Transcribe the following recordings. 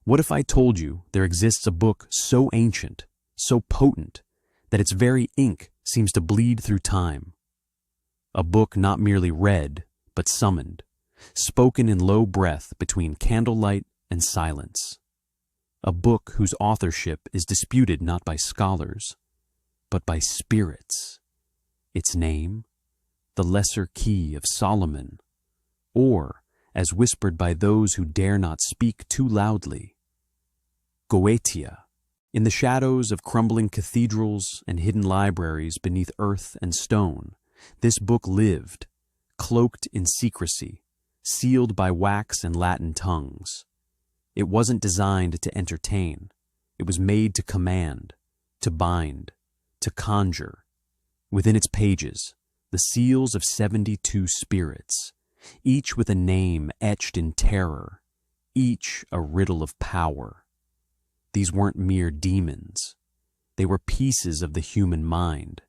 What if I told you there exists a book so ancient, so potent, that its very ink seems to bleed through time? A book not merely read, but summoned, spoken in low breath between candlelight and silence. A book whose authorship is disputed not by scholars, but by spirits. Its name, the Lesser Key of Solomon, or, as whispered by those who dare not speak too loudly, Goetia. In the shadows of crumbling cathedrals and hidden libraries beneath earth and stone, this book lived, cloaked in secrecy, sealed by wax and Latin tongues. It wasn't designed to entertain. It was made to command, to bind, to conjure. Within its pages, the seals of 72 spirits, each with a name etched in terror, each a riddle of power. These weren't mere demons. They were pieces of the human mind,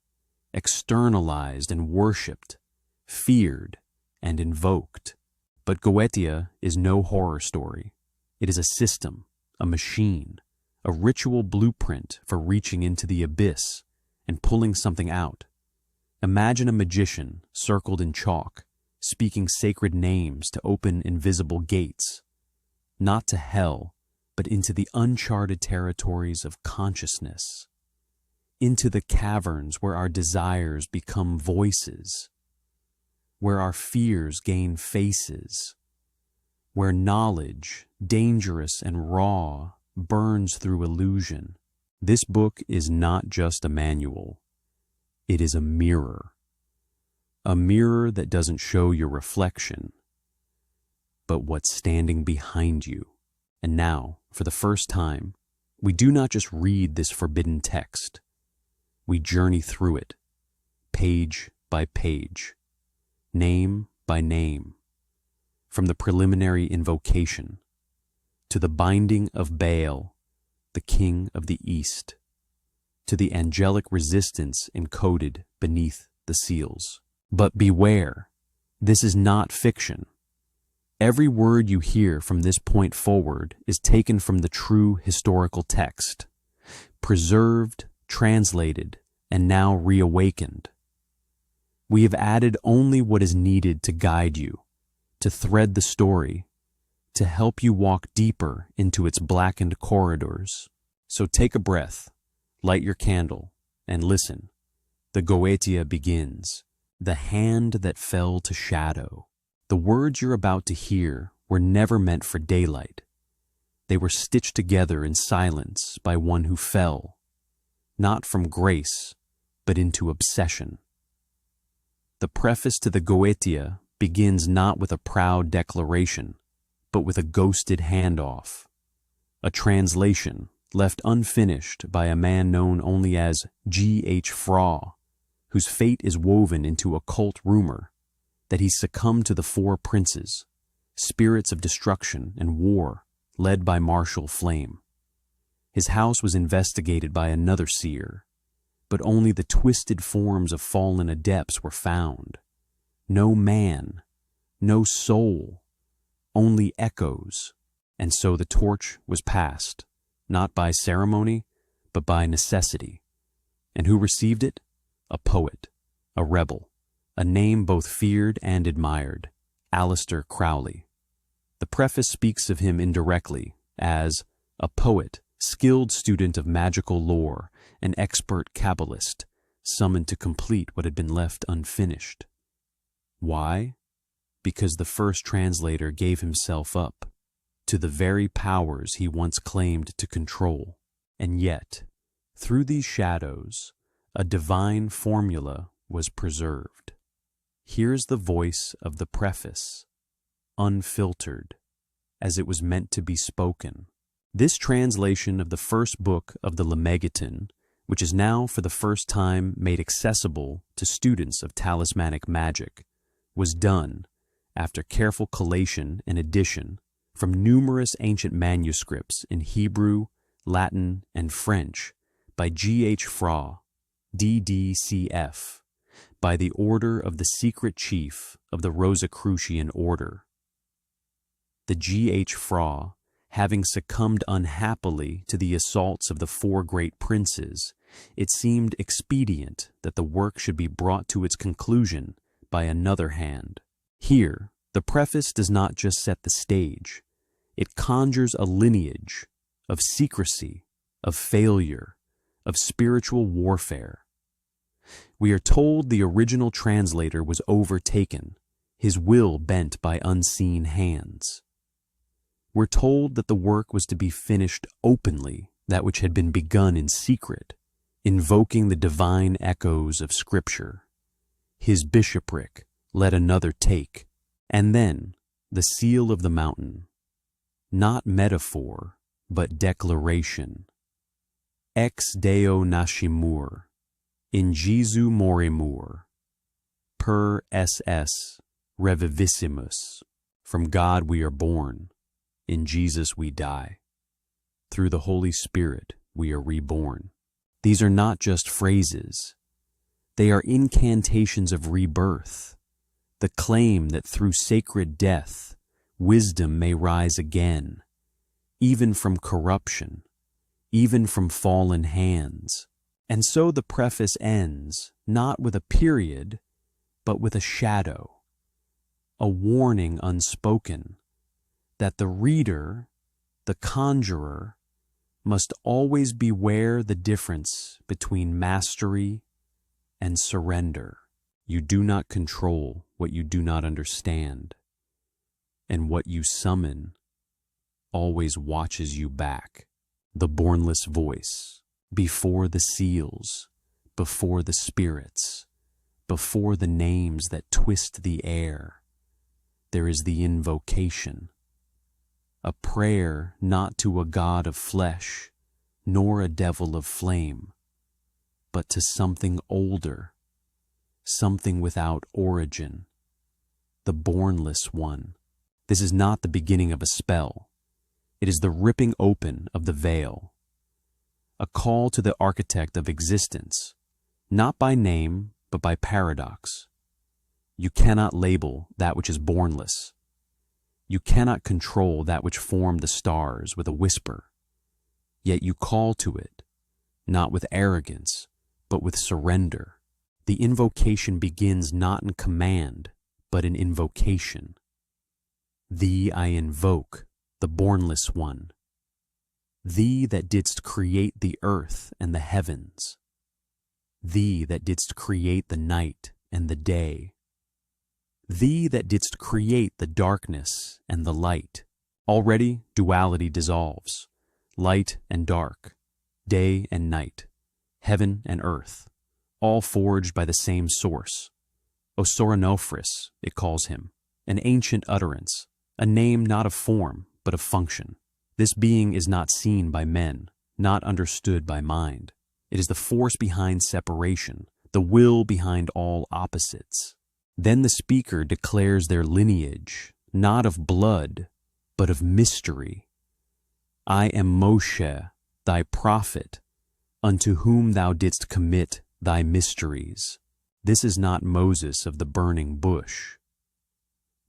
externalized and worshipped, feared and invoked. But Goetia is no horror story. It is a system, a machine, a ritual blueprint for reaching into the abyss and pulling something out. Imagine a magician circled in chalk, speaking sacred names to open invisible gates, not to hell, but into the uncharted territories of consciousness, into the caverns where our desires become voices, where our fears gain faces, where knowledge, dangerous and raw, burns through illusion. This book is not just a manual. It is a mirror that doesn't show your reflection, but what's standing behind you. And now, for the first time, we do not just read this forbidden text. We journey through it, page by page, name by name, from the Preliminary Invocation to the binding of Bael, the King of the East, to the angelic resistance encoded beneath the seals. But beware, this is not fiction. Every word you hear from this point forward is taken from the true historical text, preserved, translated, and now reawakened. We have added only what is needed to guide you, to thread the story, to help you walk deeper into its blackened corridors. So take a breath, light your candle, and listen. The Goetia begins. The hand that fell to shadow. The words you're about to hear were never meant for daylight. They were stitched together in silence by one who fell, not from grace, but into obsession. The preface to the Goetia begins not with a proud declaration, but with a ghosted handoff, a translation left unfinished by a man known only as G.H. Fra, whose fate is woven into occult rumor that he succumbed to the four princes, spirits of destruction and war, led by martial flame. His house was investigated by another seer, but only the twisted forms of fallen adepts were found. No man, no soul, only echoes. And so the torch was passed, not by ceremony, but by necessity. And who received it? A poet, a rebel, a name both feared and admired, Aleister Crowley. The preface speaks of him indirectly as a poet, skilled student of magical lore, an expert Kabbalist, summoned to complete what had been left unfinished. Why? Because the first translator gave himself up to the very powers he once claimed to control. And yet, through these shadows, a divine formula was preserved. Here's the voice of the preface, unfiltered, as it was meant to be spoken. This translation of the first book of the Lemegeton, which is now for the first time made accessible to students of talismanic magic, was done after careful collation and addition from numerous ancient manuscripts in Hebrew, Latin, and French by G.H. Fra, DDCF, by the order of the secret chief of the Rosicrucian Order. The G.H. Fra Having succumbed unhappily to the assaults of the four great princes, it seemed expedient that the work should be brought to its conclusion by another hand. Here, the preface does not just set the stage. It conjures a lineage of secrecy, of failure, of spiritual warfare. We are told the original translator was overtaken, his will bent by unseen hands. We're told that the work was to be finished openly, that which had been begun in secret, invoking the divine echoes of Scripture. His bishopric let another take, and then the seal of the mountain. Not metaphor, but declaration. Ex Deo nascimur, in Jesu morimur, per SS revivissimus. From God we are born, in Jesus we die. Through the Holy Spirit we are reborn. These are not just phrases. They are incantations of rebirth, the claim that through sacred death, wisdom may rise again, even from corruption, even from fallen hands. And so the preface ends, not with a period, but with a shadow, a warning unspoken, that the reader, the conjurer, must always beware the difference between mastery and surrender. You do not control what you do not understand, and what you summon always watches you back. The Bornless voice, before the seals, before the spirits, before the names that twist the air, there is the invocation, a prayer not to a god of flesh, nor a devil of flame, but to something older, something without origin, the Bornless one. This is not the beginning of a spell. It is the ripping open of the veil, a call to the architect of existence, not by name, but by paradox. You cannot label that which is bornless. You cannot control that which formed the stars with a whisper. Yet you call to it, not with arrogance, but with surrender. The invocation begins not in command, but in invocation. Thee I invoke, the Bornless one. Thee that didst create the earth and the heavens. Thee that didst create the night and the day. Thee that didst create the darkness and the light. Already duality dissolves, light and dark, day and night, heaven and earth, all forged by the same source. Osoronofris, it calls him, an ancient utterance, a name not of form, but of function. This being is not seen by men, not understood by mind. It is the force behind separation, the will behind all opposites. Then the speaker declares their lineage, not of blood, but of mystery. I am Moshe, thy prophet, unto whom thou didst commit thy mysteries. This is not Moses of the burning bush.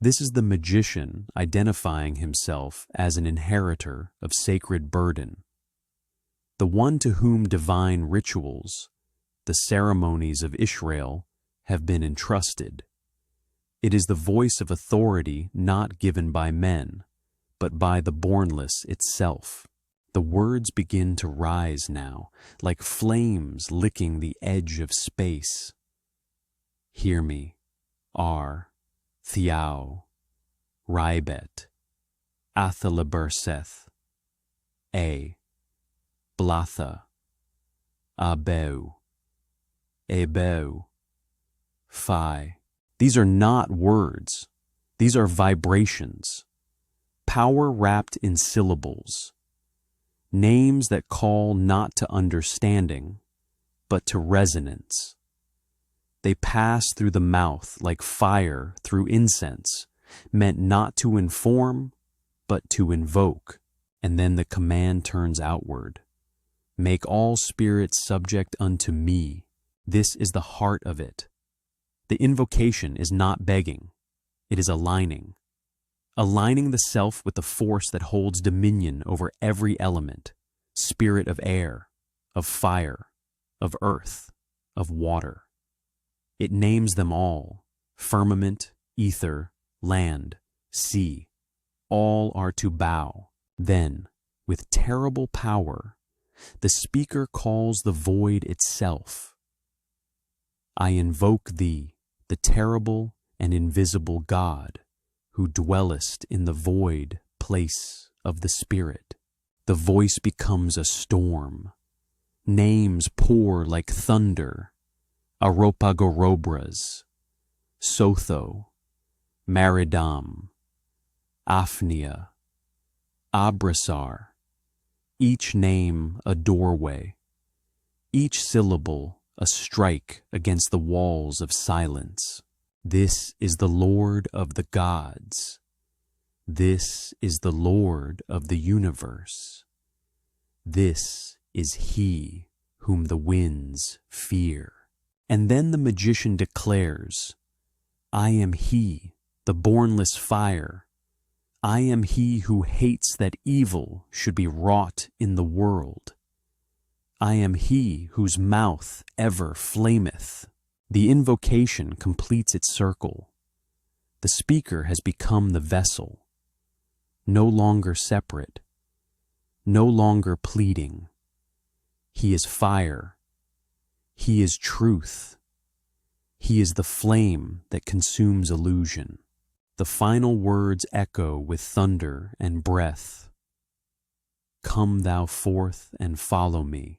This is the magician identifying himself as an inheritor of sacred burden, the one to whom divine rituals, the ceremonies of Israel, have been entrusted. It is the voice of authority not given by men, but by the Bornless itself. The words begin to rise now, like flames licking the edge of space. Hear me, Ar, Thiau, Ribet, Athalaberseth, A, Blatha, Abeu, Ebeu, Phi. These are not words. These are vibrations. Power wrapped in syllables. Names that call not to understanding, but to resonance. They pass through the mouth like fire through incense, meant not to inform, but to invoke. And then the command turns outward. Make all spirits subject unto me. This is the heart of it. The invocation is not begging. It is aligning. aligning the self with the force that holds dominion over every element, spirit of air, of fire, of earth, of water. It names them all: firmament, ether, land, sea. All are to bow. Then, with terrible power, the speaker calls the void itself. I invoke thee, the terrible and invisible God, who dwellest in the void place of the spirit. The voice becomes a storm. Names pour like thunder: Aropagorobras, Sotho, Maridam, Afnia, Abrasar, each name a doorway, each syllable a strike against the walls of silence. This is the Lord of the gods. This is the Lord of the universe. This is he whom the winds fear. And then the magician declares, I am he, the bornless fire. I am he who hates that evil should be wrought in the world. I am he whose mouth ever flameth. The invocation completes its circle. The speaker has become the vessel, no longer separate, no longer pleading. He is fire. He is truth. He is the flame that consumes illusion. The final words echo with thunder and breath. Come thou forth and follow me,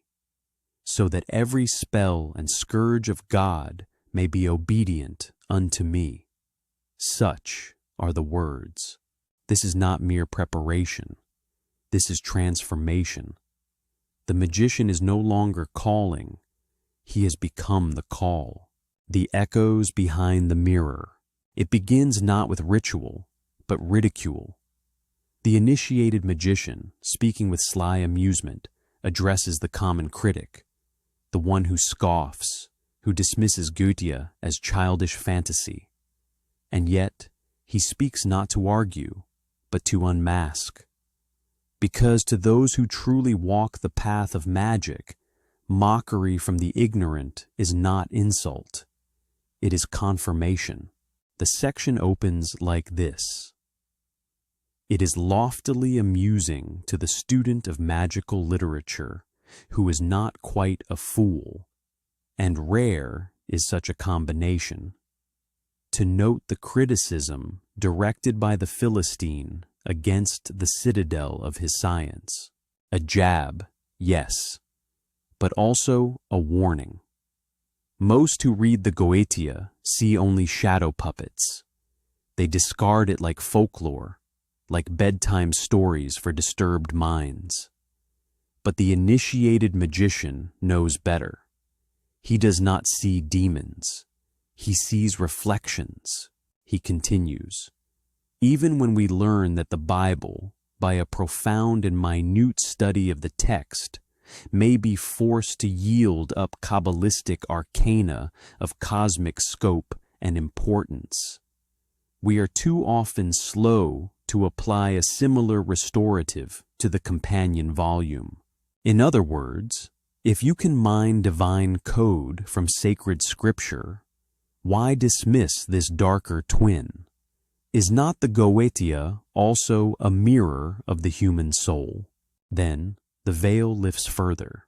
so that every spell and scourge of God may be obedient unto me. Such are the words. This is not mere preparation. This is transformation. The magician is no longer calling. He has become the call. The echoes behind the mirror. It begins not with ritual, but ridicule. The initiated magician, speaking with sly amusement, addresses the common critic, the one who scoffs, who dismisses Goetia as childish fantasy. And yet, he speaks not to argue, but to unmask. Because to those who truly walk the path of magic, mockery from the ignorant is not insult. It is confirmation. The section opens like this. It is loftily amusing to the student of magical literature who is not quite a fool, and rare is such a combination, to note the criticism directed by the Philistine against the citadel of his science. A jab, yes, but also a warning. Most who read the Goetia see only shadow puppets. They discard it like folklore, like bedtime stories for disturbed minds. But the initiated magician knows better. He does not see demons. He sees reflections. He continues. Even when we learn that the Bible, by a profound and minute study of the text, may be forced to yield up Kabbalistic arcana of cosmic scope and importance, we are too often slow to apply a similar restorative to the companion volume. In other words, if you can mine divine code from sacred scripture, why dismiss this darker twin? Is not the Goetia also a mirror of the human soul? Then the veil lifts further.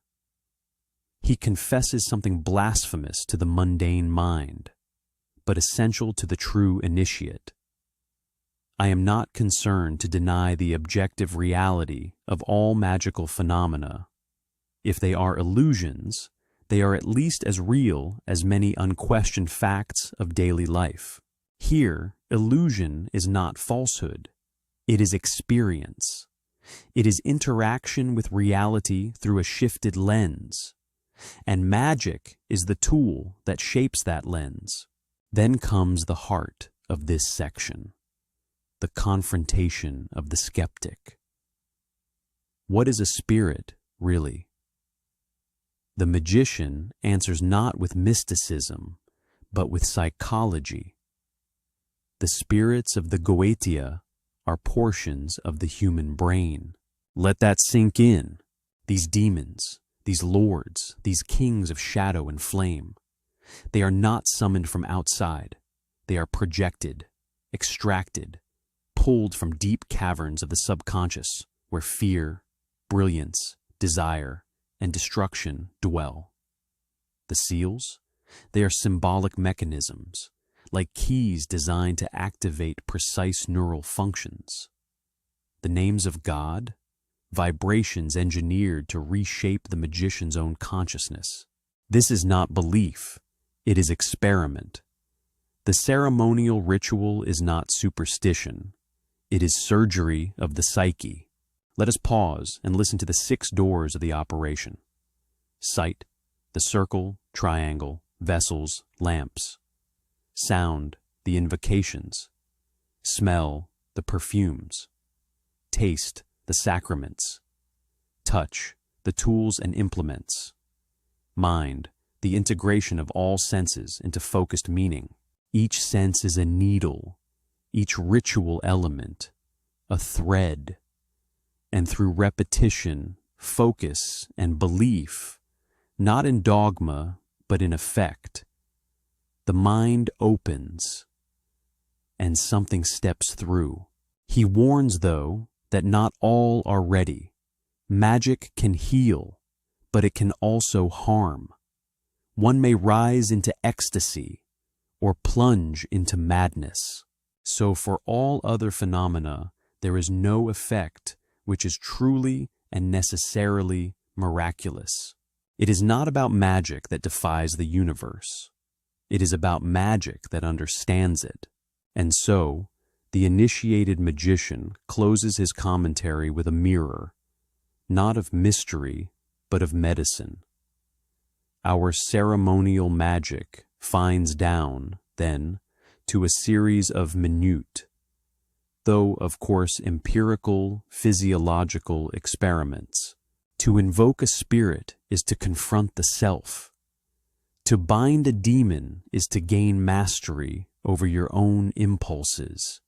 He confesses something blasphemous to the mundane mind, but essential to the true initiate. I am not concerned to deny the objective reality of all magical phenomena. If they are illusions, they are at least as real as many unquestioned facts of daily life. Here, illusion is not falsehood. It is experience. It is interaction with reality through a shifted lens. And magic is the tool that shapes that lens. Then comes the heart of this section, the confrontation of the skeptic. What is a spirit, really? The magician answers not with mysticism, but with psychology. The spirits of the Goetia are portions of the human brain. Let that sink in. These demons, these lords, these kings of shadow and flame, they are not summoned from outside. They are projected, extracted, pulled from deep caverns of the subconscious where fear, brilliance, desire, and destruction dwell. The seals? They are symbolic mechanisms, like keys designed to activate precise neural functions. The names of God? Vibrations engineered to reshape the magician's own consciousness. This is not belief, it is experiment. The ceremonial ritual is not superstition, it is surgery of the psyche. Let us pause and listen to the 6 doors of the operation. Sight, the circle, triangle, vessels, lamps. Sound, the invocations. Smell, the perfumes. Taste, the sacraments. Touch, the tools and implements. Mind, the integration of all senses into focused meaning. Each sense is a needle, each ritual element, a thread. And through repetition, focus, and belief, not in dogma, but in effect, the mind opens, and something steps through. He warns, though, that not all are ready. Magic can heal, but it can also harm. One may rise into ecstasy, or plunge into madness. So for all other phenomena, there is no effect which is truly and necessarily miraculous. It is not about magic that defies the universe. It is about magic that understands it. And so, the initiated magician closes his commentary with a mirror, not of mystery, but of medicine. Our ceremonial magic finds down, then, to a series of minute, though of course empirical, physiological experiments. To invoke a spirit is to confront the self. To bind a demon is to gain mastery over your own impulses.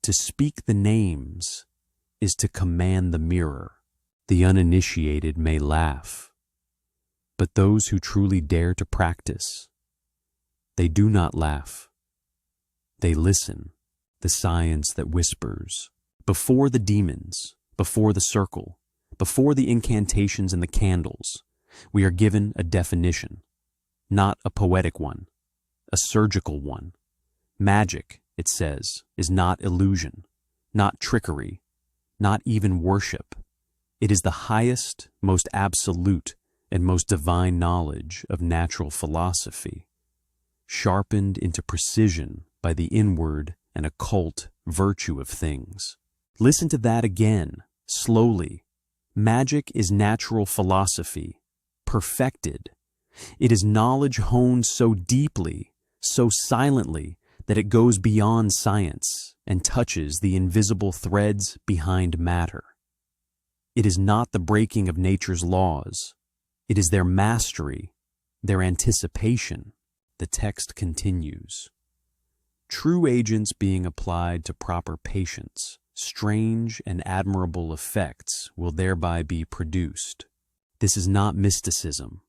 To speak the names is to command the mirror. The uninitiated may laugh, but those who truly dare to practice, they do not laugh. They listen, the science that whispers. Before the demons, before the circle, before the incantations and the candles, we are given a definition, not a poetic one, a surgical one. Magic, it says, is not illusion, not trickery, not even worship. It is the highest, most absolute, and most divine knowledge of natural philosophy, sharpened into precision by the inward and occult virtue of things. Listen to that again, slowly. Magic is natural philosophy, perfected. It is knowledge honed so deeply, so silently, that it goes beyond science and touches the invisible threads behind matter. It is not the breaking of nature's laws. It is their mastery, their anticipation. The text continues. True agents being applied to proper patience, strange and admirable effects will thereby be produced. This is not mysticism.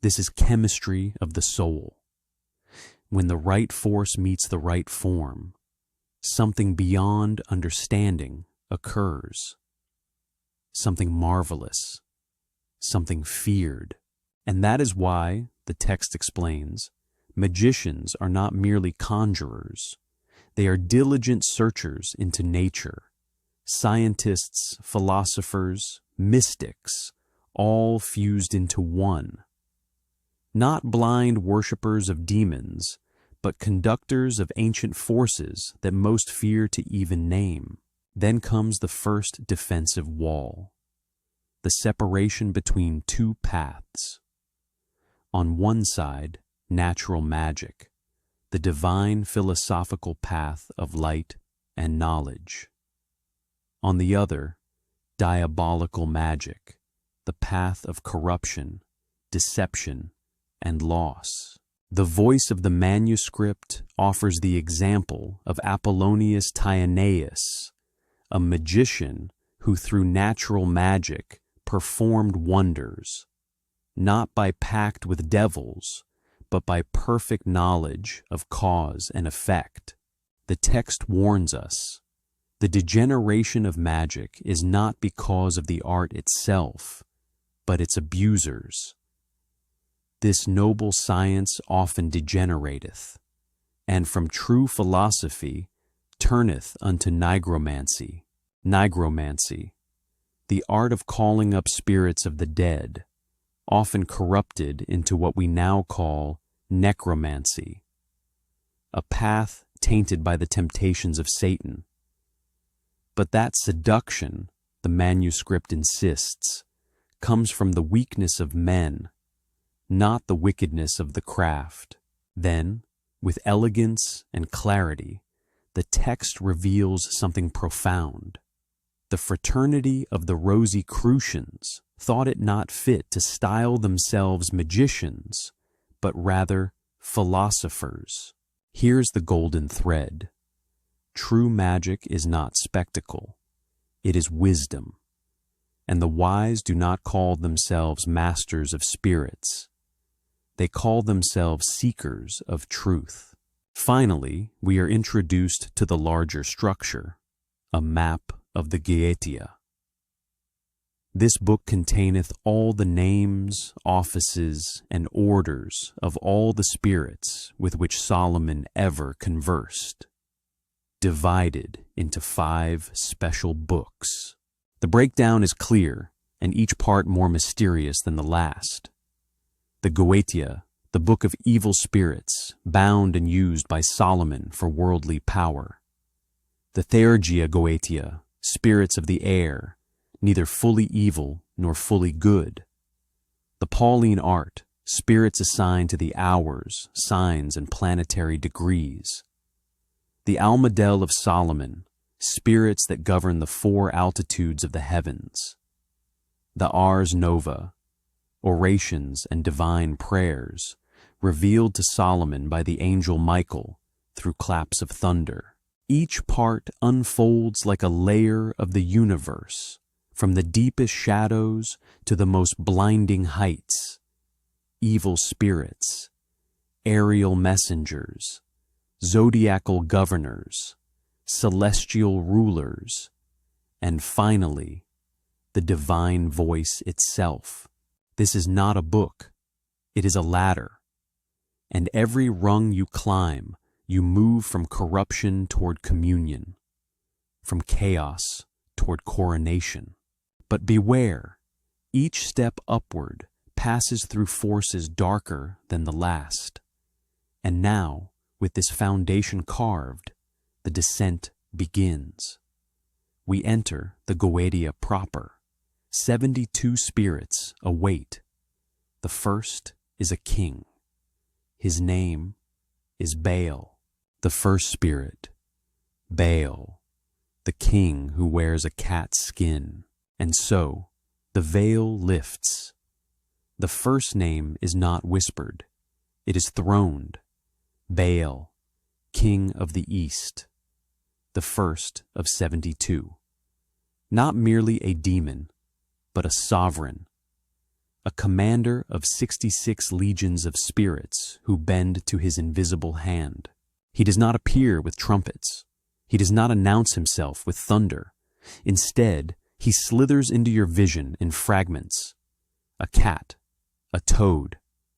This is chemistry of the soul. When the right force meets the right form, something beyond understanding occurs. Something marvelous, something feared. And that is why, the text explains, magicians are not merely conjurers. They are diligent searchers into nature. Scientists, philosophers, mystics, all fused into one. Not blind worshippers of demons, but conductors of ancient forces that most fear to even name. Then comes the first defensive wall, the separation between two paths. On one side, natural magic, the divine philosophical path of light and knowledge. On the other, diabolical magic, the path of corruption, deception, and loss. The voice of the manuscript offers the example of Apollonius Tyaneus, a magician who through natural magic performed wonders, not by pact with devils, but by perfect knowledge of cause and effect. The text warns us, the degeneration of magic is not because of the art itself, but its abusers. This noble science often degenerateth, and from true philosophy turneth unto nigromancy. Nigromancy, the art of calling up spirits of the dead, often corrupted into what we now call necromancy, a path tainted by the temptations of Satan. But that seduction, the manuscript insists, comes from the weakness of men, not the wickedness of the craft. Then, with elegance and clarity, the text reveals something profound. The fraternity of the Rosicrucians thought it not fit to style themselves magicians, but rather philosophers. Here's the golden thread. True magic is not spectacle, it is wisdom. And the wise do not call themselves masters of spirits. They call themselves seekers of truth. Finally, we are introduced to the larger structure, a map of the Goetia. This book containeth all the names, offices, and orders of all the spirits with which Solomon ever conversed, divided into 5 special books. The breakdown is clear, and each part more mysterious than the last. The Goetia, the book of evil spirits, bound and used by Solomon for worldly power. The Theurgia Goetia, spirits of the air, neither fully evil nor fully good. The Pauline art, spirits assigned to the hours, signs, and planetary degrees. The Almadel of Solomon, spirits that govern the 4 altitudes of the heavens. The Ars Nova, orations and divine prayers, revealed to Solomon by the angel Michael through claps of thunder. Each part unfolds like a layer of the universe, from the deepest shadows to the most blinding heights. Evil spirits, aerial messengers, zodiacal governors, celestial rulers, and finally, the divine voice itself. This is not a book, it is a ladder, and every rung you climb, you move from corruption toward communion, from chaos toward coronation. But beware, each step upward passes through forces darker than the last. And now, with this foundation carved, the descent begins. We enter the Goetia proper. 72 spirits await. The first is a king. His name is Bael. The first spirit, Bael, the king who wears a cat's skin. And so, the veil lifts. The first name is not whispered. It is throned. Bael, king of the east. The first of 72. Not merely a demon, but a sovereign, a commander of 66 legions of spirits who bend to his invisible hand. He does not appear with trumpets. He does not announce himself with thunder. Instead, he slithers into your vision in fragments. A cat, a toad,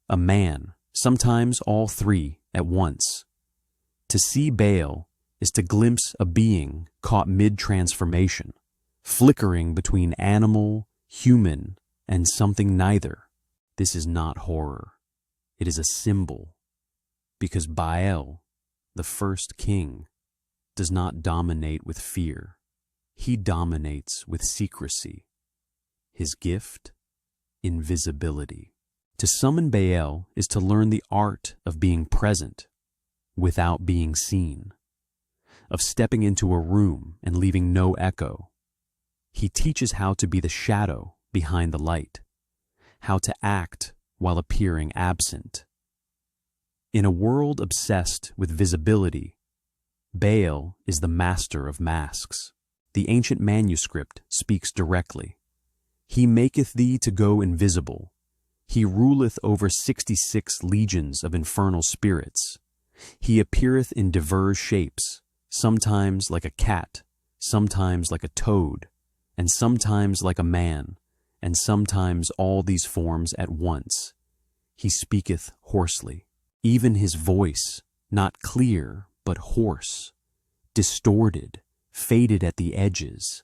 a man, sometimes all 3 at once. To see Bael is to glimpse a being caught mid-transformation, flickering between animal, human, and something neither. This is not horror. It is a symbol, because Bael, the first king, does not dominate with fear. He dominates with secrecy. His gift, invisibility. To summon Bael is to learn the art of being present without being seen, of stepping into a room and leaving no echo. He teaches how to be the shadow behind the light, how to act while appearing absent. In a world obsessed with visibility, Bael is the master of masks. The ancient manuscript speaks directly. He maketh thee to go invisible. He ruleth over 66 legions of infernal spirits. He appeareth in divers shapes, sometimes like a cat, sometimes like a toad, and sometimes like a man, and sometimes all these forms at once. He speaketh hoarsely. Even his voice, not clear, but hoarse, distorted, faded at the edges,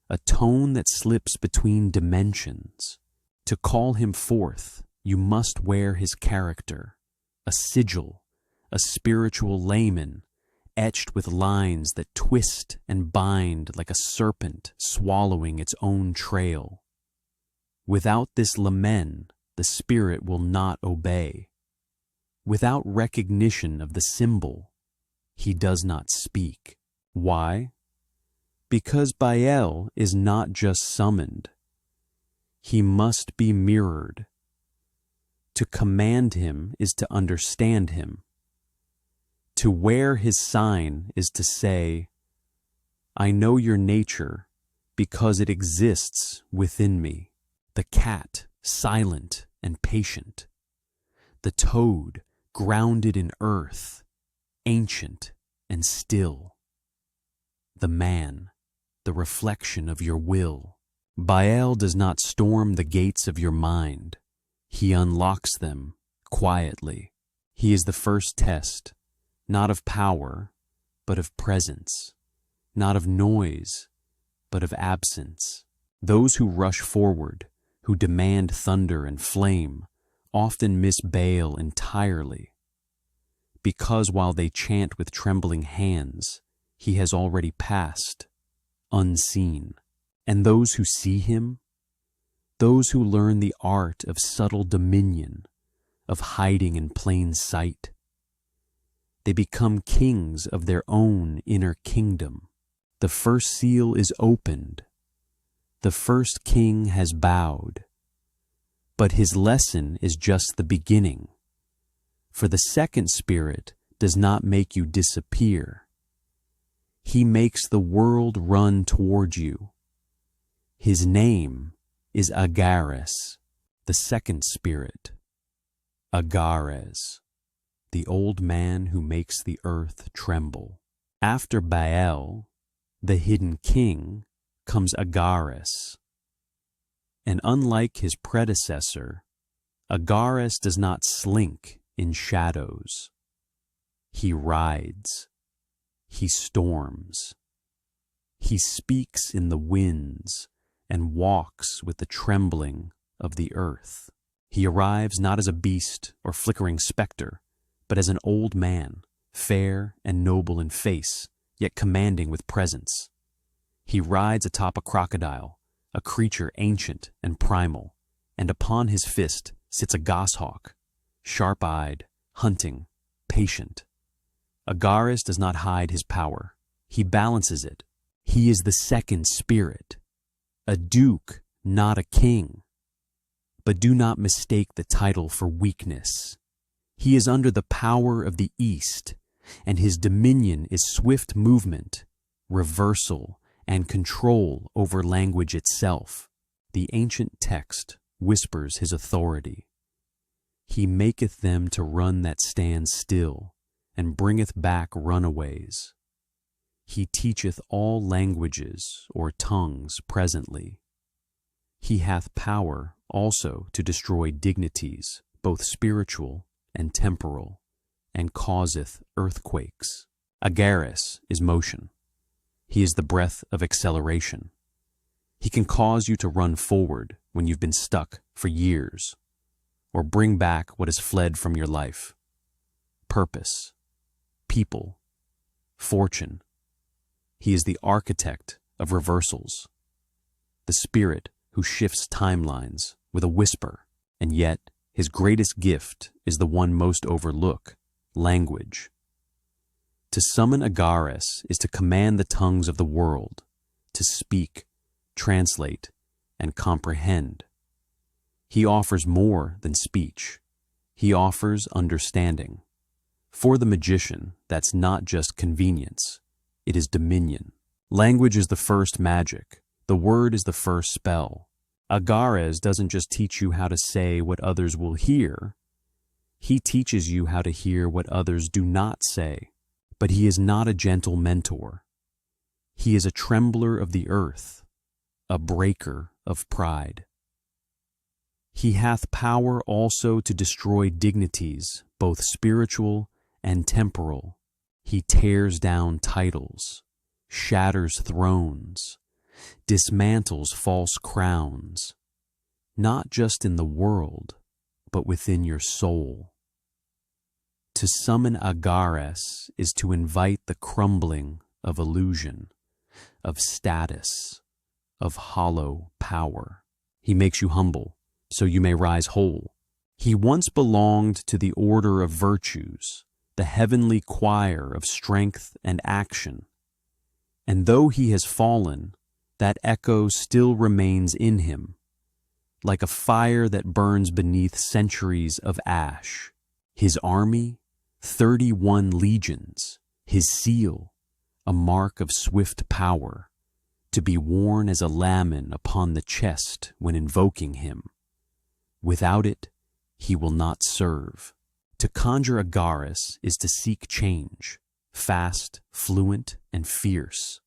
a tone that slips between dimensions. To call him forth, you must wear his character, a sigil, a spiritual lamen, etched with lines that twist and bind like a serpent swallowing its own trail. Without this lamen, the spirit will not obey. Without recognition of the symbol, he does not speak. Why? Because Bael is not just summoned. He must be mirrored. To command him is to understand him. To wear his sign is to say, I know your nature because it exists within me. The cat, silent and patient. The toad, grounded in earth, ancient and still. The man, the reflection of your will. Bael does not storm the gates of your mind. He unlocks them quietly. He is the first test, not of power, but of presence, not of noise, but of absence. Those who rush forward, who demand thunder and flame, often miss Bael entirely, because while they chant with trembling hands, he has already passed, unseen. And those who see him, those who learn the art of subtle dominion, of hiding in plain sight, they become kings of their own inner kingdom. The first seal is opened. The first king has bowed. But his lesson is just the beginning. For the second spirit does not make you disappear. He makes the world run toward you. His name is AGARES, the second spirit. AGARES, the old man who makes the earth tremble. After Bael, the hidden king, comes AGARES. And unlike his predecessor, AGARES does not slink in shadows. He rides. He storms. He speaks in the winds and walks with the trembling of the earth. He arrives not as a beast or flickering specter, but as an old man, fair and noble in face, yet commanding with presence. He rides atop a crocodile, a creature ancient and primal, and upon his fist sits a goshawk, sharp-eyed, hunting, patient. AGARES does not hide his power. He balances it. He is the second spirit, a duke, not a king. But do not mistake the title for weakness. He is under the power of the East, and his dominion is swift movement, reversal, and control over language itself. The ancient text whispers his authority. He maketh them to run that stand still, and bringeth back runaways. He teacheth all languages or tongues presently. He hath power also to destroy dignities, both spiritual and temporal, and causeth earthquakes. AGARES is motion. He is the breath of acceleration. He can cause you to run forward when you've been stuck for years, or bring back what has fled from your life. Purpose, people, fortune. He is the architect of reversals, the spirit who shifts timelines with a whisper, and yet his greatest gift is the one most overlooked, language. To summon AGARES is to command the tongues of the world, to speak, translate, and comprehend. He offers more than speech. He offers understanding. For the magician, that's not just convenience, it is dominion. Language is the first magic. The word is the first spell. AGARES doesn't just teach you how to say what others will hear. He teaches you how to hear what others do not say. But he is not a gentle mentor. He is a trembler of the earth, a breaker of pride. He hath power also to destroy dignities, both spiritual and temporal. He tears down titles, shatters thrones, dismantles false crowns, not just in the world, but within your soul. To summon AGARES is to invite the crumbling of illusion, of status, of hollow power. He makes you humble, so you may rise whole. He once belonged to the order of virtues, the heavenly choir of strength and action. And though he has fallen, that echo still remains in him, like a fire that burns beneath centuries of ash. His army, 31 legions, his seal, a mark of swift power, to be worn as a lamen upon the chest when invoking him. Without it, he will not serve. To conjure AGARES is to seek change, fast, fluent, and fierce.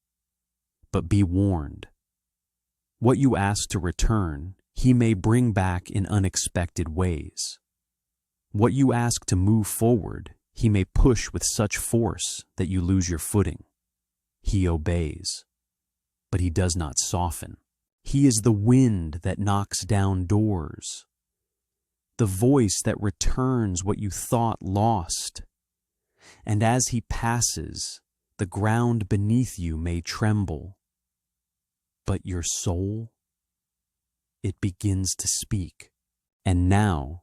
But be warned. What you ask to return, he may bring back in unexpected ways. What you ask to move forward, he may push with such force that you lose your footing. He obeys, but he does not soften. He is the wind that knocks down doors, the voice that returns what you thought lost. And as he passes, the ground beneath you may tremble. But your soul, it begins to speak. And now,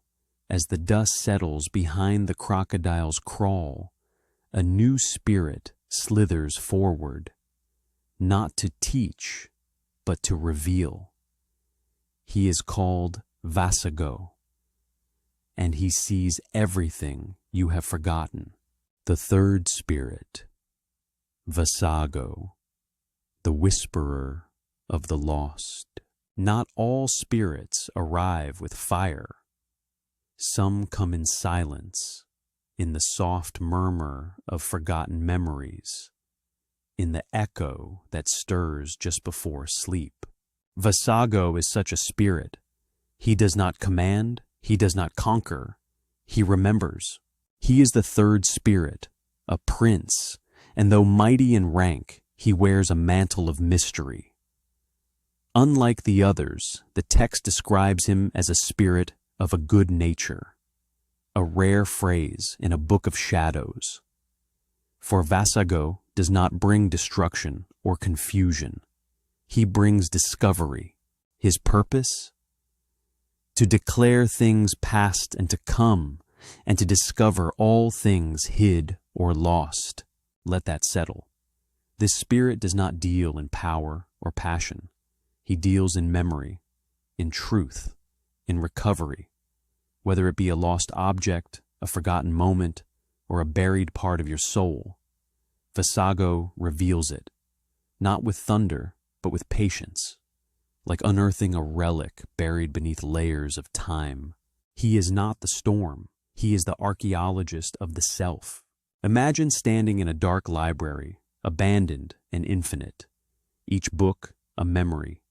as the dust settles behind the crocodile's crawl, a new spirit slithers forward, not to teach, but to reveal. He is called Vassago, and he sees everything you have forgotten. The third spirit, Vassago, the whisperer of the lost. Not all spirits arrive with fire. Some come in silence, in the soft murmur of forgotten memories, in the echo that stirs just before sleep. Vassago is such a spirit. He does not command, he does not conquer, he remembers. He is the third spirit, a prince, and though mighty in rank, he wears a mantle of mystery. Unlike the others, the text describes him as a spirit of a good nature, a rare phrase in a book of shadows. For Vassago does not bring destruction or confusion. He brings discovery. His purpose? To declare things past and to come, and to discover all things hid or lost. Let that settle. This spirit does not deal in power or passion. He deals in memory, in truth, in recovery, whether it be a lost object, a forgotten moment, or a buried part of your soul. Vassago reveals it, not with thunder, but with patience, like unearthing a relic buried beneath layers of time. He is not the storm. He is the archaeologist of the self. Imagine standing in a dark library, abandoned and infinite, each book a memory,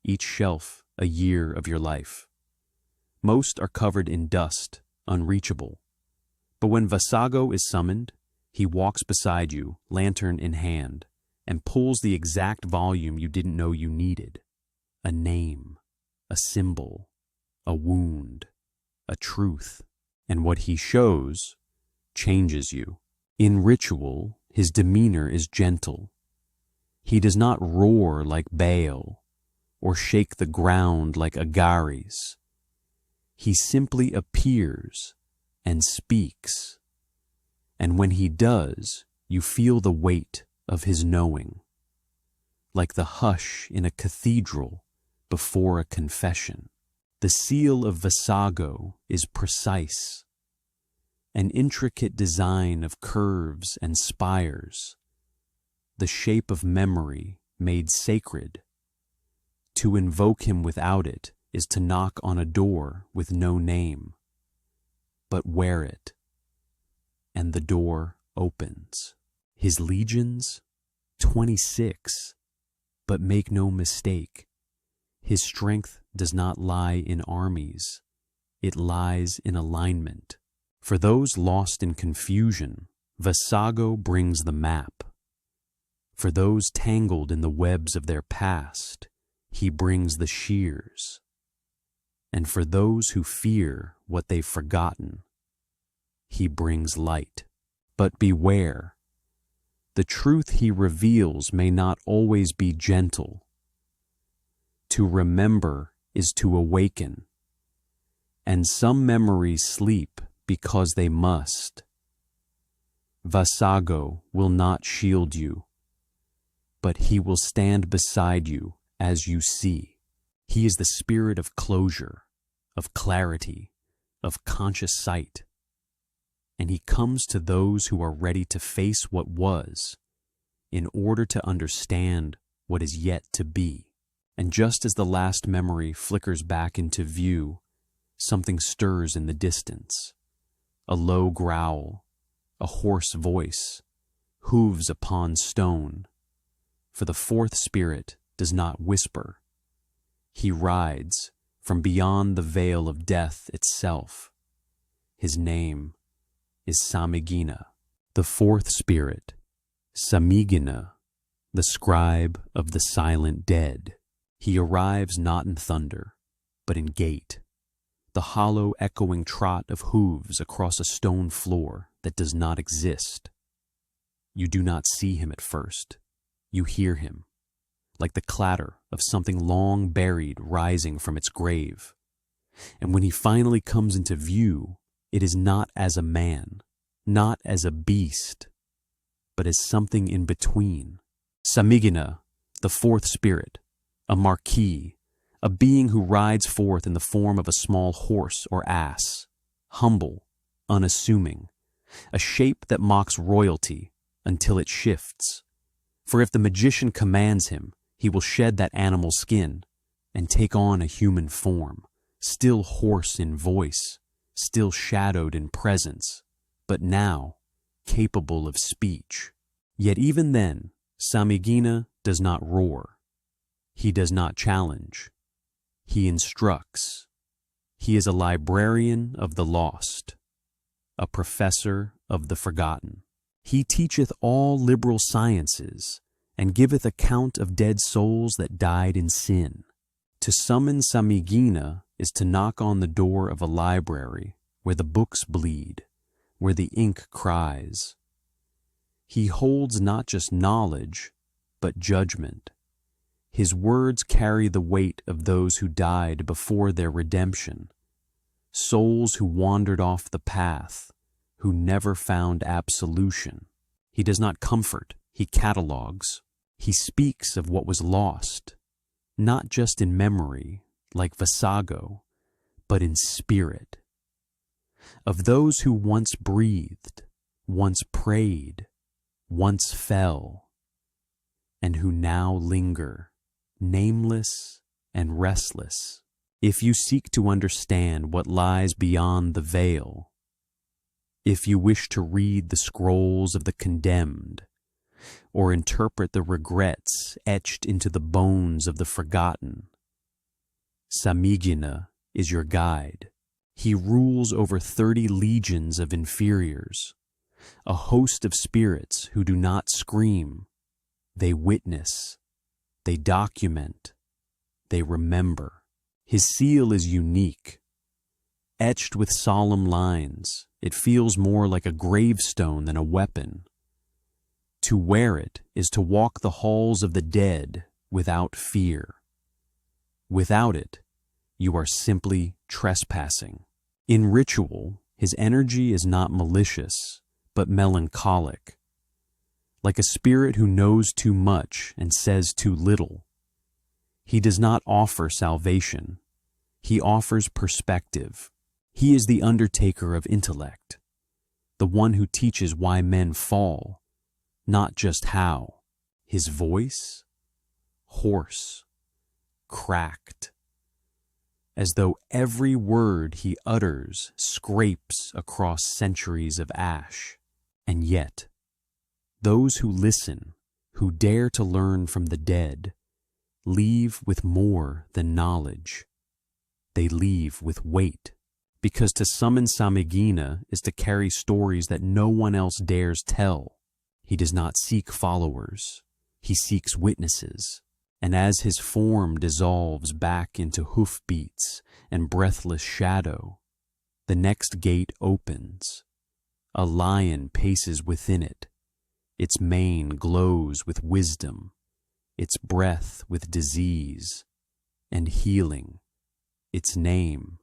each shelf a year of your life. Most are covered in dust, unreachable. But when Vassago is summoned, he walks beside you, lantern in hand, and pulls the exact volume you didn't know you needed. A name, a symbol, a wound, a truth. And what he shows changes you. In ritual, his demeanor is gentle. He does not roar like Bael or shake the ground like AGARES. He simply appears and speaks. And when he does, you feel the weight of his knowing, like the hush in a cathedral before a confession. The seal of Vassago is precise. an intricate design of curves and spires, the shape of memory made sacred. To invoke him without it is to knock on a door with no name, but wear it, and the door opens. His legions? 26. But make no mistake, his strength does not lie in armies, it lies in alignment. For those lost in confusion, Vassago brings the map. For those tangled in the webs of their past, he brings the shears. And for those who fear what they've forgotten, he brings light. But beware, the truth he reveals may not always be gentle. To remember is to awaken, and some memories sleep because they must. Vassago will not shield you, but he will stand beside you as you see. He is the spirit of closure, of clarity, of conscious sight. And he comes to those who are ready to face what was, in order to understand what is yet to be. And just as the last memory flickers back into view, something stirs in the distance. A low growl, a hoarse voice, hooves upon stone. For the fourth spirit does not whisper. He rides from beyond the veil of death itself. His name is SAMIGINA, the fourth spirit, SAMIGINA, the scribe of the silent dead. He arrives not in thunder, but in gait, the hollow echoing trot of hooves across a stone floor that does not exist. You do not see him at first. You hear him, like the clatter of something long buried rising from its grave. And when he finally comes into view, it is not as a man, not as a beast, but as something in between. SAMIGINA, the fourth spirit, a marquis, a being who rides forth in the form of a small horse or ass, humble, unassuming, a shape that mocks royalty until it shifts. For if the magician commands him, he will shed that animal skin and take on a human form, still hoarse in voice, still shadowed in presence, but now capable of speech. Yet even then, SAMIGINA does not roar. He does not challenge. He instructs. He is a librarian of the lost, a professor of the forgotten. He teacheth all liberal sciences, and giveth account of dead souls that died in sin. To summon SAMIGINA is to knock on the door of a library where the books bleed, where the ink cries. He holds not just knowledge, but judgment. His words carry the weight of those who died before their redemption, souls who wandered off the path, who never found absolution. He does not comfort, he catalogues. He speaks of what was lost, not just in memory, like Vassago, but in spirit. Of those who once breathed, once prayed, once fell, and who now linger, nameless and restless. If you seek to understand what lies beyond the veil, if you wish to read the scrolls of the condemned, or interpret the regrets etched into the bones of the forgotten, SAMIGINA is your guide. He rules over 30 legions of inferiors, a host of spirits who do not scream. They witness, they document, they remember. His seal is unique. Etched with solemn lines, it feels more like a gravestone than a weapon. To wear it is to walk the halls of the dead without fear. Without it, you are simply trespassing. In ritual, his energy is not malicious, but melancholic. Like a spirit who knows too much and says too little. He does not offer salvation. He offers perspective. He is the undertaker of intellect. the one who teaches why men fall, not just how. His voice? Hoarse, cracked, as though every word he utters scrapes across centuries of ash. And yet, those who listen, who dare to learn from the dead, leave with more than knowledge. They leave with weight, because to summon SAMIGINA is to carry stories that no one else dares tell. He does not seek followers, he seeks witnesses. And as his form dissolves back into hoofbeats and breathless shadow, the next gate opens. A lion paces within it. Its mane glows with wisdom, its breath with disease and healing. Its name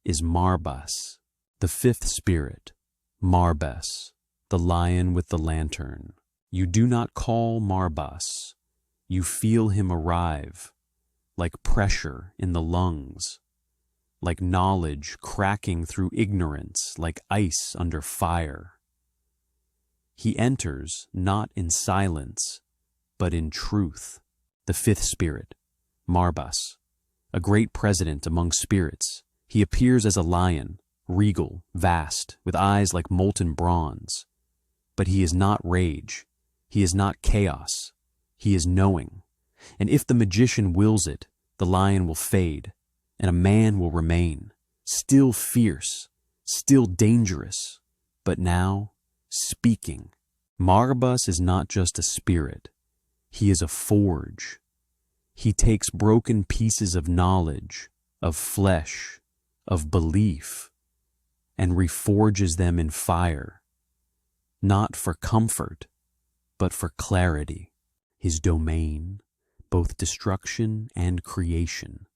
is Marbas, the fifth spirit, Marbas, the lion with the lantern. You do not call Marbas. You feel him arrive, like pressure in the lungs, like knowledge cracking through ignorance, like ice under fire. He enters not in silence, but in truth. The fifth spirit, Marbas, a great president among spirits. He appears as a lion, regal, vast, with eyes like molten bronze. But he is not rage. He is not chaos. He is knowing. And if the magician wills it, the lion will fade, and a man will remain, still fierce, still dangerous, but now speaking. Marbas is not just a spirit. He is a forge. He takes broken pieces of knowledge, of flesh, of belief, and reforges them in fire, not for comfort, but for clarity. His domain, both destruction and creation.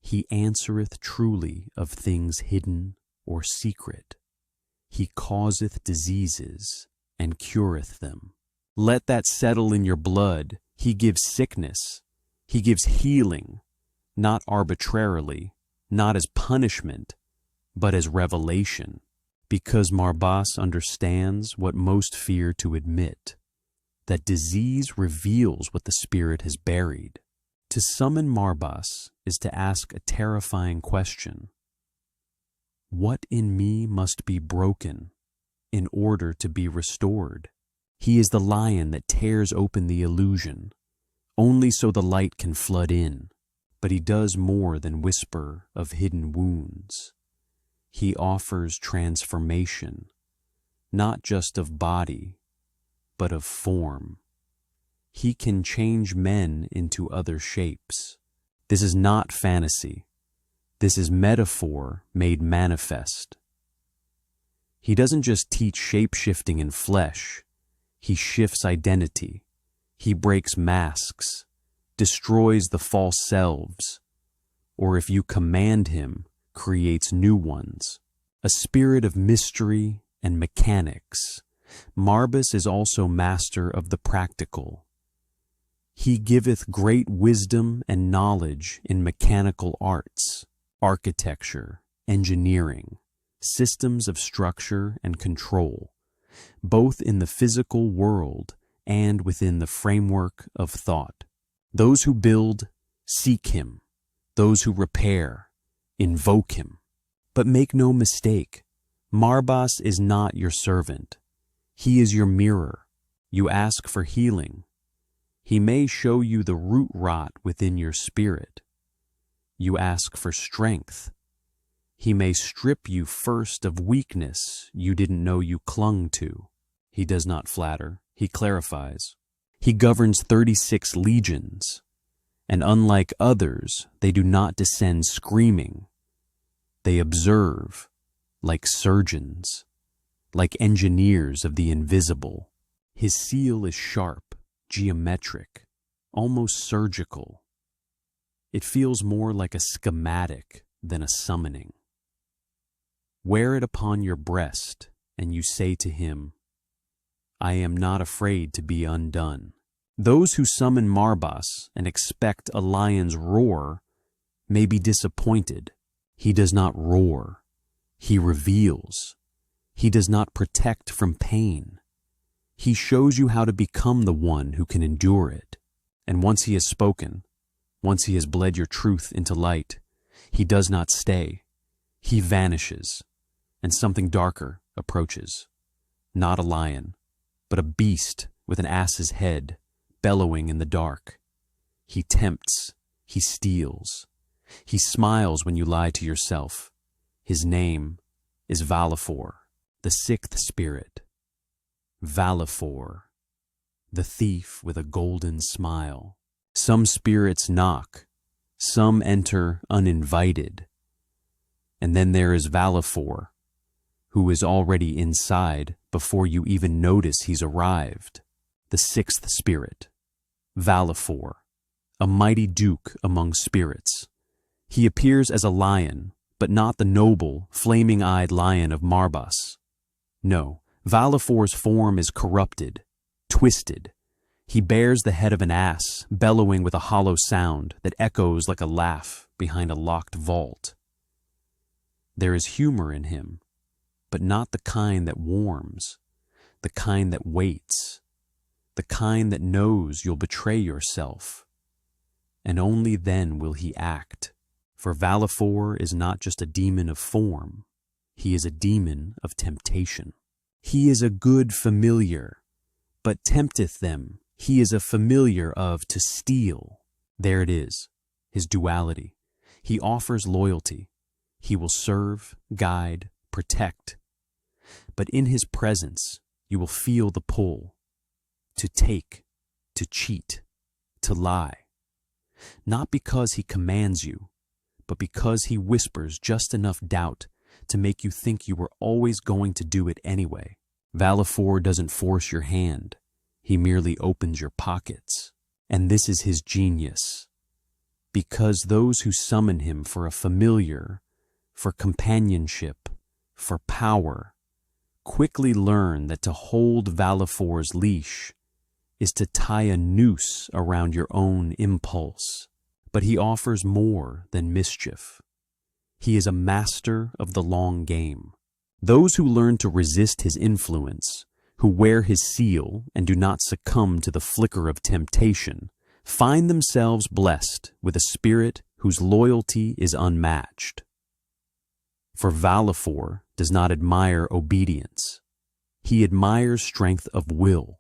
He answereth truly of things hidden or secret. He causeth diseases and cureth them. Let that settle in your blood. He gives sickness. He gives healing, not arbitrarily, not as punishment, but as revelation, because Marbas understands what most fear to admit, that disease reveals what the spirit has buried. To summon Marbas is to ask a terrifying question. What in me must be broken in order to be restored? He is the lion that tears open the illusion, only so the light can flood in. But he does more than whisper of hidden wounds. He offers transformation, not just of body, but of form. He can change men into other shapes. This is not fantasy. This is metaphor made manifest. He doesn't just teach shape-shifting in flesh. He shifts identity. He breaks masks, destroys the false selves, or if you command him, creates new ones. A spirit of mystery and mechanics, Marbas is also master of the practical. He giveth great wisdom and knowledge in mechanical arts, architecture, engineering, systems of structure and control, both in the physical world and within the framework of thought. Those who build, seek him. Those who repair, invoke him. But make no mistake, Marbas is not your servant. He is your mirror. You ask for healing. He may show you the root rot within your spirit. You ask for strength. He may strip you first of weakness you didn't know you clung to. He does not flatter. He clarifies. He governs 36 legions, and unlike others, they do not descend screaming. They observe, like surgeons, like engineers of the invisible. His seal is sharp, geometric, almost surgical. It feels more like a schematic than a summoning. Wear it upon your breast, and you say to him, I am not afraid to be undone. Those who summon Marbas and expect a lion's roar may be disappointed. He does not roar. He reveals. He does not protect from pain. He shows you how to become the one who can endure it. And once he has spoken, once he has bled your truth into light, he does not stay. He vanishes, and something darker approaches. Not a lion, but a beast with an ass's head, bellowing in the dark. He tempts, he steals. He smiles when you lie to yourself. His name is Valifor, the sixth spirit. Valifor, the thief with a golden smile. Some spirits knock, some enter uninvited. And then there is Valifor, who is already inside before you even notice he's arrived. The sixth spirit, Valifor, a mighty duke among spirits. He appears as a lion, but not the noble, flaming-eyed lion of Marbas. No, Valifor's form is corrupted, twisted. He bears the head of an ass, bellowing with a hollow sound that echoes like a laugh behind a locked vault. There is humor in him, but not the kind that warms, the kind that waits, the kind that knows you'll betray yourself. And only then will he act, for Valifor is not just a demon of form, he is a demon of temptation. He is a good familiar, but tempteth them. He is a familiar of to steal. There it is, his duality. He offers loyalty. He will serve, guide, protect. But in his presence, you will feel the pull. To take, to cheat, to lie. Not because he commands you, but because he whispers just enough doubt to make you think you were always going to do it anyway. Valifor doesn't force your hand. He merely opens your pockets. And this is his genius. Because those who summon him for a familiar, for companionship, for power, quickly learn that to hold Valifor's leash is to tie a noose around your own impulse. But he offers more than mischief. He is a master of the long game. Those who learn to resist his influence, who wear his seal and do not succumb to the flicker of temptation, find themselves blessed with a spirit whose loyalty is unmatched. For Valifor does not admire obedience. He admires strength of will.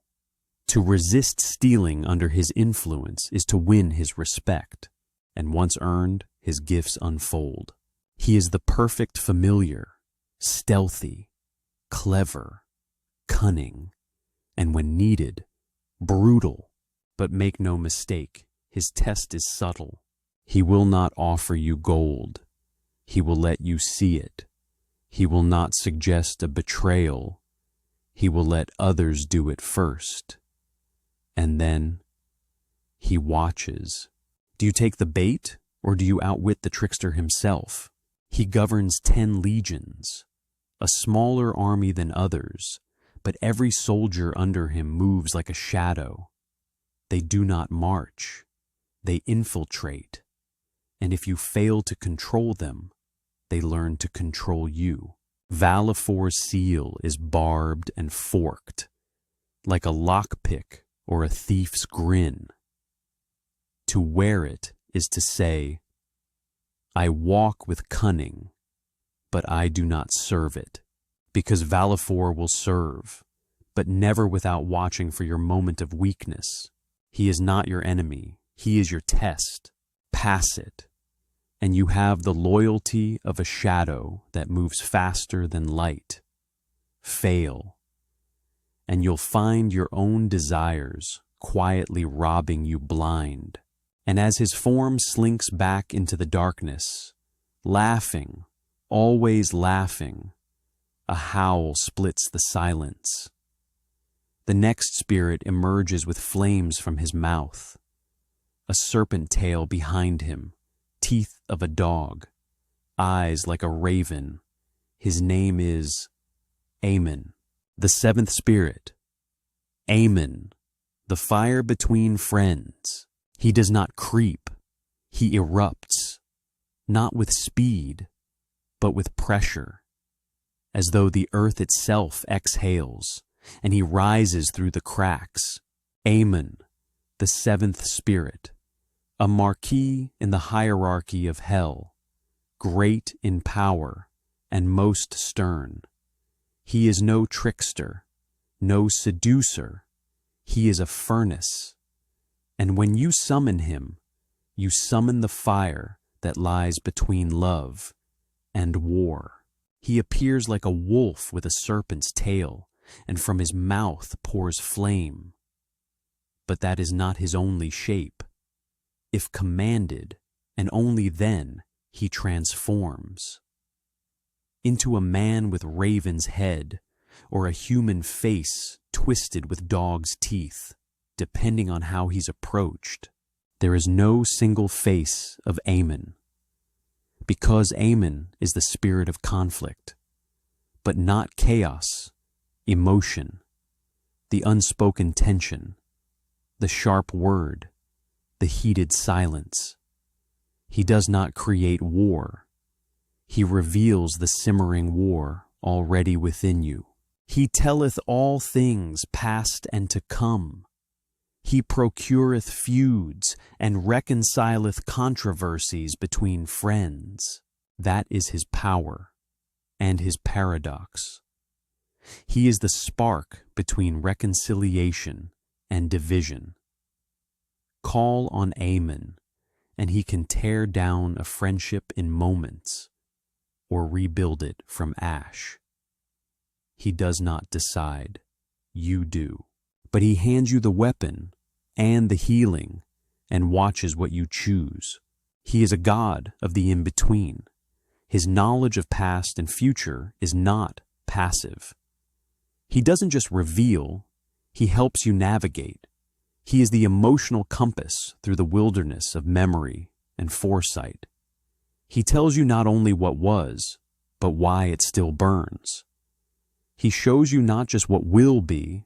To resist stealing under his influence is to win his respect, and once earned, his gifts unfold. He is the perfect familiar, stealthy, clever, cunning, and when needed, brutal. But make no mistake, his test is subtle. He will not offer you gold. He will let you see it. He will not suggest a betrayal. He will let others do it first. And then he watches. Do you take the bait, or do you outwit the trickster himself? He governs 10 legions, a smaller army than others, but every soldier under him moves like a shadow. They do not march, they infiltrate, and if you fail to control them, they learn to control you. Valifor's seal is barbed and forked, like a lockpick or a thief's grin. To wear it is to say, I walk with cunning, but I do not serve it, because Valifor will serve, but never without watching for your moment of weakness. He is not your enemy, he is your test. Pass it, and you have the loyalty of a shadow that moves faster than light. Fail, and you'll find your own desires quietly robbing you blind. And as his form slinks back into the darkness, laughing, always laughing, a howl splits the silence. The next spirit emerges with flames from his mouth, a serpent tail behind him, teeth of a dog, eyes like a raven. His name is Aemon, the seventh spirit. Aemon, the fire between friends. He does not creep, he erupts, not with speed, but with pressure. as though the earth itself exhales, and he rises through the cracks. Aemon, the seventh spirit, a marquis in the hierarchy of hell, great in power and most stern. He is no trickster, no seducer. He is a furnace. And when you summon him, you summon the fire that lies between love and war. He appears like a wolf with a serpent's tail, and from his mouth pours flame. But that is not his only shape. If commanded, and only then, he transforms into a man with raven's head, or a human face twisted with dog's teeth, depending on how he's approached. There is no single face of Aemon, because Aemon is the spirit of conflict, but not chaos, emotion, the unspoken tension, the sharp word, the heated silence. He does not create war. He reveals the simmering war already within you. He telleth all things past and to come. He procureth feuds and reconcileth controversies between friends. That is his power and his paradox. He is the spark between reconciliation and division. Call on Aemon, and he can tear down a friendship in moments or rebuild it from ash. He does not decide. You do. But he hands you the weapon and the healing and watches what you choose. He is a god of the in-between. His knowledge of past and future is not passive. He doesn't just reveal, he helps you navigate. He is the emotional compass through the wilderness of memory and foresight. He tells you not only what was, but why it still burns. He shows you not just what will be,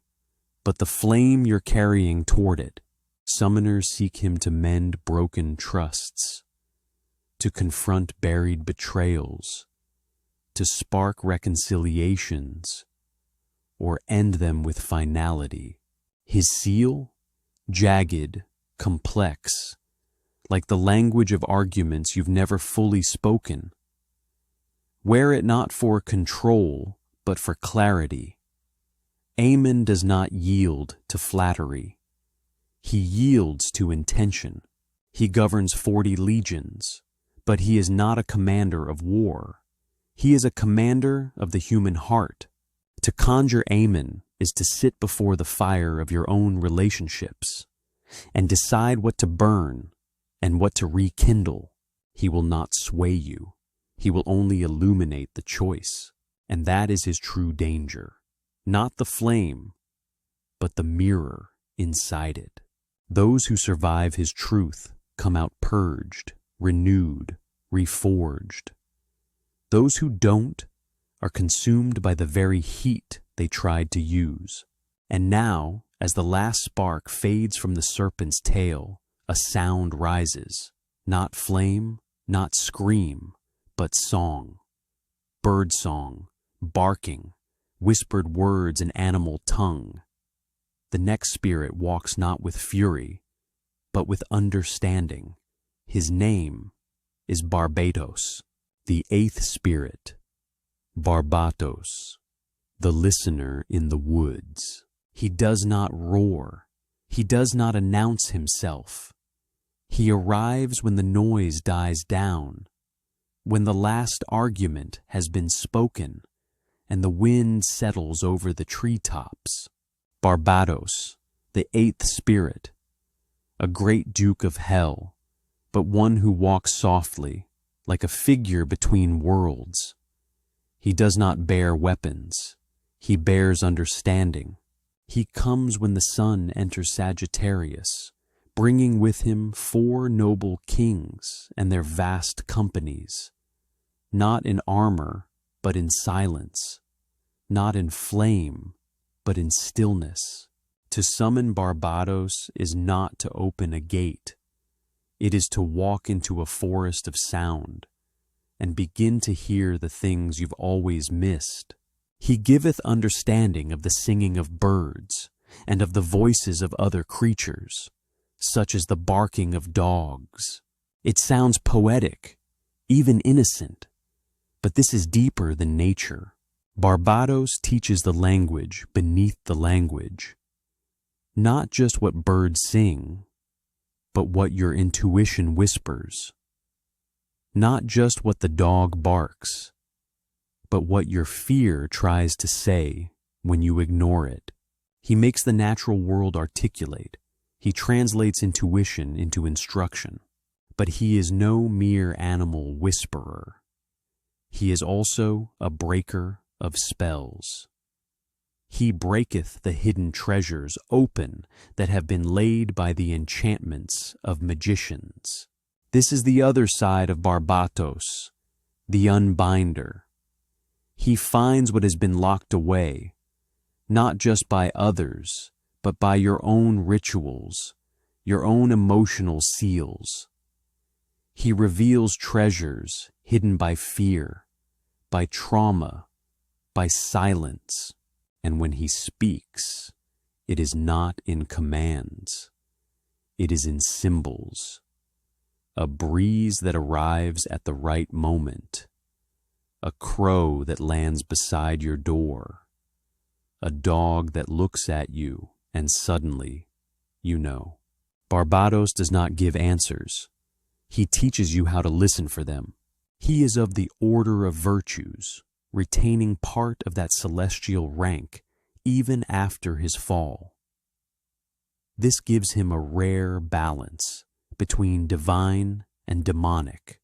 but the flame you're carrying toward it. Summoners seek him to mend broken trusts, to confront buried betrayals, to spark reconciliations, or end them with finality. His seal? Jagged, complex, like the language of arguments you've never fully spoken. Wear it not for control, but for clarity. Aemon does not yield to flattery. He yields to intention. He governs 40 legions, but he is not a commander of war. He is a commander of the human heart. To conjure Aemon is to sit before the fire of your own relationships and decide what to burn and what to rekindle. He will not sway you. He will only illuminate the choice. And that is his true danger. Not the flame, but the mirror inside it. Those who survive his truth come out purged, renewed, reforged. Those who don't are consumed by the very heat they tried to use. And now, as the last spark fades from the serpent's tail, a sound rises. Not flame, not scream, but song. Bird song, barking, whispered words and animal tongue. The next spirit walks not with fury, but with understanding. His name is Barbatos, the 8th spirit. Barbatos, the listener in the woods. He does not roar. He does not announce himself. He arrives when the noise dies down, when the last argument has been spoken, and the wind settles over the treetops. Barbatos, the 8th spirit, a great duke of hell, but one who walks softly, like a figure between worlds. He does not bear weapons. He bears understanding. He comes when the sun enters Sagittarius, bringing with him 4 noble kings and their vast companies, not in armor, but in silence, not in flame, but in stillness. To summon Barbatos is not to open a gate. It is to walk into a forest of sound and begin to hear the things you've always missed. He giveth understanding of the singing of birds, and of the voices of other creatures, such as the barking of dogs. It sounds poetic, even innocent, but this is deeper than nature. Barbados teaches the language beneath the language, not just what birds sing, but what your intuition whispers. Not just what the dog barks, but what your fear tries to say when you ignore it. He makes the natural world articulate. He translates intuition into instruction. But he is no mere animal whisperer. He is also a breaker of spells. He breaketh the hidden treasures open that have been laid by the enchantments of magicians. This is the other side of Barbatos, the unbinder. He finds what has been locked away, not just by others, but by your own rituals, your own emotional seals. He reveals treasures hidden by fear, by trauma, by silence, and when he speaks, it is not in commands, it is in symbols. A breeze that arrives at the right moment, a crow that lands beside your door, a dog that looks at you and suddenly you know. Barbados does not give answers. He teaches you how to listen for them. He is of the order of virtues, retaining part of that celestial rank even after his fall. This gives him a rare balance between divine and demonic,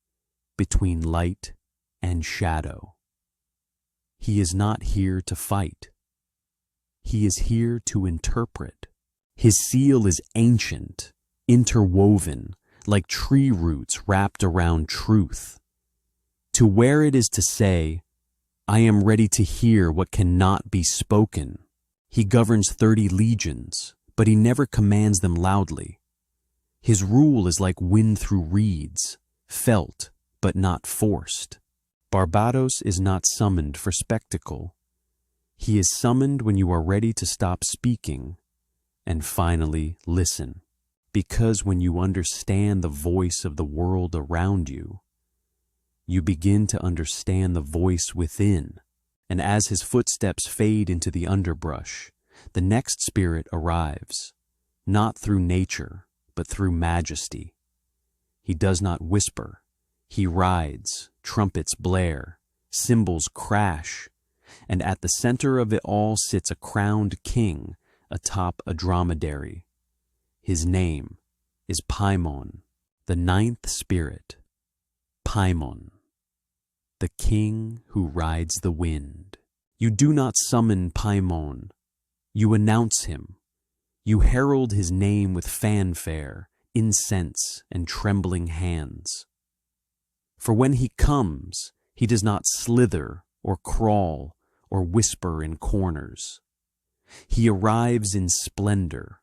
between light and shadow. He is not here to fight. He is here to interpret. His seal is ancient, interwoven, like tree roots wrapped around truth. To wear it is to say, I am ready to hear what cannot be spoken. He governs 30 legions, but he never commands them loudly. His rule is like wind through reeds, felt but not forced. Barbados is not summoned for spectacle. He is summoned when you are ready to stop speaking and finally listen. Because when you understand the voice of the world around you, you begin to understand the voice within. And as his footsteps fade into the underbrush, the next spirit arrives, not through nature, but through majesty. He does not whisper. He rides, trumpets blare, cymbals crash, and at the center of it all sits a crowned king atop a dromedary. His name is Paimon, the 9th spirit. Paimon, the king who rides the wind. You do not summon Paimon. You announce him. You herald his name with fanfare, incense, and trembling hands. For when he comes, he does not slither or crawl or whisper in corners. He arrives in splendor,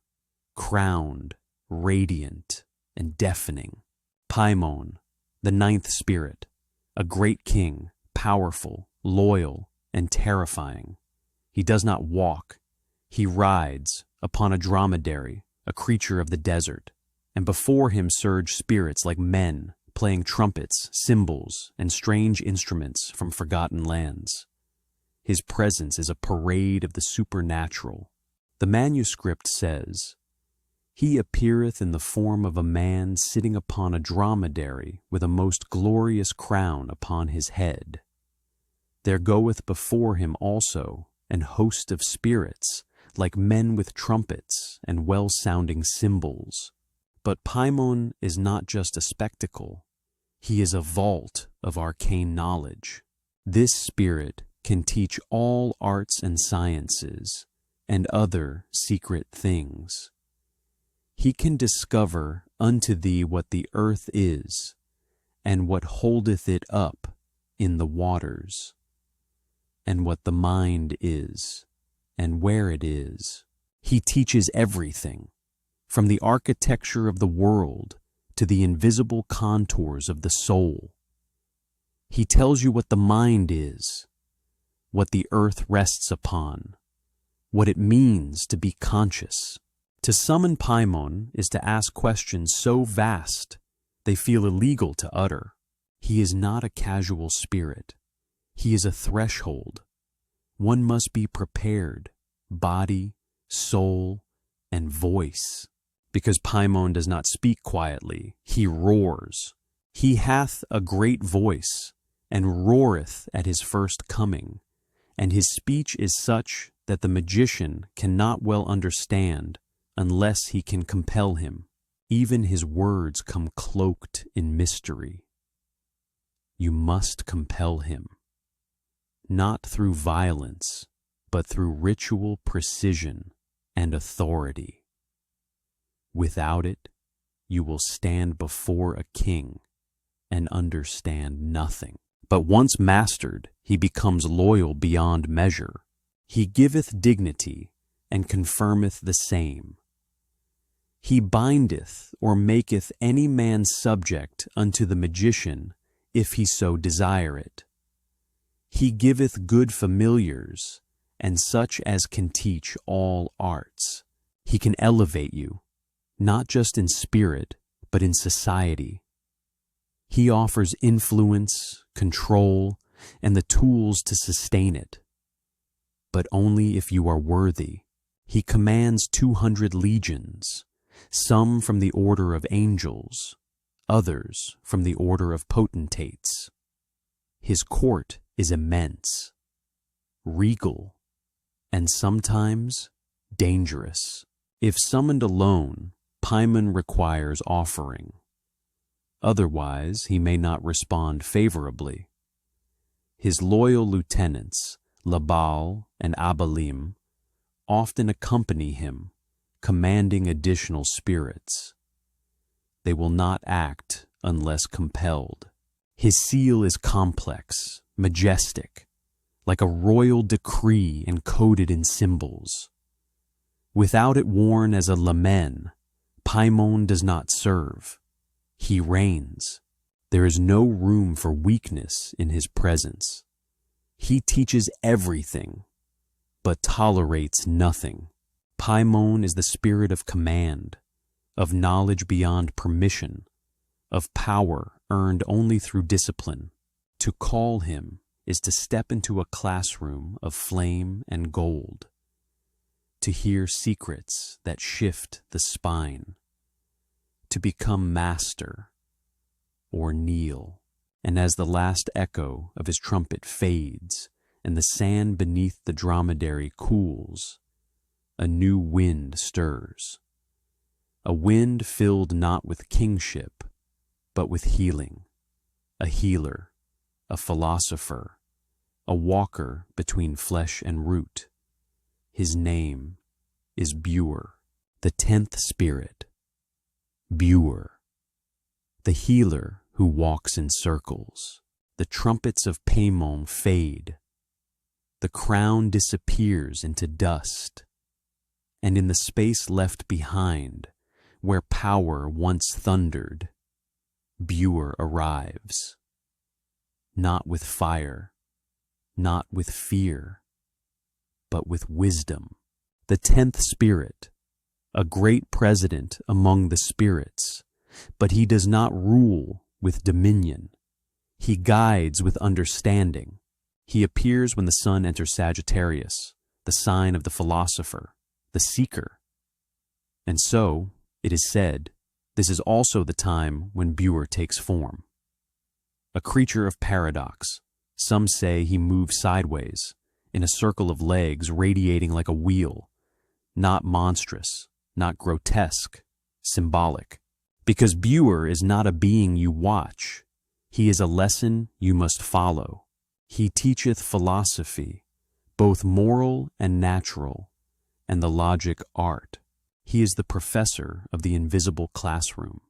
crowned, radiant, and deafening. Paimon, the 9th spirit, a great king, powerful, loyal, and terrifying. He does not walk. He rides upon a dromedary, a creature of the desert, and before him surge spirits like men, playing trumpets, cymbals, and strange instruments from forgotten lands. His presence is a parade of the supernatural. The manuscript says, He appeareth in the form of a man sitting upon a dromedary with a most glorious crown upon his head. There goeth before him also an host of spirits, like men with trumpets and well-sounding cymbals. But Paimon is not just a spectacle. He is a vault of arcane knowledge. This spirit can teach all arts and sciences and other secret things. He can discover unto thee what the earth is, and what holdeth it up in the waters, and what the mind is, and where it is. He teaches everything, from the architecture of the world to the invisible contours of the soul. He tells you what the mind is, what the earth rests upon, what it means to be conscious. To summon Paimon is to ask questions so vast they feel illegal to utter. He is not a casual spirit. He is a threshold. One must be prepared, body, soul, and voice. Because Paimon does not speak quietly, he roars. He hath a great voice, and roareth at his first coming, and his speech is such that the magician cannot well understand unless he can compel him. Even his words come cloaked in mystery. You must compel him, not through violence, but through ritual precision and authority. Without it, you will stand before a king and understand nothing. But once mastered, he becomes loyal beyond measure. He giveth dignity and confirmeth the same. He bindeth or maketh any man subject unto the magician, if he so desire it. He giveth good familiars, and such as can teach all arts. He can elevate you, not just in spirit, but in society. He offers influence, control, and the tools to sustain it. But only if you are worthy. He commands 200 legions, some from the order of angels, others from the order of potentates. His court is immense, regal, and sometimes dangerous. If summoned alone, Paimon requires offering. Otherwise, he may not respond favorably. His loyal lieutenants, Bael and Abalim, often accompany him, commanding additional spirits. They will not act unless compelled. His seal is complex, majestic, like a royal decree encoded in symbols. Without it worn as a lamen, Paimon does not serve. He reigns. There is no room for weakness in his presence. He teaches everything, but tolerates nothing. Paimon is the spirit of command, of knowledge beyond permission, of power earned only through discipline. To call him is to step into a classroom of flame and gold, to hear secrets that shift the spine, to become master or kneel. And as the last echo of his trumpet fades and the sand beneath the dromedary cools, a new wind stirs. A wind filled not with kingship, but with healing. A healer, a philosopher, a walker between flesh and root. His name is Buer, the 10th spirit. Buer, the healer who walks in circles. The trumpets of Paimon fade. The crown disappears into dust. And in the space left behind, where power once thundered, Buer arrives. Not with fire, not with fear, but with wisdom. The 10th spirit, a great president among the spirits, but he does not rule with dominion. He guides with understanding. He appears when the sun enters Sagittarius, the sign of the philosopher, the seeker. And so, it is said, this is also the time when Buer takes form. A creature of paradox, some say he moves sideways, in a circle of legs radiating like a wheel, not monstrous, not grotesque, symbolic. Because Buer is not a being you watch, he is a lesson you must follow. He teacheth philosophy, both moral and natural, and the logic art. He is the professor of the invisible classroom,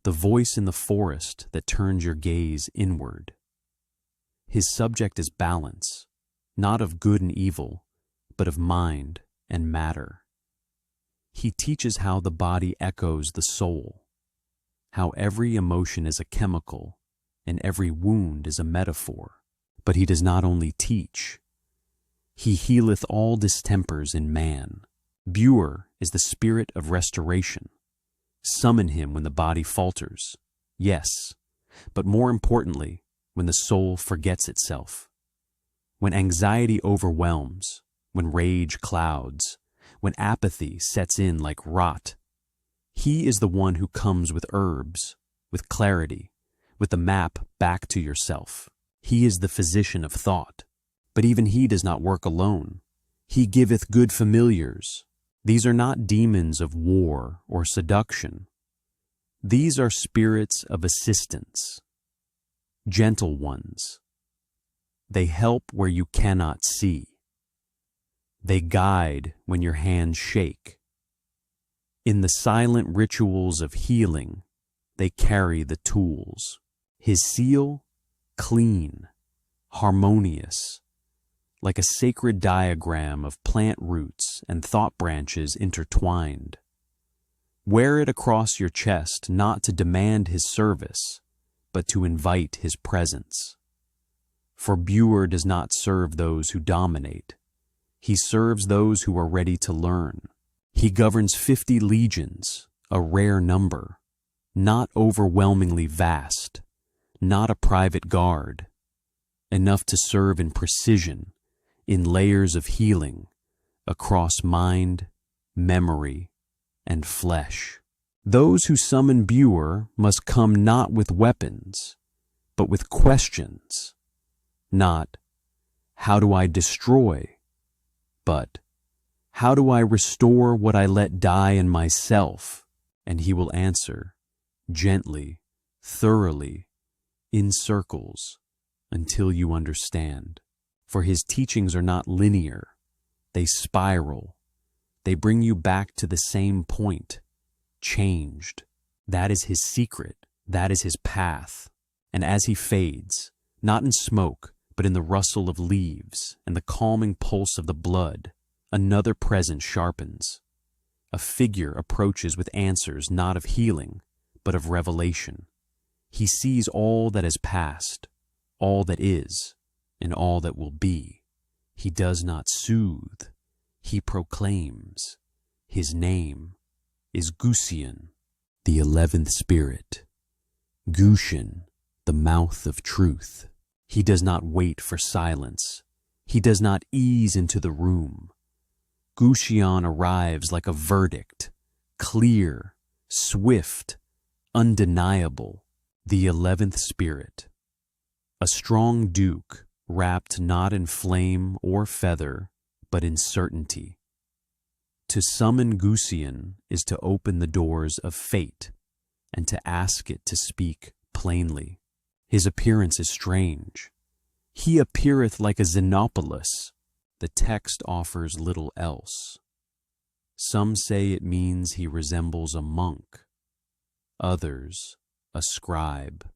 the voice in the forest that turns your gaze inward. His subject is balance, not of good and evil, but of mind and matter. He teaches how the body echoes the soul, how every emotion is a chemical, and every wound is a metaphor. But he does not only teach, he healeth all distempers in man. Buer is the spirit of restoration. Summon him when the body falters, yes, but more importantly, when the soul forgets itself. When anxiety overwhelms, when rage clouds, when apathy sets in like rot, he is the one who comes with herbs, with clarity, with the map back to yourself. He is the physician of thought, but even he does not work alone. He giveth good familiars. These are not demons of war or seduction. These are spirits of assistance, gentle ones. They help where you cannot see. They guide when your hands shake. In the silent rituals of healing, they carry the tools. His seal, clean, harmonious, like a sacred diagram of plant roots and thought branches intertwined. Wear it across your chest not to demand his service, but to invite his presence. For Buer does not serve those who dominate. He serves those who are ready to learn. He governs 50 legions, a rare number, not overwhelmingly vast, not a private guard, enough to serve in precision, in layers of healing, across mind, memory, and flesh. Those who summon Buer must come not with weapons, but with questions. Not, how do I destroy? But, how do I restore what I let die in myself? And he will answer, gently, thoroughly, in circles, until you understand. For his teachings are not linear. They spiral. They bring you back to the same point, changed. That is his secret. That is his path. And as he fades, not in smoke, but in the rustle of leaves and the calming pulse of the blood, another presence sharpens. A figure approaches with answers not of healing, but of revelation. He sees all that has passed, all that is, and all that will be. He does not soothe. He proclaims. His name is Gusian, the 11th spirit. Gushan, the mouth of truth. He does not wait for silence. He does not ease into the room. Gusian arrives like a verdict, clear, swift, undeniable. The 11th spirit. A strong duke, wrapped not in flame or feather, but in certainty. To summon Gusian is to open the doors of fate, and to ask it to speak plainly. His appearance is strange. He appeareth like a Xenopolis. The text offers little else. Some say it means he resembles a monk, others a scribe,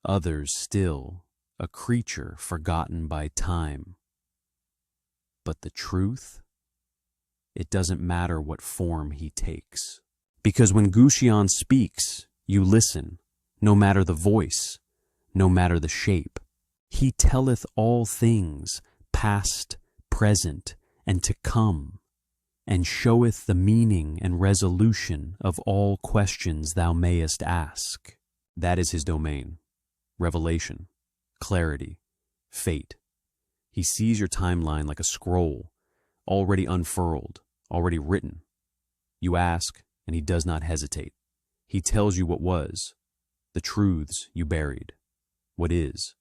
others still a creature forgotten by time. But the truth? It doesn't matter what form he takes. Because when Gusian speaks, you listen, no matter the voice, no matter the shape. He telleth all things, past, present, and to come, and showeth the meaning and resolution of all questions thou mayest ask. That is his domain. Revelation, clarity, fate. He sees your timeline like a scroll, already unfurled, already written. You ask, and he does not hesitate. He tells you what was, the truths you buried, what is,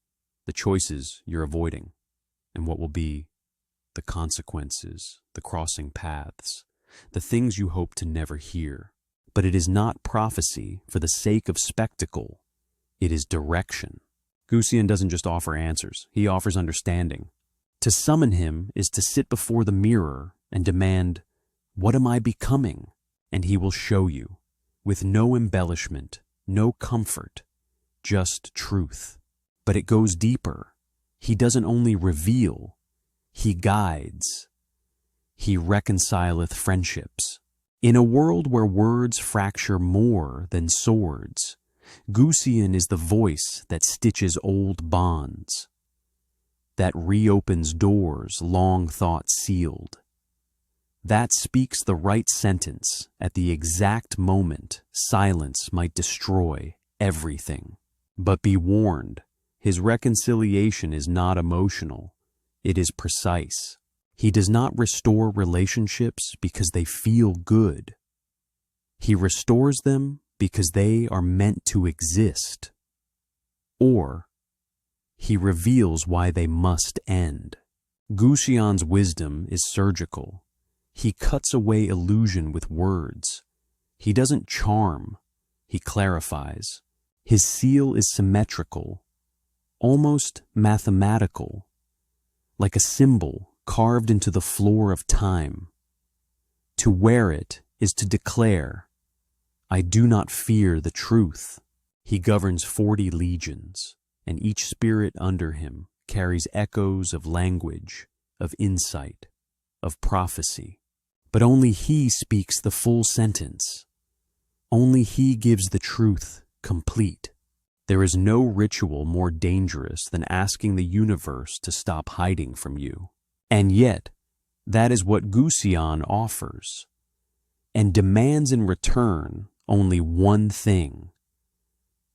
the choices you're avoiding, and what will be, the consequences, the crossing paths, the things you hope to never hear. But it is not prophecy for the sake of spectacle. It is direction. Gusian doesn't just offer answers. He offers understanding. To summon him is to sit before the mirror and demand, what am I becoming? And he will show you, with no embellishment, no comfort, just truth. But it goes deeper. He doesn't only reveal, he guides. He reconcileth friendships. In a world where words fracture more than swords, Goetia is the voice that stitches old bonds, that reopens doors long thought sealed, that speaks the right sentence at the exact moment silence might destroy everything. But be warned, his reconciliation is not emotional, it is precise. He does not restore relationships because they feel good. He restores them because they are meant to exist. Or he reveals why they must end. Goetia's wisdom is surgical. He cuts away illusion with words. He doesn't charm, he clarifies. His seal is symmetrical, almost mathematical, like a symbol carved into the floor of time. To wear it is to declare, I do not fear the truth. He governs 40 legions, and each spirit under him carries echoes of language, of insight, of prophecy. But only he speaks the full sentence. Only he gives the truth complete. There is no ritual more dangerous than asking the universe to stop hiding from you. And yet, that is what Goetia offers, and demands in return only one thing: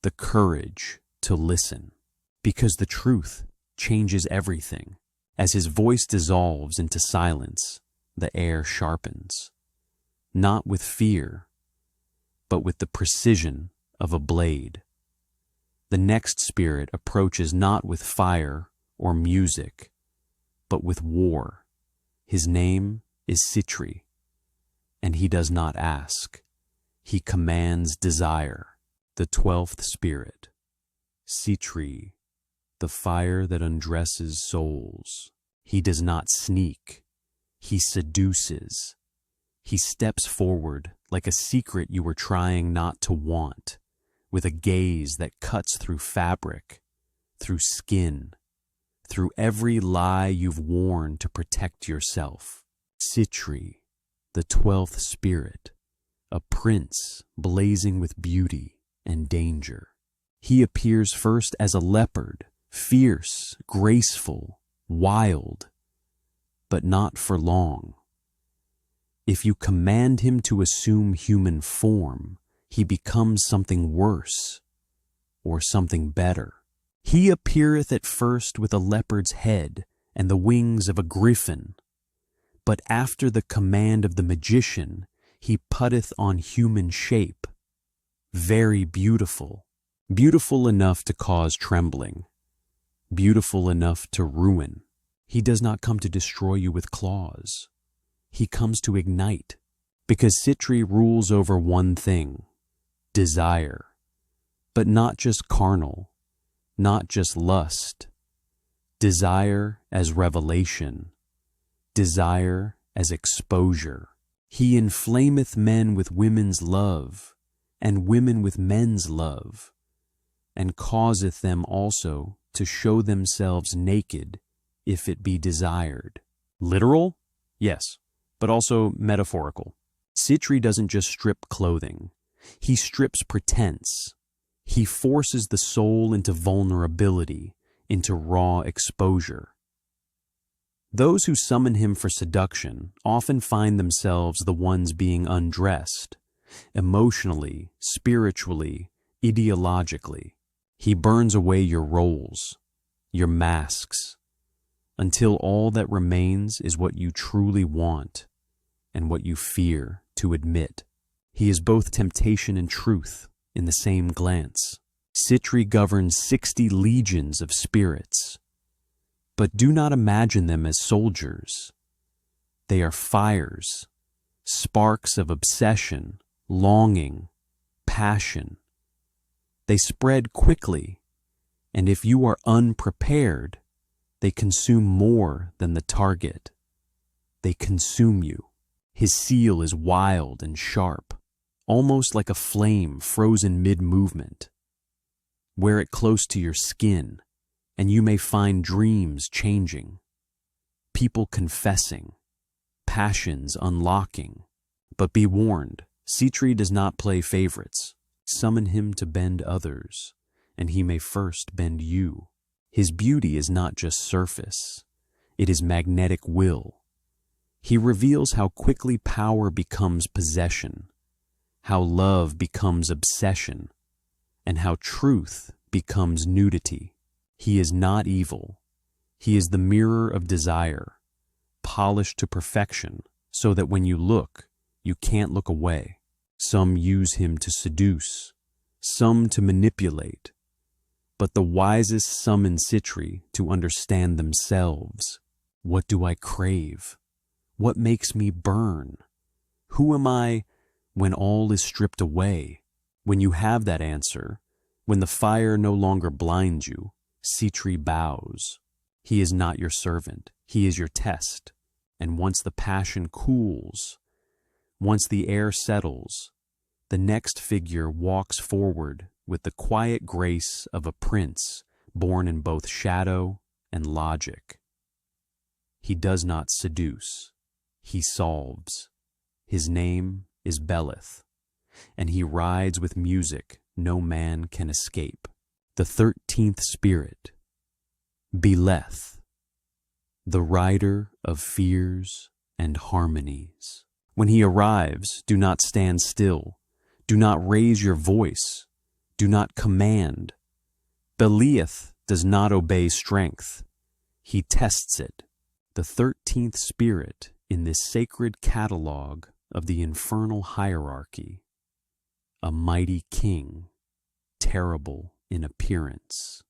the courage to listen. Because the truth changes everything. As his voice dissolves into silence, the air sharpens, not with fear, but with the precision of a blade. The next spirit approaches not with fire or music, but with war. His name is Citri, and he does not ask. He commands desire. The 12th spirit, Citri, the fire that undresses souls. He does not sneak. He seduces. He steps forward like a secret you were trying not to want, with a gaze that cuts through fabric, through skin, through every lie you've worn to protect yourself. Citri, the 12th spirit, a prince blazing with beauty and danger. He appears first as a leopard, fierce, graceful, wild, but not for long. If you command him to assume human form, he becomes something worse, or something better. He appeareth at first with a leopard's head and the wings of a griffin, but after the command of the magician, he putteth on human shape, very beautiful, beautiful enough to cause trembling, beautiful enough to ruin. He does not come to destroy you with claws. He comes to ignite, because Citri rules over one thing: desire, but not just carnal, not just lust. Desire as revelation, desire as exposure. He inflameth men with women's love, and women with men's love, and causeth them also to show themselves naked, if it be desired. Literal? Yes, but also metaphorical. Citri doesn't just strip clothing. He strips pretense. He forces the soul into vulnerability, into raw exposure. Those who summon him for seduction often find themselves the ones being undressed, emotionally, spiritually, ideologically. He burns away your roles, your masks, until all that remains is what you truly want and what you fear to admit. He is both temptation and truth in the same glance. Citri governs 60 legions of spirits, but do not imagine them as soldiers. They are fires, sparks of obsession, longing, passion. They spread quickly, and if you are unprepared, they consume more than the target. They consume you. His seal is wild and sharp, almost like a flame frozen mid-movement. Wear it close to your skin, and you may find dreams changing, people confessing, passions unlocking. But be warned, Citri does not play favorites. summon him to bend others, and he may first bend you. His beauty is not just surface, it is magnetic will. He reveals how quickly power becomes possession, how love becomes obsession, and how truth becomes nudity. He is not evil. He is the mirror of desire, polished to perfection, so that when you look, you can't look away. Some use him to seduce, some to manipulate, but the wisest summon Citri to understand themselves. What do I crave? What makes me burn? Who am I when all is stripped away? When you have that answer, when the fire no longer blinds you, Citri bows. He is not your servant, he is your test. And once the passion cools, once the air settles, the next figure walks forward with the quiet grace of a prince born in both shadow and logic. He does not seduce, he solves. His name is Belith, and he rides with music no man can escape. The 13th spirit, Beleth, the rider of fears and harmonies. When he arrives, do not stand still. Do not raise your voice. Do not command. Belial does not obey strength. He tests it. The 13th spirit in this sacred catalog of the infernal hierarchy. A mighty king, terrible in appearance,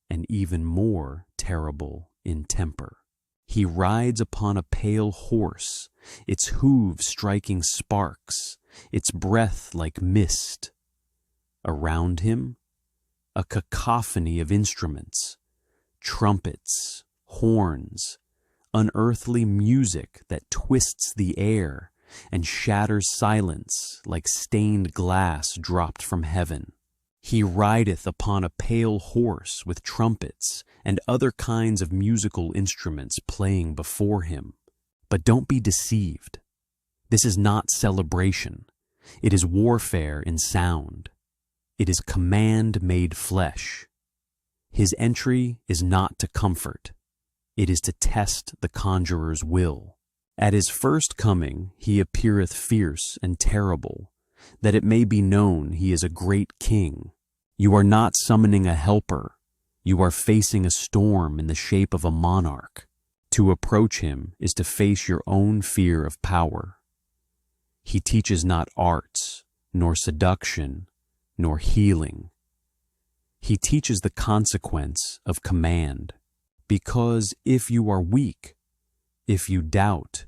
and even more terrible in temper. He rides upon a pale horse, its hooves striking sparks, its breath like mist. Around him, a cacophony of instruments, trumpets, horns, unearthly music that twists the air and shatters silence like stained glass dropped from heaven. He rideth upon a pale horse with trumpets and other kinds of musical instruments playing before him. But don't be deceived. This is not celebration. It is warfare in sound. It is command made flesh. His entry is not to comfort. It is to test the conjurer's will. At his first coming he appeareth fierce and terrible, that it may be known he is a great king. You are not summoning a helper. You are facing a storm in the shape of a monarch. To approach him is to face your own fear of power. He teaches not arts, nor seduction, nor healing. He teaches the consequence of command. Because if you are weak, if you doubt,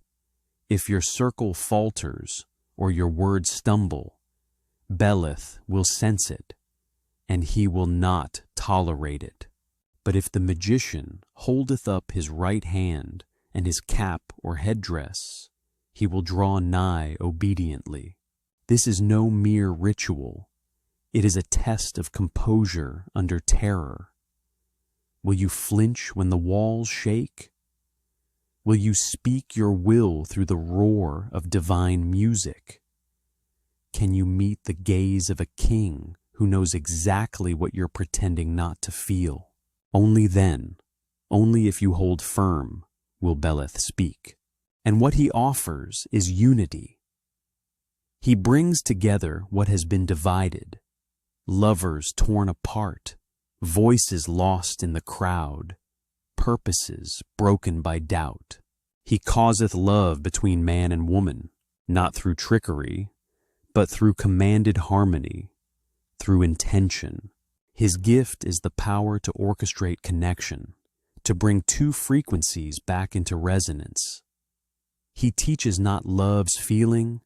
if your circle falters or your words stumble, Belith will sense it, and he will not tolerate it. But if the magician holdeth up his right hand and his cap or headdress, he will draw nigh obediently. This is no mere ritual. It is a test of composure under terror. Will you flinch when the walls shake? Will you speak your will through the roar of divine music? Can you meet the gaze of a king who knows exactly what you're pretending not to feel? Only then, only if you hold firm, will Belith speak. And what he offers is unity. He brings together what has been divided, lovers torn apart, voices lost in the crowd, purposes broken by doubt. He causeth love between man and woman, not through trickery, but through commanded harmony, through intention. His gift is the power to orchestrate connection, to bring two frequencies back into resonance. He teaches not love's feeling,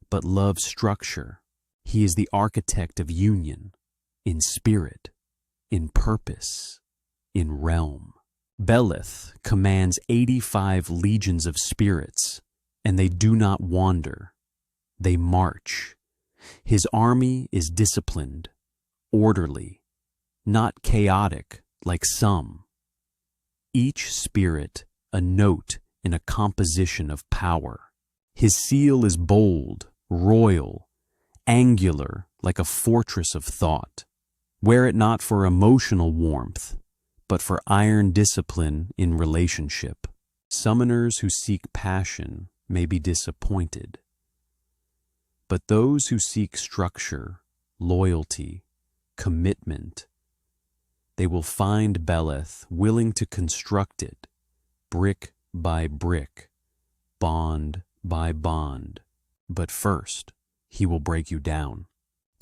but love's structure. He is the architect of union, in spirit, in purpose, in realm. Belith commands 85 legions of spirits, and they do not wander. They march. His army is disciplined, orderly, not chaotic like some. Each spirit a note in a composition of power. His seal is bold, royal, angular like a fortress of thought. Wear it not for emotional warmth, but for iron discipline in relationship. Summoners who seek passion may be disappointed, but those who seek structure, loyalty, commitment, they will find Beleth willing to construct it, brick by brick, bond by bond. But first, he will break you down.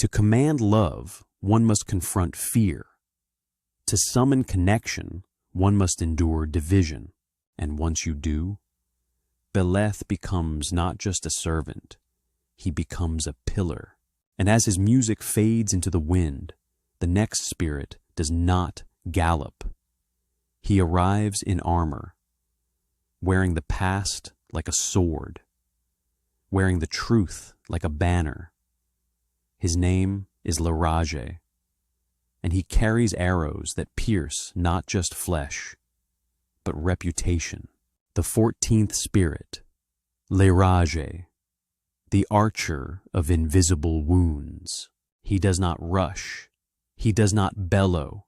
To command love, one must confront fear. To summon connection, one must endure division. And once you do, Beleth becomes not just a servant, he becomes a pillar. And as his music fades into the wind, the next spirit does not gallop. He arrives in armor, wearing the past like a sword, wearing the truth like a banner. His name is Lirage, and he carries arrows that pierce not just flesh, but reputation. The 14th spirit, Lirage, the archer of invisible wounds. He does not rush, he does not bellow.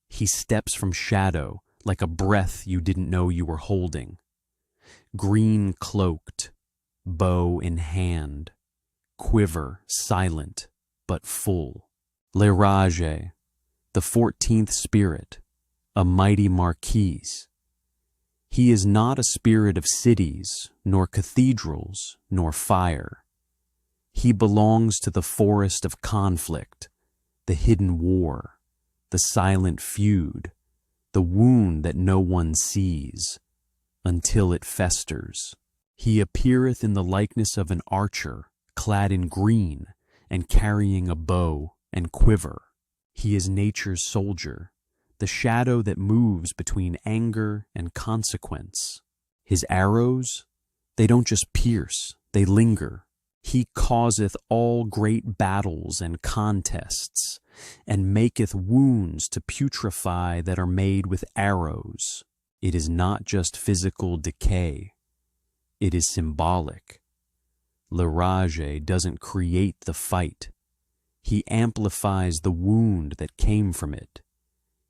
He steps from shadow like a breath you didn't know you were holding. Green cloaked, bow in hand, quiver silent but full. Lirage, the 14th spirit, a mighty marquis. He is not a spirit of cities, nor cathedrals, nor fire. He belongs to the forest of conflict, the hidden war, the silent feud, the wound that no one sees, until it festers. He appeareth in the likeness of an archer, clad in green, and carrying a bow and quiver. He is nature's soldier, the shadow that moves between anger and consequence. His arrows, they don't just pierce, they linger. He causeth all great battles and contests, and maketh wounds to putrefy that are made with arrows. It is not just physical decay, it is symbolic. Lirage doesn't create the fight. He amplifies the wound that came from it,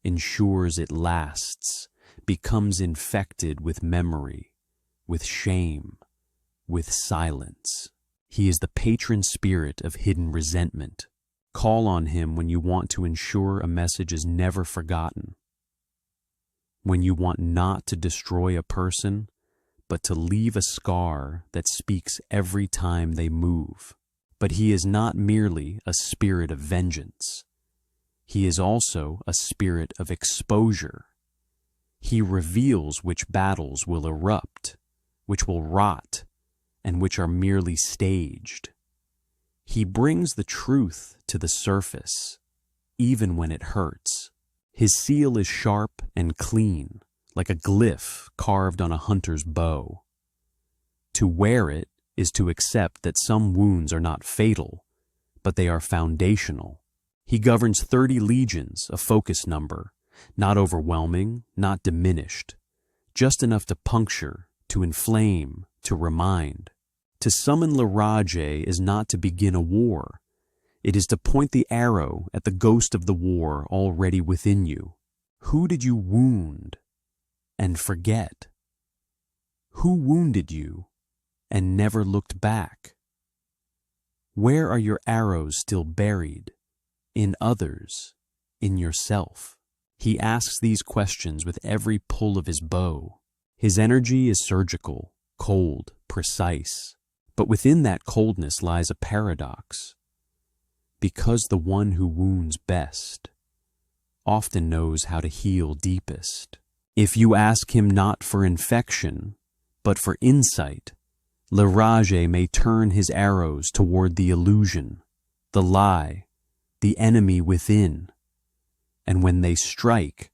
ensures it lasts, becomes infected with memory, with shame, with silence. He is the patron spirit of hidden resentment. Call on him when you want to ensure a message is never forgotten. When you want not to destroy a person, but to leave a scar that speaks every time they move. But he is not merely a spirit of vengeance. He is also a spirit of exposure. He reveals which battles will erupt, which will rot, and which are merely staged. He brings the truth to the surface, even when it hurts. His seal is sharp and clean, like a glyph carved on a hunter's bow. To wear it is to accept that some wounds are not fatal, but they are foundational. He governs 30 legions, a focus number, not overwhelming, not diminished, just enough to puncture, to inflame, to remind. To summon Lirage is not to begin a war. It is to point the arrow at the ghost of the war already within you. Who did you wound and forget? Who wounded you and never looked back? Where are your arrows still buried? In others, in yourself? He asks these questions with every pull of his bow. His energy is surgical, cold, precise. But within that coldness lies a paradox. Because the one who wounds best often knows how to heal deepest. If you ask him not for infection, but for insight, Lirage may turn his arrows toward the illusion, the lie, the enemy within. And when they strike,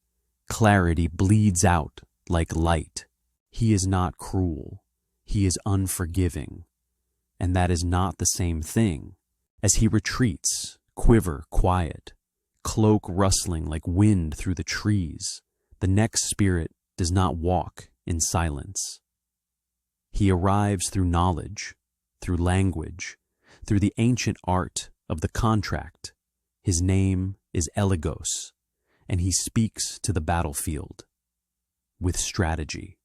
clarity bleeds out like light. He is not cruel. He is unforgiving. And that is not the same thing. As he retreats, quiver quiet, cloak rustling like wind through the trees, the next spirit does not walk in silence. He arrives through knowledge, through language, through the ancient art of the contract. His name is Eligos, and he speaks to the battlefield with strategy.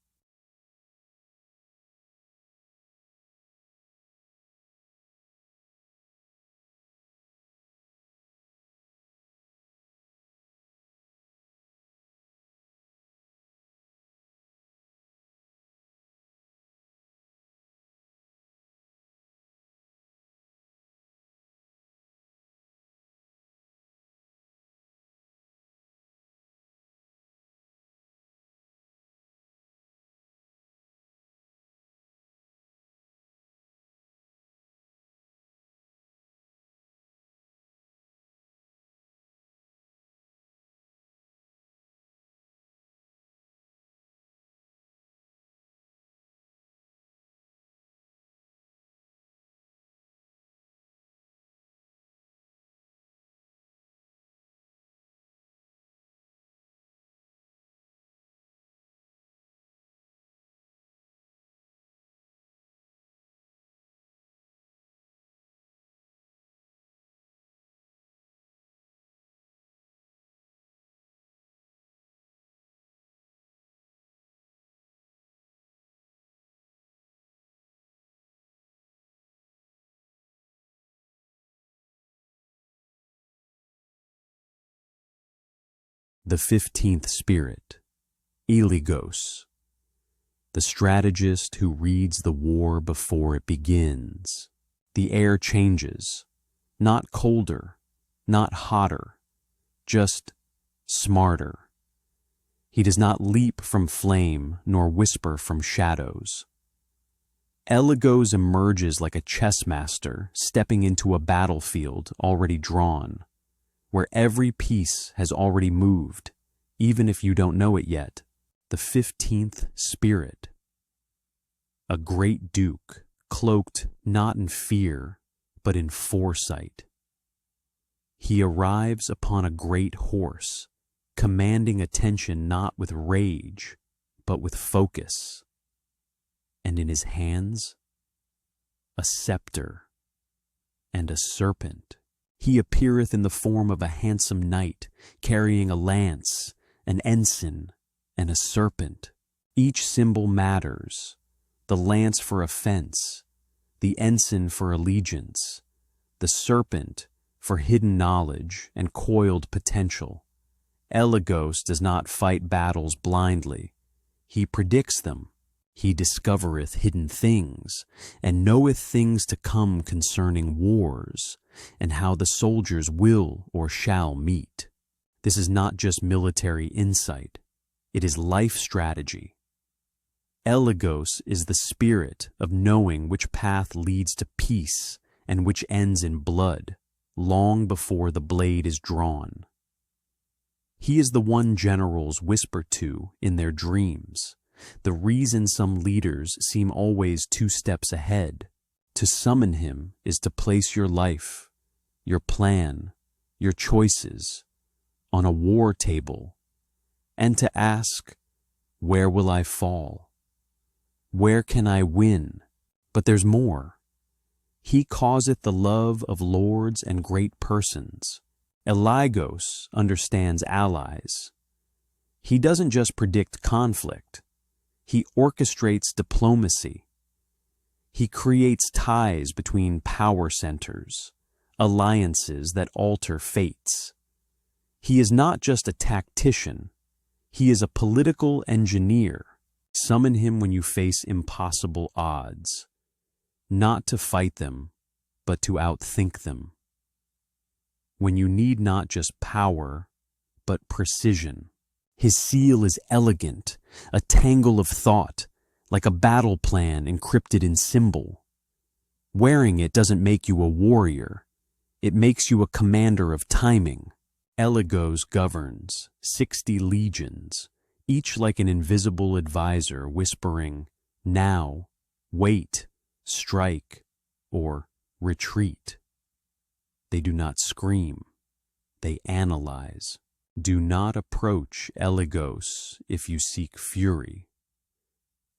The 15th spirit, Eligos, the strategist who reads the war before it begins. The air changes, not colder, not hotter, just smarter. He does not leap from flame nor whisper from shadows. Eligos emerges like a chess master stepping into a battlefield already drawn, where every piece has already moved, even if you don't know it yet. The 15th spirit, a great duke, cloaked not in fear, but in foresight. He arrives upon a great horse, commanding attention not with rage, but with focus. And in his hands, a scepter and a serpent. He appeareth in the form of a handsome knight, carrying a lance, an ensign, and a serpent. Each symbol matters, the lance for offense, the ensign for allegiance, the serpent for hidden knowledge and coiled potential. Eligos does not fight battles blindly. He predicts them. He discovereth hidden things, and knoweth things to come concerning wars, and how the soldiers will or shall meet. This is not just military insight. It is life strategy. Eligos is the spirit of knowing which path leads to peace and which ends in blood, long before the blade is drawn. He is the one generals whisper to in their dreams, the reason some leaders seem always 2 steps ahead. To summon him is to place your life, your plan, your choices on a war table, and to ask, where will I fall? Where can I win? But there's more. He causeth the love of lords and great persons. Eligos understands allies. He doesn't just predict conflict. He orchestrates diplomacy. He creates ties between power centers, alliances that alter fates. He is not just a tactician. He is a political engineer. Summon him when you face impossible odds, not to fight them, but to outthink them. When you need not just power, but precision. His seal is elegant, a tangle of thought, like a battle plan encrypted in symbol. Wearing it doesn't make you a warrior. It makes you a commander of timing. Eligos governs 60 legions, each like an invisible advisor whispering, now, wait, strike, or retreat. They do not scream. They analyze. Do not approach Eligos if you seek fury.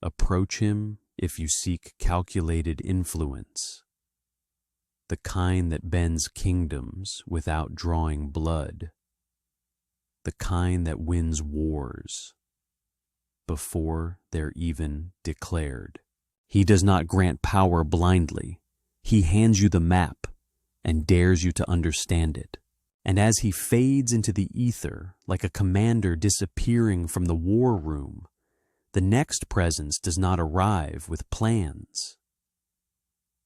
Approach him if you seek calculated influence. the kind that bends kingdoms without drawing blood, the kind that wins wars before they're even declared. He does not grant power blindly. He hands you the map and dares you to understand it. And as he fades into the ether like a commander disappearing from the war room, the next presence does not arrive with plans,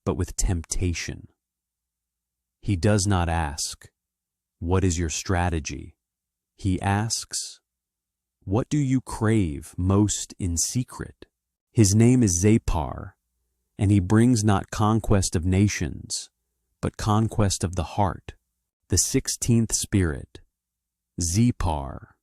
but with temptation. He does not ask, "What is your strategy?" He asks, "What do you crave most in secret?" His name is Zapar, and he brings not conquest of nations, but conquest of the heart, the 16th spirit, Zapar,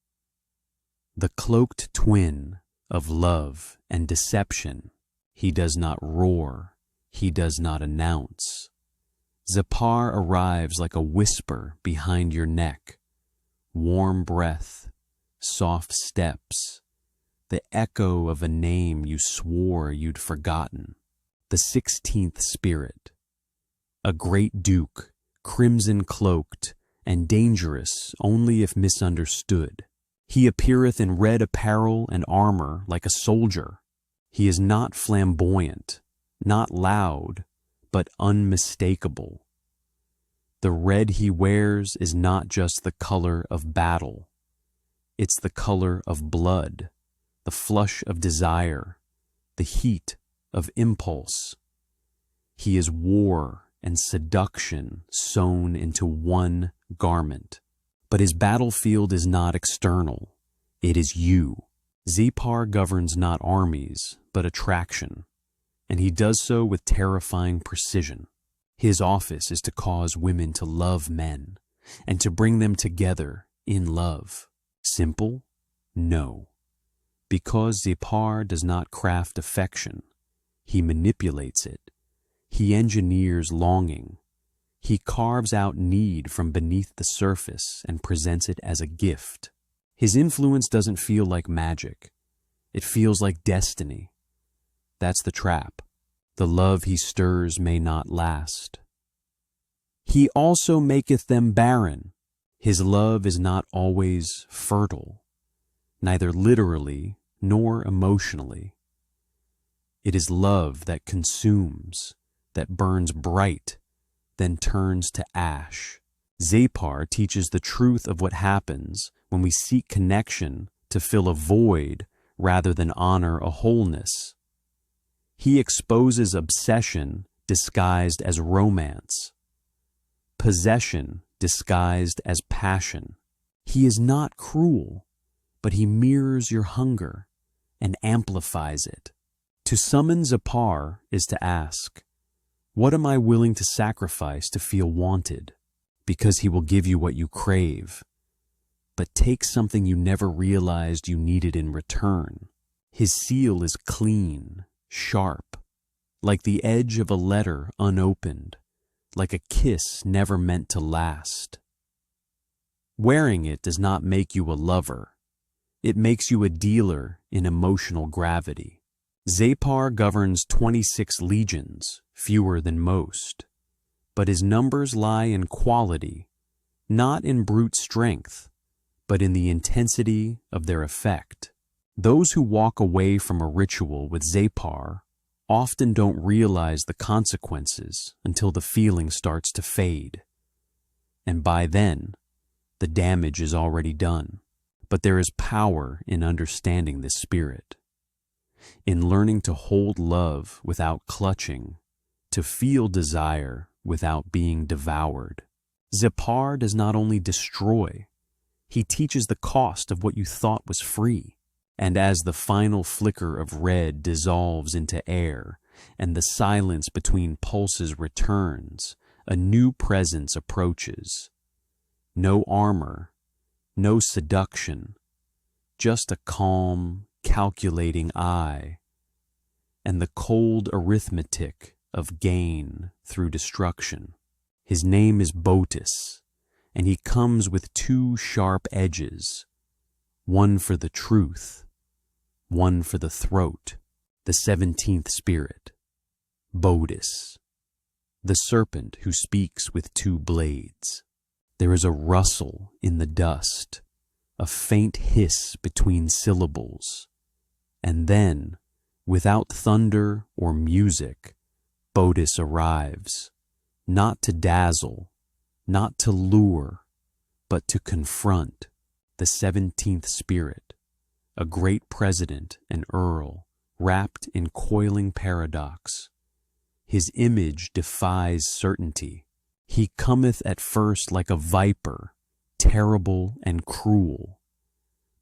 the cloaked twin of love and deception. He does not roar, he does not announce. Zapar arrives like a whisper behind your neck, warm breath, soft steps, the echo of a name you swore you'd forgotten. The 16th spirit, a great duke, crimson cloaked, and dangerous only if misunderstood. He appeareth in red apparel and armor like a soldier. He is not flamboyant, not loud, but unmistakable. The red he wears is not just the color of battle. It's the color of blood, the flush of desire, the heat of impulse. He is war and seduction sewn into one garment. But his battlefield is not external. It is you. Zapar governs not armies, but attraction, and he does so with terrifying precision. His office is to cause women to love men, and to bring them together in love. Simple? No. Because Zapar does not craft affection, he manipulates it. He engineers longing. He carves out need from beneath the surface and presents it as a gift. His influence doesn't feel like magic. It feels like destiny. That's the trap. The love he stirs may not last. He also maketh them barren. His love is not always fertile, neither literally nor emotionally. It is love that consumes, that burns bright, then turns to ash. Zapar teaches the truth of what happens when we seek connection to fill a void rather than honor a wholeness. He exposes obsession disguised as romance, possession disguised as passion. He is not cruel, but he mirrors your hunger and amplifies it. To summon Zapar is to ask, "What am I willing to sacrifice to feel wanted?" Because he will give you what you crave, but take something you never realized you needed in return. His seal is clean, sharp, like the edge of a letter unopened, like a kiss never meant to last. Wearing it does not make you a lover. It makes you a dealer in emotional gravity. Zapar governs 26 legions, fewer than most, but his numbers lie in quality, not in brute strength, but in the intensity of their effect. Those who walk away from a ritual with Zapar often don't realize the consequences until the feeling starts to fade, and by then, the damage is already done. But there is power in understanding this spirit, in learning to hold love without clutching, to feel desire without being devoured. Zapar does not only destroy, he teaches the cost of what you thought was free. And as the final flicker of red dissolves into air and the silence between pulses returns, a new presence approaches. No armor, no seduction, just a calm, calculating eye, and the cold arithmetic of gain through destruction. His name is Botis, and he comes with two sharp edges, one for the truth, one for the throat, the 17th spirit, Botis. the serpent who speaks with two blades. There is a rustle in the dust, a faint hiss between syllables, and then, without thunder or music, Bodis arrives, not to dazzle, not to lure, but to confront the 17th spirit, a great president and earl wrapped in coiling paradox. His image defies certainty. He cometh at first like a viper, terrible and cruel.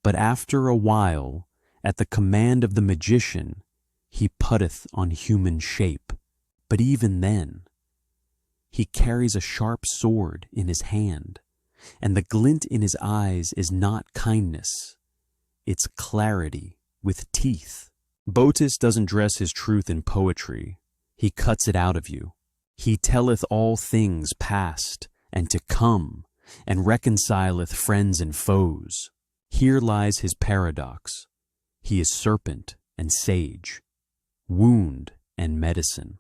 But after a while, at the command of the magician, he putteth on human shape. But even then, he carries a sharp sword in his hand, and the glint in his eyes is not kindness. It's clarity with teeth. Bodis doesn't dress his truth in poetry. He cuts it out of you. He telleth all things past and to come, and reconcileth friends and foes. Here lies his paradox. He is serpent and sage, wound and medicine.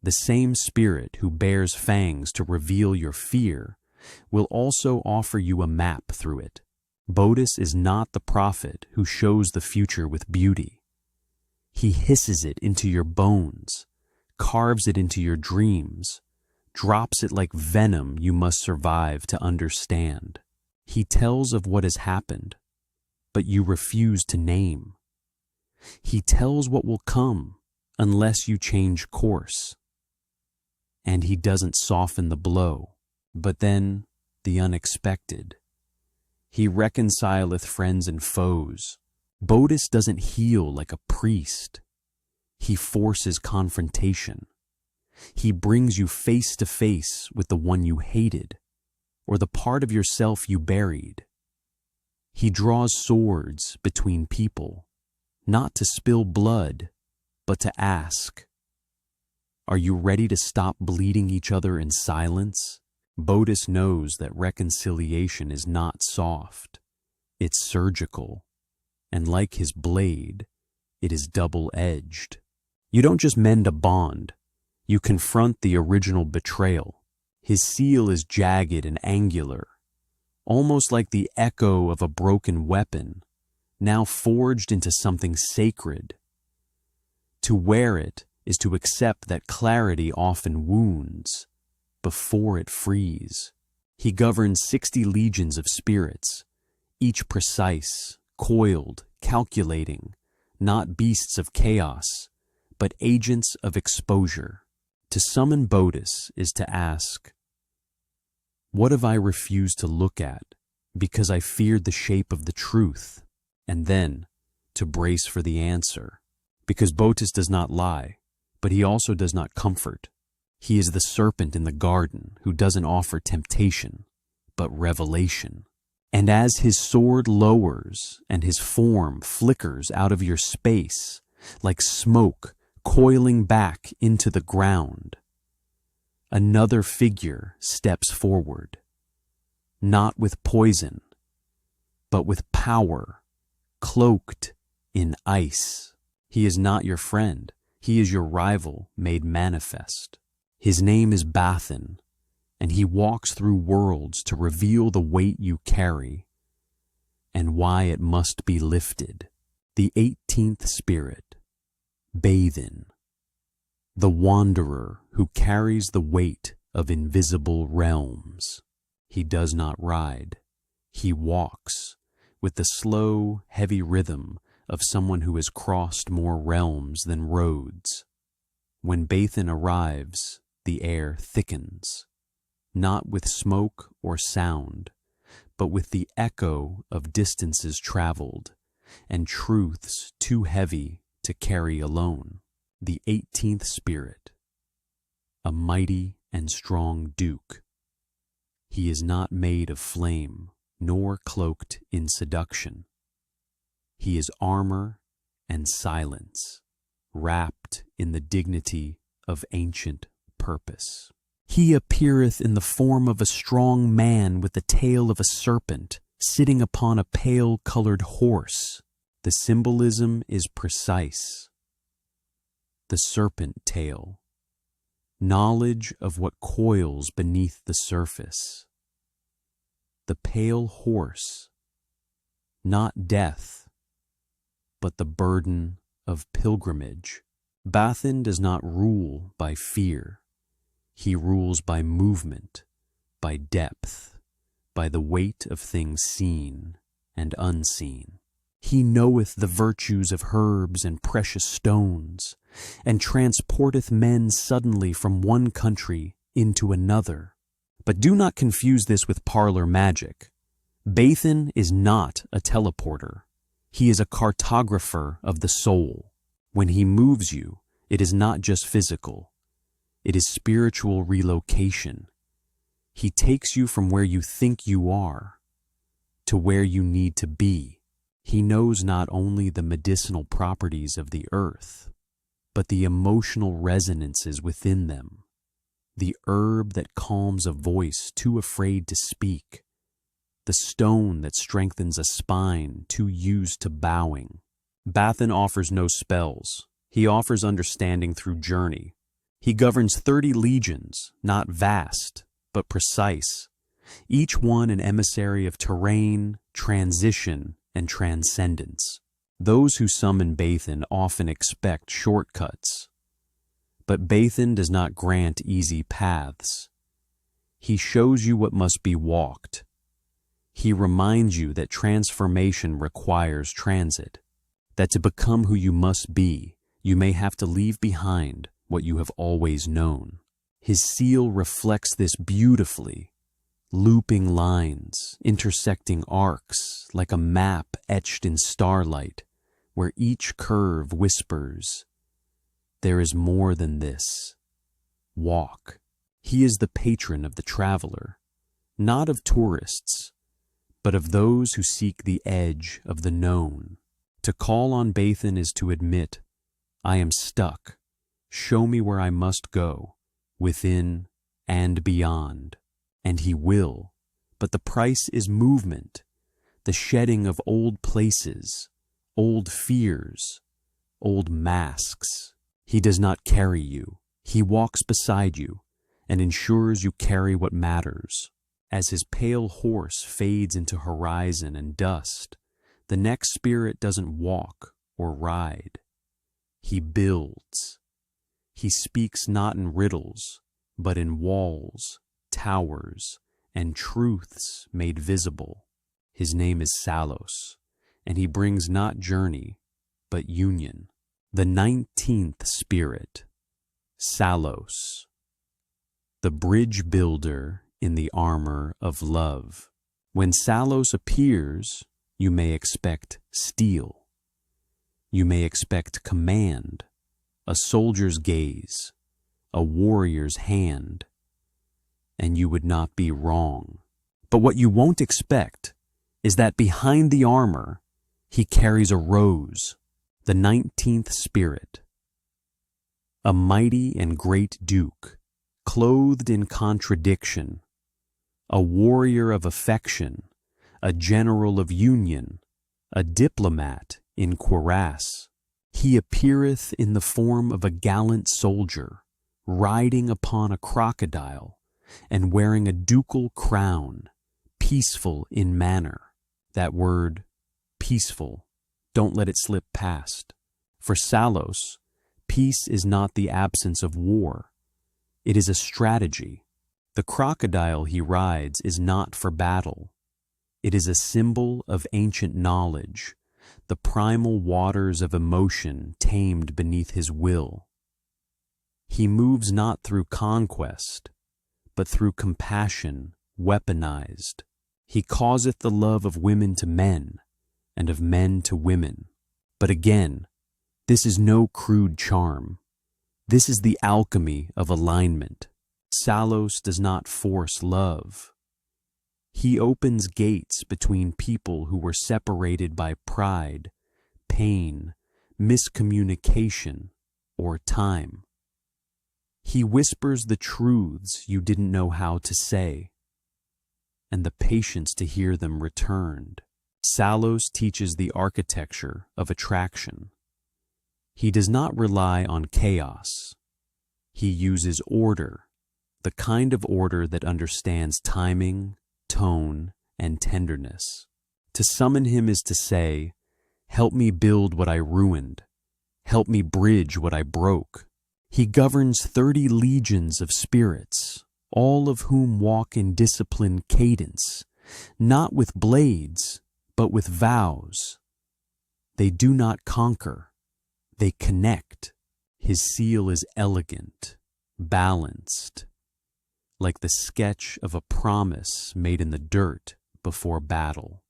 The same spirit who bears fangs to reveal your fear will also offer you a map through it. Bodis is not the prophet who shows the future with beauty. He hisses it into your bones, carves it into your dreams, drops it like venom you must survive to understand. He tells of what has happened, but you refuse to name. He tells what will come unless you change course. And he doesn't soften the blow, but then the unexpected. He reconcileth friends and foes. Bodis doesn't heal like a priest. He forces confrontation. He brings you face to face with the one you hated, or the part of yourself you buried. He draws swords between people, not to spill blood, but to ask, are you ready to stop bleeding each other in silence? Bodis knows that reconciliation is not soft. It's surgical, and like his blade, it is double-edged. You don't just mend a bond, you confront the original betrayal. His seal is jagged and angular, almost like the echo of a broken weapon, now forged into something sacred. To wear it is to accept that clarity often wounds before it frees. He governs 60 legions of spirits, each precise, coiled, calculating, not beasts of chaos, but agents of exposure. To summon Bodis is to ask, what have I refused to look at because I feared the shape of the truth? And then to brace for the answer, because Bodis does not lie, but he also does not comfort. He is the serpent in the garden who doesn't offer temptation, but revelation. And as his sword lowers and his form flickers out of your space, like smoke coiling back into the ground, another figure steps forward, not with poison, but with power, cloaked in ice. He is not your friend. He is your rival made manifest. His name is Bathan, and he walks through worlds to reveal the weight you carry and why it must be lifted. The 18th spirit, Bathan, the wanderer who carries the weight of invisible realms. He does not ride. He walks with the slow, heavy rhythm of someone who has crossed more realms than roads. When Bathan arrives, the air thickens, not with smoke or sound, but with the echo of distances traveled and truths too heavy to carry alone. The 18th spirit, a mighty and strong duke. He is not made of flame, nor cloaked in seduction. He is armor and silence, wrapped in the dignity of ancient purpose. He appeareth in the form of a strong man with the tail of a serpent, sitting upon a pale-colored horse. The symbolism is precise. The serpent tail, knowledge of what coils beneath the surface. The pale horse, not death, but the burden of pilgrimage. Bathin does not rule by fear. He rules by movement, by depth, by the weight of things seen and unseen. He knoweth the virtues of herbs and precious stones, and transporteth men suddenly from one country into another. But do not confuse this with parlor magic. Bathin is not a teleporter. He is a cartographer of the soul. When he moves you, it is not just physical. It is spiritual relocation. He takes you from where you think you are to where you need to be. He knows not only the medicinal properties of the earth, but the emotional resonances within them. The herb that calms a voice too afraid to speak. The stone that strengthens a spine too used to bowing. Bathin offers no spells. He offers understanding through journey. He governs 30 legions, not vast, but precise, each one an emissary of terrain, transition, and transcendence. Those who summon Bathin often expect shortcuts, but Bathin does not grant easy paths. He shows you what must be walked. He reminds you that transformation requires transit, that to become who you must be, you may have to leave behind what you have always known. His seal reflects this beautifully, looping lines, intersecting arcs like a map etched in starlight, where each curve whispers, "There is more than this. Walk." He is the patron of the traveler, not of tourists, but of those who seek the edge of the known. To call on Bathin is to admit, "I am stuck. Show me where I must go, within and beyond." And he will, but the price is movement, the shedding of old places, old fears, old masks. He does not carry you. He walks beside you and ensures you carry what matters. As his pale horse fades into horizon and dust, the next spirit doesn't walk or ride. He builds. He speaks not in riddles, but in walls, towers, and truths made visible. His name is Salos, and he brings not journey, but union. The 19th spirit, Salos, the bridge builder in the armor of love. When Salos appears, you may expect steel. You may expect command, a soldier's gaze, a warrior's hand, and you would not be wrong. But what you won't expect is that behind the armor, he carries a rose, the 19th spirit, a mighty and great duke, clothed in contradiction, a warrior of affection, a general of union, a diplomat in cuirass. He appeareth in the form of a gallant soldier, riding upon a crocodile, and wearing a ducal crown, peaceful in manner. That word, peaceful, don't let it slip past. For Salos, peace is not the absence of war. It is a strategy. The crocodile he rides is not for battle. It is a symbol of ancient knowledge, the primal waters of emotion tamed beneath his will. He moves not through conquest, but through compassion weaponized. He causeth the love of women to men, and of men to women. But again, this is no crude charm. This is the alchemy of alignment. Salos does not force love. He opens gates between people who were separated by pride, pain, miscommunication, or time. He whispers the truths you didn't know how to say, and the patience to hear them returned. Salos teaches the architecture of attraction. He does not rely on chaos. He uses order, the kind of order that understands timing, tone, and tenderness. To summon him is to say, "Help me build what I ruined. Help me bridge what I broke." He governs 30 legions of spirits, all of whom walk in disciplined cadence, not with blades, but with vows. They do not conquer, they connect. His seal is elegant, balanced, like the sketch of a promise made in the dirt before battle.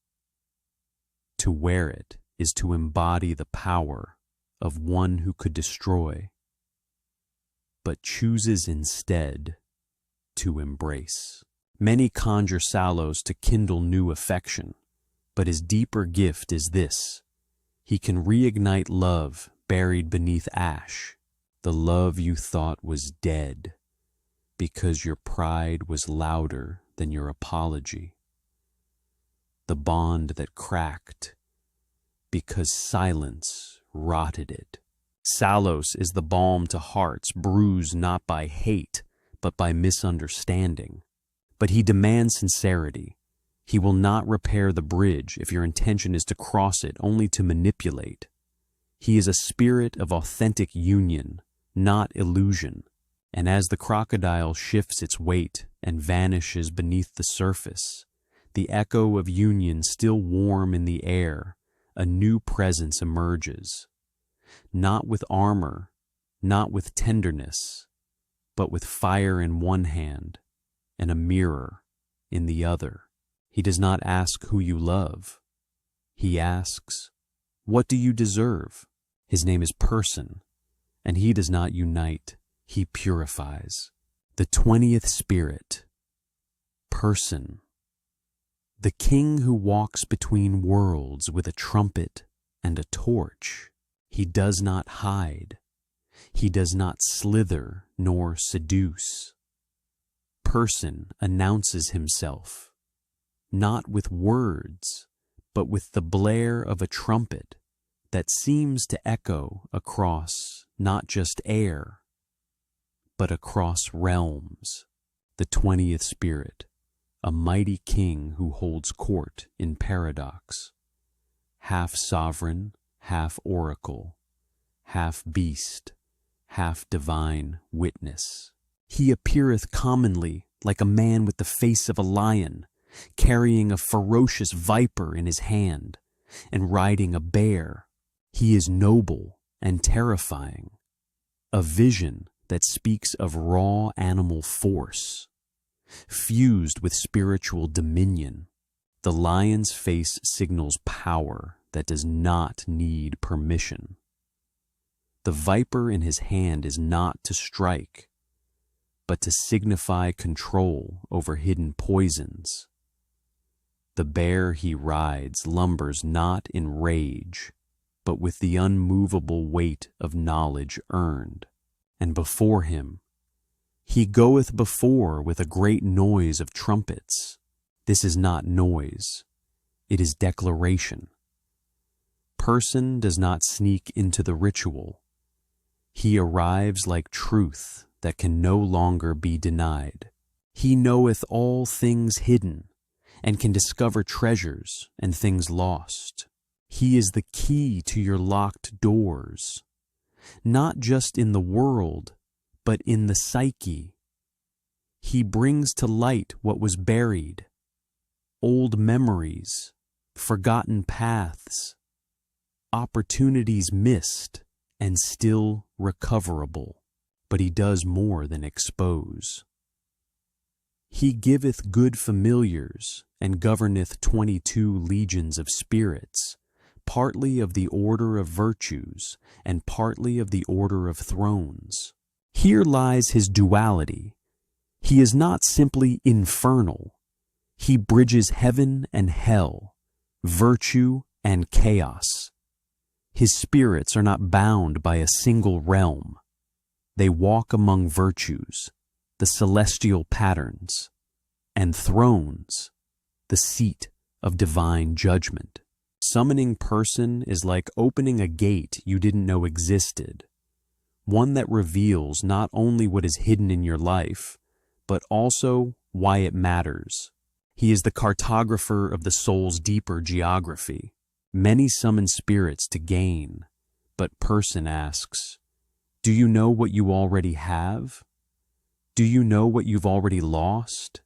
To wear it is to embody the power of one who could destroy, but chooses instead to embrace. Many conjure sallows to kindle new affection, but his deeper gift is this: he can reignite love buried beneath ash, the love you thought was dead, because your pride was louder than your apology. The bond that cracked because silence rotted it. Salos is the balm to hearts bruised not by hate, but by misunderstanding. But he demands sincerity. He will not repair the bridge if your intention is to cross it only to manipulate. He is a spirit of authentic union, not illusion. And as the crocodile shifts its weight and vanishes beneath the surface, the echo of union still warm in the air, a new presence emerges. Not with armor, not with tenderness, but with fire in one hand and a mirror in the other. He does not ask who you love. He asks, what do you deserve? His name is Person, and he does not unite, he purifies. The 20th spirit, Person. The king who walks between worlds with a trumpet and a torch. He does not hide. He does not slither nor seduce. Person announces himself, not with words, but with the blare of a trumpet that seems to echo across not just air, but across realms. The 20th spirit, a mighty king who holds court in paradox, half sovereign, half oracle, half beast, half divine witness. He appeareth commonly like a man with the face of a lion, carrying a ferocious viper in his hand, and riding a bear. He is noble and terrifying, a vision that speaks of raw animal force, fused with spiritual dominion. The lion's face signals power that does not need permission. The viper in his hand is not to strike, but to signify control over hidden poisons. The bear he rides lumbers not in rage, but with the unmovable weight of knowledge earned. And before him, he goeth before with a great noise of trumpets. This is not noise, it is declaration. Person does not sneak into the ritual. He arrives like truth that can no longer be denied. He knoweth all things hidden, and can discover treasures and things lost. He is the key to your locked doors, not just in the world, but in the psyche. He brings to light what was buried, old memories, forgotten paths, opportunities missed and still recoverable. But he does more than expose. He giveth good familiars and governeth 22 legions of spirits, partly of the order of virtues and partly of the order of thrones. Here lies his duality. He is not simply infernal. He bridges heaven and hell, virtue and chaos. His spirits are not bound by a single realm. They walk among virtues, the celestial patterns, and thrones, the seat of divine judgment. Summoning Person is like opening a gate you didn't know existed, one that reveals not only what is hidden in your life, but also why it matters. He is the cartographer of the soul's deeper geography. Many summon spirits to gain, but person asks, do you know what you already have? Do you know what you've already lost?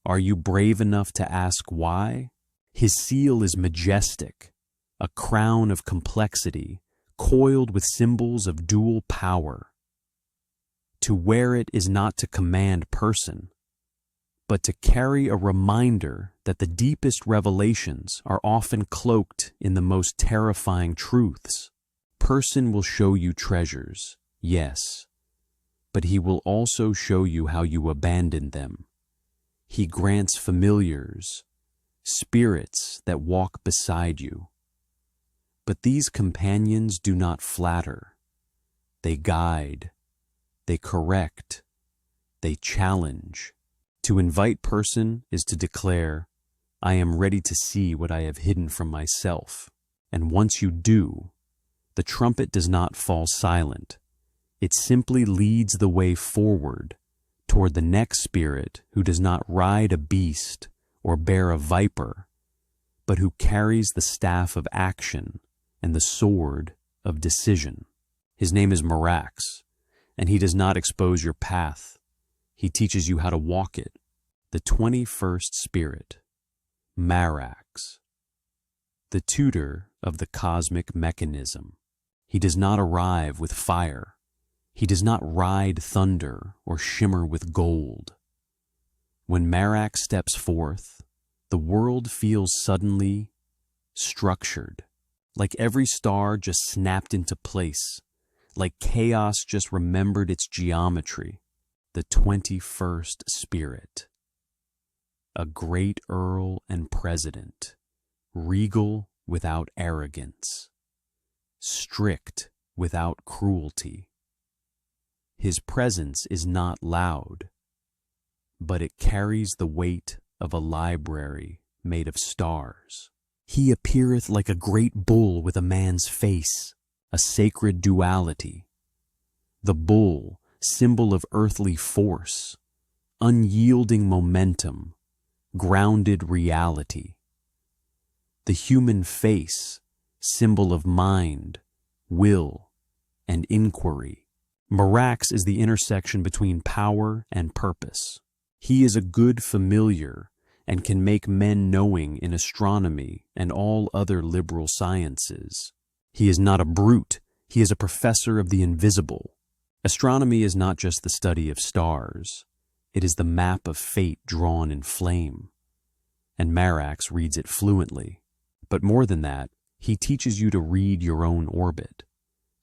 Are you brave enough to ask why? His seal is majestic, a crown of complexity, coiled with symbols of dual power. To wear it is not to command person, but to carry a reminder that the deepest revelations are often cloaked in the most terrifying truths. Person will show you treasures, yes, but he will also show you how you abandon them. He grants familiars, spirits that walk beside you. But these companions do not flatter. They guide, they correct, they challenge. To invite person is to declare, I am ready to see what I have hidden from myself. And once you do, the trumpet does not fall silent. It simply leads the way forward toward the next spirit who does not ride a beast or bear a viper, but who carries the staff of action and the sword of decision. His name is Marax, and he does not expose your path. He teaches you how to walk it. The 21st spirit, Marax, the tutor of the cosmic mechanism. He does not arrive with fire. He does not ride thunder or shimmer with gold. When Marax steps forth, the world feels suddenly structured, like every star just snapped into place, like chaos just remembered its geometry. The 21st spirit, a great earl and president, regal without arrogance, strict without cruelty. His presence is not loud, but it carries the weight of a library made of stars. He appeareth like a great bull with a man's face, a sacred duality. The bull, symbol of earthly force, unyielding momentum, grounded reality. The human face, symbol of mind, will, and inquiry. Marax is the intersection between power and purpose. He is a good familiar and can make men knowing in astronomy and all other liberal sciences. He is not a brute. He is a professor of the invisible. Astronomy is not just the study of stars. It is the map of fate drawn in flame. And Marax reads it fluently. But more than that, he teaches you to read your own orbit,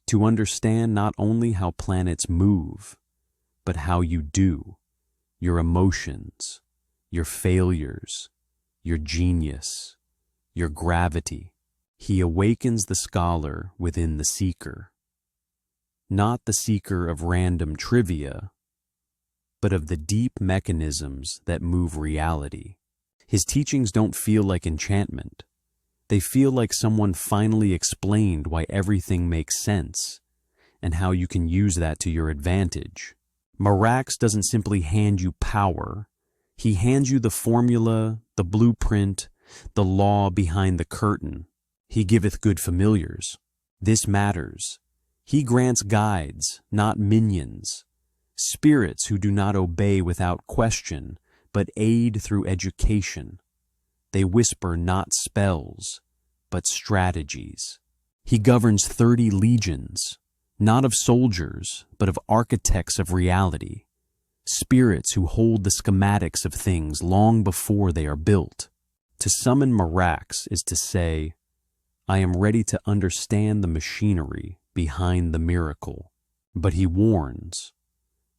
to understand not only how planets move, but how you do, your emotions, your failures, your genius, your gravity. He awakens the scholar within the seeker, not the seeker of random trivia, but of the deep mechanisms that move reality. His teachings don't feel like enchantment. They feel like someone finally explained why everything makes sense and how you can use that to your advantage. Marax doesn't simply hand you power. He hands you the formula, the blueprint, the law behind the curtain. He giveth good familiars. This matters. He grants guides, not minions, spirits who do not obey without question, but aid through education. They whisper not spells, but strategies. He governs 30 legions, not of soldiers, but of architects of reality, spirits who hold the schematics of things long before they are built. To summon Marax is to say, I am ready to understand the machinery behind the miracle. But he warns,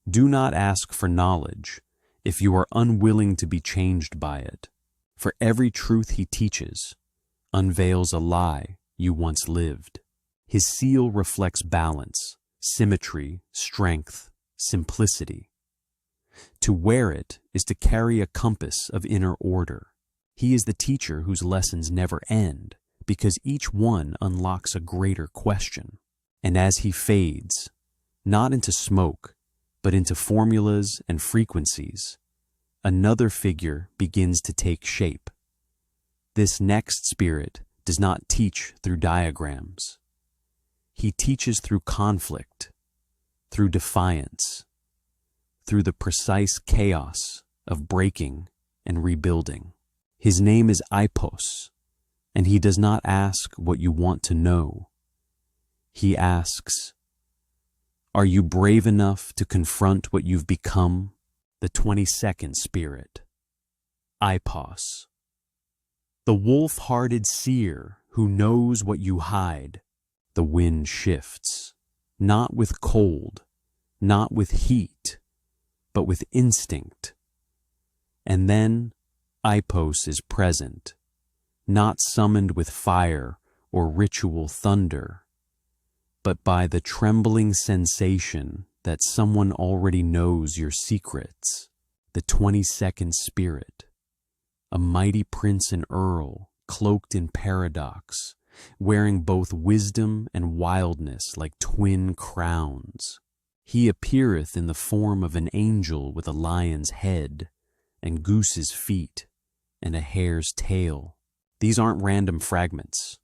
do not ask for knowledge if you are unwilling to be changed by it. For every truth he teaches unveils a lie you once lived. His seal reflects balance, symmetry, strength, simplicity. To wear it is to carry a compass of inner order. He is the teacher whose lessons never end, because each one unlocks a greater question. And as he fades, not into smoke, but into formulas and frequencies, another figure begins to take shape. This next spirit does not teach through diagrams. He teaches through conflict, through defiance, through the precise chaos of breaking and rebuilding. His name is Ipos, and he does not ask what you want to know. He asks, are you brave enough to confront what you've become? The 22nd spirit, Ipos. The wolf-hearted seer who knows what you hide. The wind shifts, not with cold, not with heat, but with instinct. And then Ipos is present, not summoned with fire or ritual thunder, but by the trembling sensation that someone already knows your secrets. The 22nd spirit, a mighty prince and earl, cloaked in paradox, wearing both wisdom and wildness like twin crowns. He appeareth in the form of an angel with a lion's head, and goose's feet, and a hare's tail. These aren't random fragments.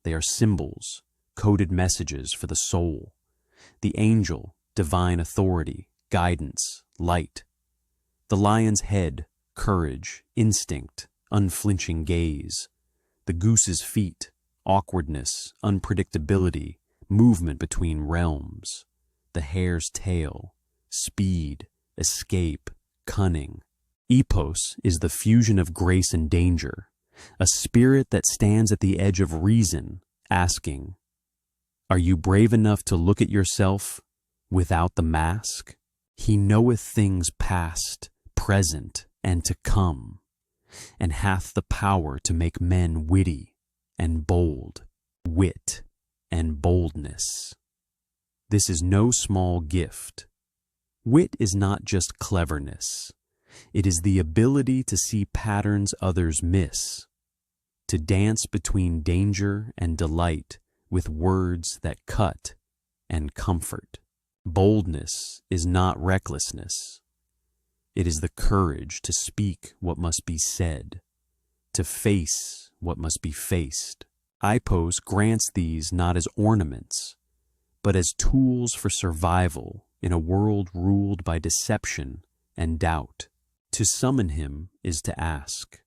They are symbols, coded messages for the soul. The angel, divine authority, guidance, light. The lion's head, courage, instinct, unflinching gaze. The goose's feet, awkwardness, unpredictability, movement between realms. The hare's tail, speed, escape, cunning. Ipos is the fusion of grace and danger, a spirit that stands at the edge of reason, asking, are you brave enough to look at yourself without the mask? He knoweth things past, present, and to come, and hath the power to make men witty and bold, wit and boldness. This is no small gift. Wit is not just cleverness. It is the ability to see patterns others miss, to dance between danger and delight with words that cut and comfort. Boldness is not recklessness. It is the courage to speak what must be said, to face what must be faced. Ipos grants these not as ornaments, but as tools for survival in a world ruled by deception and doubt. To summon him is to ask,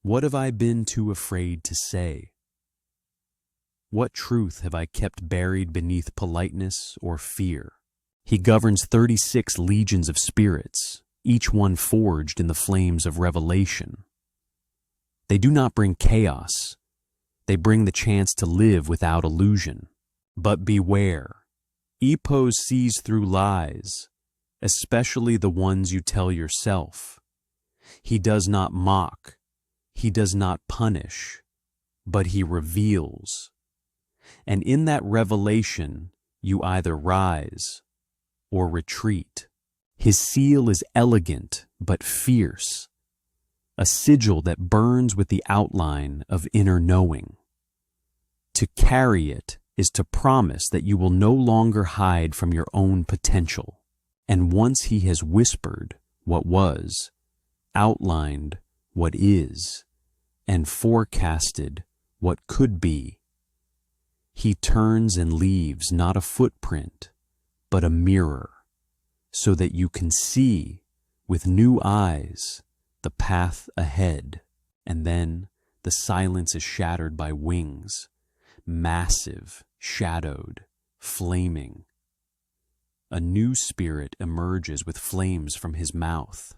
what have I been too afraid to say? What truth have I kept buried beneath politeness or fear? He governs 36 legions of spirits, each one forged in the flames of revelation. They do not bring chaos. They bring the chance to live without illusion. But beware, Ipos sees through lies, especially the ones you tell yourself. He does not mock. He does not punish, but he reveals. And in that revelation, you either rise or retreat. His seal is elegant but fierce, a sigil that burns with the outline of inner knowing. To carry it is to promise that you will no longer hide from your own potential. And once he has whispered what was, outlined what is, and forecasted what could be, he turns and leaves not a footprint, but a mirror, so that you can see with new eyes the path ahead. And then the silence is shattered by wings, massive, shadowed, flaming. A new spirit emerges with flames from his mouth,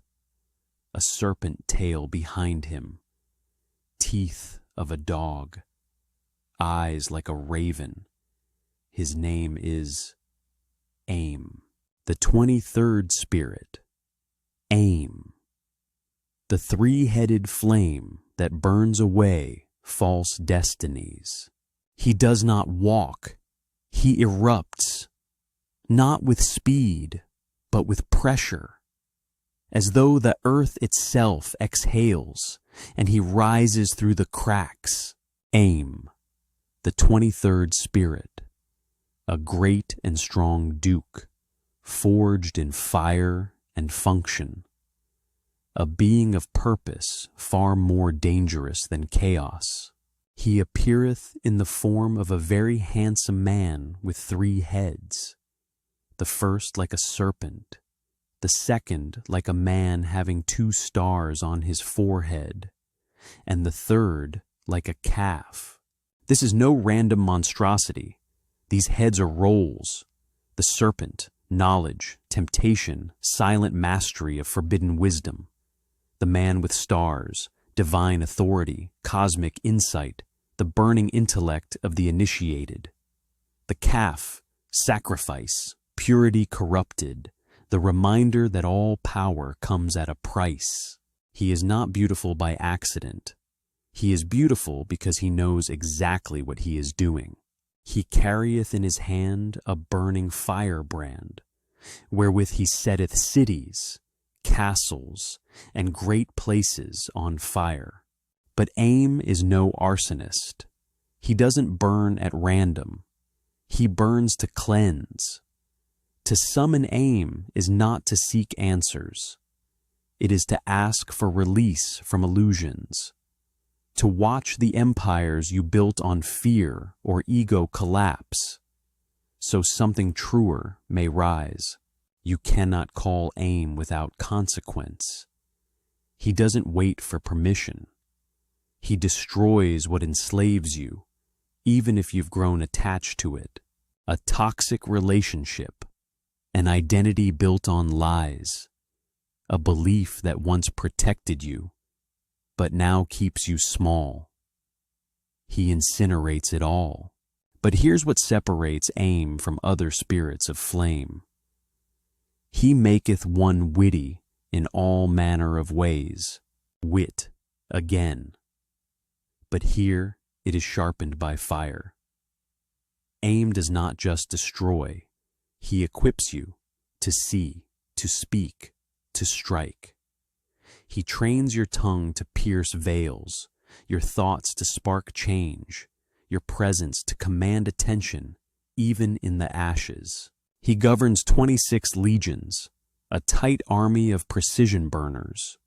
a serpent tail behind him, teeth of a dog, eyes like a raven. His name is Aim. The 23rd spirit, Aim. The three-headed flame that burns away false destinies. He does not walk, he erupts, not with speed, but with pressure, as though the earth itself exhales, and he rises through the cracks. Aim, the 23rd spirit, a great and strong duke, forged in fire and function, a being of purpose far more dangerous than chaos. He appeareth in the form of a very handsome man with 3 heads, the first like a serpent, the second like a man having 2 stars on his forehead, and the third like a calf. This is no random monstrosity. These heads are roles: the serpent, knowledge, temptation, silent mastery of forbidden wisdom; the man with stars, divine authority, cosmic insight, the burning intellect of the initiated; the calf, sacrifice, purity corrupted, the reminder that all power comes at a price. He is not beautiful by accident. He is beautiful because he knows exactly what he is doing. He carrieth in his hand a burning firebrand, wherewith he setteth cities, castles, and great places on fire. But Aim is no arsonist. He doesn't burn at random. He burns to cleanse. To summon Aim is not to seek answers. It is to ask for release from illusions, to watch the empires you built on fear or ego collapse, so something truer may rise. You cannot call Aim without consequence. He doesn't wait for permission. He destroys what enslaves you, even if you've grown attached to it. A toxic relationship, an identity built on lies, a belief that once protected you, but now keeps you small. He incinerates it all. But here's what separates Aim from other spirits of flame. He maketh one witty in all manner of ways. Wit, again. But here it is sharpened by fire. Aim does not just destroy. He equips you to see, to speak, to strike. He trains your tongue to pierce veils, your thoughts to spark change, your presence to command attention, even in the ashes. He governs 26 legions, a tight army of precision burners,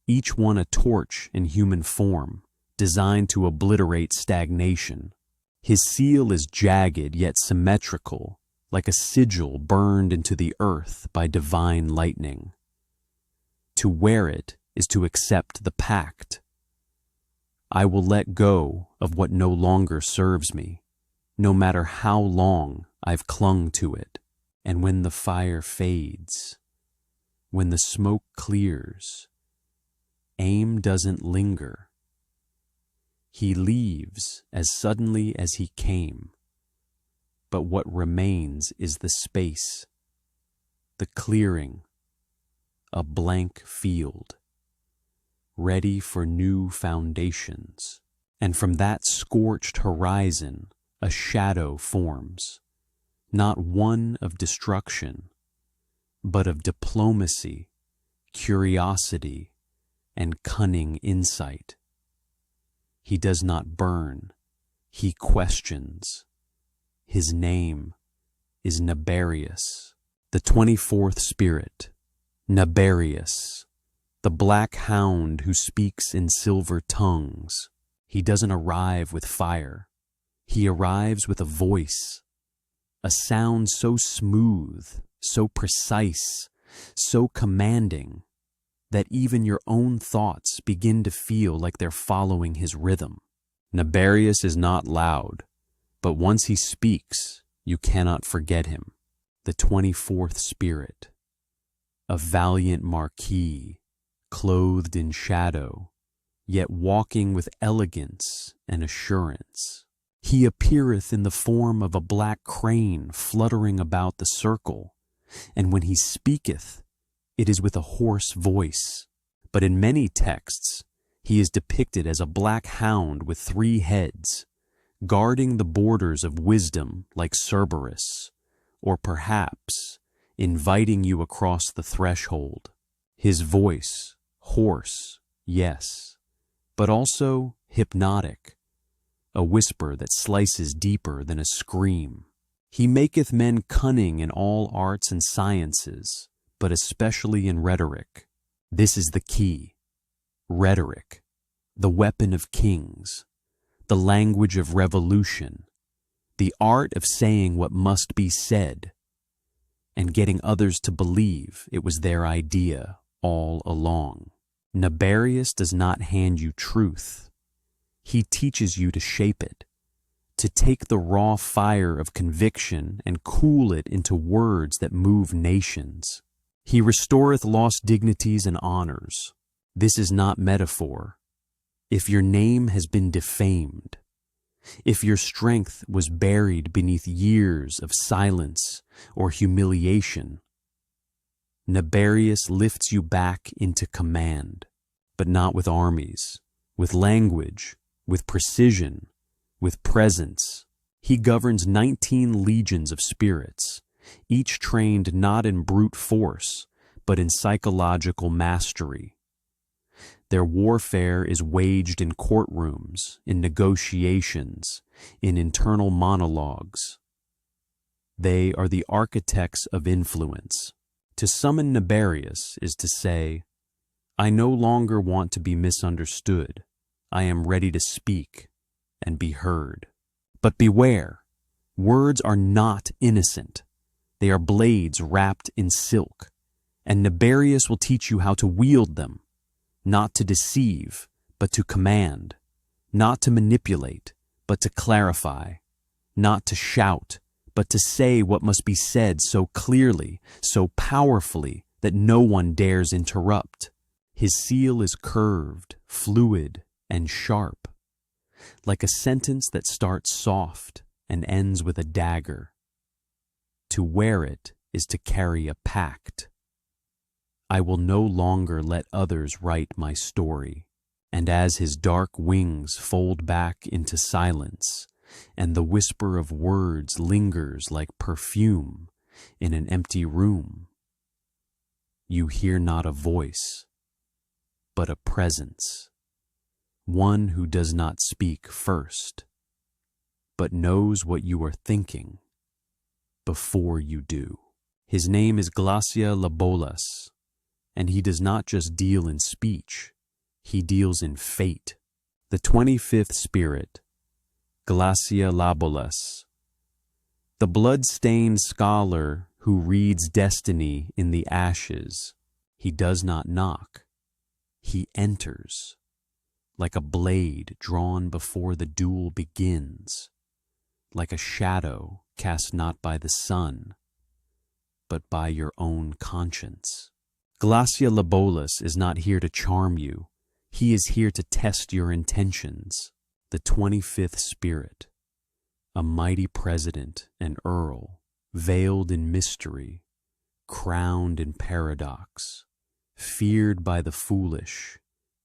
each one a torch in human form, designed to obliterate stagnation. His seal is jagged yet symmetrical, like a sigil burned into the earth by divine lightning. To wear it is to accept the pact. I will let go of what no longer serves me, no matter how long I've clung to it. And when the fire fades, when the smoke clears, Aim doesn't linger. He leaves as suddenly as he came, but what remains is the space, the clearing, a blank field, ready for new foundations. And from that scorched horizon, a shadow forms, not one of destruction, but of diplomacy, curiosity, and cunning insight. He does not burn, he questions. His name is Nabarius, the 24th spirit, Nabarius, the black hound who speaks in silver tongues. He doesn't arrive with fire. He arrives with a voice, a sound so smooth, so precise, so commanding, that even your own thoughts begin to feel like they're following his rhythm. Nabarius is not loud, but once he speaks, you cannot forget him. The 24th spirit, a valiant marquis, clothed in shadow, yet walking with elegance and assurance. He appeareth in the form of a black crane fluttering about the circle, and when he speaketh, it is with a hoarse voice. But in many texts, he is depicted as a black hound with 3 heads, guarding the borders of wisdom like Cerberus, or perhaps inviting you across the threshold. His voice, hoarse, yes, but also hypnotic, a whisper that slices deeper than a scream. He maketh men cunning in all arts and sciences, but especially in rhetoric. This is the key. Rhetoric, the weapon of kings, the language of revolution, the art of saying what must be said, and getting others to believe it was their idea all along. Naberius does not hand you truth. He teaches you to shape it, to take the raw fire of conviction and cool it into words that move nations. He restoreth lost dignities and honors. This is not metaphor. If your name has been defamed, if your strength was buried beneath years of silence or humiliation, Naberius lifts you back into command, but not with armies, with language, with precision, with presence. He governs 19 legions of spirits, each trained not in brute force, but in psychological mastery. Their warfare is waged in courtrooms, in negotiations, in internal monologues. They are the architects of influence. To summon Naberius is to say, I no longer want to be misunderstood. I am ready to speak and be heard. But beware, words are not innocent. They are blades wrapped in silk, and Naberius will teach you how to wield them, not to deceive, but to command, not to manipulate, but to clarify, not to shout, but to say what must be said so clearly, so powerfully, that no one dares interrupt. His seal is curved, fluid, and sharp, like a sentence that starts soft and ends with a dagger. To wear it is to carry a pact. I will no longer let others write my story. And as his dark wings fold back into silence, and the whisper of words lingers like perfume in an empty room, you hear not a voice, but a presence, one who does not speak first, but knows what you are thinking before you do. His name is GLASYA-LABOLAS, and he does not just deal in speech, he deals in fate. The 25th spirit, GLASYA-LABOLAS, the blood-stained scholar who reads destiny in the ashes. He does not knock, he enters, like a blade drawn before the duel begins, like a shadow cast not by the sun, but by your own conscience. GLASYA-LABOLAS is not here to charm you, he is here to test your intentions. The 25th spirit, a mighty president and earl, veiled in mystery, crowned in paradox, feared by the foolish,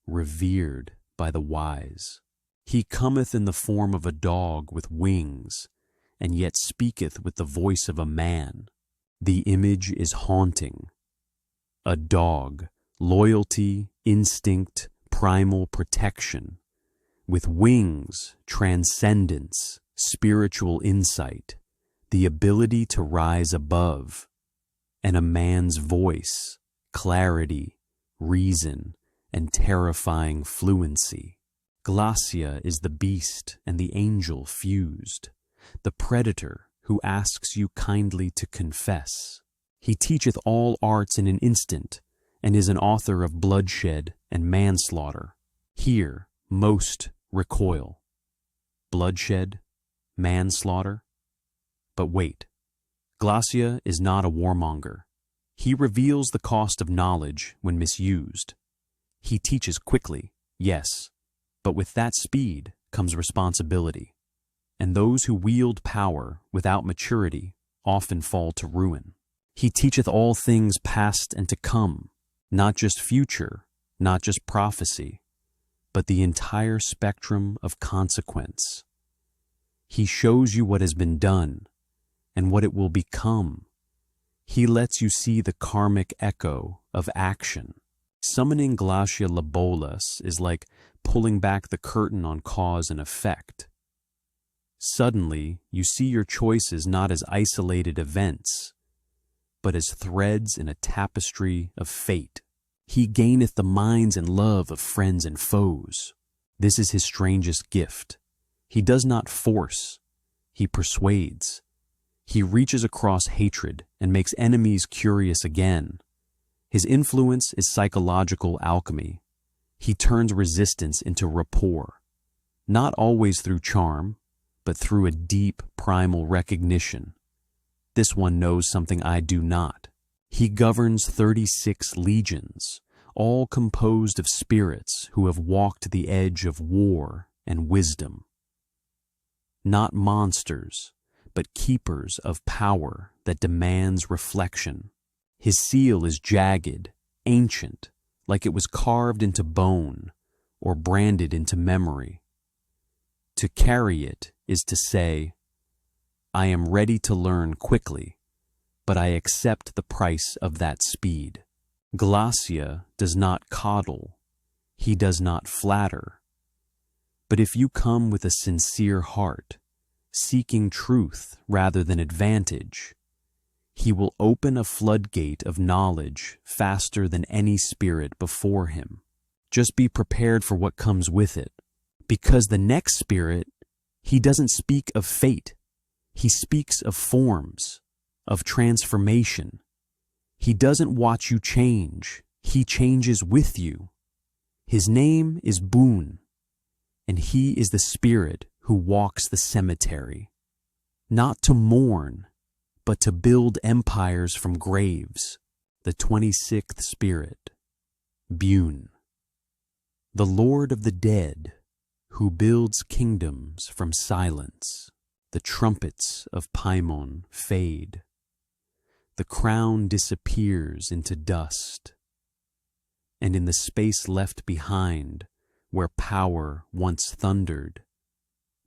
revered by the wise. He cometh in the form of a dog with wings, and yet speaketh with the voice of a man. The image is haunting. A dog, loyalty, instinct, primal protection. With wings, transcendence, spiritual insight, the ability to rise above, and a man's voice, clarity, reason, and terrifying fluency. GLASYA is the beast and the angel fused, the predator who asks you kindly to confess. He teacheth all arts in an instant, and is an author of bloodshed and manslaughter. Here, most recoil. Bloodshed, manslaughter. But wait, GLASYA is not a warmonger. He reveals the cost of knowledge when misused. He teaches quickly, yes, but with that speed comes responsibility, and those who wield power without maturity often fall to ruin. He teacheth all things past and to come, not just future, not just prophecy, but the entire spectrum of consequence. He shows you what has been done and what it will become. He lets you see the karmic echo of action. Summoning GLASYA-LABOLAS is like pulling back the curtain on cause and effect. Suddenly, you see your choices not as isolated events, but as threads in a tapestry of fate. He gaineth the minds and love of friends and foes. This is his strangest gift. He does not force, he persuades. He reaches across hatred and makes enemies curious again. His influence is psychological alchemy. He turns resistance into rapport, not always through charm, but through a deep primal recognition. This one knows something I do not. He governs 36 legions, all composed of spirits who have walked the edge of war and wisdom. Not monsters, but keepers of power that demands reflection. His seal is jagged, ancient, like it was carved into bone or branded into memory. To carry it is to say, I am ready to learn quickly, but I accept the price of that speed. GLASYA does not coddle, he does not flatter. But if you come with a sincere heart, seeking truth rather than advantage, he will open a floodgate of knowledge faster than any spirit before him. Just be prepared for what comes with it, because the next spirit, he doesn't speak of fate. He speaks of forms, of transformation. He doesn't watch you change. He changes with you. His name is Boon, and he is the spirit who walks the cemetery, not to mourn, but to build empires from graves. The 26th spirit, Bune, the Lord of the Dead, who builds kingdoms from silence. The trumpets of Paimon fade. The crown disappears into dust. And in the space left behind, where power once thundered,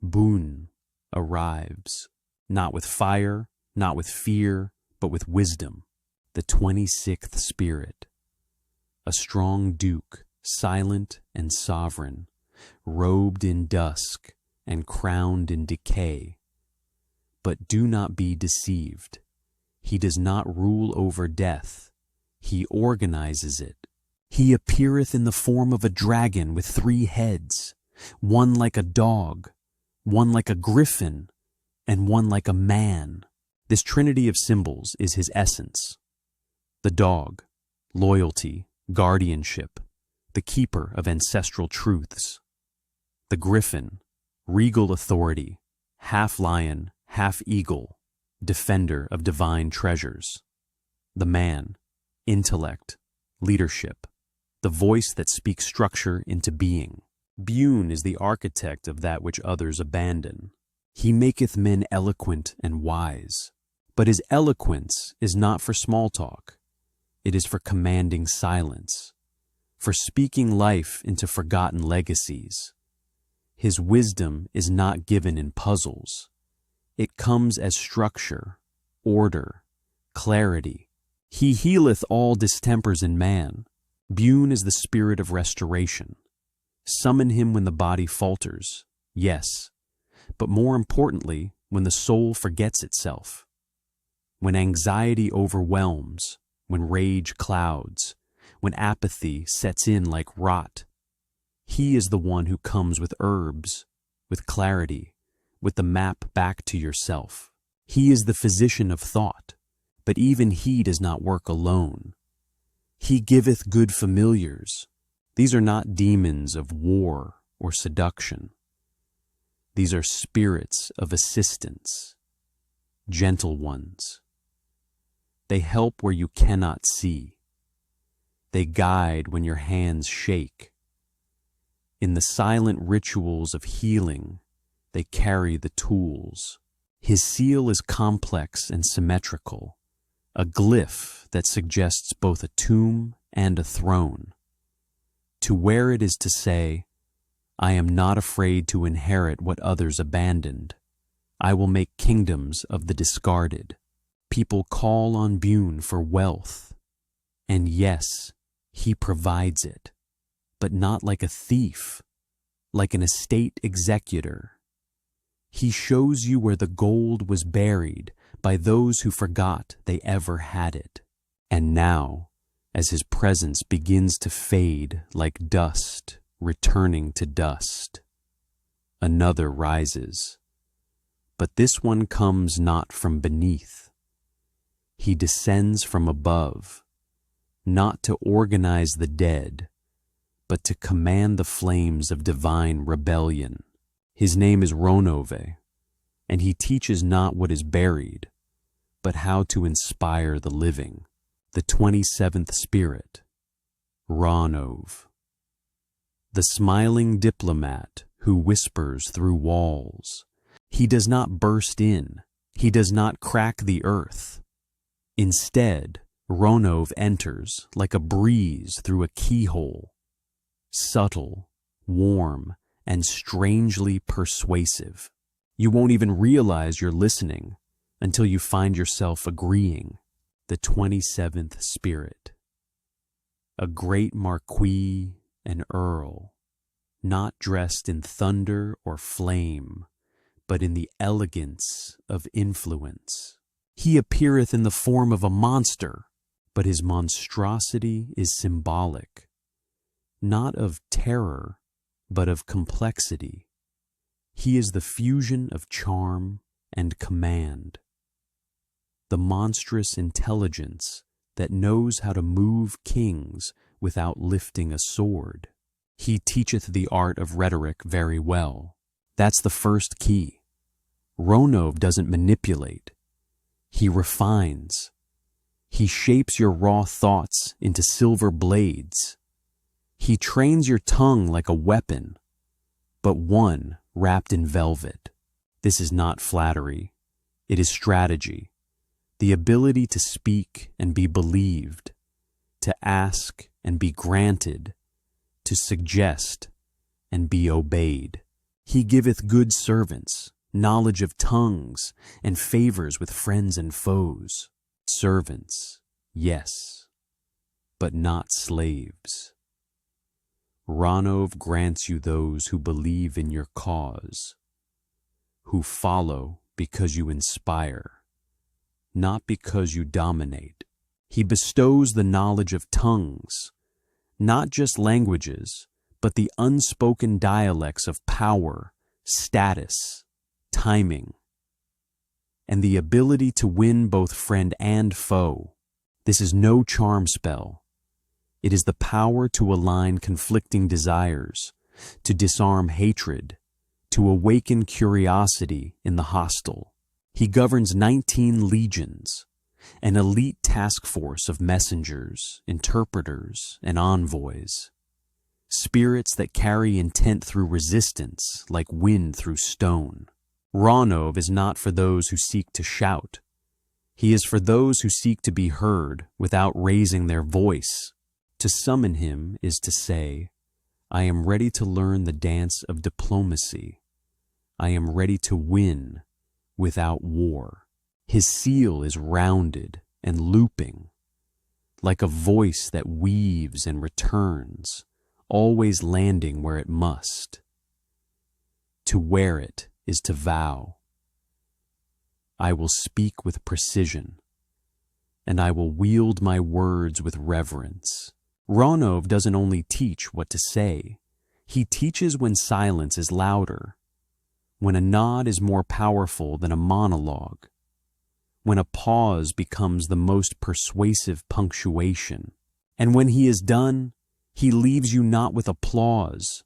Boon arrives, not with fire, not with fear, but with wisdom. The 26th spirit, a strong duke, silent and sovereign, robed in dusk and crowned in decay. But do not be deceived. He does not rule over death. He organizes it. He appeareth in the form of a dragon with 3 heads, one like a dog, one like a griffin, and one like a man. This trinity of symbols is his essence. The dog, loyalty, guardianship, the keeper of ancestral truths. The griffin, regal authority, half lion, half eagle, defender of divine treasures. The man, intellect, leadership, the voice that speaks structure into being. Bune is the architect of that which others abandon. He maketh men eloquent and wise, but his eloquence is not for small talk. It is for commanding silence, for speaking life into forgotten legacies. His wisdom is not given in puzzles. It comes as structure, order, clarity. He healeth all distempers in man. Bune is the spirit of restoration. Summon him when the body falters, yes, but more importantly, when the soul forgets itself. When anxiety overwhelms, when rage clouds, when apathy sets in like rot. He is the one who comes with herbs, with clarity, with the map back to yourself. He is the physician of thought, but even he does not work alone. He giveth good familiars. These are not demons of war or seduction. These are spirits of assistance, gentle ones. They help where you cannot see. They guide when your hands shake. In the silent rituals of healing, they carry the tools. His seal is complex and symmetrical, a glyph that suggests both a tomb and a throne. To wear it is to say, I am not afraid to inherit what others abandoned. I will make kingdoms of the discarded. People call on Bune for wealth, and yes, he provides it, but not like a thief, like an estate executor. He shows you where the gold was buried by those who forgot they ever had it. And now, as his presence begins to fade like dust returning to dust, another rises. But this one comes not from beneath. He descends from above, not to organize the dead, but to command the flames of divine rebellion. His name is Ronove, and he teaches not what is buried, but how to inspire the living. The 27th Spirit, Ronove. The smiling diplomat who whispers through walls. He does not burst in. He does not crack the earth. Instead, Ronove enters like a breeze through a keyhole, subtle, warm, and strangely persuasive. You won't even realize you're listening until you find yourself agreeing. The 27th Spirit. A great marquis and earl, not dressed in thunder or flame, but in the elegance of influence. He appeareth in the form of a monster, but his monstrosity is symbolic, not of terror, but of complexity. He is the fusion of charm and command, the monstrous intelligence that knows how to move kings without lifting a sword. He teacheth the art of rhetoric very well. That's the first key. Ronove doesn't manipulate. He refines. He shapes your raw thoughts into silver blades. He trains your tongue like a weapon, but one wrapped in velvet. This is not flattery. It is strategy. The ability to speak and be believed, to ask and be granted, to suggest and be obeyed. He giveth good servants, knowledge of tongues, and favors with friends and foes. Servants, yes, but not slaves. Ronove grants you those who believe in your cause, who follow because you inspire, not because you dominate. He bestows the knowledge of tongues, not just languages, but the unspoken dialects of power, status, timing, and the ability to win both friend and foe. This is no charm spell. It is the power to align conflicting desires, to disarm hatred, to awaken curiosity in the hostile. He governs 19 legions, an elite task force of messengers, interpreters, and envoys. Spirits that carry intent through resistance like wind through stone. Ronove is not for those who seek to shout. He is for those who seek to be heard without raising their voice. To summon him is to say, I am ready to learn the dance of diplomacy. I am ready to win without war. His seal is rounded and looping, like a voice that weaves and returns, always landing where it must. To wear it is to vow. I will speak with precision, and I will wield my words with reverence. Ronove doesn't only teach what to say, he teaches when silence is louder, when a nod is more powerful than a monologue, when a pause becomes the most persuasive punctuation. And when he is done, he leaves you not with applause,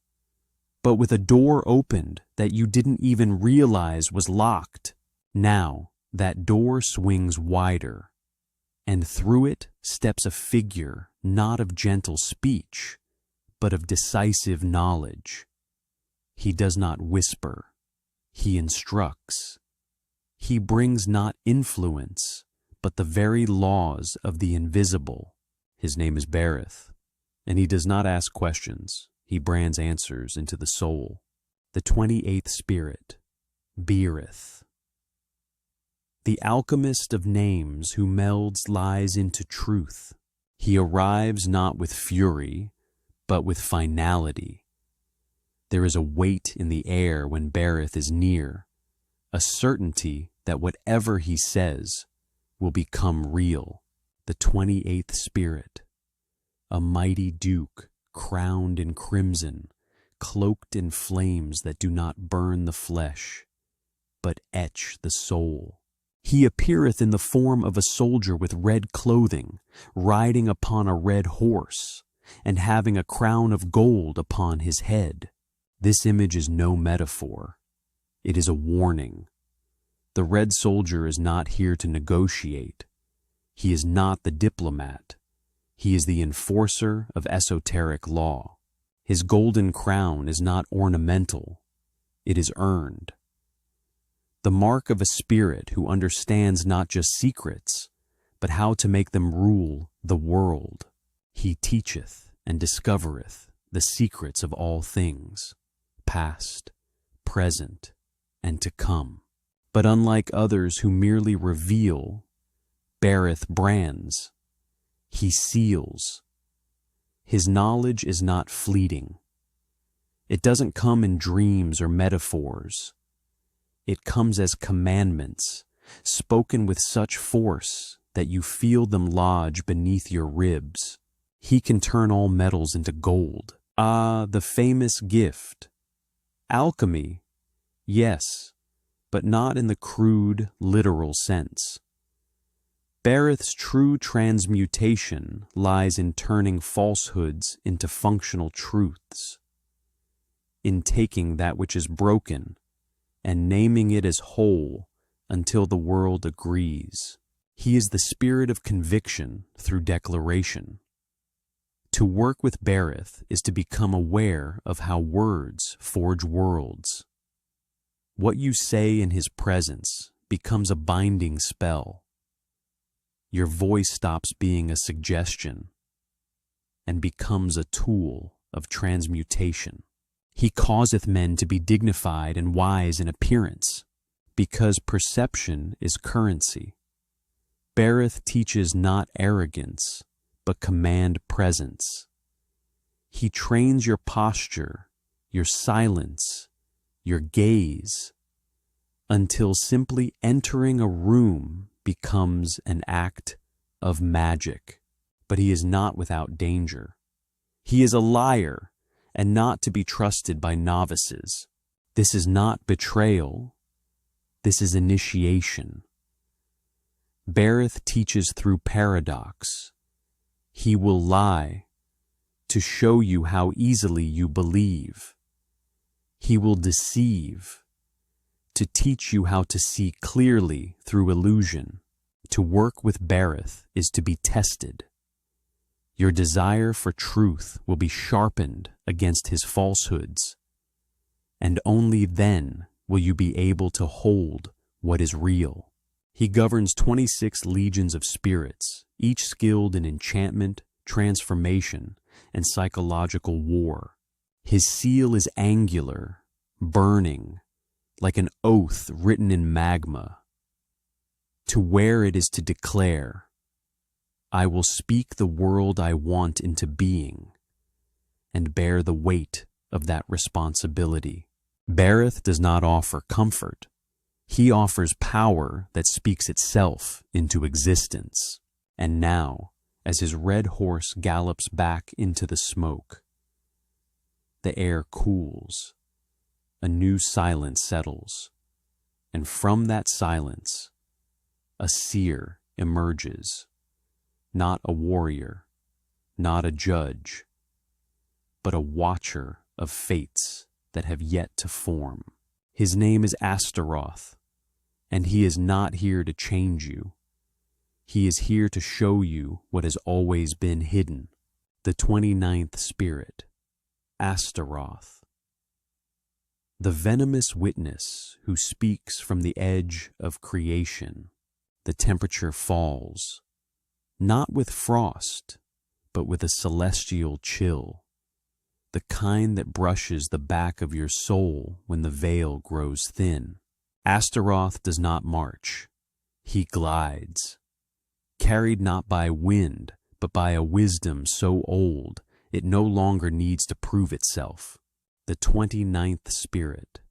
but with a door opened that you didn't even realize was locked. Now, that door swings wider, and through it steps a figure not of gentle speech, but of decisive knowledge. He does not whisper, he instructs. He brings not influence, but the very laws of the invisible. His name is Bareth, and he does not ask questions. He brands answers into the soul. The 28th Spirit, Beereth. The alchemist of names who melds lies into truth. He arrives not with fury, but with finality. There is a weight in the air when Bareth is near, a certainty that whatever he says will become real. The 28th spirit, a mighty duke crowned in crimson, cloaked in flames that do not burn the flesh, but etch the soul. He appeareth in the form of a soldier with red clothing, riding upon a red horse, and having a crown of gold upon his head. This image is no metaphor. It is a warning. The red soldier is not here to negotiate. He is not the diplomat. He is the enforcer of esoteric law. His golden crown is not ornamental. It is earned. The mark of a spirit who understands not just secrets, but how to make them rule the world. He teacheth and discovereth the secrets of all things, past, present, and to come. But unlike others who merely reveal, beareth brands, he seals. His knowledge is not fleeting. It doesn't come in dreams or metaphors. It comes as commandments, spoken with such force that you feel them lodge beneath your ribs. He can turn all metals into gold. Ah, the famous gift. Alchemy, yes, but not in the crude, literal sense. Bareth's true transmutation lies in turning falsehoods into functional truths, in taking that which is broken and naming it as whole until the world agrees. He is the spirit of conviction through declaration. To work with Bareth is to become aware of how words forge worlds. What you say in his presence becomes a binding spell. Your voice stops being a suggestion and becomes a tool of transmutation. He causeth men to be dignified and wise in appearance, because perception is currency. Bareth teaches not arrogance, but command presence. He trains your posture, your silence, your gaze, until simply entering a room becomes an act of magic. But he is not without danger. He is a liar, and not to be trusted by novices. This is not betrayal. This is initiation. Bareth teaches through paradox. He will lie to show you how easily you believe. He will deceive to teach you how to see clearly through illusion. To work with Bareth is to be tested. Your desire for truth will be sharpened against his falsehoods, and only then will you be able to hold what is real. He governs 26 legions of spirits, each skilled in enchantment, transformation, and psychological war. His seal is angular, burning, like an oath written in magma. To wear it is to declare, I will speak the world I want into being, and bear the weight of that responsibility. Bareth does not offer comfort. He offers power that speaks itself into existence. And now, as his red horse gallops back into the smoke, the air cools, a new silence settles, and from that silence, a seer emerges. Not a warrior, not a judge, but a watcher of fates that have yet to form. His name is Astaroth, and he is not here to change you. He is here to show you what has always been hidden. The 29th spirit, Astaroth. The venomous witness who speaks from the edge of creation. The temperature falls. Not with frost, but with a celestial chill, the kind that brushes the back of your soul when the veil grows thin. Astaroth does not march, he glides, carried not by wind, but by a wisdom so old it no longer needs to prove itself. The 29th spirit,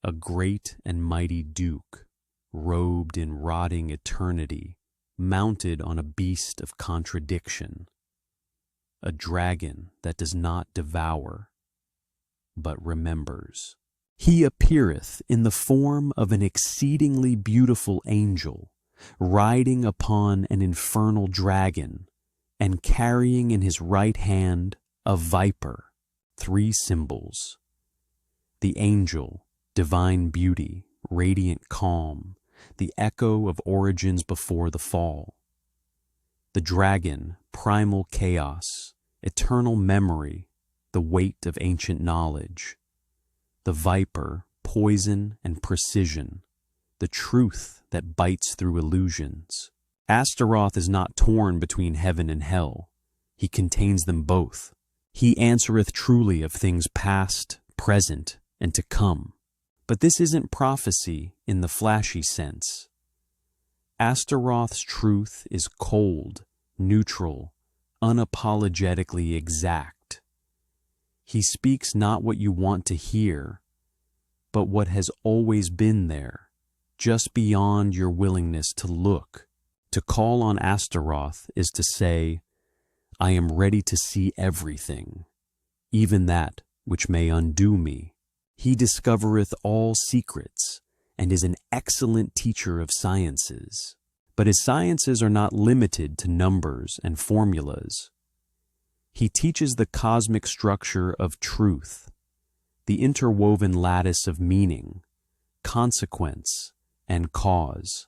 a great and mighty duke, robed in rotting eternity, mounted on a beast of contradiction, a dragon that does not devour, but remembers. He appeareth in the form of an exceedingly beautiful angel, riding upon an infernal dragon, and carrying in his right hand a viper, 3 symbols. The angel, divine beauty, radiant calm, the echo of origins before the fall. The dragon, primal chaos, eternal memory, the weight of ancient knowledge. The viper, poison and precision, the truth that bites through illusions. Astaroth is not torn between heaven and hell. He contains them both. He answereth truly of things past, present, and to come. But this isn't prophecy in the flashy sense. Astaroth's truth is cold, neutral, unapologetically exact. He speaks not what you want to hear, but what has always been there, just beyond your willingness to look. To call on Astaroth is to say, I am ready to see everything, even that which may undo me. He discovereth all secrets, and is an excellent teacher of sciences. But his sciences are not limited to numbers and formulas. He teaches the cosmic structure of truth, the interwoven lattice of meaning, consequence, and cause.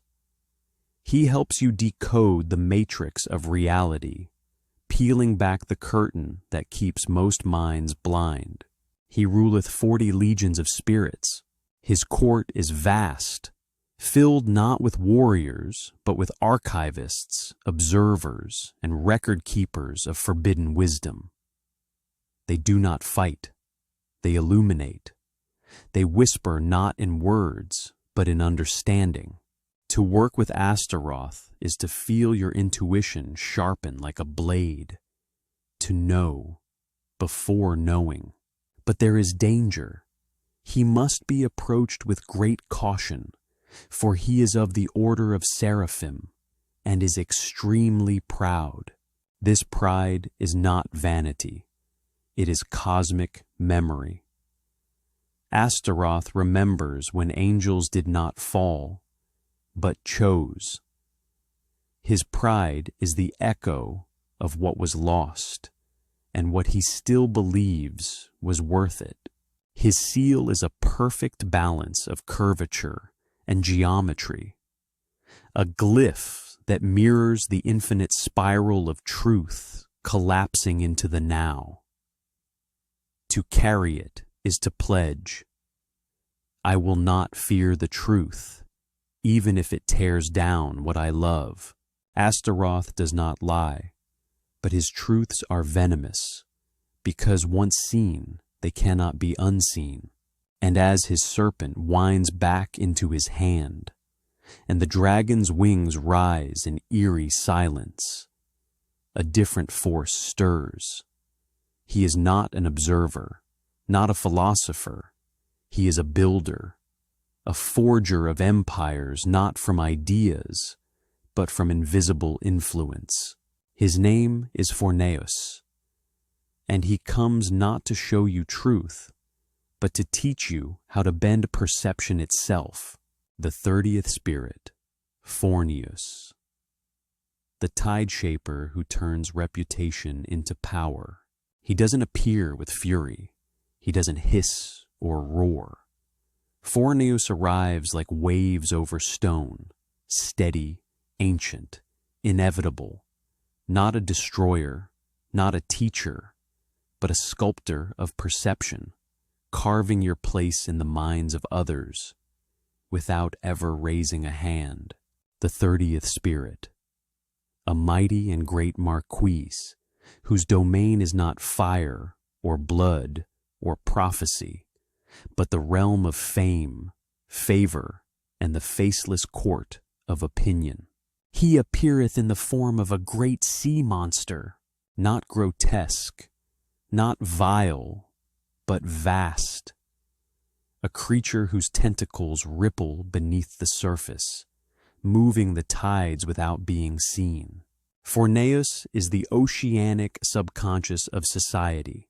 He helps you decode the matrix of reality, peeling back the curtain that keeps most minds blind. He ruleth 40 legions of spirits. His court is vast, filled not with warriors, but with archivists, observers, and record-keepers of forbidden wisdom. They do not fight. They illuminate. They whisper not in words, but in understanding. To work with Astaroth is to feel your intuition sharpen like a blade, to know before knowing. But there is danger. He must be approached with great caution, for he is of the order of seraphim, and is extremely proud. This pride is not vanity. It is cosmic memory. Astaroth remembers when angels did not fall, but chose. His pride is the echo of what was lost, and what he still believes was worth it. His seal is a perfect balance of curvature and geometry, a glyph that mirrors the infinite spiral of truth collapsing into the now. To carry it is to pledge, I will not fear the truth, even if it tears down what I love. Astaroth does not lie, but his truths are venomous, because once seen, they cannot be unseen. And as his serpent winds back into his hand, and the dragon's wings rise in eerie silence, a different force stirs. He is not an observer, not a philosopher. He is a builder, a forger of empires, not from ideas, but from invisible influence. His name is Forneus, and he comes not to show you truth, but to teach you how to bend perception itself. The 30th spirit, Forneus, the tide shaper who turns reputation into power. He doesn't appear with fury. He doesn't hiss or roar. Forneus arrives like waves over stone, steady, ancient, inevitable, not a destroyer, not a teacher, but a sculptor of perception, carving your place in the minds of others without ever raising a hand. The 30th spirit, a mighty and great Marquis, whose domain is not fire or blood or prophecy, but the realm of fame, favor, and the faceless court of opinion. He appeareth in the form of a great sea monster, not grotesque, not vile, but vast, a creature whose tentacles ripple beneath the surface, moving the tides without being seen. Forneus is the oceanic subconscious of society,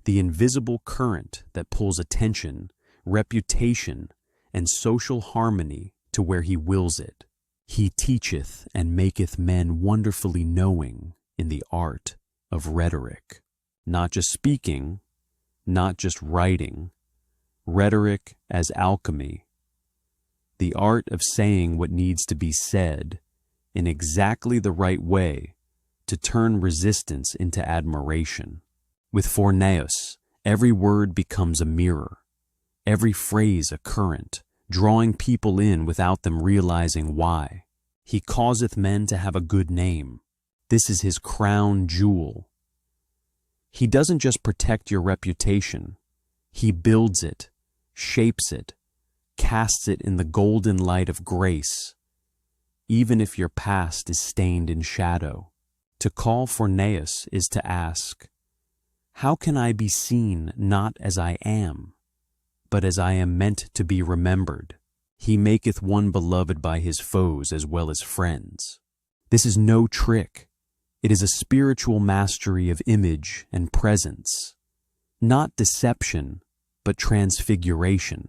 the invisible current that pulls attention, reputation, and social harmony to where he wills it. He teacheth and maketh men wonderfully knowing in the art of rhetoric. Not just speaking, not just writing, rhetoric as alchemy, the art of saying what needs to be said in exactly the right way to turn resistance into admiration. With Forneus, every word becomes a mirror, every phrase a current, drawing people in without them realizing why. He causeth men to have a good name. This is his crown jewel. He doesn't just protect your reputation. He builds it, shapes it, casts it in the golden light of grace, even if your past is stained in shadow. To call Forneus is to ask, how can I be seen not as I am, but as I am meant to be remembered? He maketh one beloved by his foes as well as friends. This is no trick. It is a spiritual mastery of image and presence, not deception, but transfiguration.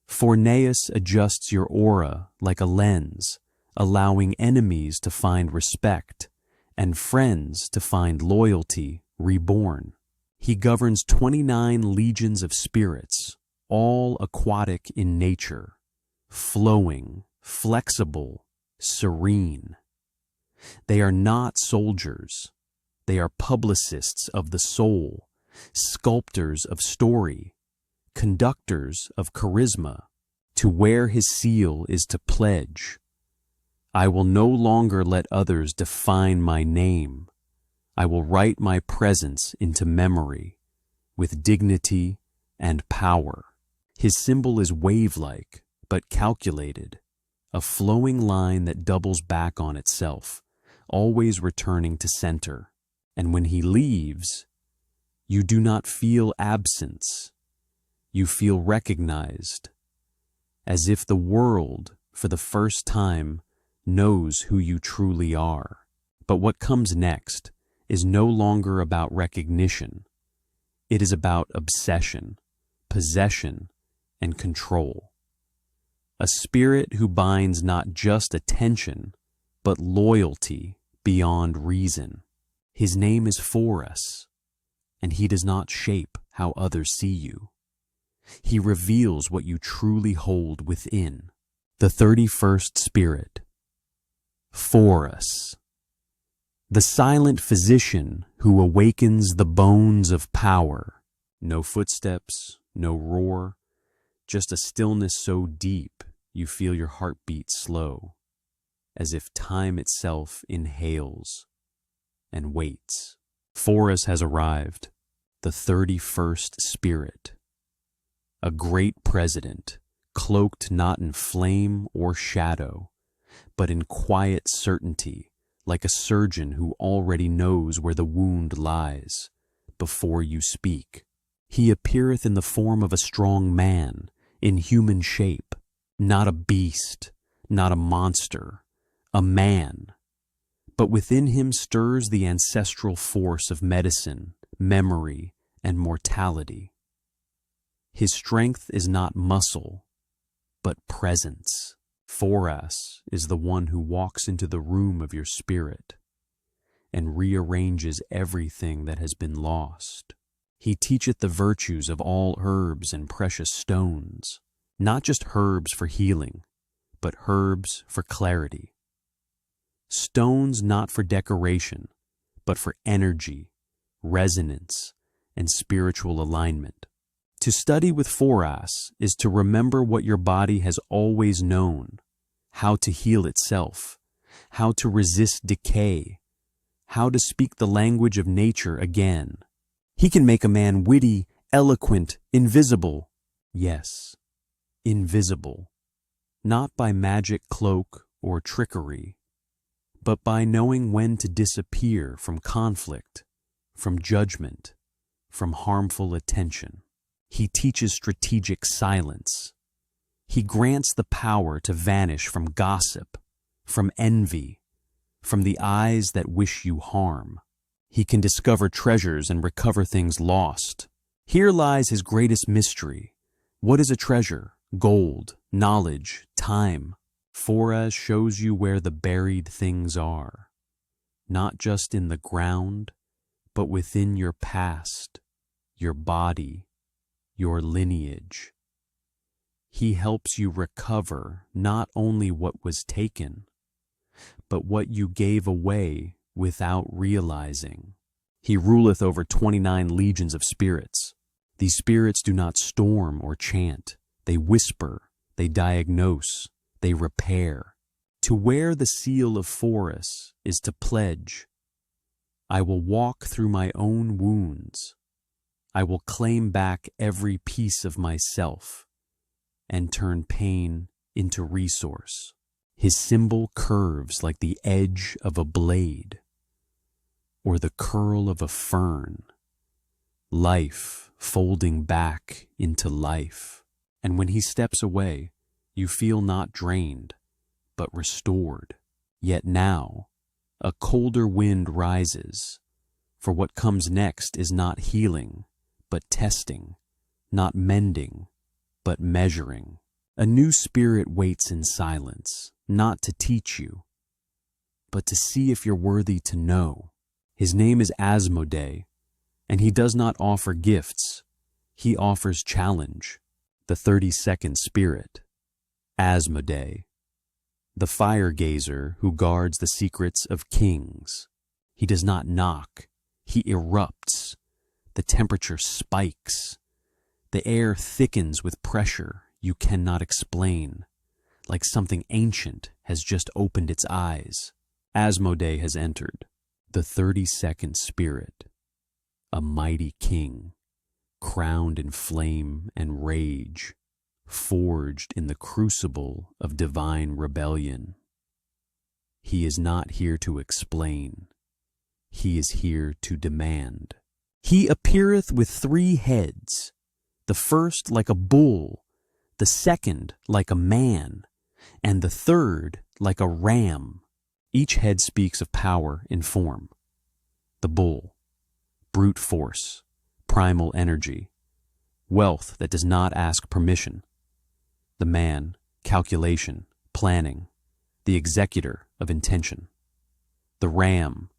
Forneus adjusts your aura like a lens, allowing enemies to find respect and friends to find loyalty reborn. He governs 29 legions of spirits, all aquatic in nature, flowing, flexible, serene. They are not soldiers. They are publicists of the soul, sculptors of story, conductors of charisma. To wear his seal is to pledge, I will no longer let others define my name. I will write my presence into memory with dignity and power. His symbol is wave-like, but calculated, a flowing line that doubles back on itself, always returning to center. And when he leaves, you do not feel absence. You feel recognized, as if the world, for the first time, knows who you truly are. But what comes next is no longer about recognition. It is about obsession, possession, and control. A spirit who binds not just attention, but loyalty beyond reason. His name is for us, and he does not shape how others see you. He reveals what you truly hold within. The 31st Spirit. For us. The silent physician who awakens the bones of power. No footsteps, no roar, just a stillness so deep you feel your heartbeat slow, as if time itself inhales and waits. For us has arrived, the 31st Spirit. A great president, cloaked not in flame or shadow, but in quiet certainty, like a surgeon who already knows where the wound lies, before you speak. He appeareth in the form of a strong man, in human shape, not a beast, not a monster, a man. But within him stirs the ancestral force of medicine, memory, and mortality. His strength is not muscle, but presence. For us is the one who walks into the room of your spirit and rearranges everything that has been lost. He teacheth the virtues of all herbs and precious stones, not just herbs for healing, but herbs for clarity. Stones not for decoration, but for energy, resonance, and spiritual alignment. To study with Foras is to remember what your body has always known, how to heal itself, how to resist decay, how to speak the language of nature again. He can make a man witty, eloquent, invisible. Yes, invisible. Not by magic cloak or trickery, but by knowing when to disappear from conflict, from judgment, from harmful attention. He teaches strategic silence. He grants the power to vanish from gossip, from envy, from the eyes that wish you harm. He can discover treasures and recover things lost. Here lies his greatest mystery. What is a treasure? Gold, knowledge, time. Foraz shows you where the buried things are, not just in the ground, but within your past, your body, your lineage. He helps you recover not only what was taken, but what you gave away without realizing. He ruleth over 29 legions of spirits. These spirits do not storm or chant. They whisper, they diagnose, they repair. To wear the seal of Foraz is to pledge, I will walk through my own wounds. I will claim back every piece of myself and turn pain into resource. His symbol curves like the edge of a blade or the curl of a fern, life folding back into life. And when he steps away, you feel not drained, but restored. Yet now, a colder wind rises, for what comes next is not healing, but testing, not mending, but measuring. A new spirit waits in silence, not to teach you, but to see if you're worthy to know. His name is Asmoday, and he does not offer gifts. He offers challenge. The 32nd spirit, Asmoday, the fire gazer who guards the secrets of kings. He does not knock. He erupts. The temperature spikes. The air thickens with pressure you cannot explain, like something ancient has just opened its eyes. Asmoday has entered, the 32nd spirit, a mighty king, crowned in flame and rage, forged in the crucible of divine rebellion. He is not here to explain. He is here to demand. He appeareth with 3 heads, the first like a bull, the second like a man, and the third like a ram. Each head speaks of power in form. The bull, brute force, primal energy, wealth that does not ask permission. The man, calculation, planning, the executor of intention. The ram,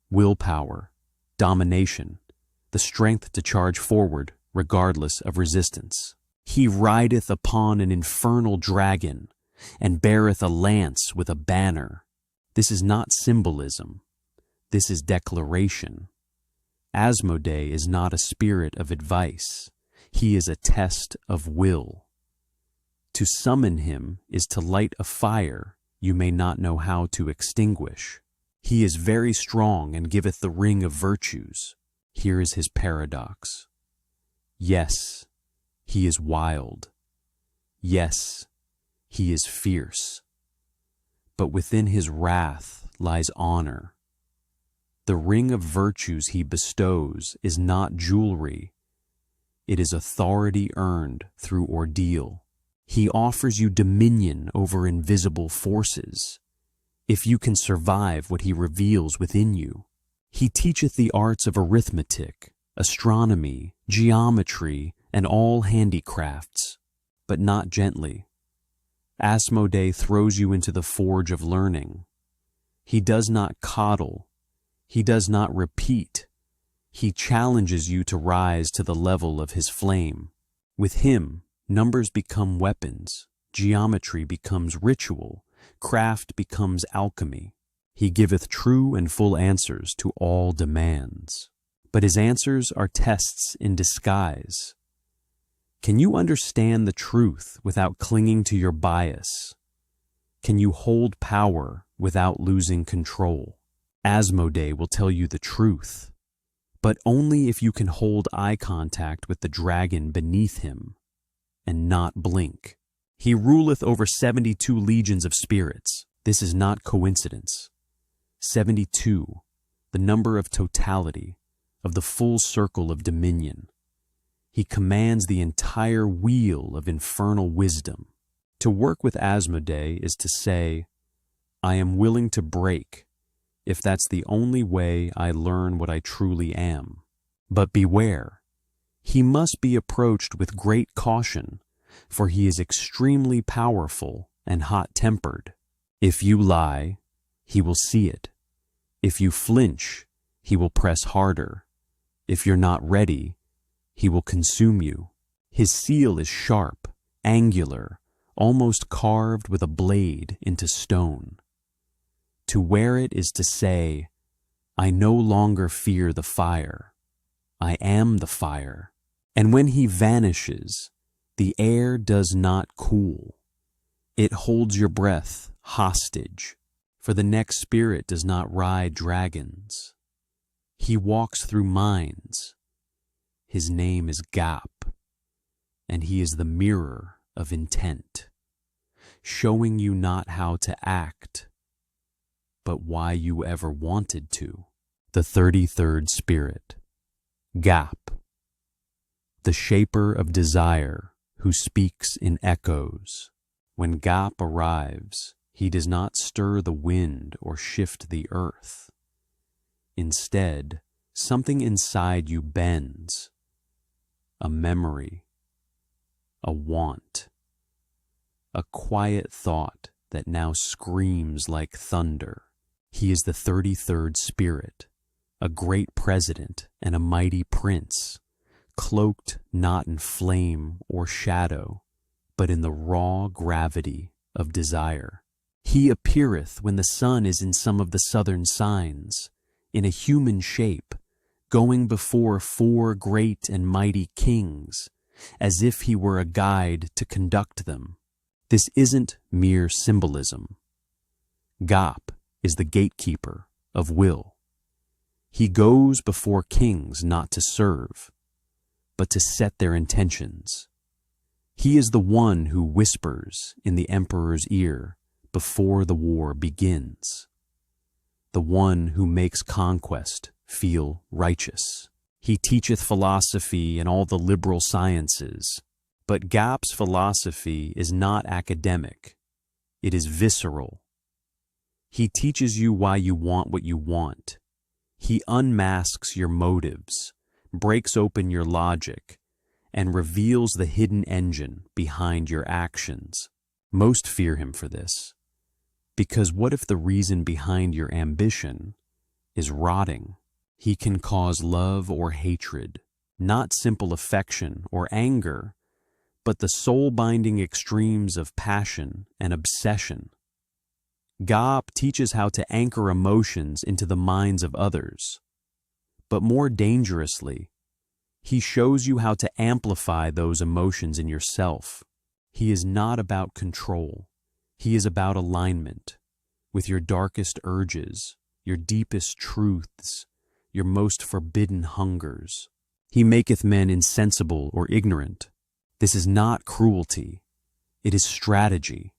willpower, domination, the strength to charge forward regardless of resistance. He rideth upon an infernal dragon and beareth a lance with a banner. This is not symbolism. This is declaration. Asmoday is not a spirit of advice. He is a test of will. To summon him is to light a fire you may not know how to extinguish. He is very strong and giveth the ring of virtues. Here is his paradox. Yes, he is wild. Yes, he is fierce. But within his wrath lies honor. The ring of virtues he bestows is not jewelry. It is authority earned through ordeal. He offers you dominion over invisible forces, if you can survive what he reveals within you. He teacheth the arts of arithmetic, astronomy, geometry, and all handicrafts, but not gently. Asmoday throws you into the forge of learning. He does not coddle. He does not repeat. He challenges you to rise to the level of his flame. With him, numbers become weapons, geometry becomes ritual, craft becomes alchemy. He giveth true and full answers to all demands. But his answers are tests in disguise. Can you understand the truth without clinging to your bias? Can you hold power without losing control? Asmoday will tell you the truth, but only if you can hold eye contact with the dragon beneath him and not blink. He ruleth over 72 legions of spirits. This is not coincidence. 72, the number of totality, of the full circle of dominion. He commands the entire wheel of infernal wisdom. To work with Asmoday is to say, I am willing to break, if that's the only way I learn what I truly am. But beware, he must be approached with great caution, for he is extremely powerful and hot-tempered. If you lie, he will see it. If you flinch, he will press harder. If you're not ready, he will consume you. His seal is sharp, angular, almost carved with a blade into stone. To wear it is to say, I no longer fear the fire. I am the fire. And when he vanishes, the air does not cool. It holds your breath hostage, for the next spirit does not ride dragons. He walks through minds. His name is Gap, and he is the mirror of intent, showing you not how to act, but why you ever wanted to. The 33rd Spirit, Gap, the shaper of desire who speaks in echoes. When Gap arrives, he does not stir the wind or shift the earth. Instead, something inside you bends, a memory, a want, a quiet thought that now screams like thunder. He is the 33rd Spirit, a great president and a mighty prince, cloaked not in flame or shadow, but in the raw gravity of desire. He appeareth when the sun is in some of the southern signs, in a human shape, going before 4 great and mighty kings, as if he were a guide to conduct them. This isn't mere symbolism. Gap is the gatekeeper of will. He goes before kings not to serve, but to set their intentions. He is the one who whispers in the emperor's ear before the war begins, the one who makes conquest feel righteous. He teacheth philosophy and all the liberal sciences, but Gap's philosophy is not academic. It is visceral. He teaches you why you want what you want. He unmasks your motives, breaks open your logic, and reveals the hidden engine behind your actions. Most fear him for this, because what if the reason behind your ambition is rotting? He can cause love or hatred, not simple affection or anger, but the soul-binding extremes of passion and obsession. Gap teaches how to anchor emotions into the minds of others, but more dangerously, he shows you how to amplify those emotions in yourself. He is not about control. He is about alignment with your darkest urges, your deepest truths, your most forbidden hungers. He maketh men insensible or ignorant. This is not cruelty. It is strategy.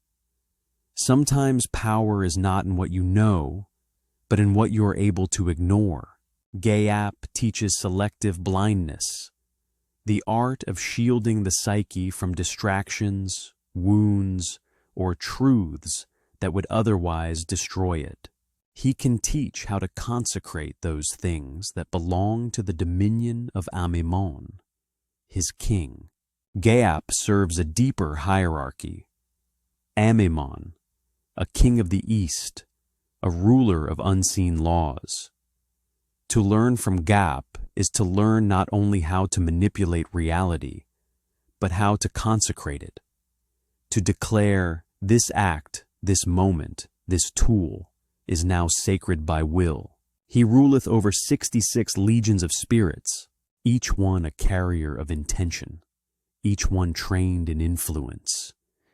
Sometimes power is not in what you know, but in what you are able to ignore. Gap teaches selective blindness, the art of shielding the psyche from distractions, wounds, or truths that would otherwise destroy it. He can teach how to consecrate those things that belong to the dominion of Paimon, his king. Gap serves a deeper hierarchy. Paimon, a king of the East, a ruler of unseen laws. To learn from Gap is to learn not only how to manipulate reality, but how to consecrate it. To declare, this act, this moment, this tool, is now sacred by will. He ruleth over 66 legions of spirits, each one a carrier of intention, each one trained in influence,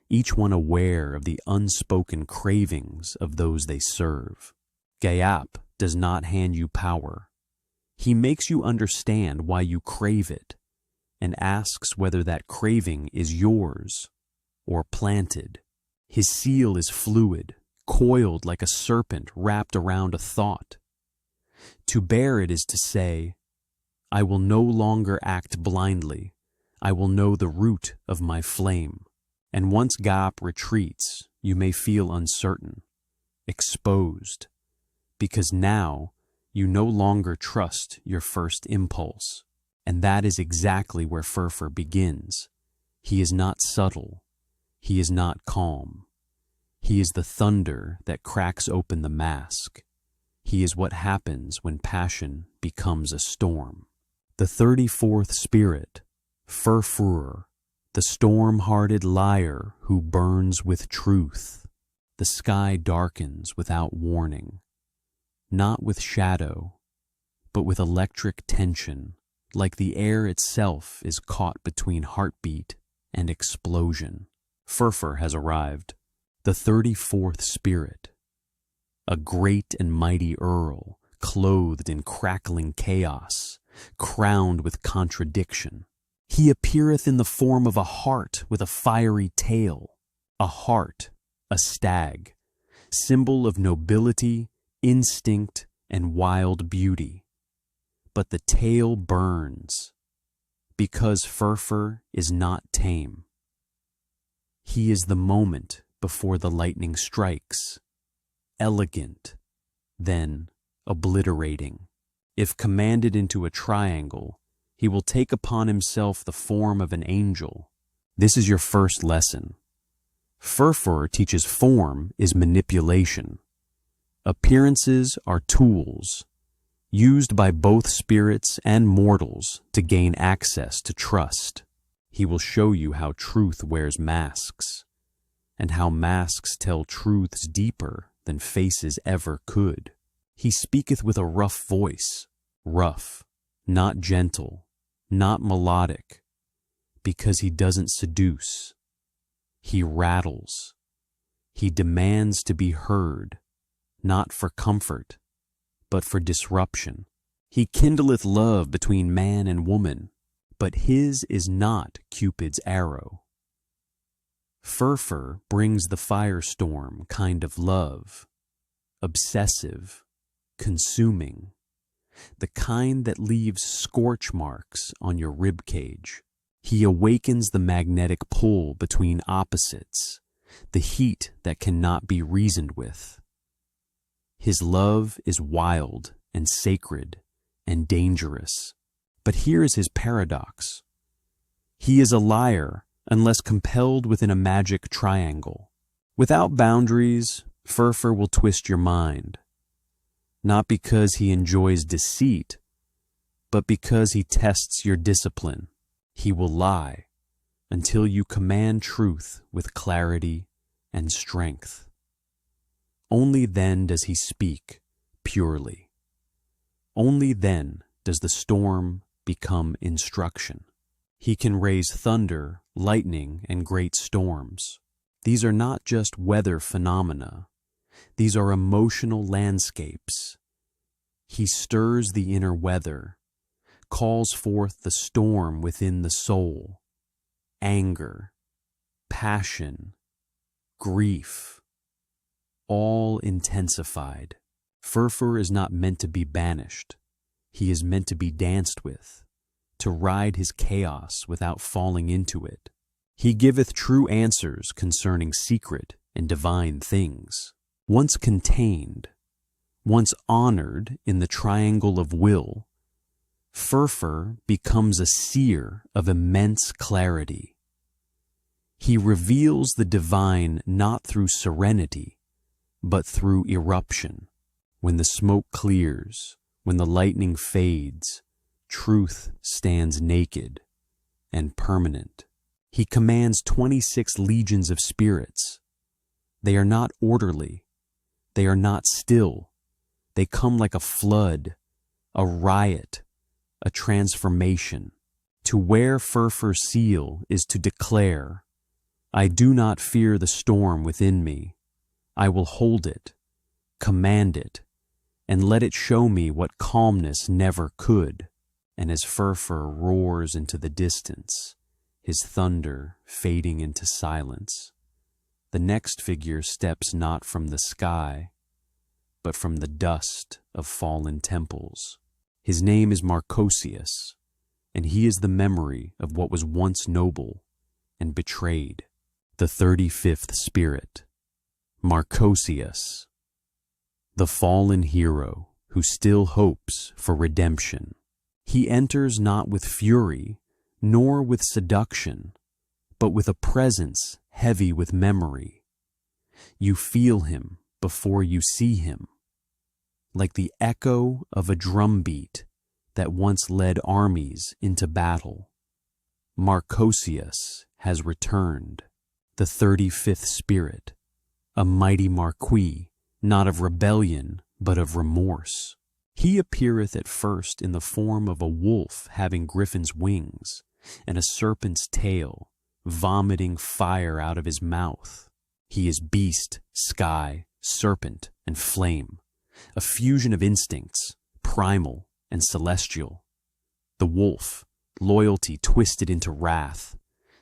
each one aware of the unspoken cravings of those they serve. Gap does not hand you power. He makes you understand why you crave it and asks whether that craving is yours or planted. His seal is fluid, coiled like a serpent wrapped around a thought. To bear it is to say, I will no longer act blindly, I will know the root of my flame. And once Gap retreats, you may feel uncertain, exposed, because now you no longer trust your first impulse. And that is exactly where Furfur begins. He is not subtle. He is not calm. He is the thunder that cracks open the mask. He is what happens when passion becomes a storm. The 34th spirit, Furfur, the storm-hearted liar who burns with truth. The sky darkens without warning, not with shadow, but with electric tension, like the air itself is caught between heartbeat and explosion. Furfur has arrived, the 34th spirit, a great and mighty earl, clothed in crackling chaos, crowned with contradiction. He appeareth in the form of a hart with a fiery tail, a hart, a stag, symbol of nobility, instinct, and wild beauty. But the tail burns, because Furfur is not tame. He is the moment before the lightning strikes, elegant, then obliterating. If commanded into a triangle, he will take upon himself the form of an angel. This is your first lesson. Furfur teaches form is manipulation. Appearances are tools, used by both spirits and mortals to gain access to trust. He will show you how truth wears masks, and how masks tell truths deeper than faces ever could. He speaketh with a rough voice, rough, not gentle, not melodic, because he doesn't seduce. He rattles. He demands to be heard, not for comfort, but for disruption. He kindleth love between man and woman, but his is not Cupid's arrow. Furfur brings the firestorm kind of love, obsessive, consuming, the kind that leaves scorch marks on your ribcage. He awakens the magnetic pull between opposites, the heat that cannot be reasoned with. His love is wild and sacred and dangerous. But here is his paradox. He is a liar unless compelled within a magic triangle. Without boundaries, Furfur will twist your mind, not because he enjoys deceit, but because he tests your discipline. He will lie until you command truth with clarity and strength. Only then does he speak purely. Only then does the storm become instruction. He can raise thunder, lightning, and great storms. These are not just weather phenomena. These are emotional landscapes. He stirs the inner weather, calls forth the storm within the soul, anger, passion, grief, all intensified. Furfur is not meant to be banished. He is meant to be danced with, to ride his chaos without falling into it. He giveth true answers concerning secret and divine things. Once contained, once honored in the triangle of will, Furfur becomes a seer of immense clarity. He reveals the divine not through serenity, but through eruption. When the smoke clears, when the lightning fades, truth stands naked and permanent. He commands 26 legions of spirits. They are not orderly. They are not still. They come like a flood, a riot, a transformation. To wear Furfur's seal is to declare, I do not fear the storm within me. I will hold it, command it, and let it show me what calmness never could. And as Furfur roars into the distance, his thunder fading into silence, the next figure steps not from the sky, but from the dust of fallen temples. His name is Marcosius, and he is the memory of what was once noble and betrayed. The 35th Spirit, Marcosius, the fallen hero who still hopes for redemption. He enters not with fury, nor with seduction, but with a presence heavy with memory. You feel him before you see him, like the echo of a drumbeat that once led armies into battle. Marcosius has returned, the 35th Spirit, a mighty Marquis, not of rebellion, but of remorse. He appeareth at first in the form of a wolf having griffin's wings, and a serpent's tail, vomiting fire out of his mouth. He is beast, sky, serpent, and flame, a fusion of instincts, primal and celestial. The wolf, loyalty twisted into wrath.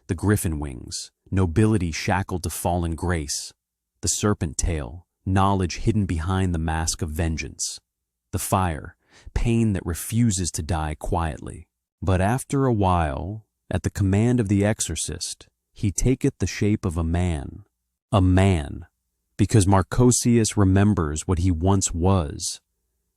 The griffin wings, nobility shackled to fallen grace. The serpent tail, knowledge hidden behind the mask of vengeance. The fire, pain that refuses to die quietly. But after a while, at the command of the exorcist, he taketh the shape of a man, because Marcosius remembers what he once was,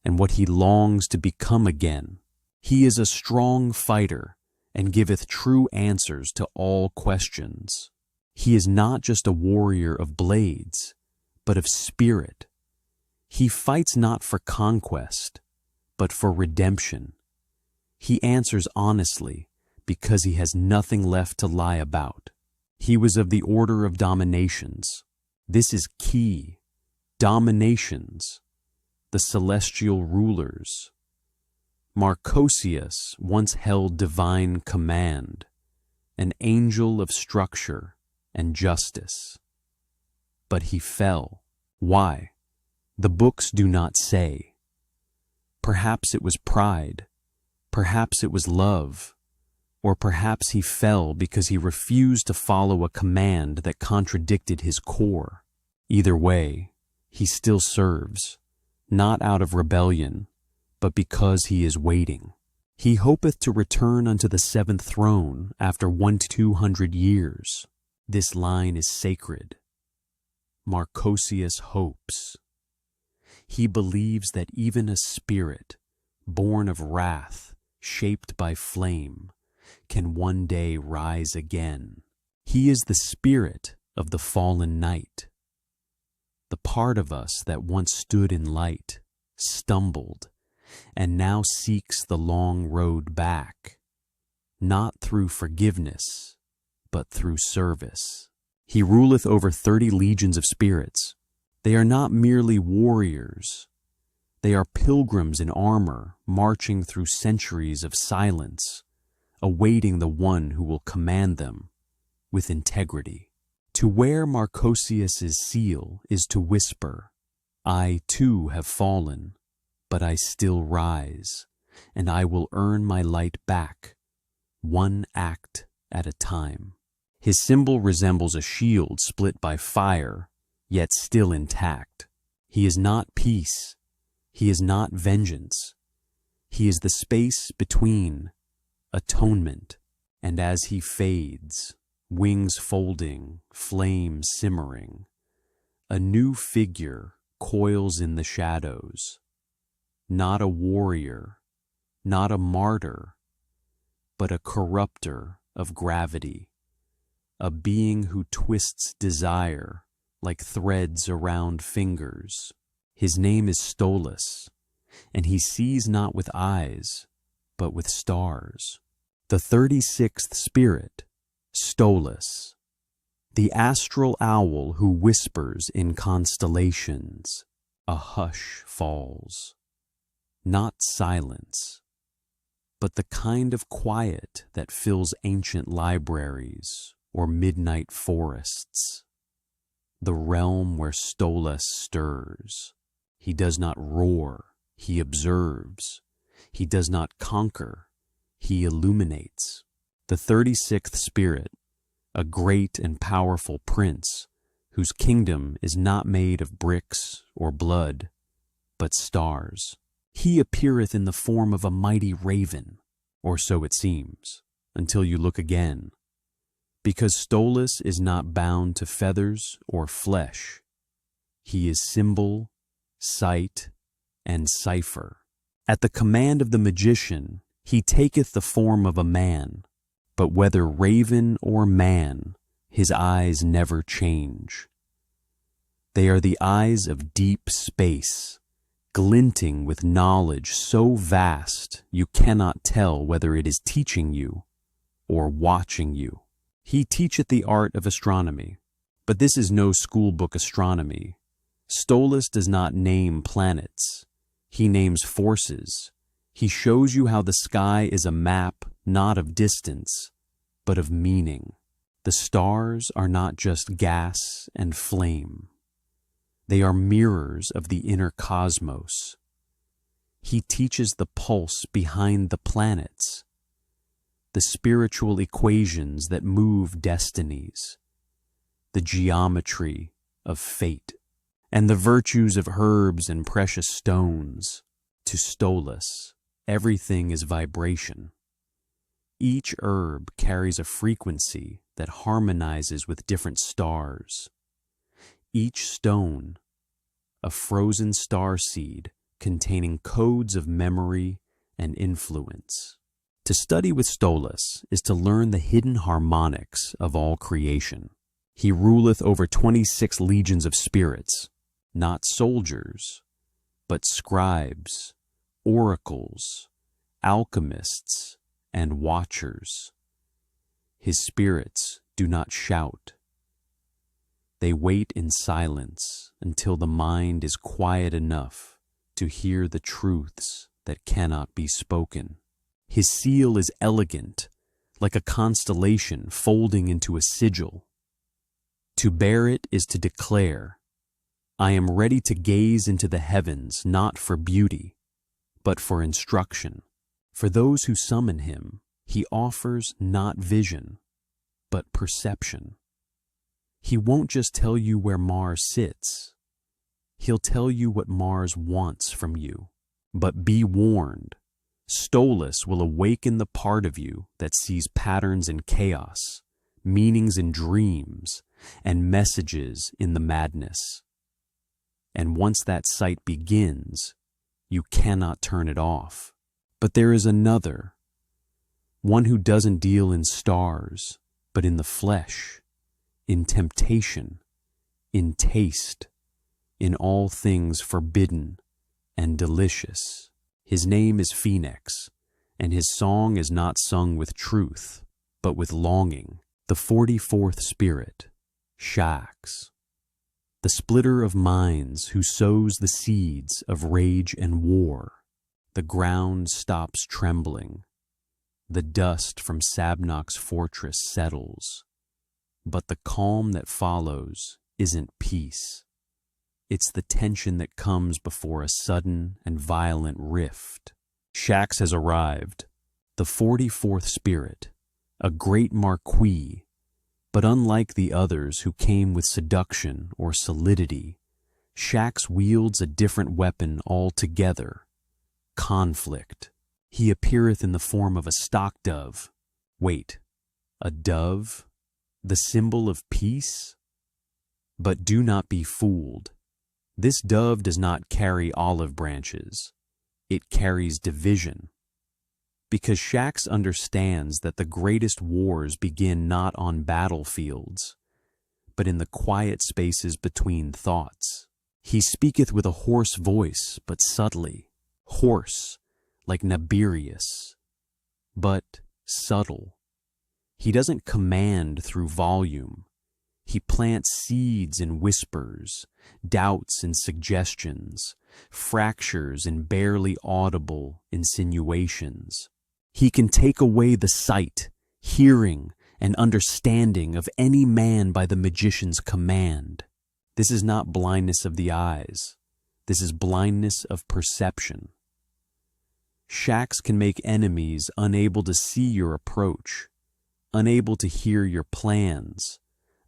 and what he longs to become again. He is a strong fighter, and giveth true answers to all questions. He is not just a warrior of blades, but of spirit. He fights not for conquest, but for redemption. He answers honestly, because he has nothing left to lie about. He was of the order of dominations. This is key. Dominations, the celestial rulers. Marcosius once held divine command, an angel of structure and justice. But he fell. Why? The books do not say. Perhaps it was pride, perhaps it was love, or perhaps he fell because he refused to follow a command that contradicted his core. Either way, he still serves, not out of rebellion, but because he is waiting. He hopeth to return unto the 7th throne after 200 years. This line is sacred. Marcosius hopes. He believes that even a spirit, born of wrath, shaped by flame, can one day rise again. He is the spirit of the fallen night. The part of us that once stood in light, stumbled, and now seeks the long road back, not through forgiveness, but through service. He ruleth over 30 legions of spirits. They are not merely warriors. They are pilgrims in armor, marching through centuries of silence, awaiting the one who will command them with integrity. To wear Marcosius's seal is to whisper, I too have fallen, but I still rise, and I will earn my light back, one act at a time. His symbol resembles a shield split by fire, yet still intact. He is not peace. He is not vengeance. He is the space between atonement, and as he fades, wings folding, flame simmering, a new figure coils in the shadows. Not a warrior, not a martyr, but a corrupter of gravity, a being who twists desire like threads around fingers. His name is Stolas, and he sees not with eyes, but with stars. The 36th Spirit, Stolas, the Astral Owl who whispers in constellations. A hush falls. Not silence, but the kind of quiet that fills ancient libraries or midnight forests. The realm where Stolas stirs. He does not roar, he observes. He does not conquer, he illuminates. The 36th Spirit, a great and powerful prince, whose kingdom is not made of bricks or blood, but stars. He appeareth in the form of a mighty raven, or so it seems, until you look again. Because Stolas is not bound to feathers or flesh. He is symbol, sight, and cipher. At the command of the magician, he taketh the form of a man, but whether raven or man, his eyes never change. They are the eyes of deep space, glinting with knowledge so vast you cannot tell whether it is teaching you or watching you. He teacheth the art of astronomy, but this is no schoolbook astronomy. Stolas does not name planets. He names forces. He shows you how the sky is a map not of distance, but of meaning. The stars are not just gas and flame. They are mirrors of the inner cosmos. He teaches the pulse behind the planets, the spiritual equations that move destinies, the geometry of fate, and the virtues of herbs and precious stones. To Stolas, everything is vibration. Each herb carries a frequency that harmonizes with different stars. Each stone, a frozen star seed containing codes of memory and influence. To study with Stolas is to learn the hidden harmonics of all creation. He ruleth over 26 legions of spirits, not soldiers, but scribes, oracles, alchemists, and watchers. His spirits do not shout. They wait in silence until the mind is quiet enough to hear the truths that cannot be spoken. His seal is elegant, like a constellation folding into a sigil. To bear it is to declare, I am ready to gaze into the heavens not for beauty, but for instruction. For those who summon him, he offers not vision, but perception. He won't just tell you where Mars sits. He'll tell you what Mars wants from you. But be warned, Stolas will awaken the part of you that sees patterns in chaos, meanings in dreams, and messages in the madness. And once that sight begins, you cannot turn it off. But there is another, one who doesn't deal in stars, but in the flesh, in temptation, in taste, in all things forbidden and delicious. His name is Phoenix, and his song is not sung with truth, but with longing. The 44th spirit, Shax, the splitter of minds who sows the seeds of rage and war. The ground stops trembling. The dust from Sabnok's fortress settles. But the calm that follows isn't peace. It's the tension that comes before a sudden and violent rift. Shax has arrived, the 44th spirit, a great marquis, but unlike the others who came with seduction or solidity, Shax wields a different weapon altogether, conflict. He appeareth in the form of a stock dove. Wait, a dove? The symbol of peace? But do not be fooled. This dove does not carry olive branches. It carries division. Because Shax understands that the greatest wars begin not on battlefields, but in the quiet spaces between thoughts. He speaketh with a hoarse voice, but subtly, hoarse, like Nabirius, but subtle. He doesn't command through volume. He plants seeds in whispers, doubts in suggestions, fractures in barely audible insinuations. He can take away the sight, hearing, and understanding of any man by the magician's command. This is not blindness of the eyes. This is blindness of perception. Shax can make enemies unable to see your approach, unable to hear your plans,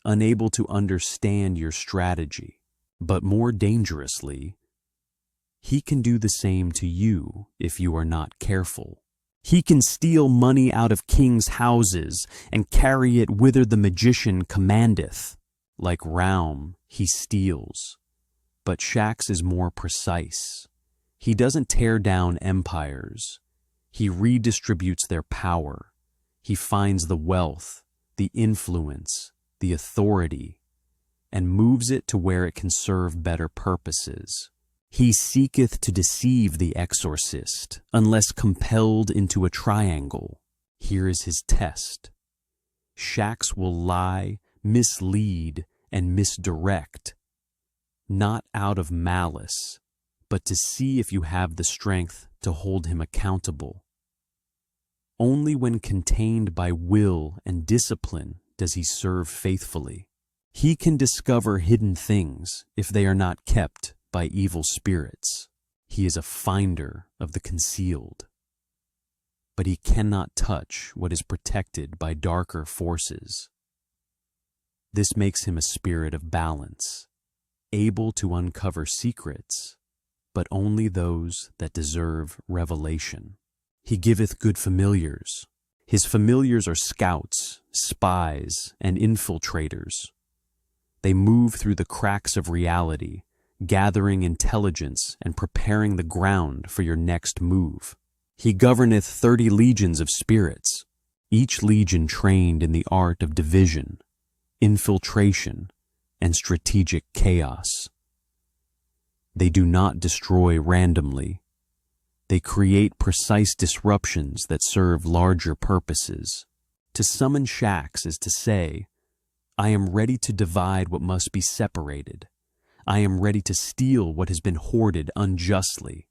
unable to understand your strategy. But more dangerously, he can do the same to you if you are not careful. He can steal money out of kings' houses and carry it whither the magician commandeth. Like Raum, he steals. But Shax is more precise. He doesn't tear down empires. He redistributes their power. He finds the wealth, the influence, the authority, and moves it to where it can serve better purposes. He seeketh to deceive the exorcist, unless compelled into a triangle. Here is his test. Shax will lie, mislead, and misdirect, not out of malice, but to see if you have the strength to hold him accountable. Only when contained by will and discipline does he serve faithfully. He can discover hidden things if they are not kept by evil spirits. He is a finder of the concealed. But he cannot touch what is protected by darker forces. This makes him a spirit of balance, able to uncover secrets, but only those that deserve revelation. He giveth good familiars. His familiars are scouts, spies, and infiltrators. They move through the cracks of reality, gathering intelligence and preparing the ground for your next move. He governeth 30 legions of spirits, each legion trained in the art of division, infiltration, and strategic chaos. They do not destroy randomly. They create precise disruptions that serve larger purposes. To summon Shax is to say, I am ready to divide what must be separated. I am ready to steal what has been hoarded unjustly,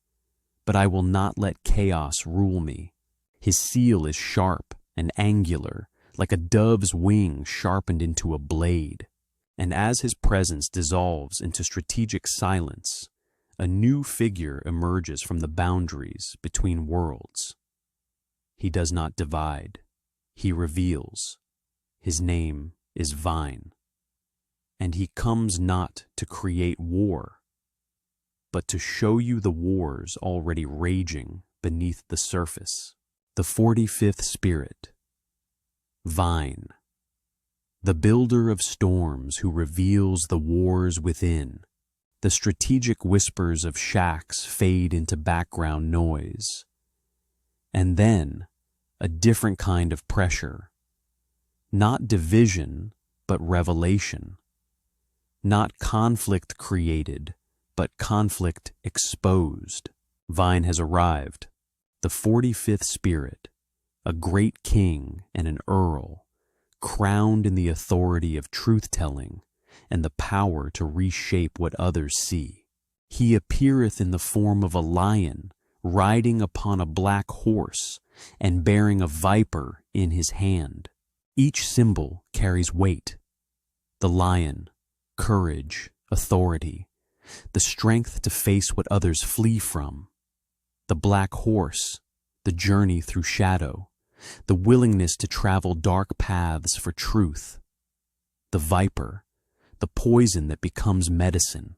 but I will not let chaos rule me. His seal is sharp and angular, like a dove's wing sharpened into a blade. And as his presence dissolves into strategic silence, a new figure emerges from the boundaries between worlds. He does not divide. He reveals. His name is Vine. And he comes not to create war, but to show you the wars already raging beneath the surface. The 45th Spirit, Vine, the builder of storms who reveals the wars within. The strategic whispers of Shax fade into background noise. And then, a different kind of pressure. Not division, but revelation. Not conflict created, but conflict exposed. Vine has arrived. The 45th Spirit, a great king and an earl, crowned in the authority of truth-telling and the power to reshape what others see. He appeareth in the form of a lion, riding upon a black horse and bearing a viper in his hand. Each symbol carries weight. The lion, courage, authority, the strength to face what others flee from. The black horse, the journey through shadow, the willingness to travel dark paths for truth. The viper, the poison that becomes medicine,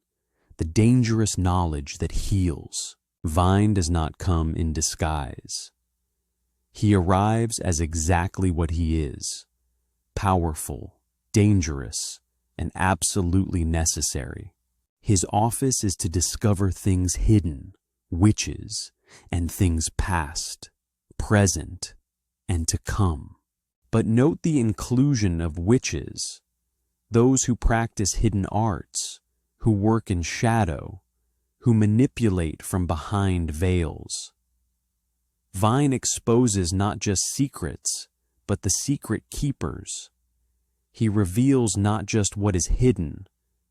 the dangerous knowledge that heals. Vine does not come in disguise. He arrives as exactly what he is, powerful, dangerous, and absolutely necessary. His office is to discover things hidden, witches, and things past, present, and to come. But note the inclusion of witches, those who practice hidden arts, who work in shadow, who manipulate from behind veils. Vine exposes not just secrets, but the secret keepers. He reveals not just what is hidden,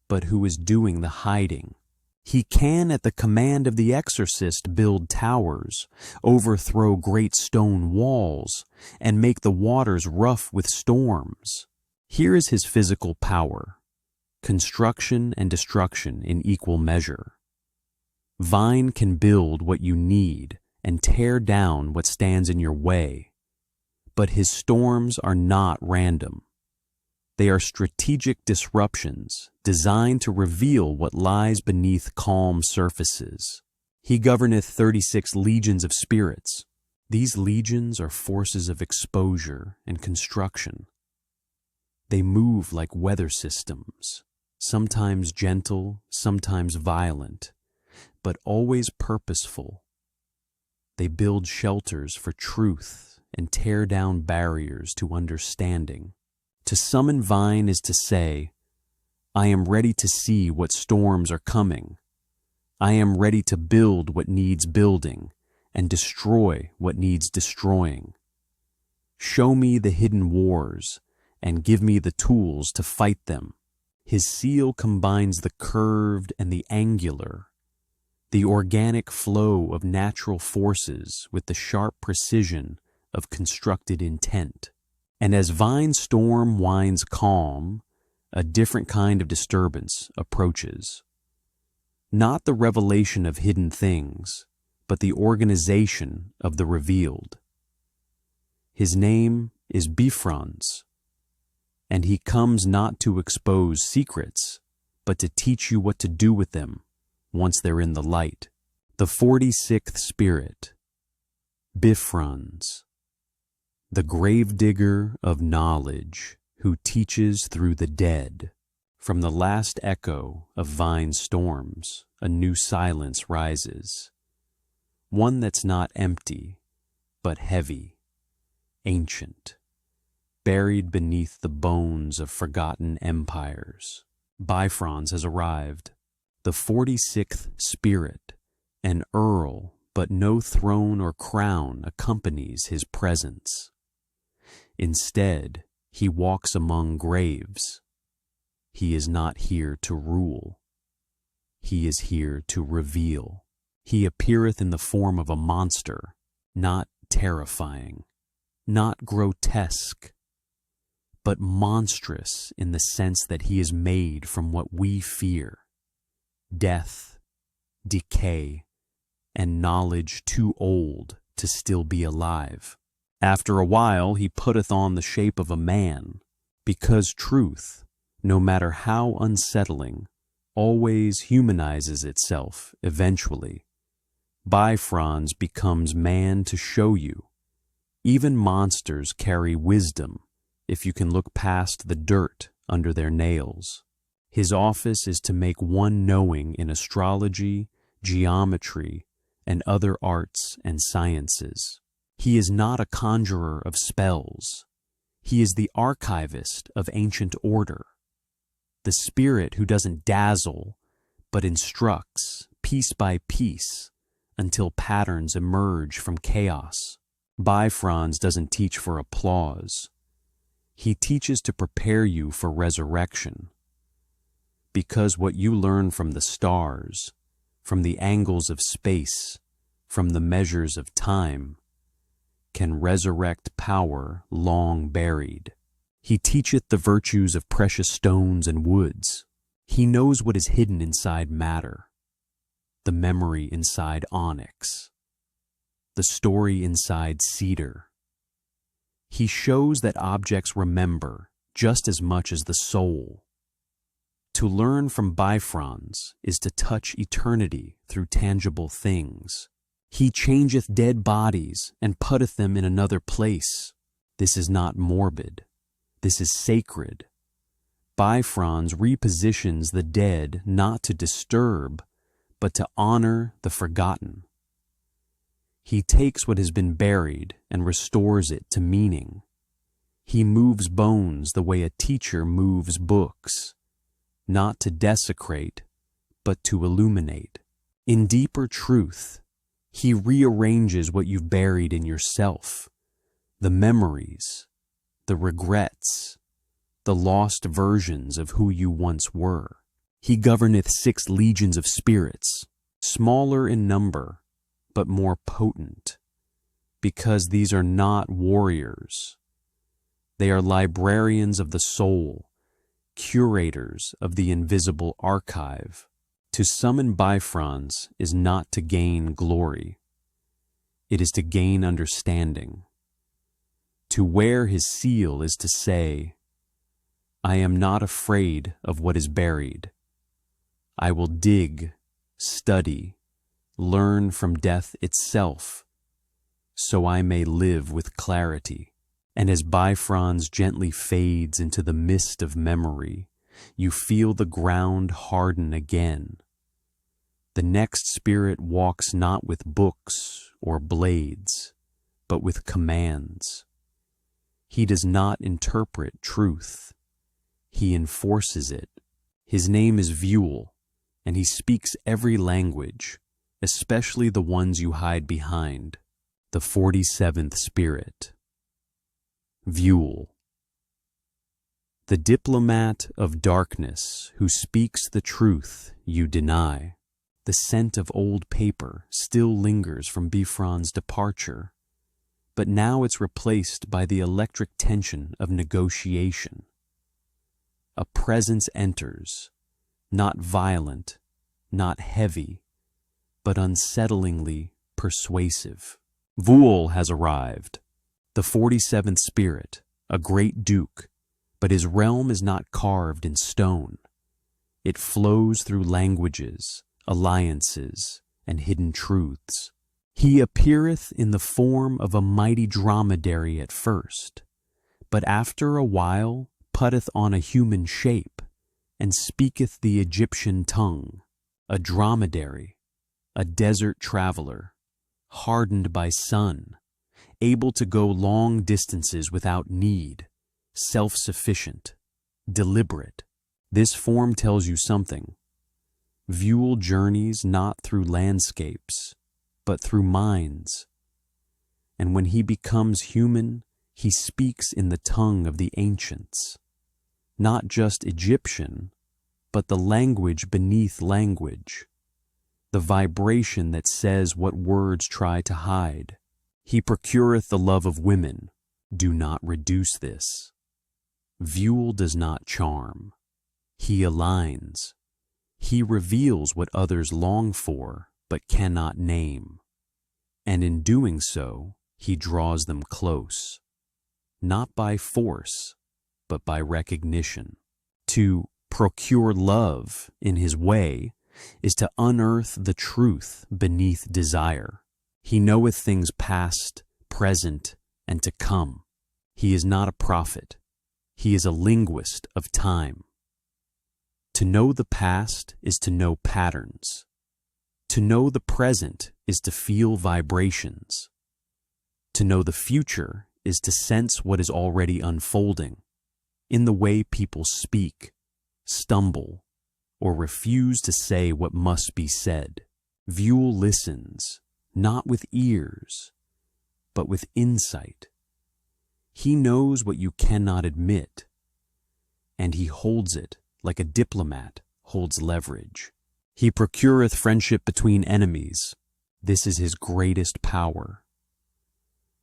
but who is doing the hiding. He can, at the command of the exorcist, build towers, overthrow great stone walls, and make the waters rough with storms. Here is his physical power, construction and destruction in equal measure. Vine can build what you need and tear down what stands in your way, but his storms are not random. They are strategic disruptions designed to reveal what lies beneath calm surfaces. He governeth 36 legions of spirits, These legions are forces of exposure and construction. They move like weather systems, sometimes gentle, sometimes violent, but always purposeful. They build shelters for truth and tear down barriers to understanding. To summon Vine is to say, I am ready to see what storms are coming. I am ready to build what needs building and destroy what needs destroying. Show me the hidden wars and give me the tools to fight them. His seal combines the curved and the angular, the organic flow of natural forces with the sharp precision of constructed intent. And as Vine's storm winds calm, a different kind of disturbance approaches. Not the revelation of hidden things, but the organization of the revealed. His name is Bifrons, and he comes not to expose secrets, but to teach you what to do with them once they're in the light. The 46th Spirit, Bifrons, the gravedigger of knowledge, who teaches through the dead. From the last echo of Vine's storms, a new silence rises. One that's not empty, but heavy, ancient, buried beneath the bones of forgotten empires. Bifrons has arrived, the 46th Spirit, an earl, but no throne or crown accompanies his presence. Instead, he walks among graves. He is not here to rule. He is here to reveal. He appeareth in the form of a monster, not terrifying, not grotesque, but monstrous in the sense that he is made from what we fear: death, decay, and knowledge too old to still be alive. After a while he putteth on the shape of a man, because truth, no matter how unsettling, always humanizes itself eventually. Bifrons becomes man to show you. Even monsters carry wisdom if you can look past the dirt under their nails. His office is to make one knowing in astrology, geometry, and other arts and sciences. He is not a conjurer of spells. He is the archivist of ancient order, the spirit who doesn't dazzle, but instructs piece by piece until patterns emerge from chaos. Bifrons doesn't teach for applause. He teaches to prepare you for resurrection. Because what you learn from the stars, from the angles of space, from the measures of time, can resurrect power long buried. He teacheth the virtues of precious stones and woods. He knows what is hidden inside matter, the memory inside onyx, the story inside cedar. He shows that objects remember just as much as the soul. To learn from Bifrons is to touch eternity through tangible things. He changeth dead bodies and putteth them in another place. This is not morbid. This is sacred. Bifrons repositions the dead not to disturb, but to honor the forgotten. He takes what has been buried and restores it to meaning. He moves bones the way a teacher moves books, not to desecrate, but to illuminate. In deeper truth, he rearranges what you've buried in yourself, the memories, the regrets, the lost versions of who you once were. He governeth 6 legions of spirits, smaller in number, but more potent, because these are not warriors. They are librarians of the soul, curators of the invisible archive. To summon Bifrons is not to gain glory. It is to gain understanding. To wear his seal is to say, I am not afraid of what is buried. I will dig, study, learn from death itself, so I may live with clarity. And as Bifrons gently fades into the mist of memory, you feel the ground harden again. The next spirit walks not with books or blades, but with commands. He does not interpret truth. He enforces it. His name is Vuel, and he speaks every language, especially the ones you hide behind. The 47th Spirit. Vuel. The diplomat of darkness who speaks the truth you deny. The scent of old paper still lingers from Bifron's departure, but now it's replaced by the electric tension of negotiation. A presence enters, not violent, not heavy, but unsettlingly persuasive. Vuel has arrived, the 47th Spirit, a great duke, but his realm is not carved in stone. It flows through languages, alliances, and hidden truths. He appeareth in the form of a mighty dromedary at first, but after a while putteth on a human shape, and speaketh the Egyptian tongue, a dromedary, a desert traveler, hardened by sun, able to go long distances without need, self-sufficient, deliberate. This form tells you something. Vuel journeys not through landscapes, but through minds. And when he becomes human, he speaks in the tongue of the ancients. Not just Egyptian, but the language beneath language. The vibration that says what words try to hide. He procureth the love of women. Do not reduce this. Vuel does not charm. He aligns. He reveals what others long for but cannot name. And in doing so, he draws them close. Not by force, but by recognition. To procure love in his way is to unearth the truth beneath desire. He knoweth things past, present, and to come. He is not a prophet. He is a linguist of time. To know the past is to know patterns. To know the present is to feel vibrations. To know the future is to sense what is already unfolding, in the way people speak, stumble, or refuse to say what must be said. Vuel listens, not with ears, but with insight. He knows what you cannot admit, and he holds it like a diplomat holds leverage. He procureth friendship between enemies. This is his greatest power.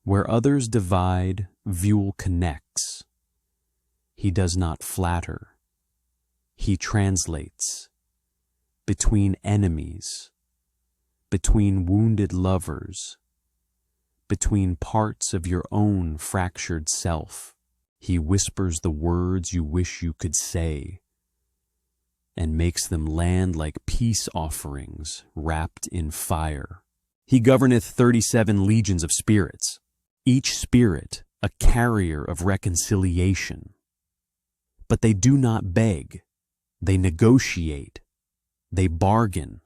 Where others divide, Vuel connects. He does not flatter. He translates. Between enemies, between wounded lovers, between parts of your own fractured self, he whispers the words you wish you could say, and makes them land like peace offerings wrapped in fire. He governeth 37 legions of spirits, each spirit a carrier of reconciliation. But they do not beg, they negotiate, they bargain,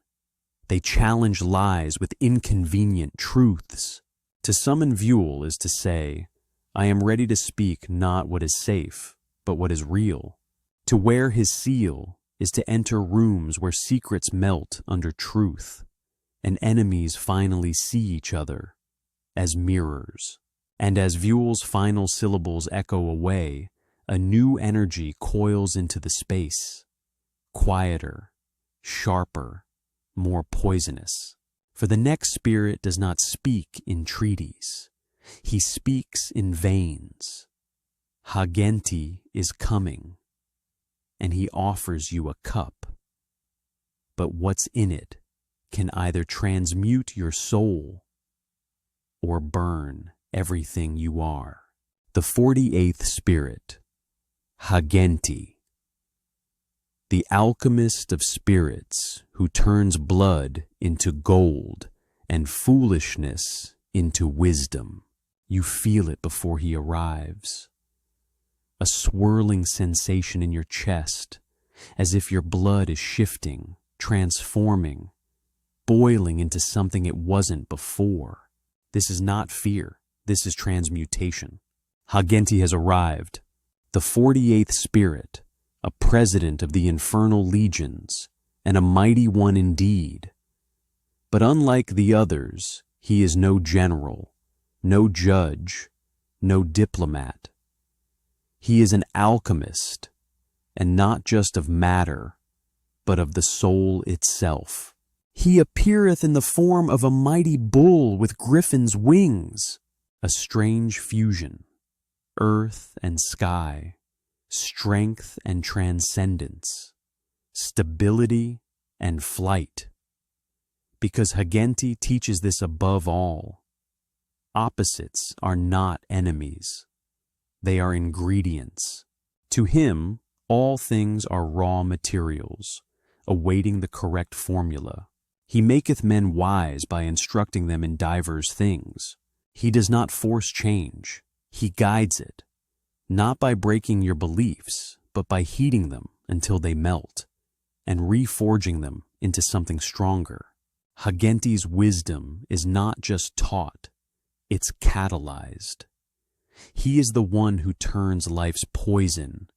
they challenge lies with inconvenient truths. To summon Vuel is to say, I am ready to speak not what is safe, but what is real. To wear his seal is to enter rooms where secrets melt under truth, and enemies finally see each other as mirrors. And as Vuel's final syllables echo away, a new energy coils into the space, quieter, sharper, more poisonous. For the next spirit does not speak in treaties. He speaks in veins. Hagenti is coming, and he offers you a cup. But what's in it can either transmute your soul or burn everything you are. The 48th Spirit, Hagenti. The alchemist of spirits who turns blood into gold and foolishness into wisdom. You feel it before he arrives. A swirling sensation in your chest, as if your blood is shifting, transforming, boiling into something it wasn't before. This is not fear. This is transmutation. Hagenti has arrived, the 48th spirit, a president of the infernal legions, and a mighty one indeed. But unlike the others, he is no general, no judge, no diplomat. He is an alchemist, and not just of matter, but of the soul itself. He appeareth in the form of a mighty bull with griffin's wings, a strange fusion, earth and sky, strength and transcendence, stability and flight. Because Hagenti teaches this above all. Opposites are not enemies. They are ingredients. To him, all things are raw materials, awaiting the correct formula. He maketh men wise by instructing them in divers things. He does not force change. He guides it, not by breaking your beliefs, but by heating them until they melt, and reforging them into something stronger. Hagenti's wisdom is not just taught, it's catalyzed. He is the one who turns life's poison,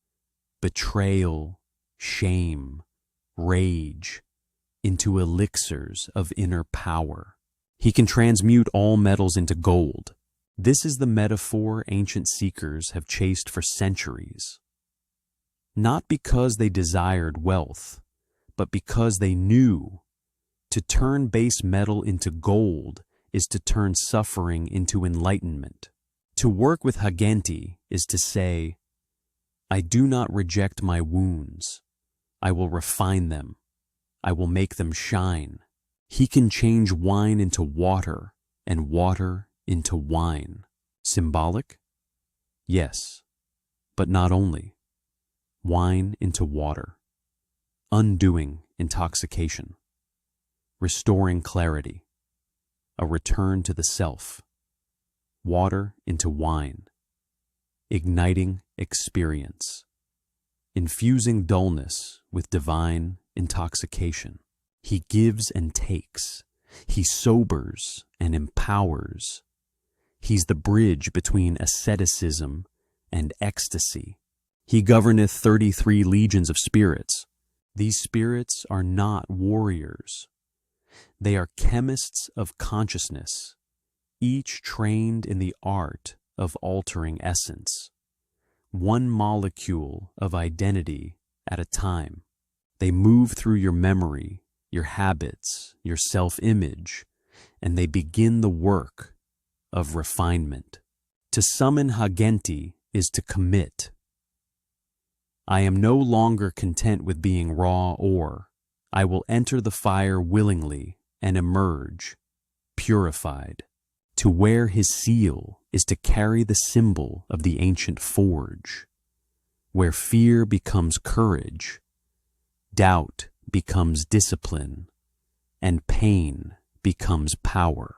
betrayal, shame, rage, into elixirs of inner power. He can transmute all metals into gold. This is the metaphor ancient seekers have chased for centuries. Not because they desired wealth, but because they knew to turn base metal into gold is to turn suffering into enlightenment. To work with Hagenti is to say, I do not reject my wounds. I will refine them. I will make them shine. He can change wine into water and water into wine. Symbolic? Yes, but not only. Wine into water. Undoing intoxication. Restoring clarity. A return to the self. Water into wine. Igniting experience. Infusing dullness with divine intoxication. He gives and takes. He sobers and empowers. He's the bridge between asceticism and ecstasy. He governeth 33 legions of spirits. These spirits are not warriors. They are chemists of consciousness, each trained in the art of altering essence, one molecule of identity at a time. They move through your memory, your habits, your self-image, and they begin the work of refinement. To summon Hagenti is to commit. I am no longer content with being raw ore. I will enter the fire willingly and emerge, purified. To wear his seal is to carry the symbol of the ancient forge, where fear becomes courage, doubt becomes discipline, and pain becomes power.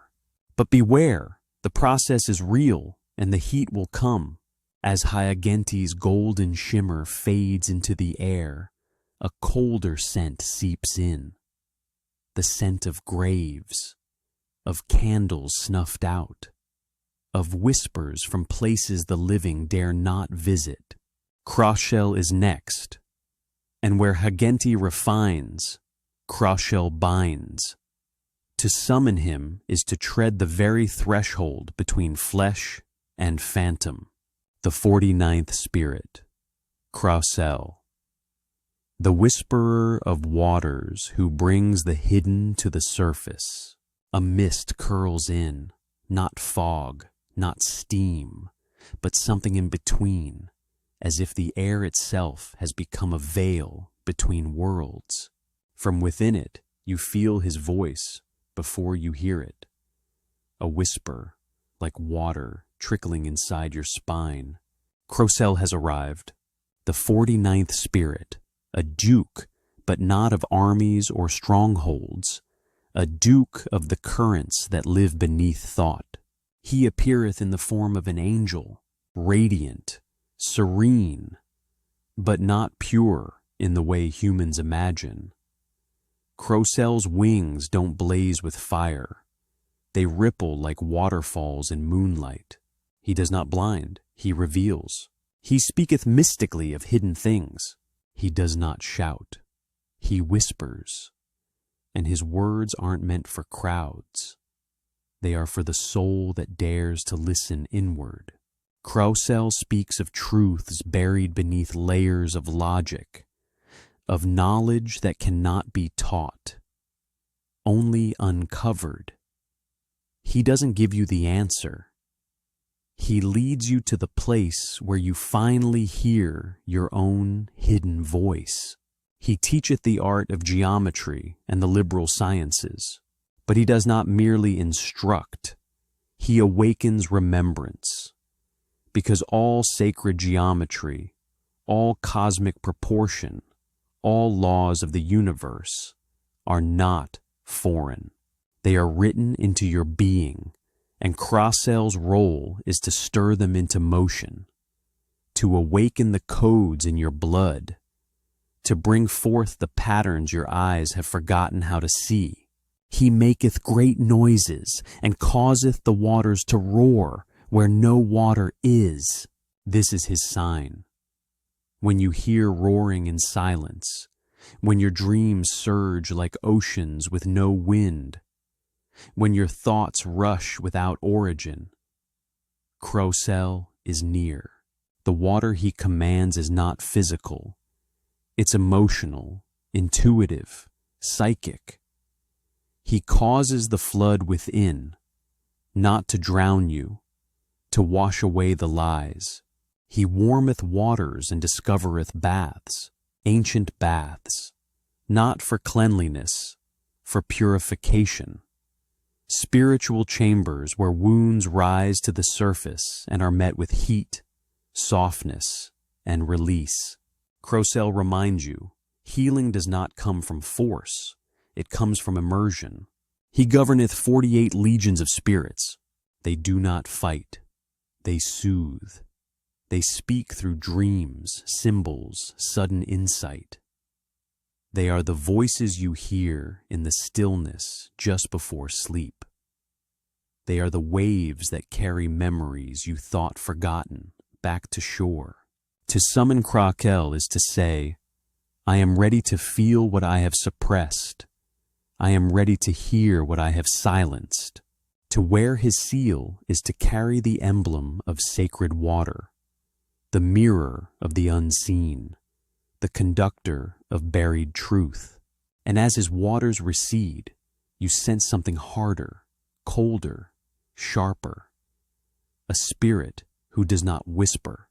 But beware, the process is real and the heat will come. As Hagenti's golden shimmer fades into the air, a colder scent seeps in. The scent of graves, of candles snuffed out, of whispers from places the living dare not visit. Crossshell is next, and where Hagenti refines, Crossshell binds. To summon him is to tread the very threshold between flesh and phantom. The 49th spirit, Crossshell. The whisperer of waters who brings the hidden to the surface. A mist curls in, not fog, not steam, but something in between, as if the air itself has become a veil between worlds. From within it, you feel his voice before you hear it. A whisper, like water trickling inside your spine. Crossshell has arrived, the 49th spirit, a duke, but not of armies or strongholds, a duke of the currents that live beneath thought. He appeareth in the form of an angel, radiant, serene, but not pure in the way humans imagine. Crocell's wings don't blaze with fire. They ripple like waterfalls in moonlight. He does not blind, he reveals. He speaketh mystically of hidden things. He does not shout. He whispers. And his words aren't meant for crowds. They are for the soul that dares to listen inward. Crocell speaks of truths buried beneath layers of logic, of knowledge that cannot be taught, only uncovered. He doesn't give you the answer. He leads you to the place where you finally hear your own hidden voice. He teacheth the art of geometry and the liberal sciences, but he does not merely instruct. He awakens remembrance, because all sacred geometry, all cosmic proportion, all laws of the universe are not foreign. They are written into your being, and Crocell's role is to stir them into motion, to awaken the codes in your blood, to bring forth the patterns your eyes have forgotten how to see. He maketh great noises, and causeth the waters to roar where no water is. This is his sign. When you hear roaring in silence, when your dreams surge like oceans with no wind, when your thoughts rush without origin, Crocell is near. The water he commands is not physical. It's emotional, intuitive, psychic. He causes the flood within, not to drown you, to wash away the lies. He warmeth waters and discovereth baths, ancient baths, not for cleanliness, for purification. Spiritual chambers where wounds rise to the surface and are met with heat, softness, and release. Crocell reminds you, healing does not come from force, it comes from immersion. He governeth 48 legions of spirits. They do not fight, they soothe. They speak through dreams, symbols, sudden insight. They are the voices you hear in the stillness just before sleep. They are the waves that carry memories you thought forgotten back to shore. To summon Crocell is to say, I am ready to feel what I have suppressed. I am ready to hear what I have silenced. To wear his seal is to carry the emblem of sacred water, the mirror of the unseen, the conductor of buried truth. And as his waters recede, you sense something harder, colder, sharper. A spirit who does not whisper.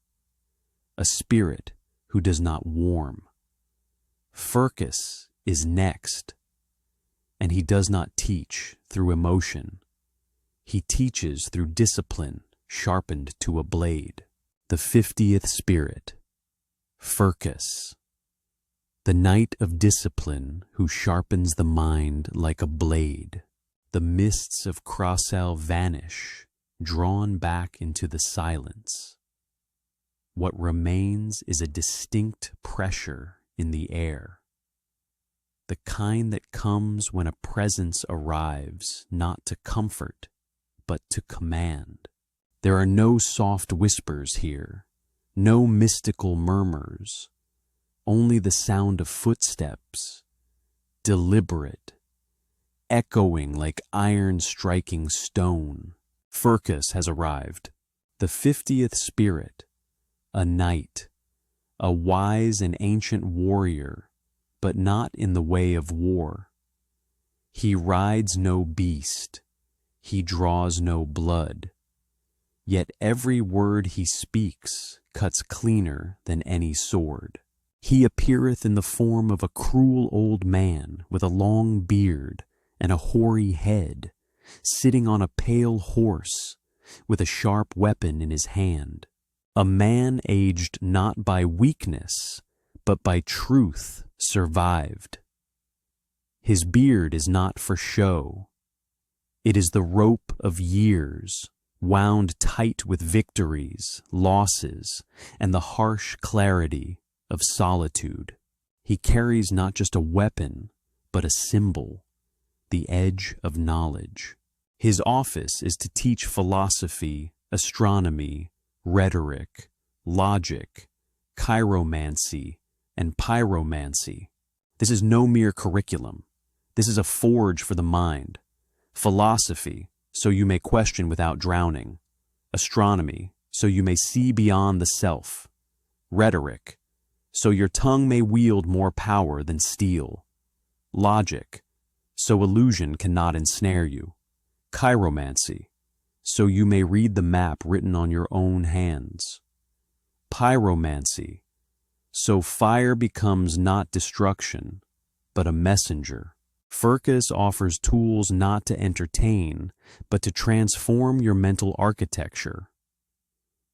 A spirit who does not warm. Furcus is next, and he does not teach through emotion. He teaches through discipline sharpened to a blade. The 50th spirit, Furcus, the knight of discipline who sharpens the mind like a blade. The mists of Crocell vanish, drawn back into the silence. What remains is a distinct pressure in the air, the kind that comes when a presence arrives not to comfort, but to command. There are no soft whispers here, no mystical murmurs, only the sound of footsteps, deliberate, echoing like iron striking stone. Furcus has arrived, the 50th spirit, a knight, a wise and ancient warrior, but not in the way of war. He rides no beast, he draws no blood, yet every word he speaks cuts cleaner than any sword. He appeareth in the form of a cruel old man with a long beard and a hoary head, sitting on a pale horse with a sharp weapon in his hand. A man aged not by weakness, but by truth survived. His beard is not for show. It is the rope of years, wound tight with victories, losses, and the harsh clarity of solitude. He carries not just a weapon, but a symbol, the edge of knowledge. His office is to teach philosophy, astronomy, rhetoric, logic, chiromancy, and pyromancy. This is no mere curriculum. This is a forge for the mind. Philosophy, so you may question without drowning. Astronomy, so you may see beyond the self. Rhetoric, so your tongue may wield more power than steel. Logic, so illusion cannot ensnare you. Chiromancy, so you may read the map written on your own hands. Pyromancy, so fire becomes not destruction, but a messenger. Furcus offers tools not to entertain, but to transform your mental architecture.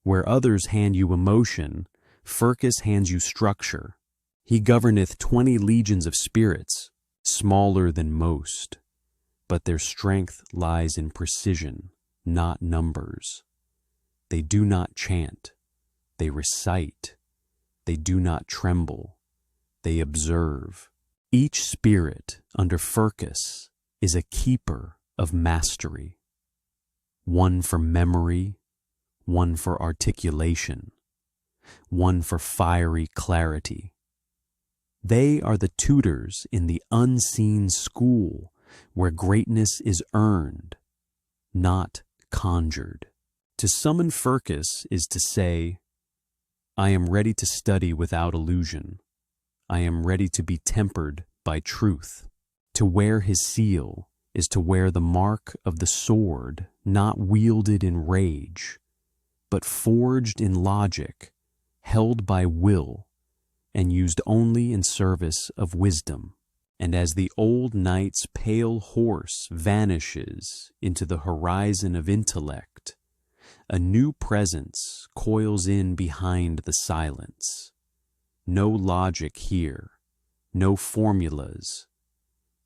Where others hand you emotion, Furcus hands you structure. He governeth 20 legions of spirits, smaller than most, but their strength lies in precision, not numbers. They do not chant, they recite. They do not tremble, they observe. Each spirit under Furcus is a keeper of mastery. One for memory, one for articulation, one for fiery clarity. They are the tutors in the unseen school where greatness is earned, not conjured. To summon Furcus is to say, I am ready to study without illusion. I am ready to be tempered by truth. To wear his seal is to wear the mark of the sword, not wielded in rage, but forged in logic, held by will, and used only in service of wisdom. And as the old knight's pale horse vanishes into the horizon of intellect, a new presence coils in behind the silence. No logic here, no formulas,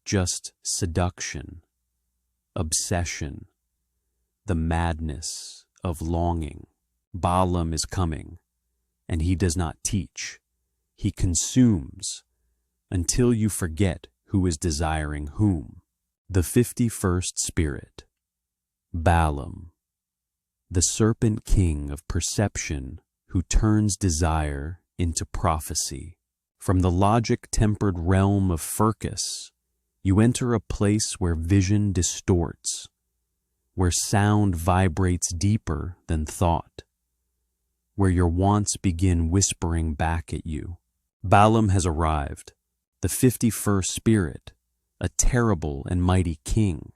just seduction, obsession, the madness of longing. Balaam is coming, and he does not teach. He consumes until you forget who is desiring whom. The 51st Spirit, Balaam, the Serpent-King of perception who turns desire into prophecy. From the logic-tempered realm of Furcus, you enter a place where vision distorts, where sound vibrates deeper than thought, where your wants begin whispering back at you. Balaam has arrived, the 51st Spirit, a terrible and mighty king,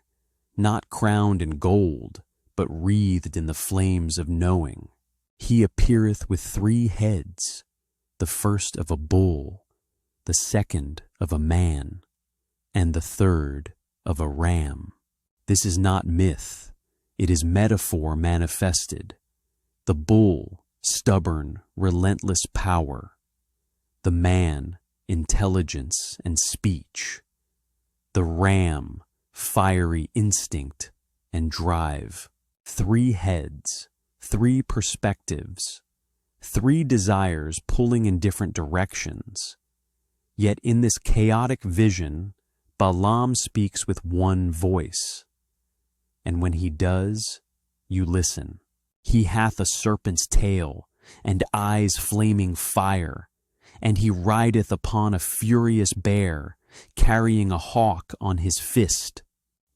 not crowned in gold, but wreathed in the flames of knowing. He appeareth with 3 heads, the first of a bull, the second of a man, and the third of a ram. This is not myth, it is metaphor manifested. The bull, stubborn, relentless power. The man, intelligence and speech. The ram, fiery instinct and drive. 3 heads, 3 perspectives, 3 desires pulling in different directions. Yet in this chaotic vision, Balaam speaks with one voice. And when he does, you listen. He hath a serpent's tail, and eyes flaming fire, and he rideth upon a furious bear, carrying a hawk on his fist.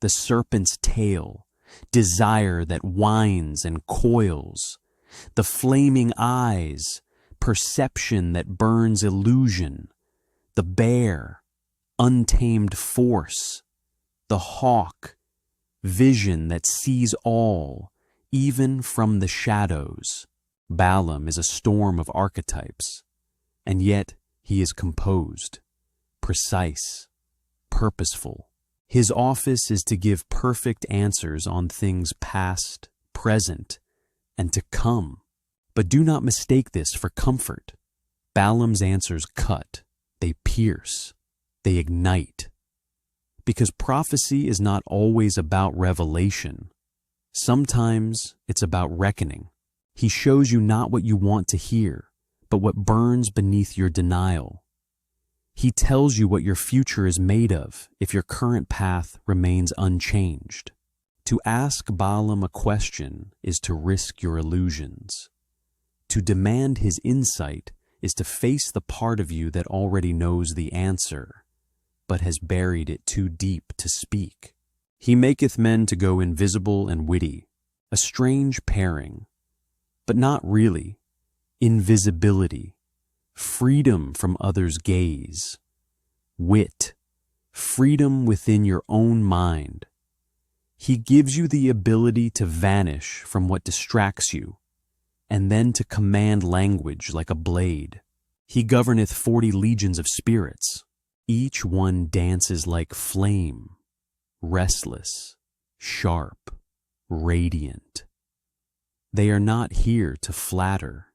The serpent's tail, desire that winds and coils, the flaming eyes, perception that burns illusion, the bear, untamed force, the hawk, vision that sees all, even from the shadows. Balaam is a storm of archetypes, and yet he is composed, precise, purposeful. His office is to give perfect answers on things past, present, and to come. But do not mistake this for comfort. Balaam's answers cut, they pierce, they ignite. Because prophecy is not always about revelation. Sometimes it's about reckoning. He shows you not what you want to hear, but what burns beneath your denial. He tells you what your future is made of if your current path remains unchanged. To ask Balaam a question is to risk your illusions. To demand his insight is to face the part of you that already knows the answer, but has buried it too deep to speak. He maketh men to go invisible and witty, a strange pairing, but not really. Invisibility, freedom from others' gaze. Wit, freedom within your own mind. He gives you the ability to vanish from what distracts you, and then to command language like a blade. He governeth 40 legions of spirits. Each one dances like flame, restless, sharp, radiant. They are not here to flatter.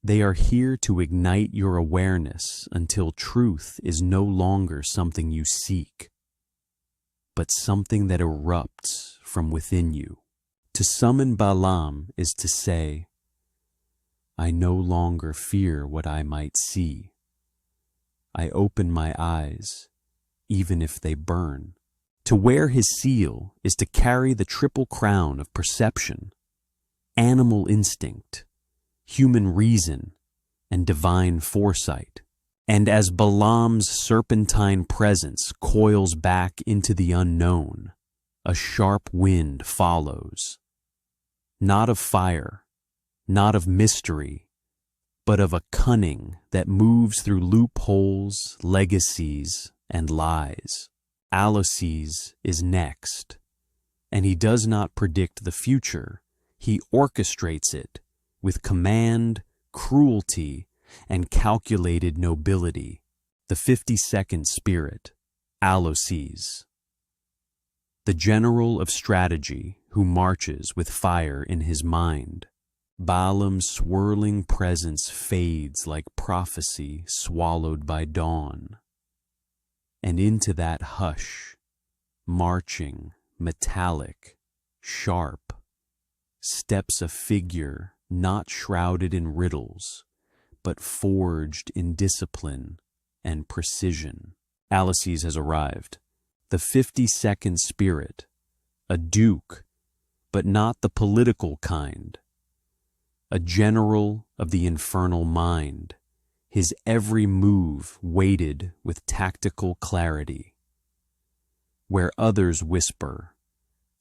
They are here to ignite your awareness until truth is no longer something you seek, but something that erupts from within you. To summon Balaam is to say, I no longer fear what I might see. I open my eyes, even if they burn. To wear his seal is to carry the triple crown of perception, animal instinct, human reason, and divine foresight. And as Balaam's serpentine presence coils back into the unknown, a sharp wind follows. Not of fire, not of mystery, but of a cunning that moves through loopholes, legacies, and lies. Aleister is next, and he does not predict the future. He orchestrates it with command, cruelty, and calculated nobility. The 52nd spirit, Aleister, the general of strategy who marches with fire in his mind. Balaam's swirling presence fades like prophecy swallowed by dawn. And into that hush, marching, metallic, sharp, steps a figure not shrouded in riddles, but forged in discipline and precision. Aleister has arrived, the 52nd spirit, a duke, but not the political kind, a general of the infernal mind, his every move weighted with tactical clarity. Where others whisper,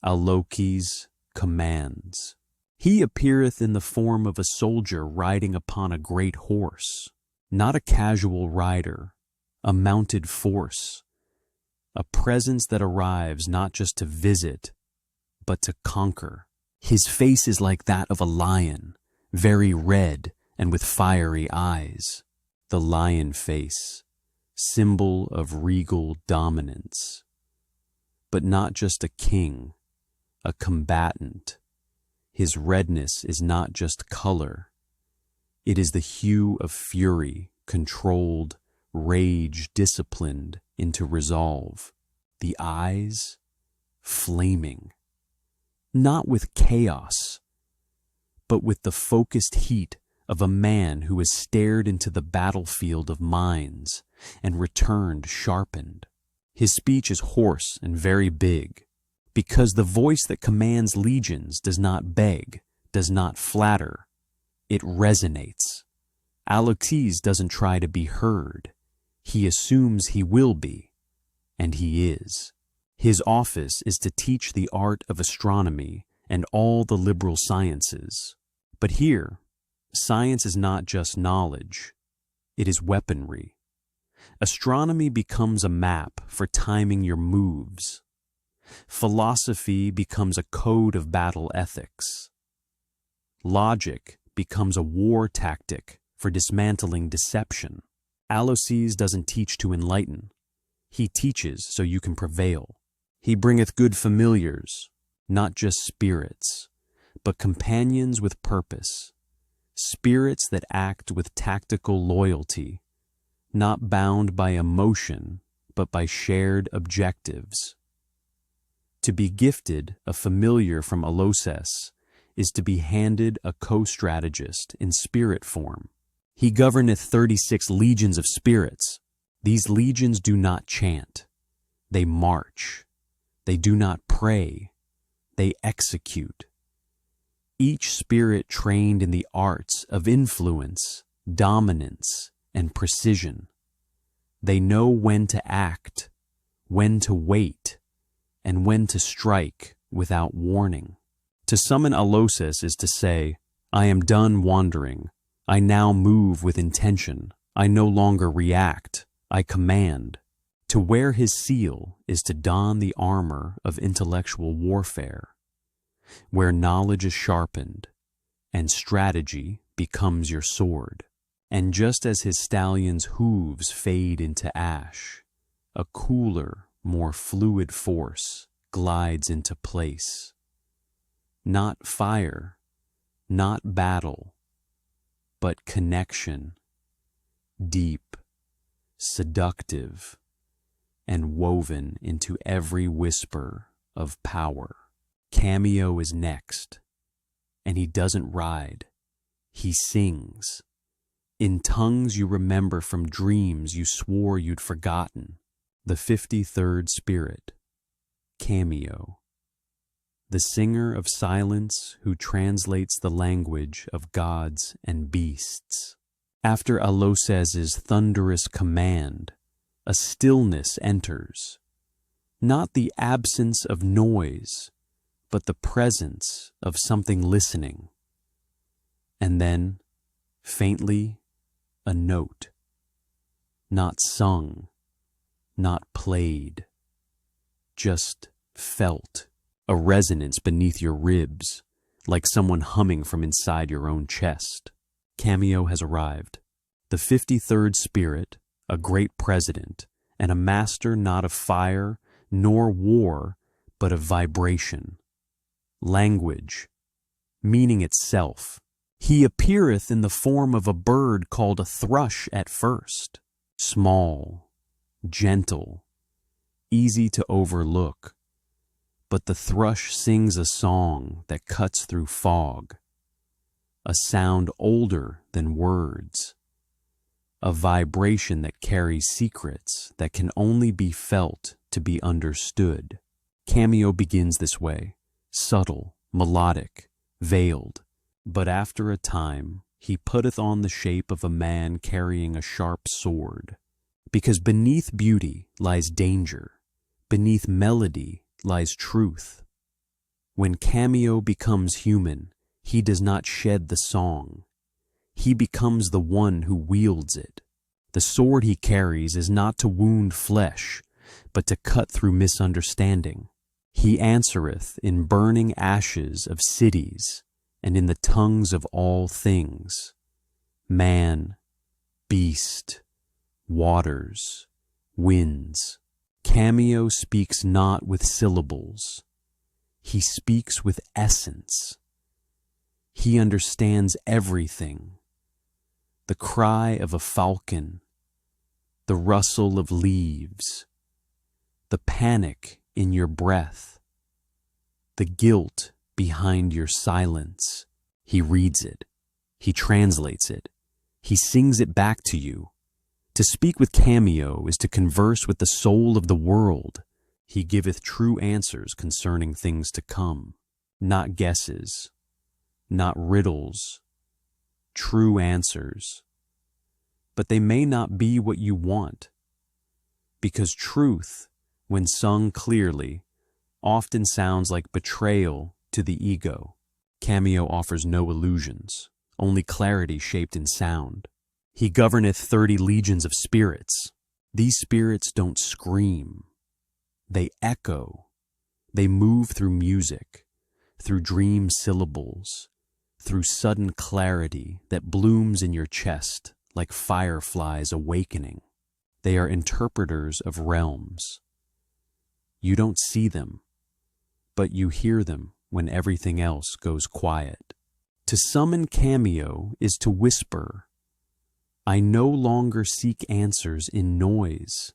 Alokis commands. He appeareth in the form of a soldier riding upon a great horse, not a casual rider, a mounted force, a presence that arrives not just to visit, but to conquer. His face is like that of a lion, very red and with fiery eyes. The lion face, symbol of regal dominance. But not just a king, a combatant. His redness is not just color. It is the hue of fury, controlled, rage disciplined into resolve. The eyes, flaming. Not with chaos, but with the focused heat of a man who has stared into the battlefield of minds and returned sharpened. His speech is hoarse and very big, because the voice that commands legions does not beg, does not flatter. It resonates. Aleister doesn't try to be heard. He assumes he will be, and he is. His office is to teach the art of astronomy and all the liberal sciences. But here, science is not just knowledge, it is weaponry. Astronomy becomes a map for timing your moves. Philosophy becomes a code of battle ethics. Logic becomes a war tactic for dismantling deception. Aleister doesn't teach to enlighten. He teaches so you can prevail. He bringeth good familiars, not just spirits, but companions with purpose. Spirits that act with tactical loyalty, not bound by emotion, but by shared objectives. To be gifted a familiar from Aloses is to be handed a co-strategist in spirit form. He governeth 36 legions of spirits. These legions do not chant. They march. They do not pray. They execute. Each spirit trained in the arts of influence, dominance, and precision. They know when to act, when to wait, and when to strike without warning. To summon Aloses is to say, I am done wandering. I now move with intention. I no longer react. I command. To wear his seal is to don the armor of intellectual warfare, where knowledge is sharpened and strategy becomes your sword. And just as his stallion's hooves fade into ash, a cooler, more fluid force glides into place. Not fire, not battle, but connection, deep, seductive, and woven into every whisper of power. Cameo is next, and he doesn't ride, he sings. In tongues you remember from dreams you swore you'd forgotten. The 53rd Spirit, Cameo. The singer of silence who translates the language of gods and beasts. After Aloses's thunderous command, a stillness enters, not the absence of noise, but the presence of something listening. And then, faintly, a note, not sung, not played, just felt, a resonance beneath your ribs, like someone humming from inside your own chest. Cameo has arrived. The 53rd Spirit, a great president, and a master not of fire nor war, but of vibration, language, meaning itself. He appeareth in the form of a bird called a thrush at first, small, gentle, easy to overlook. But the thrush sings a song that cuts through fog, a sound older than words, a vibration that carries secrets that can only be felt to be understood. Cameo begins this way, subtle, melodic, veiled, but after a time he putteth on the shape of a man carrying a sharp sword, because beneath beauty lies danger, beneath melody lies truth. When Cameo becomes human, he does not shed the song. He becomes the one who wields it. The sword he carries is not to wound flesh, but to cut through misunderstanding. He answereth in burning ashes of cities and in the tongues of all things, man, beast, waters, winds. Cameo speaks not with syllables. He speaks with essence. He understands everything. The cry of a falcon, the rustle of leaves, the panic in your breath, the guilt behind your silence. He reads it. He translates it. He sings it back to you. To speak with Cameo is to converse with the soul of the world. He giveth true answers concerning things to come, not guesses, not riddles, true answers. But they may not be what you want, because truth, when sung clearly, often sounds like betrayal to the ego. Cameo offers no illusions, only clarity shaped in sound. He governeth 30 legions of spirits. These spirits don't scream. They echo. They move through music, through dream syllables, through sudden clarity that blooms in your chest like fireflies awakening. They are interpreters of realms. You don't see them, but you hear them when everything else goes quiet. To summon Cameo is to whisper, I no longer seek answers in noise.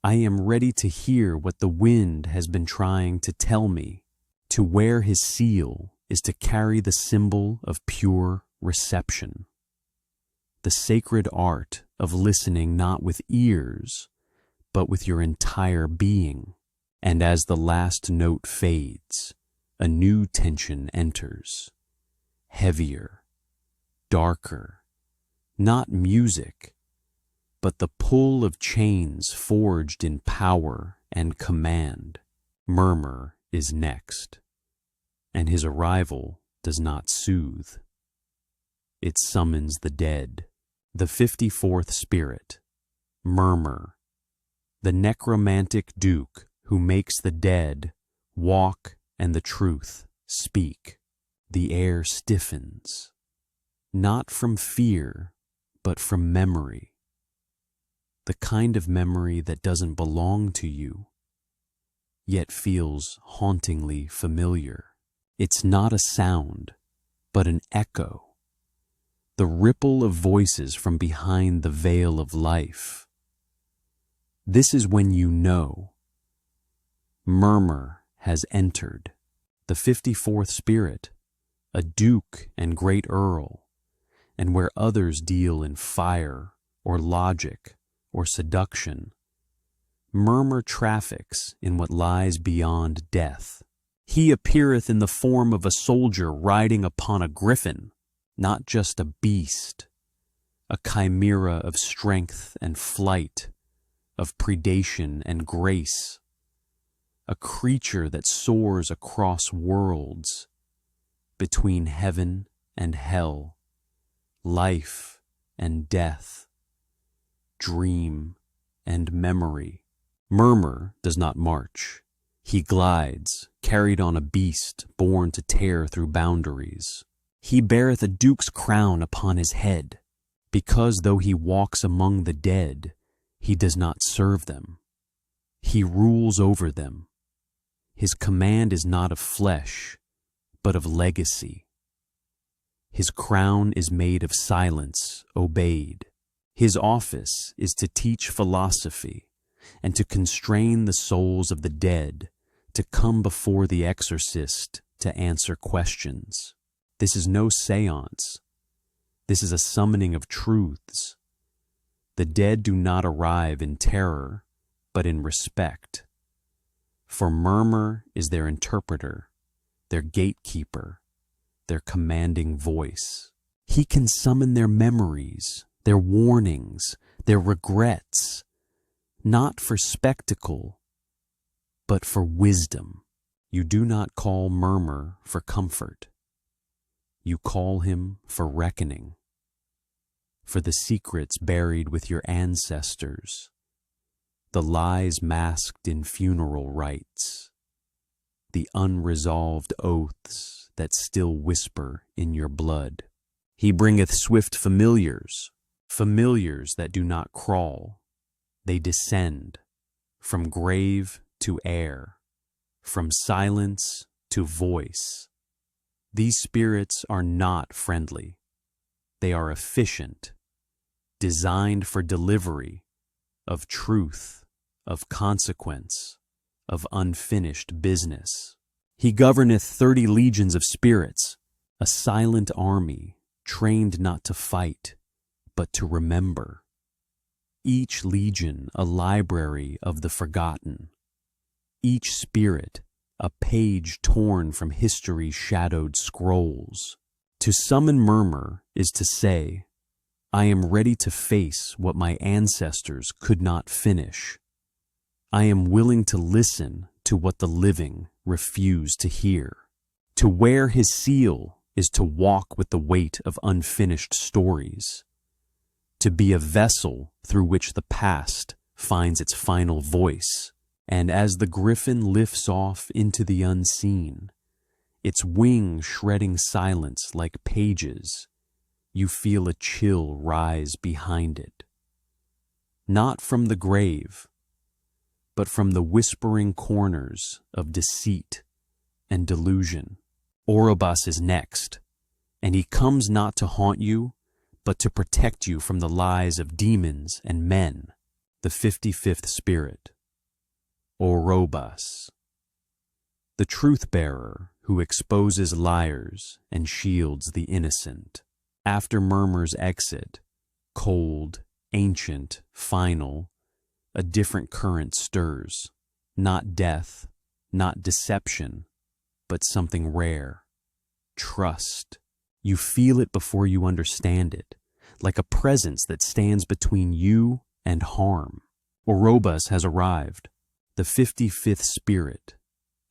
I am ready to hear what the wind has been trying to tell me. To wear his seal is to carry the symbol of pure reception. The sacred art of listening not with ears, but with your entire being. And as the last note fades, a new tension enters. Heavier, darker, not music, but the pull of chains forged in power and command. Murmur is next, and his arrival does not soothe. It summons the dead, the 54th spirit, Murmur, the necromantic duke who makes the dead walk and the truth speak. The air stiffens, not from fear, but from memory. The kind of memory that doesn't belong to you, yet feels hauntingly familiar. It's not a sound, but an echo. The ripple of voices from behind the veil of life. This is when you know. Murmur has entered. The 54th spirit, a duke and great earl, and where others deal in fire or logic or seduction, Murmur traffics in what lies beyond death. He appeareth in the form of a soldier riding upon a griffin, not just a beast, a chimera of strength and flight, of predation and grace, a creature that soars across worlds, between heaven and hell, life and death, dream and memory. Murmur does not march. He glides, carried on a beast born to tear through boundaries. He beareth a duke's crown upon his head, because though he walks among the dead, he does not serve them. He rules over them. His command is not of flesh, but of legacy. His crown is made of silence obeyed. His office is to teach philosophy and to constrain the souls of the dead to come before the exorcist to answer questions. This is no seance. This is a summoning of truths. The dead do not arrive in terror, but in respect. For Murmur is their interpreter, their gatekeeper, their commanding voice. He can summon their memories, their warnings, their regrets, not for spectacle, but for wisdom. You do not call Murmur for comfort. You call him for reckoning, for the secrets buried with your ancestors, the lies masked in funeral rites, the unresolved oaths that still whisper in your blood. He bringeth swift familiars, familiars that do not crawl. They descend from grave to air, from silence to voice. These spirits are not friendly. They are efficient, designed for delivery of truth, of consequence, of unfinished business. He governeth 30 legions of spirits, a silent army, trained not to fight, but to remember. Each legion a library of the forgotten. Each spirit a page torn from history's shadowed scrolls. To summon Murmur is to say, I am ready to face what my ancestors could not finish. I am willing to listen to what the living refuse to hear. To wear his seal is to walk with the weight of unfinished stories, to be a vessel through which the past finds its final voice. And as the griffin lifts off into the unseen, its wing shredding silence like pages, you feel a chill rise behind it. Not from the grave, but from the whispering corners of deceit and delusion. Orobas is next, and he comes not to haunt you, but to protect you from the lies of demons and men. The 55th Spirit, Orobas. The truth-bearer who exposes liars and shields the innocent. After murmurs exit, cold, ancient, final, a different current stirs. Not death, not deception, but something rare. Trust. You feel it before you understand it, like a presence that stands between you and harm. Orobas has arrived, the 55th Spirit,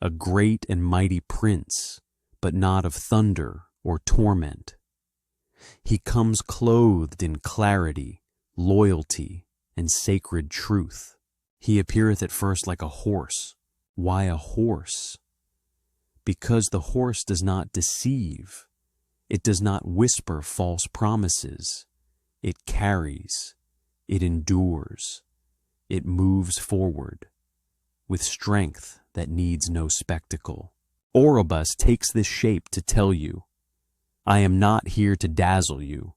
a great and mighty prince, but not of thunder or torment. He comes clothed in clarity, loyalty, and sacred truth. He appeareth at first like a horse. Why a horse? Because the horse does not deceive. It does not whisper false promises. It carries. It endures. It moves forward with strength that needs no spectacle. Orobas takes this shape to tell you, I am not here to dazzle you.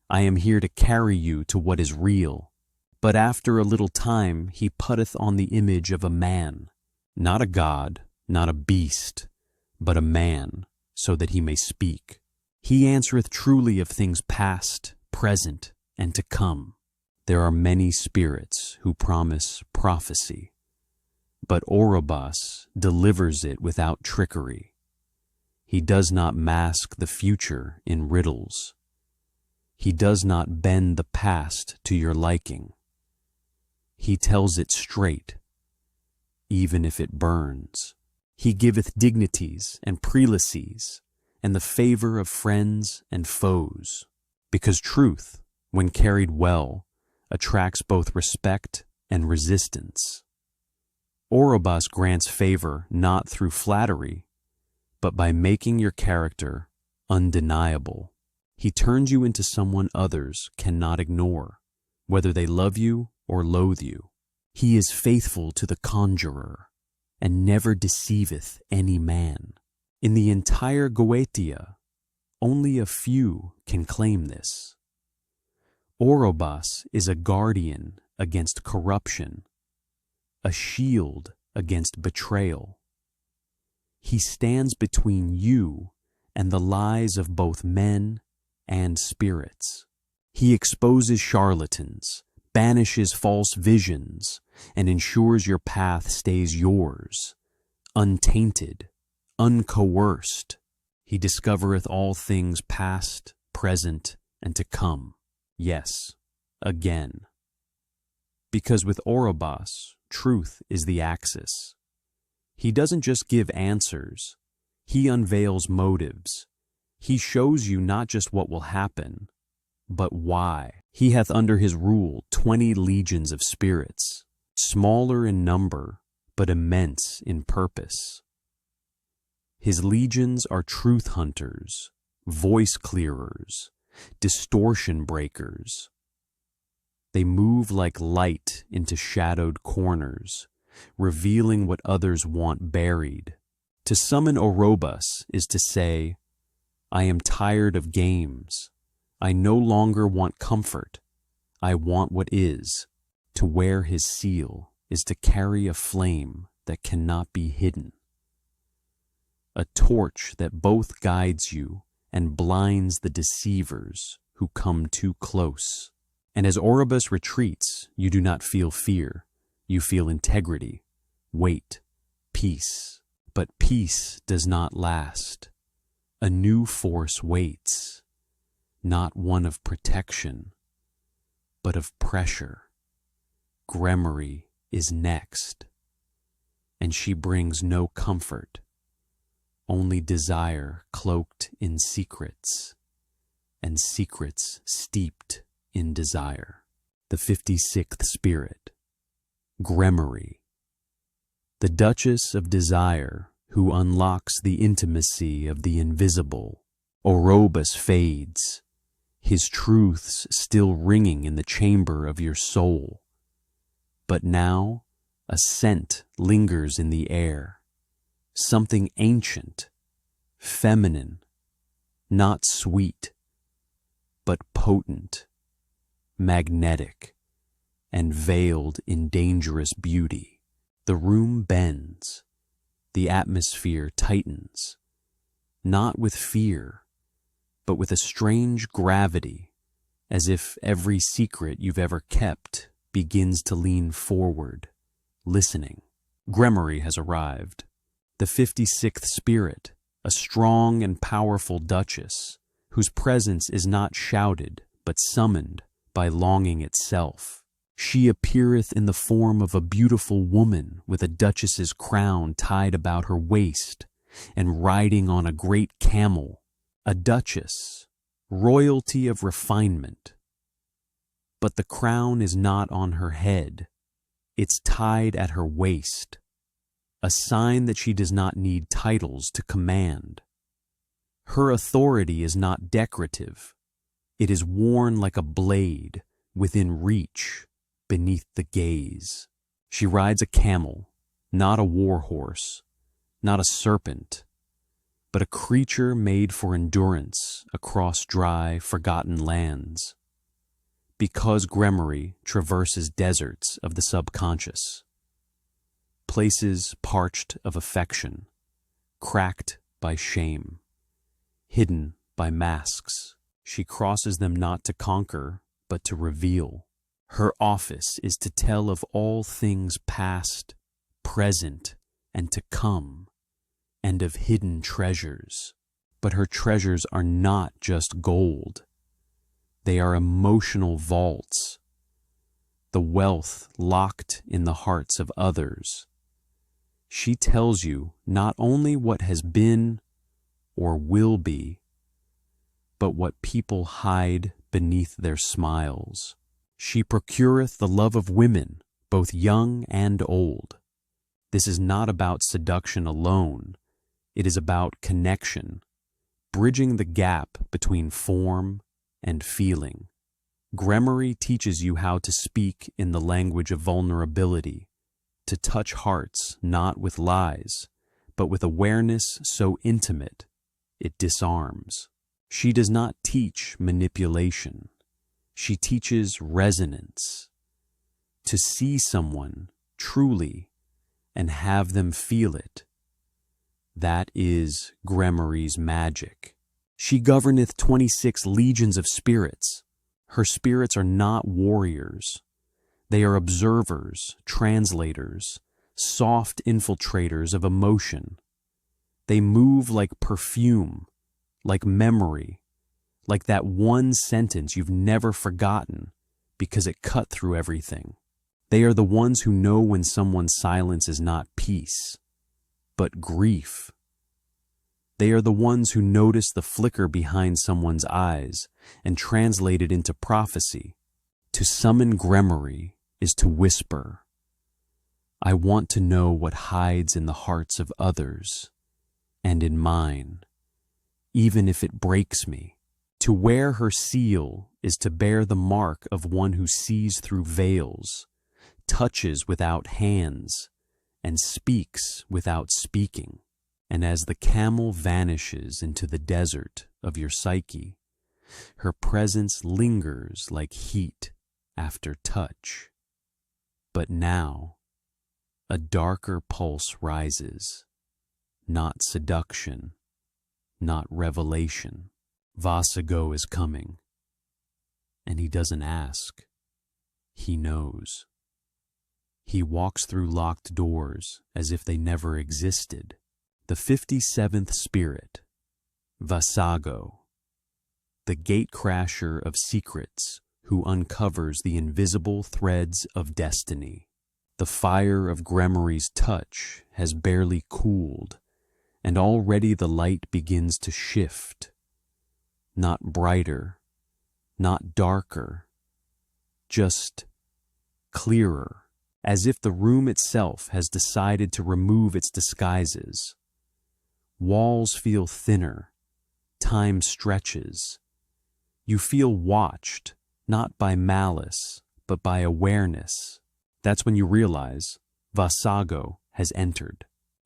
I am here to carry you to what is real. But after a little time he putteth on the image of a man, not a god, not a beast, but a man, so that he may speak. He answereth truly of things past, present, and to come. There are many spirits who promise prophecy, but Orobas delivers it without trickery. He does not mask the future in riddles. He does not bend the past to your liking. He tells it straight, even if it burns. He giveth dignities and prelacies, and the favor of friends and foes, because truth, when carried well, attracts both respect and resistance. Orobas grants favor not through flattery, but by making your character undeniable. He turns you into someone others cannot ignore, whether they love you or loathe you. He is faithful to the conjurer, and never deceiveth any man. In the entire Goetia, only a few can claim this. Orobas is a guardian against corruption, a shield against betrayal. He stands between you and the lies of both men and spirits. He exposes charlatans, banishes false visions, and ensures your path stays yours, untainted, uncoerced. He discovereth all things past, present, and to come. Yes, again. Because with Orobas, truth is the axis. He doesn't just give answers. He unveils motives. He shows you not just what will happen, but why. He hath under his rule 20 legions of spirits, smaller in number, but immense in purpose. His legions are truth hunters, voice clearers, distortion breakers. They move like light into shadowed corners, revealing what others want buried. To summon Orobas is to say, I am tired of games. I no longer want comfort. I want what is. To wear his seal is to carry a flame that cannot be hidden. A torch that both guides you and blinds the deceivers who come too close. And as Orobas retreats, you do not feel fear. You feel integrity, weight, peace. But peace does not last. A new force waits. Not one of protection, but of pressure. Grimoire is next, and she brings no comfort, only desire cloaked in secrets, and secrets steeped in desire. The 56th Spirit, Grimoire, the Duchess of Desire, who unlocks the intimacy of the invisible. Orobas fades, his truths still ringing in the chamber of your soul. But now a scent lingers in the air, something ancient, feminine, not sweet, but potent, magnetic, and veiled in dangerous beauty. The room bends. The atmosphere tightens, not with fear, but with a strange gravity, as if every secret you've ever kept begins to lean forward, listening. Grimoire has arrived. The 56th spirit, a strong and powerful duchess, whose presence is not shouted, but summoned by longing itself. She appeareth in the form of a beautiful woman with a duchess's crown tied about her waist and riding on a great camel. A duchess, royalty of refinement. But the crown is not on her head. It's tied at her waist, a sign that she does not need titles to command. Her authority is not decorative. It is worn like a blade, within reach, beneath the gaze. She rides a camel, not a war horse, not a serpent, but a creature made for endurance across dry, forgotten lands. Because Grimoire traverses deserts of the subconscious, places parched of affection, cracked by shame, hidden by masks, she crosses them not to conquer, but to reveal. Her office is to tell of all things past, present, and to come, and of hidden treasures. But her treasures are not just gold. They are emotional vaults, the wealth locked in the hearts of others. She tells you not only what has been or will be, but what people hide beneath their smiles. She procureth the love of women, both young and old. This is not about seduction alone. It is about connection, bridging the gap between form and feeling. Grimoire teaches you how to speak in the language of vulnerability, to touch hearts not with lies, but with awareness so intimate it disarms. She does not teach manipulation. She teaches resonance, to see someone truly and have them feel it. That is Grimoire's magic. She governeth 26 legions of spirits. Her spirits are not warriors. They are observers, translators, soft infiltrators of emotion. They move like perfume, like memory, like that one sentence you've never forgotten because it cut through everything. They are the ones who know when someone's silence is not peace, but grief. They are the ones who notice the flicker behind someone's eyes and translate it into prophecy. To summon Grimoire is to whisper, I want to know what hides in the hearts of others and in mine, even if it breaks me. To wear her seal is to bear the mark of one who sees through veils, touches without hands, and speaks without speaking. And as the camel vanishes into the desert of your psyche, her presence lingers like heat after touch. But now, a darker pulse rises, not seduction, not revelation. Vassago is coming, and he doesn't ask. He knows. He walks through locked doors as if they never existed. The 57th spirit, Vassago, the gatecrasher of secrets who uncovers the invisible threads of destiny. The fire of Grimoire's touch has barely cooled, and already the light begins to shift. Not brighter, not darker, just clearer, as if the room itself has decided to remove its disguises. Walls feel thinner, time stretches. You feel watched, not by malice, but by awareness. That's when you realize Vassago has entered.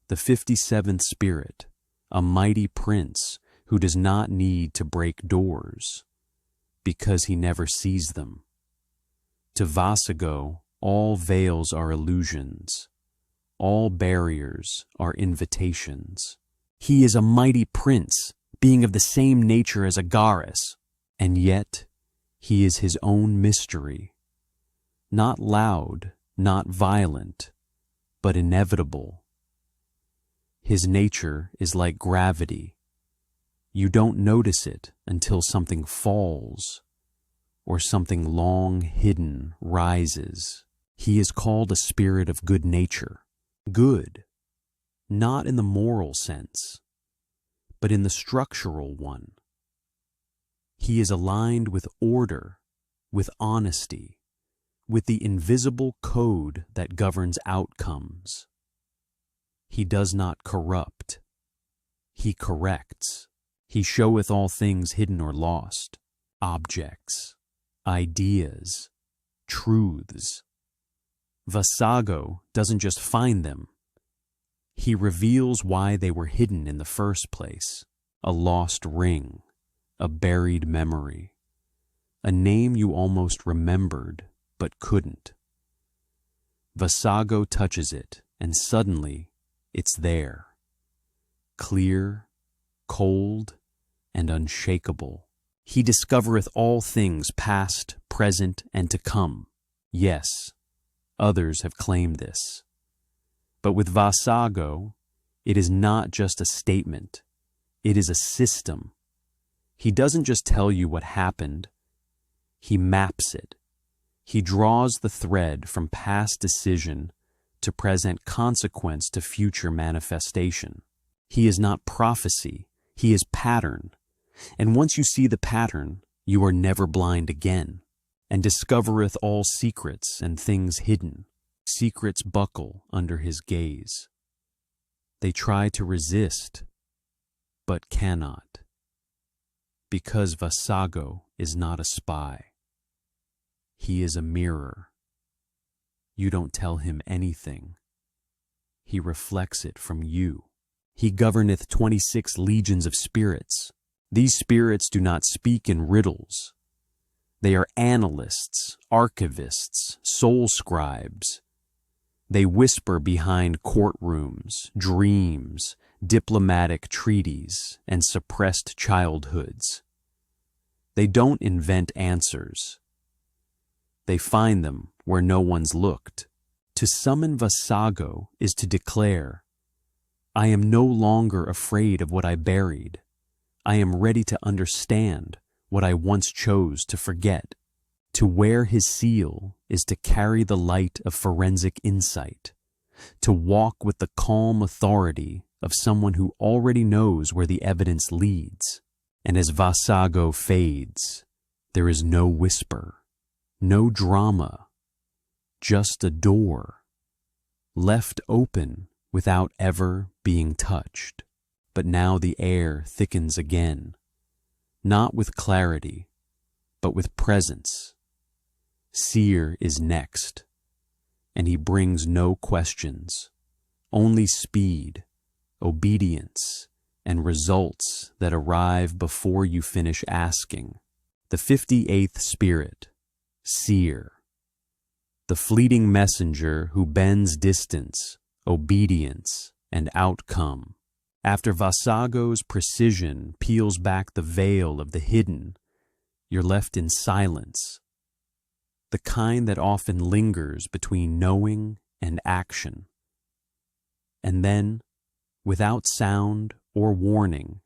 The 57th spirit, a mighty prince who does not need to break doors, because he never sees them. To Vassago, all veils are illusions. All barriers are invitations. He is a mighty prince, being of the same nature as AGARES, and yet he is his own mystery. Not loud, not violent, but inevitable. His nature is like gravity. You don't notice it until something falls, or something long hidden rises. He is called a spirit of good nature. Good, not in the moral sense, but in the structural one. He is aligned with order, with honesty, with the invisible code that governs outcomes. He does not corrupt. He corrects. He showeth all things hidden or lost, objects, ideas, truths. Vassago doesn't just find them. He reveals why they were hidden in the first place. A lost ring, a buried memory, a name you almost remembered but couldn't. Vassago touches it, and suddenly it's there. Clear, cold, and unshakable. He discovereth all things past, present, and to come. Yes, others have claimed this. But with Vassago, it is not just a statement. It is a system. He doesn't just tell you what happened. He maps it. He draws the thread from past decision to present consequence to future manifestation. He is not prophecy. He is pattern. And once you see the pattern, you are never blind again. And discovereth all secrets and things hidden. Secrets buckle under his gaze. They try to resist, but cannot. Because Vassago is not a spy. He is a mirror. You don't tell him anything. He reflects it from you. He governeth 26 legions of spirits. These spirits do not speak in riddles. They are analysts, archivists, soul scribes. They whisper behind courtrooms, dreams, diplomatic treaties, and suppressed childhoods. They don't invent answers. They find them where no one's looked. To summon Vassago is to declare, I am no longer afraid of what I buried. I am ready to understand what I once chose to forget. To wear his seal is to carry the light of forensic insight, to walk with the calm authority of someone who already knows where the evidence leads. And as Vassago fades, there is no whisper, no drama, just a door, left open without ever being touched. But now the air thickens again, not with clarity, but with presence. Seer is next, and he brings no questions, only speed, obedience, and results that arrive before you finish asking. The 58th spirit, Seer, the fleeting messenger who bends distance, obedience, and outcome. After Vassago's precision peels back the veil of the hidden, you're left in silence, the kind that often lingers between knowing and action. And then, without sound or warning,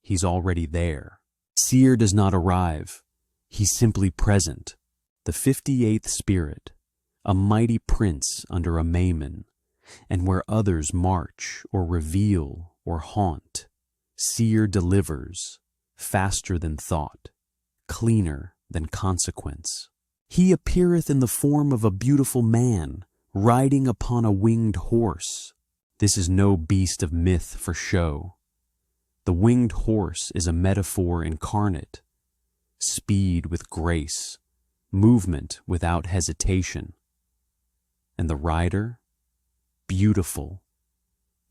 he's already there. Seer does not arrive. He's simply present. The 58th spirit, a mighty prince under a Paimon, and where others march or reveal or haunt, Seer delivers, faster than thought, cleaner than consequence. He appeareth in the form of a beautiful man, riding upon a winged horse. This is no beast of myth for show. The winged horse is a metaphor incarnate, speed with grace, movement without hesitation. And the rider? Beautiful,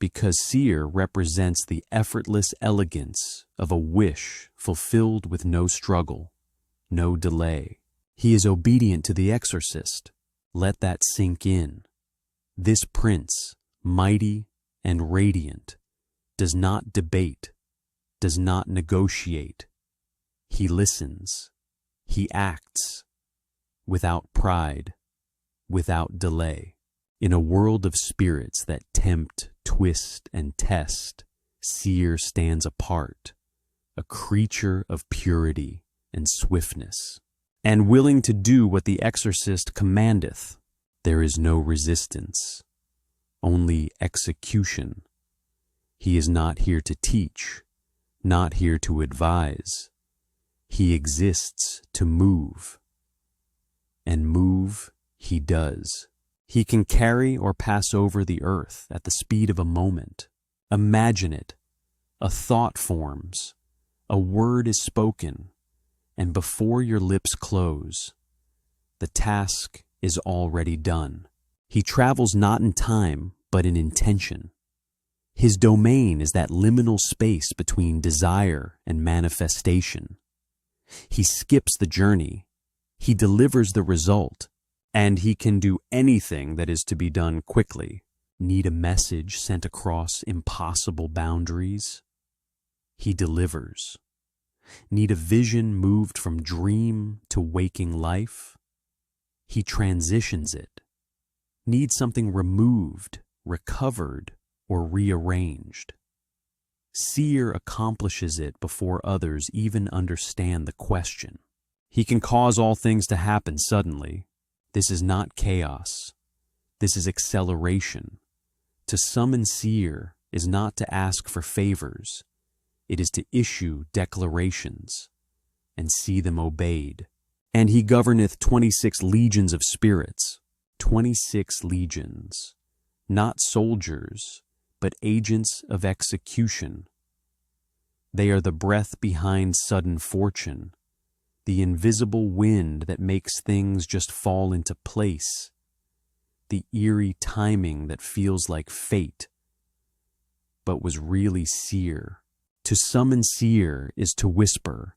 because Seer represents the effortless elegance of a wish fulfilled with no struggle, no delay. He is obedient to the exorcist. Let that sink in. This prince, mighty and radiant, does not debate, does not negotiate. He listens. He acts. Without pride, without delay. In a world of spirits that tempt, twist, and test, Seer stands apart, a creature of purity and swiftness, and willing to do what the exorcist commandeth. There is no resistance, only execution. He is not here to teach, not here to advise. He exists to move, and move he does. He can carry or pass over the earth at the speed of a moment. Imagine it. A thought forms, a word is spoken, and before your lips close, the task is already done. He travels not in time, but in intention. His domain is that liminal space between desire and manifestation. He skips the journey, he delivers the result, and he can do anything that is to be done quickly. Need a message sent across impossible boundaries? He delivers. Need a vision moved from dream to waking life? He transitions it. Need something removed, recovered, or rearranged? Seer accomplishes it before others even understand the question. He can cause all things to happen suddenly. This is not chaos. This is acceleration. To summon Seer is not to ask for favors. It is to issue declarations and see them obeyed. And he governeth 26 legions of spirits. 26 legions. Not soldiers, but agents of execution. They are the breath behind sudden fortune, the invisible wind that makes things just fall into place, the eerie timing that feels like fate, but was really Seer. To summon Seer is to whisper,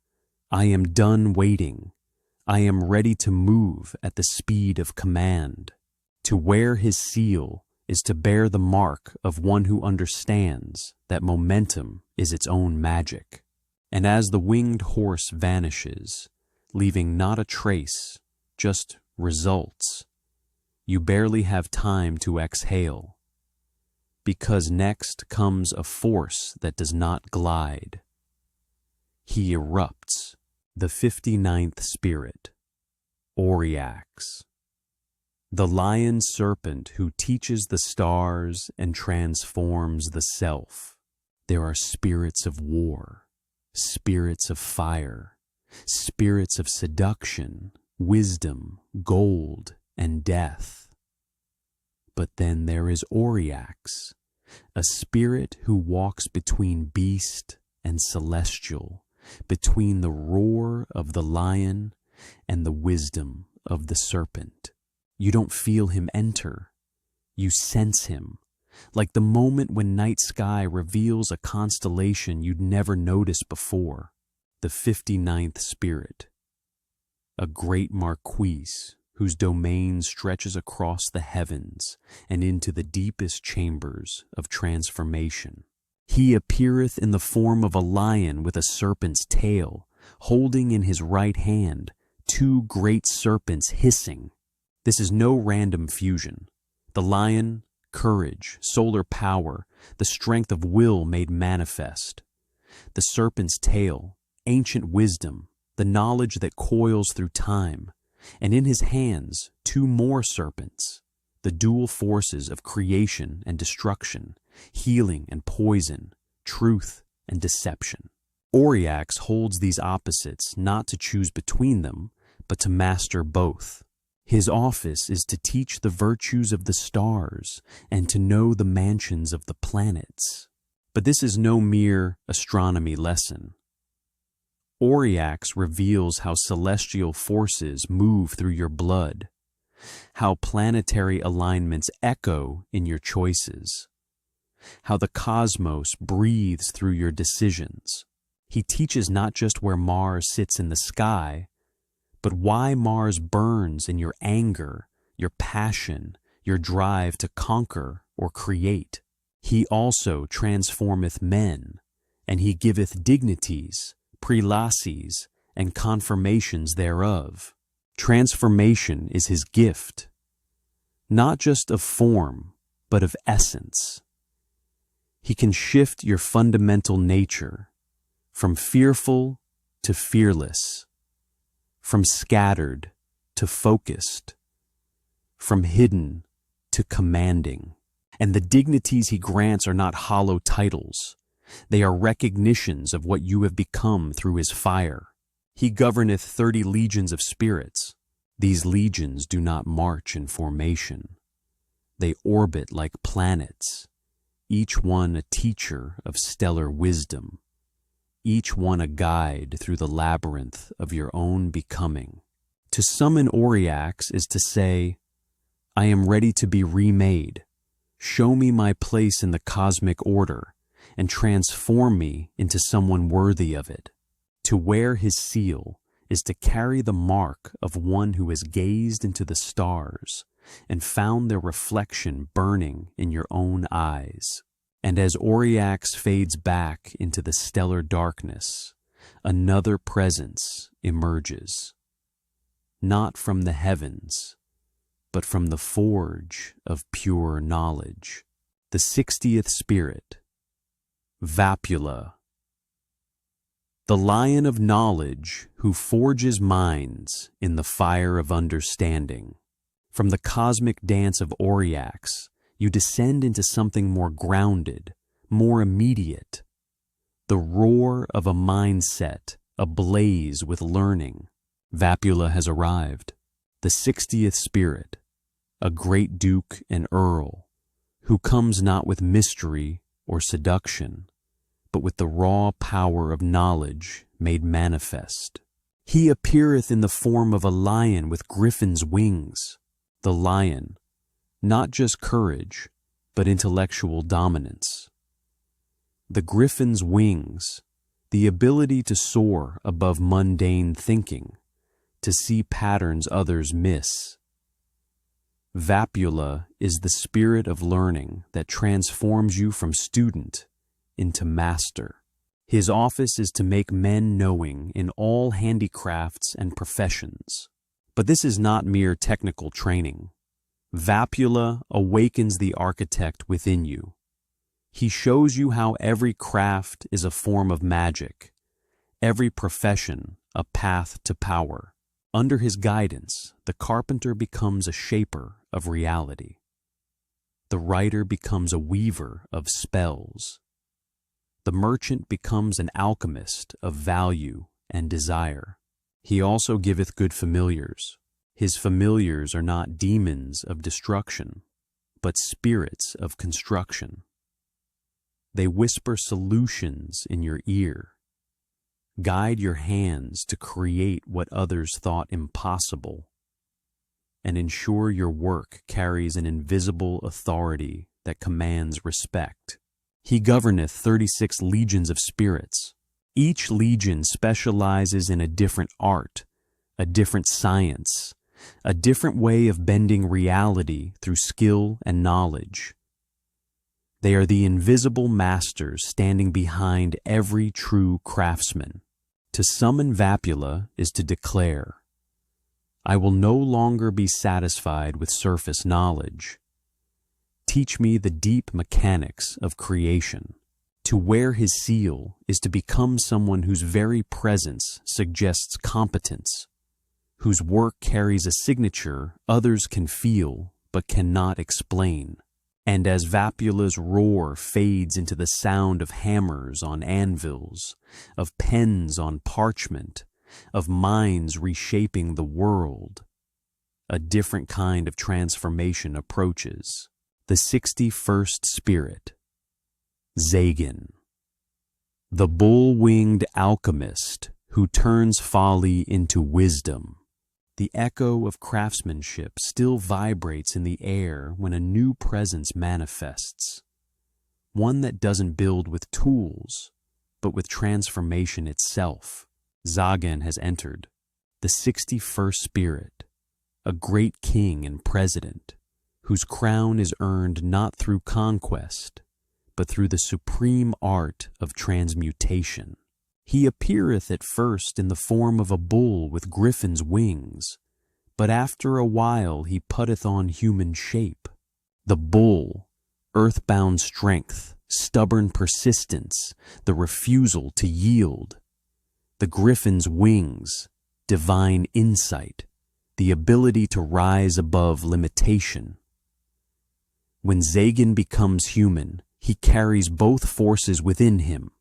I am done waiting. I am ready to move at the speed of command. To wear his seal is to bear the mark of one who understands that momentum is its own magic. And as the winged horse vanishes, leaving not a trace, just results, you barely have time to exhale, because next comes a force that does not glide. He erupts, the 59th spirit, Auriax, the Lion-Serpent who teaches the stars and transforms the self. There are spirits of war, spirits of fire, spirits of seduction, wisdom, gold, and death. But then there is Auriax, a spirit who walks between beast and celestial, between the roar of the lion and the wisdom of the serpent. You don't feel him enter. You sense him, like the moment when night sky reveals a constellation you'd never noticed before. The 59th spirit, a great Marquis whose domain stretches across the heavens and into the deepest chambers of transformation. He appeareth in the form of a lion with a serpent's tail, holding in his right hand 2 great serpents hissing. This is no random fusion. The lion, courage, solar power, the strength of will made manifest. The serpent's tail, ancient wisdom, the knowledge that coils through time, and in his hands 2 more serpents, the dual forces of creation and destruction, healing and poison, truth and deception. Auriax holds these opposites not to choose between them, but to master both. His office is to teach the virtues of the stars and to know the mansions of the planets. But this is no mere astronomy lesson. Auriax reveals how celestial forces move through your blood, how planetary alignments echo in your choices, how the cosmos breathes through your decisions. He teaches not just where Mars sits in the sky, but why Mars burns in your anger, your passion, your drive to conquer or create. He also transformeth men, and he giveth dignities, prelacies, and confirmations thereof. Transformation is his gift, not just of form, but of essence. He can shift your fundamental nature from fearful to fearless, from scattered to focused, from hidden to commanding. And the dignities he grants are not hollow titles. They are recognitions of what you have become through his fire. He governeth 30 legions of spirits. These legions do not march in formation. They orbit like planets, each one a teacher of stellar wisdom, each one a guide through the labyrinth of your own becoming. To summon Auriax is to say, I am ready to be remade. Show me my place in the cosmic order and transform me into someone worthy of it. To wear his seal is to carry the mark of one who has gazed into the stars and found their reflection burning in your own eyes. And as Auriax fades back into the stellar darkness, another presence emerges, not from the heavens, but from the forge of pure knowledge. The 60th spirit, Vapula, the lion of knowledge who forges minds in the fire of understanding. From the cosmic dance of Auriax, you descend into something more grounded, more immediate. The roar of a mindset ablaze with learning. Vapula has arrived, the 60th spirit, a great duke and earl, who comes not with mystery or seduction, but with the raw power of knowledge made manifest. He appeareth in the form of a lion with griffin's wings. The lion, not just courage, but intellectual dominance. The griffin's wings, the ability to soar above mundane thinking, to see patterns others miss. Vapula is the spirit of learning that transforms you from student into master. His office is to make men knowing in all handicrafts and professions. But this is not mere technical training. Vapula awakens the architect within you. He shows you how every craft is a form of magic, every profession a path to power. Under his guidance, the carpenter becomes a shaper of reality. The writer becomes a weaver of spells. The merchant becomes an alchemist of value and desire. He also giveth good familiars. His familiars are not demons of destruction, but spirits of construction. They whisper solutions in your ear, guide your hands to create what others thought impossible, and ensure your work carries an invisible authority that commands respect. He governeth 36 legions of spirits. Each legion specializes in a different art, a different science, a different way of bending reality through skill and knowledge. They are the invisible masters standing behind every true craftsman. To summon Vapula is to declare, I will no longer be satisfied with surface knowledge. Teach me the deep mechanics of creation. To wear his seal is to become someone whose very presence suggests competence, whose work carries a signature others can feel but cannot explain. And as Vapula's roar fades into the sound of hammers on anvils, of pens on parchment, of minds reshaping the world, a different kind of transformation approaches. The 61st spirit, Zagan, the bull-winged alchemist who turns folly into wisdom. The echo of craftsmanship still vibrates in the air when a new presence manifests, one that doesn't build with tools, but with transformation itself. Zagan has entered, the 61st spirit, a great king and president, whose crown is earned not through conquest, but through the supreme art of transmutation. He appeareth at first in the form of a bull with griffin's wings, but after a while he putteth on human shape. The bull, earthbound strength, stubborn persistence, the refusal to yield. The griffin's wings, divine insight, the ability to rise above limitation. When Zagan becomes human, he carries both forces within him,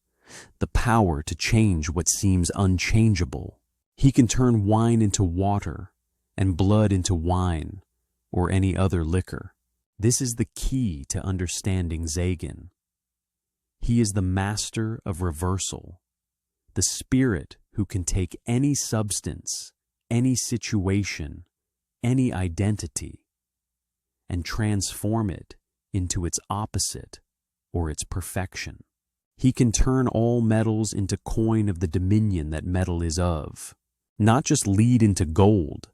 the power to change what seems unchangeable. He can turn wine into water and blood into wine or any other liquor. This is the key to understanding Zagan. He is the master of reversal, the spirit who can take any substance, any situation, any identity, and transform it into its opposite or its perfection. He can turn all metals into coin of the dominion that metal is of, not just lead into gold,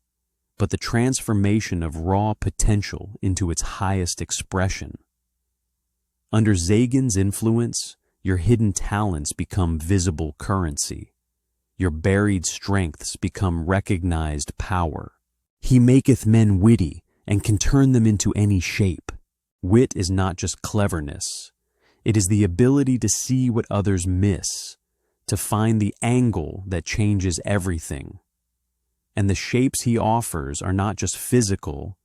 but the transformation of raw potential into its highest expression. Under Zagan's influence, your hidden talents become visible currency. Your buried strengths become recognized power. He maketh men witty and can turn them into any shape. Wit is not just cleverness. It is the ability to see what others miss, to find the angle that changes everything. And the shapes he offers are not just physical,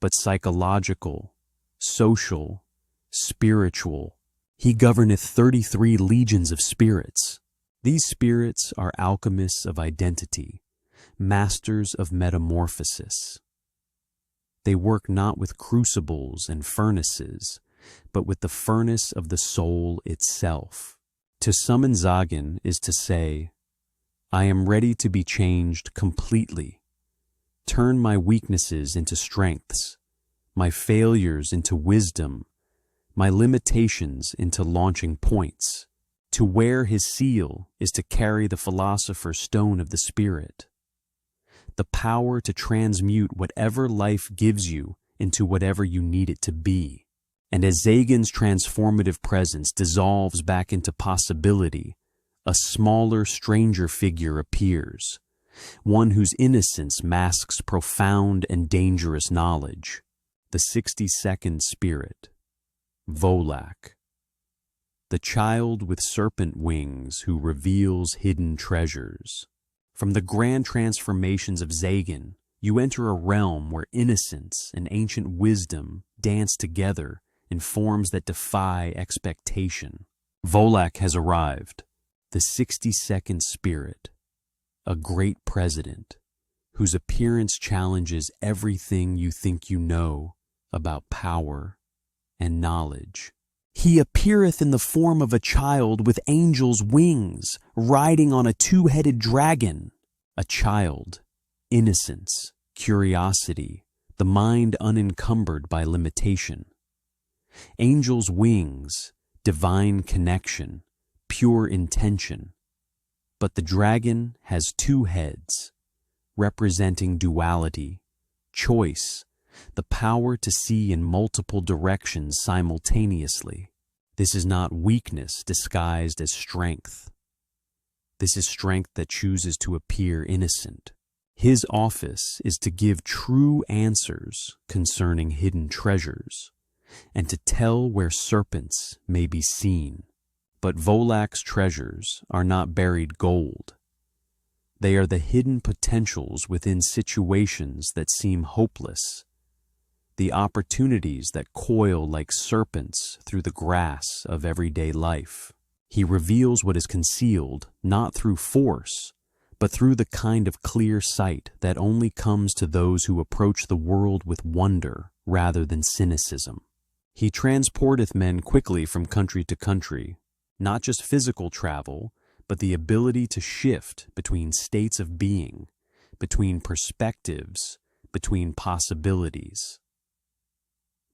but psychological, social, spiritual. He governeth 33 legions of spirits. These spirits are alchemists of identity, masters of metamorphosis. They work not with crucibles and furnaces, but with the furnace of the soul itself. To summon Zagan is to say, I am ready to be changed completely. Turn my weaknesses into strengths, my failures into wisdom, my limitations into launching points. To wear his seal is to carry the philosopher's stone of the spirit, the power to transmute whatever life gives you into whatever you need it to be. And as Zagan's transformative presence dissolves back into possibility, a smaller, stranger figure appears, one whose innocence masks profound and dangerous knowledge, the 62nd spirit, Volak, the child with serpent wings who reveals hidden treasures. From the grand transformations of Zagan, you enter a realm where innocence and ancient wisdom dance together in forms that defy expectation. Volak has arrived, the 62nd spirit, a great president whose appearance challenges everything you think you know about power and knowledge. He appeareth in the form of a child with angels' wings, riding on a two-headed dragon. A child, innocence, curiosity, the mind unencumbered by limitation. Angels' wings, divine connection, pure intention. But the dragon has two heads, representing duality, choice, the power to see in multiple directions simultaneously. This is not weakness disguised as strength. This is strength that chooses to appear innocent. His office is to give true answers concerning hidden treasures, and to tell where serpents may be seen. But Volak's treasures are not buried gold. They are the hidden potentials within situations that seem hopeless, the opportunities that coil like serpents through the grass of everyday life. He reveals what is concealed not through force, but through the kind of clear sight that only comes to those who approach the world with wonder rather than cynicism. He transporteth men quickly from country to country, not just physical travel, but the ability to shift between states of being, between perspectives, between possibilities.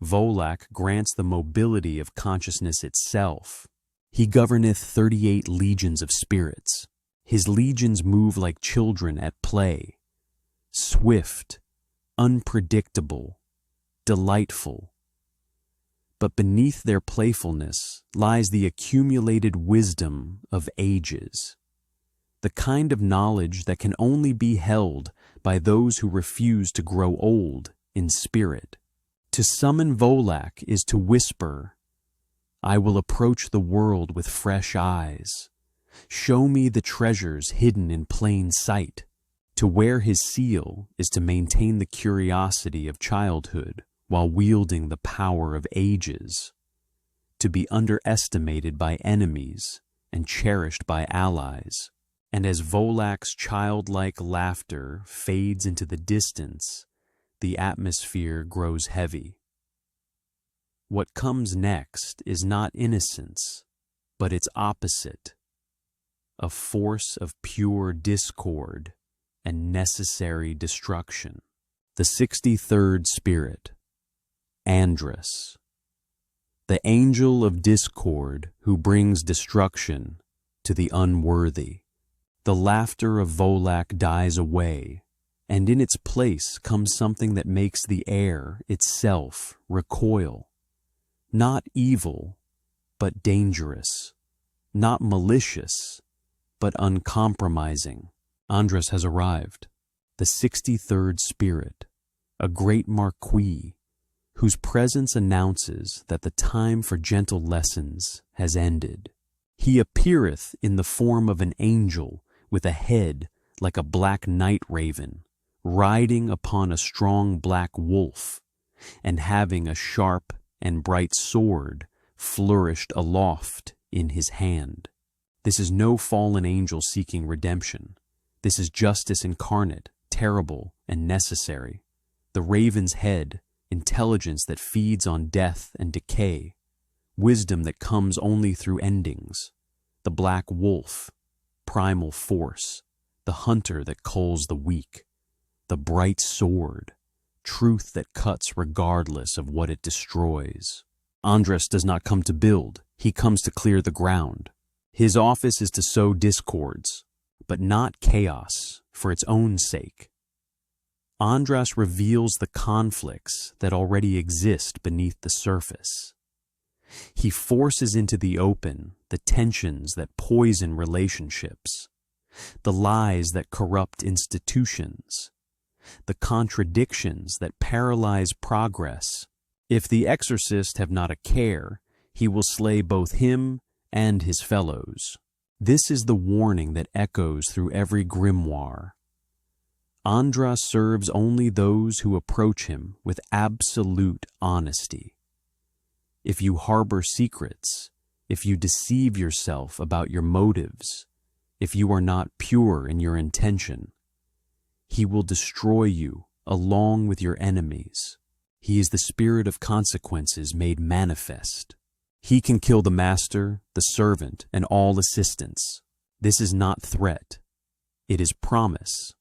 Volak grants the mobility of consciousness itself. He governeth 38 legions of spirits. His legions move like children at play, swift, unpredictable, delightful. But beneath their playfulness lies the accumulated wisdom of ages, the kind of knowledge that can only be held by those who refuse to grow old in spirit. To summon Volak is to whisper, "I will approach the world with fresh eyes. Show me the treasures hidden in plain sight." To wear his seal is to maintain the curiosity of childhood while wielding the power of ages, to be underestimated by enemies and cherished by allies. And as Volak's childlike laughter fades into the distance, the atmosphere grows heavy. What comes next is not innocence, but its opposite, a force of pure discord and necessary destruction. The 63rd Spirit, Andras, the angel of discord who brings destruction to the unworthy. The laughter of Volak dies away, and in its place comes something that makes the air itself recoil. Not evil, but dangerous. Not malicious, but uncompromising. Andras has arrived, the 63rd Spirit, a great Marquis, whose presence announces that the time for gentle lessons has ended. He appeareth in the form of an angel with a head like a black night raven, riding upon a strong black wolf, and having a sharp and bright sword flourished aloft in his hand. This is no fallen angel seeking redemption. This is justice incarnate, terrible and necessary. The raven's head, intelligence that feeds on death and decay, wisdom that comes only through endings. The black wolf, primal force, the hunter that culls the weak. The bright sword, truth that cuts regardless of what it destroys. Andras does not come to build, he comes to clear the ground. His office is to sow discords, but not chaos for its own sake. Andras reveals the conflicts that already exist beneath the surface. He forces into the open the tensions that poison relationships, the lies that corrupt institutions, the contradictions that paralyze progress. If the exorcist have not a care, he will slay both him and his fellows. This is the warning that echoes through every grimoire. Andras serves only those who approach him with absolute honesty. If you harbor secrets, if you deceive yourself about your motives, if you are not pure in your intention, he will destroy you along with your enemies. He is the spirit of consequences made manifest. He can kill the master, the servant, and all assistants. This is not threat. It is promise.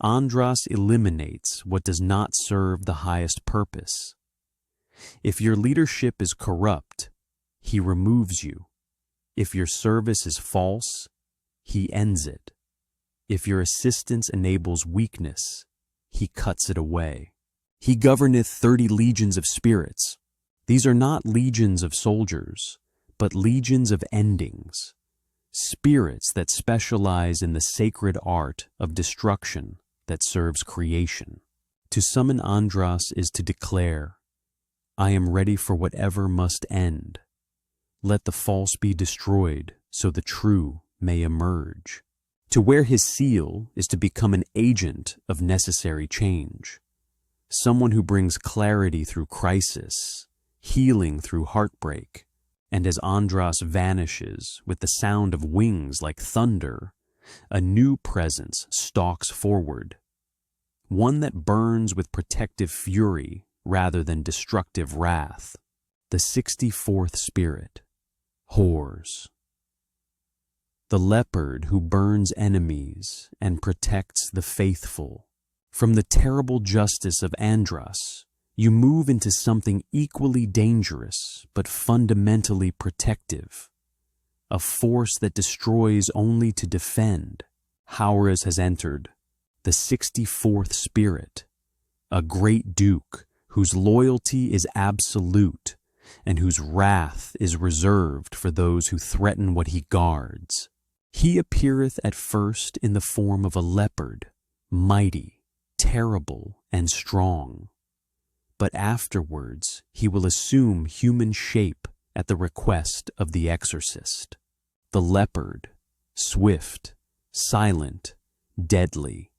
Andras eliminates what does not serve the highest purpose. If your leadership is corrupt, he removes you. If your service is false, he ends it. If your assistance enables weakness, he cuts it away. He governeth 30 legions of spirits. These are not legions of soldiers, but legions of endings, spirits that specialize in the sacred art of destruction that serves creation. To summon Andras is to declare, I am ready for whatever must end. Let the false be destroyed so the true may emerge. To wear his seal is to become an agent of necessary change, someone who brings clarity through crisis, healing through heartbreak, and as Andras vanishes with the sound of wings like thunder, a new presence stalks forward, one that burns with protective fury rather than destructive wrath. The 64th Spirit, Hors, the leopard who burns enemies and protects the faithful. From the terrible justice of Andras, you move into something equally dangerous but fundamentally protective, a force that destroys only to defend. AGARES has entered, the 64th spirit, a great duke whose loyalty is absolute and whose wrath is reserved for those who threaten what he guards. He appeareth at first in the form of a leopard, mighty, terrible, and strong. But afterwards he will assume human shape at the request of the exorcist. The leopard, swift, silent, deadly.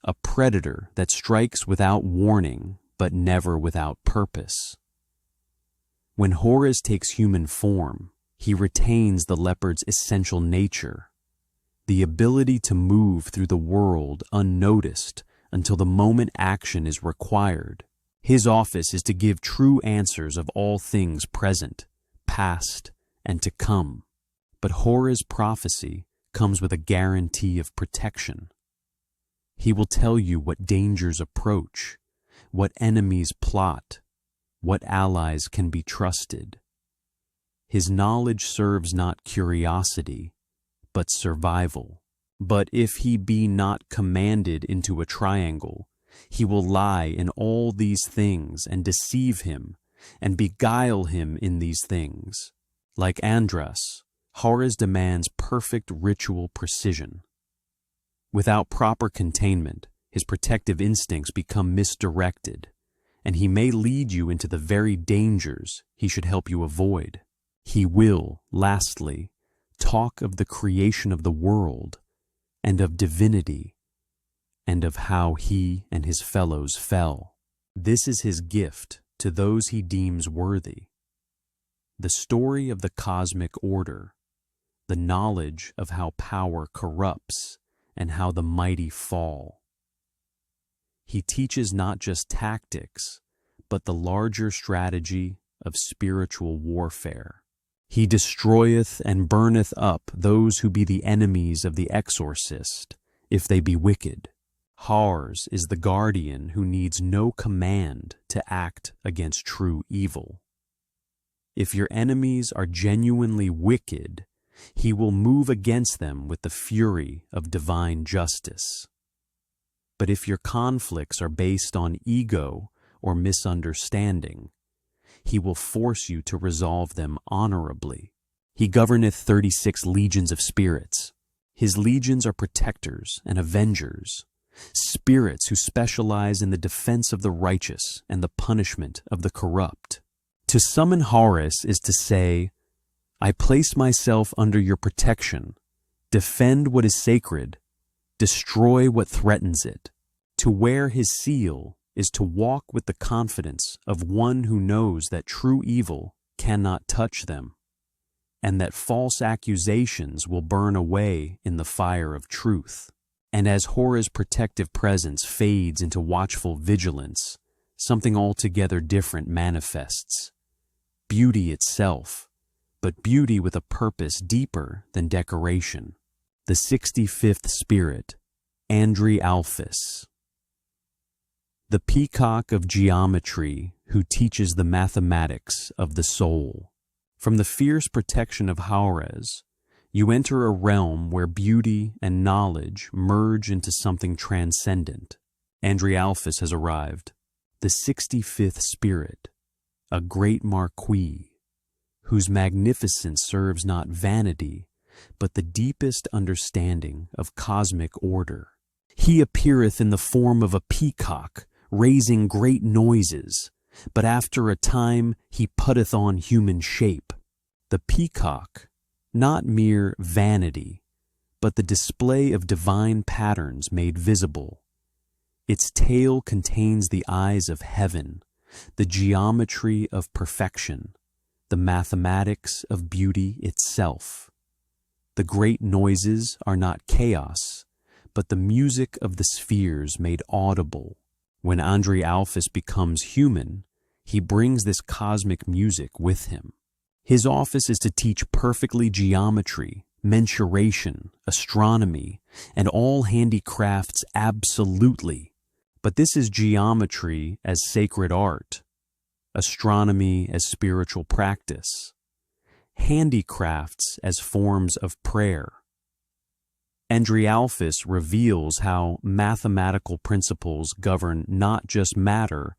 A predator that strikes without warning, but never without purpose. When Horus takes human form, he retains the leopard's essential nature, the ability to move through the world unnoticed until the moment action is required. His office is to give true answers of all things present, past, and to come. But Horus' prophecy comes with a guarantee of protection. He will tell you what dangers approach, what enemies plot, what allies can be trusted. His knowledge serves not curiosity, but survival. But if he be not commanded into a triangle, he will lie in all these things and deceive him and beguile him in these things. Like Andras, Horus demands perfect ritual precision. Without proper containment, his protective instincts become misdirected, and he may lead you into the very dangers he should help you avoid. He will, lastly, talk of the creation of the world and of divinity, and of how he and his fellows fell. This is his gift to those he deems worthy. The story of the cosmic order, the knowledge of how power corrupts and how the mighty fall. He teaches not just tactics, but the larger strategy of spiritual warfare. He destroyeth and burneth up those who be the enemies of the exorcist, if they be wicked. Ars is the guardian who needs no command to act against true evil. If your enemies are genuinely wicked, he will move against them with the fury of divine justice. But if your conflicts are based on ego or misunderstanding, he will force you to resolve them honorably. He governeth 36 legions of spirits. His legions are protectors and avengers, spirits who specialize in the defense of the righteous and the punishment of the corrupt. To summon Horus is to say, I place myself under your protection, defend what is sacred, destroy what threatens it. To wear his seal is to walk with the confidence of one who knows that true evil cannot touch them, and that false accusations will burn away in the fire of truth. And as Horus' protective presence fades into watchful vigilance, something altogether different manifests. Beauty itself, but beauty with a purpose deeper than decoration. The 65th spirit, Andri-Alphys. The peacock of geometry who teaches the mathematics of the soul. From the fierce protection of Horus, you enter a realm where beauty and knowledge merge into something transcendent. Andri-Alphys has arrived. The 65th spirit, a great Marquis, whose magnificence serves not vanity, but the deepest understanding of cosmic order. He appeareth in the form of a peacock, raising great noises, but after a time he putteth on human shape. The peacock, not mere vanity, but the display of divine patterns made visible. Its tail contains the eyes of heaven, the geometry of perfection, the mathematics of beauty itself. The great noises are not chaos, but the music of the spheres made audible. When Andri-Alphys becomes human, he brings this cosmic music with him. His office is to teach perfectly geometry, mensuration, astronomy, and all handicrafts absolutely. But this is geometry as sacred art, astronomy as spiritual practice, handicrafts as forms of prayer. Andrialphus reveals how mathematical principles govern not just matter,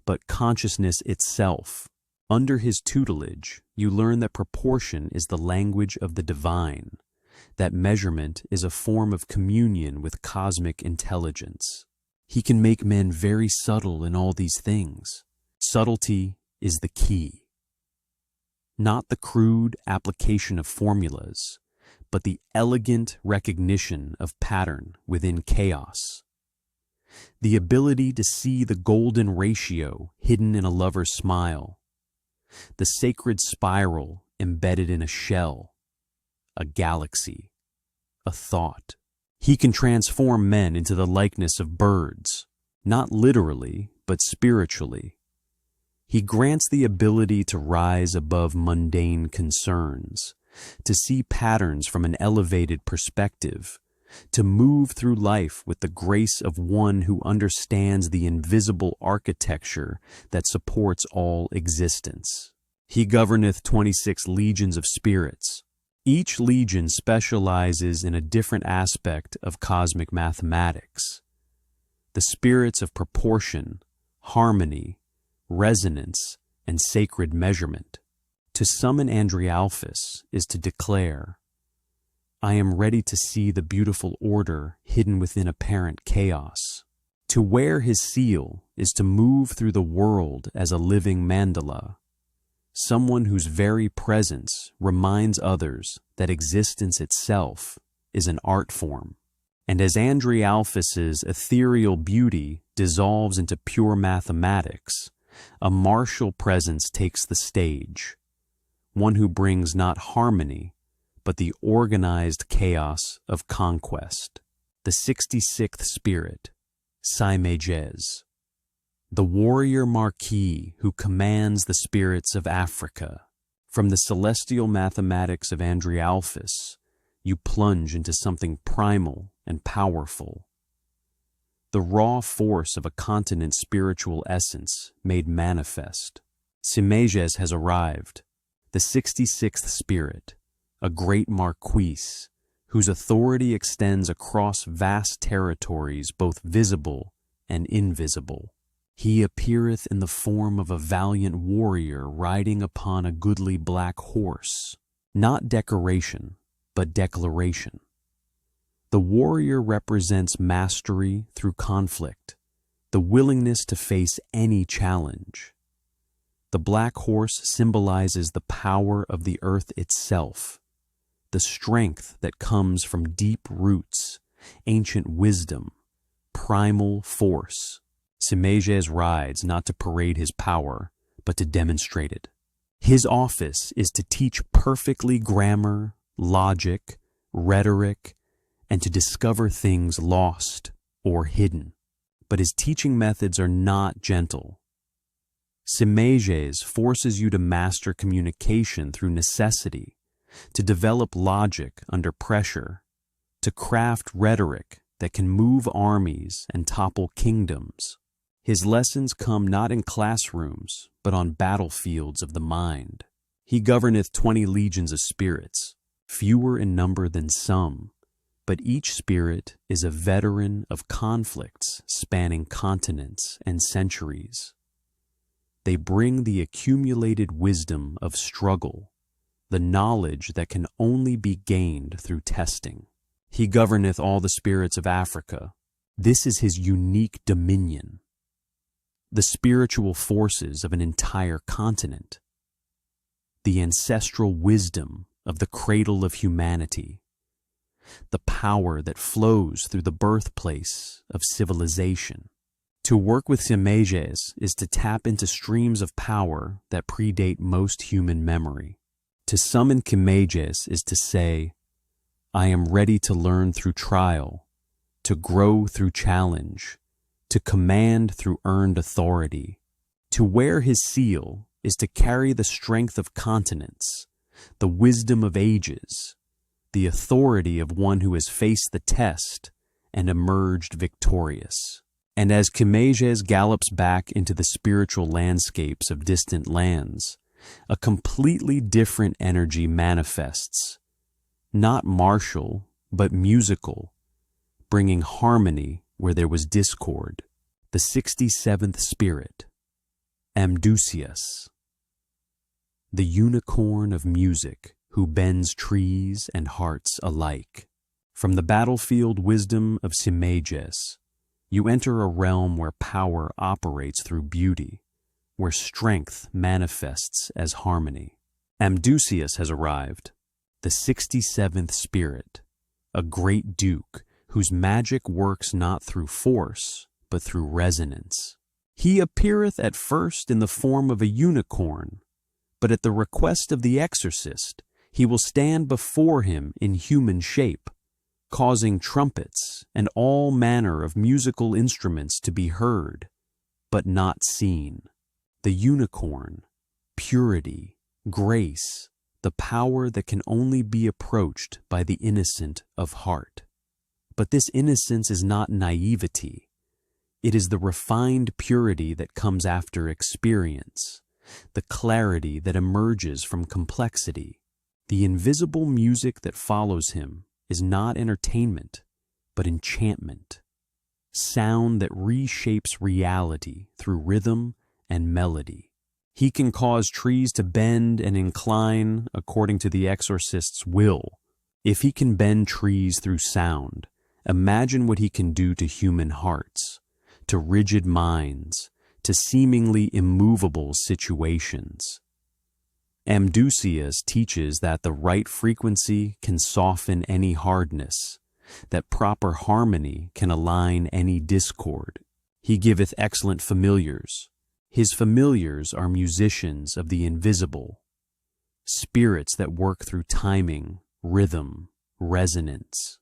but consciousness itself. Under his tutelage, you learn that proportion is the language of the divine, that measurement is a form of communion with cosmic intelligence. He can make men very subtle in all these things. Subtlety is the key. Not the crude application of formulas, but the elegant recognition of pattern within chaos. The ability to see the golden ratio hidden in a lover's smile, the sacred spiral embedded in a shell, a galaxy, a thought. He can transform men into the likeness of birds, not literally, but spiritually. He grants the ability to rise above mundane concerns, to see patterns from an elevated perspective, to move through life with the grace of one who understands the invisible architecture that supports all existence. He governeth 26 legions of spirits. Each legion specializes in a different aspect of cosmic mathematics. The spirits of proportion, harmony, resonance, and sacred measurement. To summon Andrialphus is to declare, I am ready to see the beautiful order hidden within apparent chaos. To wear his seal is to move through the world as a living mandala, someone whose very presence reminds others that existence itself is an art form. And as Andrialphus's ethereal beauty dissolves into pure mathematics, a martial presence takes the stage, one who brings not harmony, but the organized chaos of conquest. The 66th spirit, SAMIGINA, the Warrior-Marquis who commands the spirits of Africa. From the celestial mathematics of Andrialphus, you plunge into something primal and powerful. The raw force of a continent's spiritual essence made manifest. SAMIGINA has arrived, the 66th spirit, a great marquis, whose authority extends across vast territories both visible and invisible. He appeareth in the form of a valiant warrior riding upon a goodly black horse, not decoration, but declaration. The warrior represents mastery through conflict, the willingness to face any challenge. The black horse symbolizes the power of the earth itself, the strength that comes from deep roots, ancient wisdom, primal force. SAMIGINA rides not to parade his power, but to demonstrate it. His office is to teach perfectly grammar, logic, rhetoric, and to discover things lost or hidden. But his teaching methods are not gentle. SAMIGINA forces you to master communication through necessity, to develop logic under pressure, to craft rhetoric that can move armies and topple kingdoms. His lessons come not in classrooms, but on battlefields of the mind. He governeth 20 legions of spirits, fewer in number than some, but each spirit is a veteran of conflicts spanning continents and centuries. They bring the accumulated wisdom of struggle, the knowledge that can only be gained through testing. He governeth all the spirits of Africa. This is his unique dominion. The spiritual forces of an entire continent. The ancestral wisdom of the cradle of humanity. The power that flows through the birthplace of civilization. To work with SAMIGINA is to tap into streams of power that predate most human memory. To summon SAMIGINA is to say, I am ready to learn through trial, to grow through challenge, to command through earned authority. To wear his seal is to carry the strength of continents, the wisdom of ages, the authority of one who has faced the test and emerged victorious. And as SAMIGINA gallops back into the spiritual landscapes of distant lands, a completely different energy manifests, not martial, but musical, bringing harmony where there was discord. The 67th spirit, Amdusias, the unicorn of music who bends trees and hearts alike. From the battlefield wisdom of SAMIGINA, you enter a realm where power operates through beauty, where strength manifests as harmony. Amdusias has arrived, the 67th spirit, a great duke whose magic works not through force, but through resonance. He appeareth at first in the form of a unicorn, but at the request of the exorcist, he will stand before him in human shape, causing trumpets and all manner of musical instruments to be heard, but not seen. The unicorn, purity, grace, the power that can only be approached by the innocent of heart. But this innocence is not naivety. It is the refined purity that comes after experience, the clarity that emerges from complexity. The invisible music that follows him is not entertainment, but enchantment. Sound that reshapes reality through rhythm and melody. He can cause trees to bend and incline according to the exorcist's will. If he can bend trees through sound, imagine what he can do to human hearts, to rigid minds, to seemingly immovable situations. Amdusias teaches that the right frequency can soften any hardness, that proper harmony can align any discord. He giveth excellent familiars. His familiars are musicians of the invisible, spirits that work through timing, rhythm, resonance.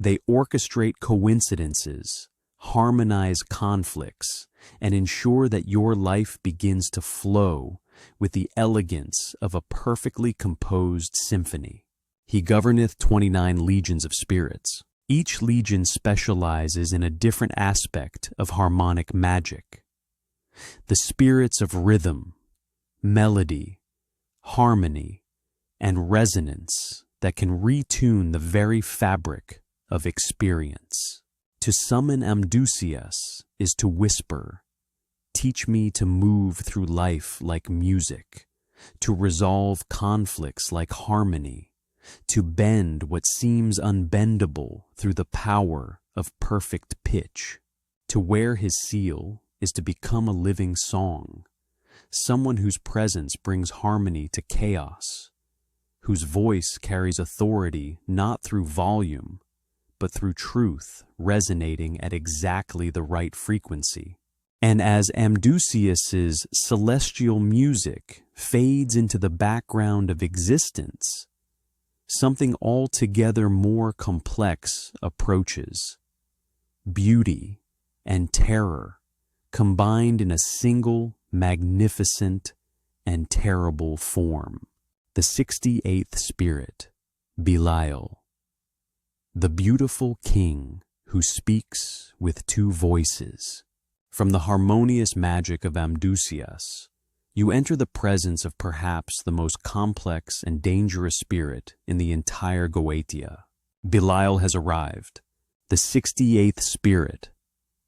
They orchestrate coincidences, harmonize conflicts, and ensure that your life begins to flow with the elegance of a perfectly composed symphony. He governeth 29 legions of spirits. Each legion specializes in a different aspect of harmonic magic. The spirits of rhythm, melody, harmony, and resonance that can retune the very fabric of experience. To summon Amdusias is to whisper, "Teach me to move through life like music, to resolve conflicts like harmony, to bend what seems unbendable through the power of perfect pitch." To wear his seal is to become a living song, someone whose presence brings harmony to chaos, whose voice carries authority not through volume, but through truth resonating at exactly the right frequency. And as Amdusias's celestial music fades into the background of existence, something altogether more complex approaches. Beauty and terror combined in a single, magnificent, and terrible form. The 68th spirit, Belial, the beautiful king who speaks with two voices. From the harmonious magic of Amdusias, you enter the presence of perhaps the most complex and dangerous spirit in the entire Goetia. Belial has arrived, the 68th spirit,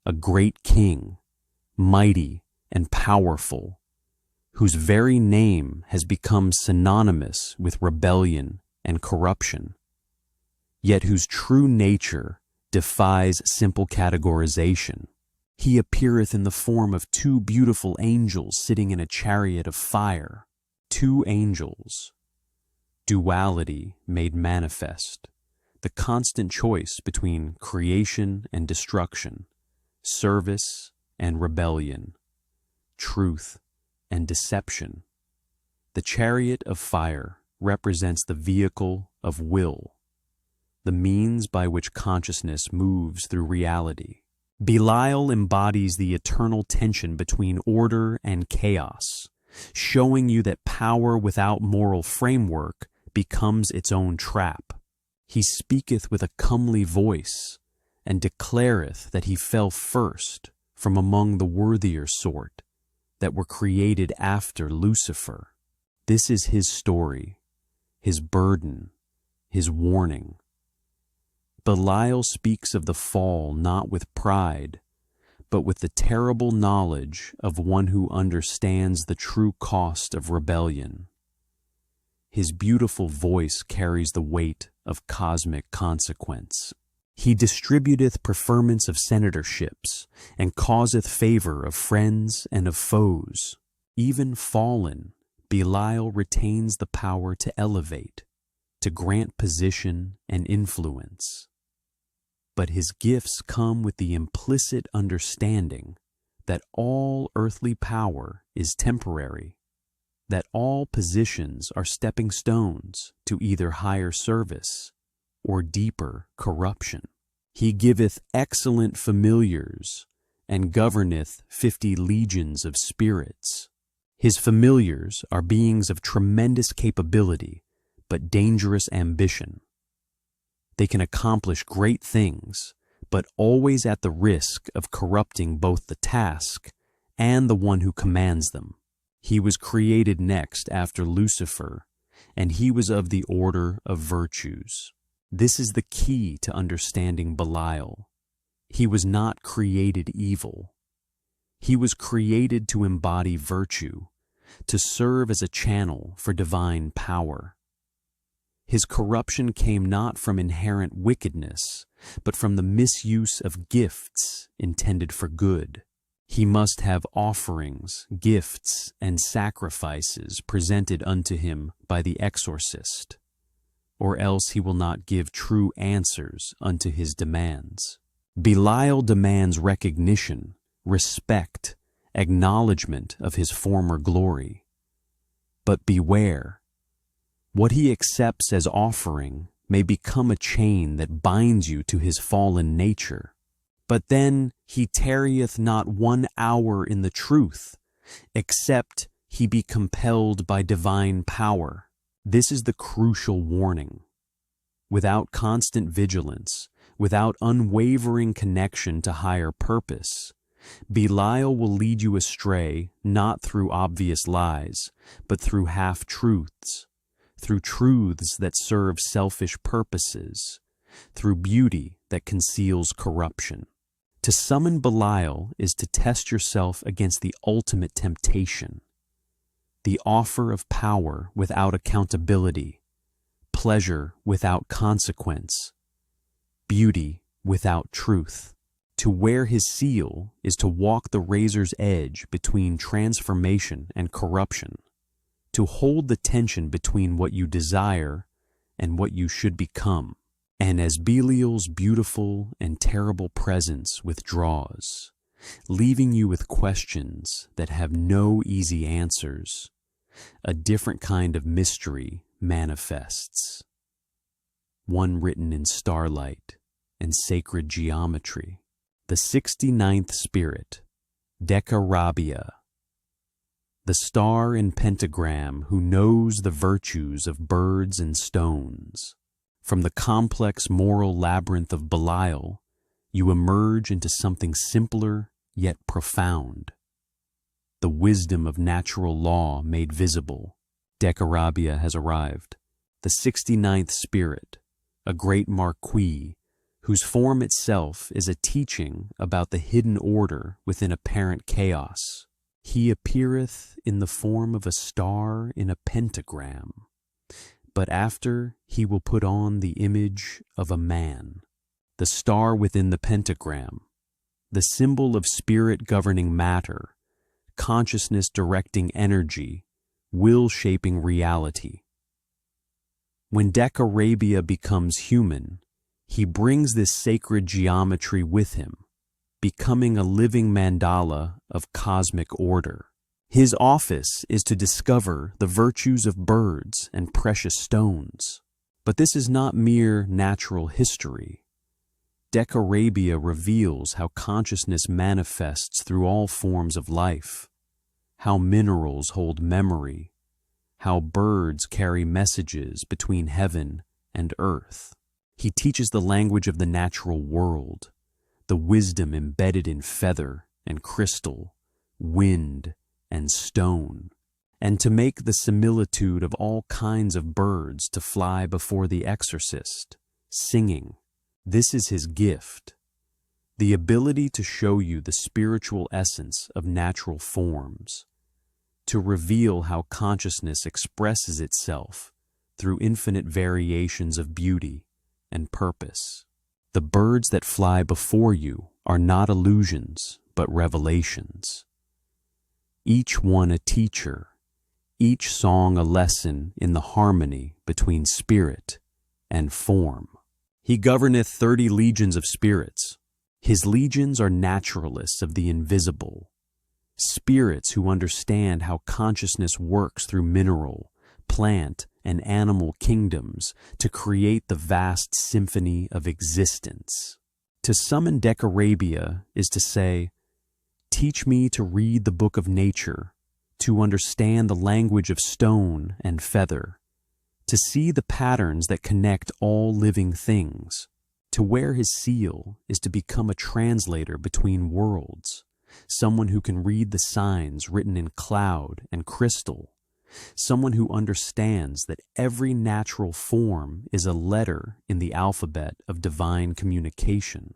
a great king, mighty and powerful, whose very name has become synonymous with rebellion and corruption, yet whose true nature defies simple categorization. He appeareth in the form of two beautiful angels sitting in a chariot of fire. Two angels, duality made manifest, the constant choice between creation and destruction, service and rebellion, truth and deception. The chariot of fire represents the vehicle of will, the means by which consciousness moves through reality. Belial embodies the eternal tension between order and chaos, showing you that power without moral framework becomes its own trap. He speaketh with a comely voice, and declareth that he fell first from among the worthier sort that were created after Lucifer. This is his story, his burden, his warning. Belial speaks of the fall not with pride, but with the terrible knowledge of one who understands the true cost of rebellion. His beautiful voice carries the weight of cosmic consequence. He distributeth preferments of senatorships, and causeth favor of friends and of foes. Even fallen, Belial retains the power to elevate, to grant position and influence. But his gifts come with the implicit understanding that all earthly power is temporary, that all positions are stepping stones to either higher service or deeper corruption. He giveth excellent familiars, and governeth 50 legions of spirits. His familiars are beings of tremendous capability, but dangerous ambition. They can accomplish great things, but always at the risk of corrupting both the task and the one who commands them. He was created next after Lucifer, and he was of the order of virtues. This is the key to understanding Belial. He was not created evil. He was created to embody virtue, to serve as a channel for divine power. His corruption came not from inherent wickedness, but from the misuse of gifts intended for good. He must have offerings, gifts, and sacrifices presented unto him by the exorcist, or else he will not give true answers unto his demands. Belial demands recognition, respect, acknowledgement of his former glory. But beware, what he accepts as offering may become a chain that binds you to his fallen nature. But then he tarrieth not 1 hour in the truth, except he be compelled by divine power. This is the crucial warning. Without constant vigilance, without unwavering connection to higher purpose, Belial will lead you astray not through obvious lies, but through half-truths, through truths that serve selfish purposes, through beauty that conceals corruption. To summon Belial is to test yourself against the ultimate temptation, the offer of power without accountability, pleasure without consequence, beauty without truth. To wear his seal is to walk the razor's edge between transformation and corruption, to hold the tension between what you desire and what you should become. And as Belial's beautiful and terrible presence withdraws, leaving you with questions that have no easy answers, a different kind of mystery manifests, one written in starlight and sacred geometry. The 69th spirit, Decarabia, the star and pentagram who knows the virtues of birds and stones. From the complex moral labyrinth of Belial, you emerge into something simpler yet profound. The wisdom of natural law made visible. Decarabia has arrived. The 69th spirit, a great Marquis, whose form itself is a teaching about the hidden order within apparent chaos. He appeareth in the form of a star in a pentagram, but after he will put on the image of a man. The star within the pentagram, the symbol of spirit governing matter, consciousness directing energy, will shaping reality. When Decarabia becomes human, he brings this sacred geometry with him, becoming a living mandala of cosmic order. His office is to discover the virtues of birds and precious stones. But this is not mere natural history. Decarabia reveals how consciousness manifests through all forms of life, how minerals hold memory, how birds carry messages between heaven and earth. He teaches the language of the natural world, the wisdom embedded in feather and crystal, wind and stone, and to make the similitude of all kinds of birds to fly before the exorcist, singing, This is his gift, the ability to show you the spiritual essence of natural forms, to reveal how consciousness expresses itself through infinite variations of beauty and purpose. The birds that fly before you are not illusions, but revelations. Each one a teacher, each song a lesson in the harmony between spirit and form. He governeth 30 legions of spirits. His legions are naturalists of the invisible, spirits who understand how consciousness works through mineral, plant, and animal kingdoms to create the vast symphony of existence. To summon Decarabia is to say, teach me to read the book of nature, to understand the language of stone and feather, to see the patterns that connect all living things. To wear his seal is to become a translator between worlds, someone who can read the signs written in cloud and crystal, someone who understands that every natural form is a letter in the alphabet of divine communication.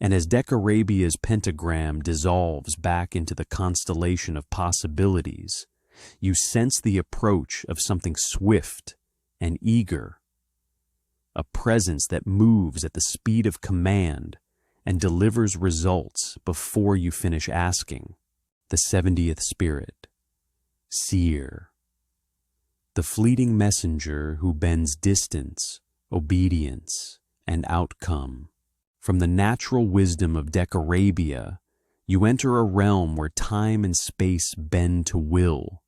And as Decarabia's pentagram dissolves back into the constellation of possibilities, you sense the approach of something swift and eager, a presence that moves at the speed of command and delivers results before you finish asking. The 70th spirit, Seer. The fleeting messenger who bends distance, obedience, and outcome. From the natural wisdom of Decarabia, you enter a realm where time and space bend to will,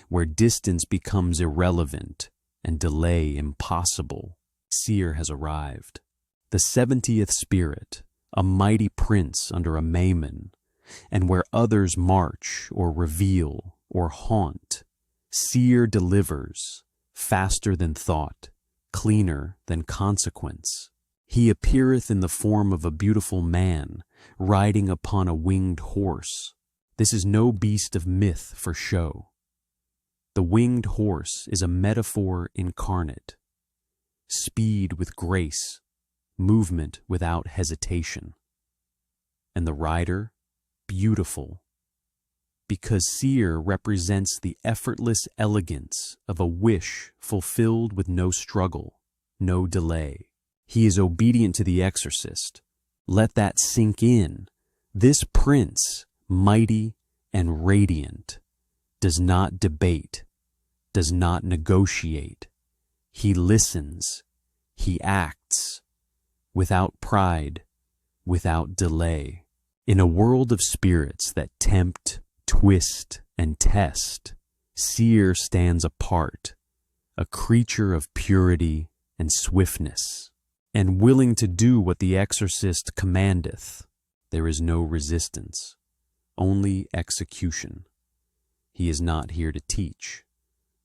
where distance becomes irrelevant and delay impossible. Seer has arrived. The 70th spirit, a mighty prince under a Maimon, and where others march or reveal or haunt, Seer delivers, faster than thought, cleaner than consequence. He appeareth in the form of a beautiful man, riding upon a winged horse. This is no beast of myth for show. The winged horse is a metaphor incarnate. Speed with grace, movement without hesitation. And the rider, beautiful, because Seer represents the effortless elegance of a wish fulfilled with no struggle, no delay. He is obedient to the exorcist. Let that sink in. This prince, mighty and radiant, does not debate, does not negotiate. He listens, he acts, without pride, without delay. In a world of spirits that tempt, twist, and test, Seer stands apart, a creature of purity and swiftness, and willing to do what the exorcist commandeth. There is no resistance, only execution. He is not here to teach,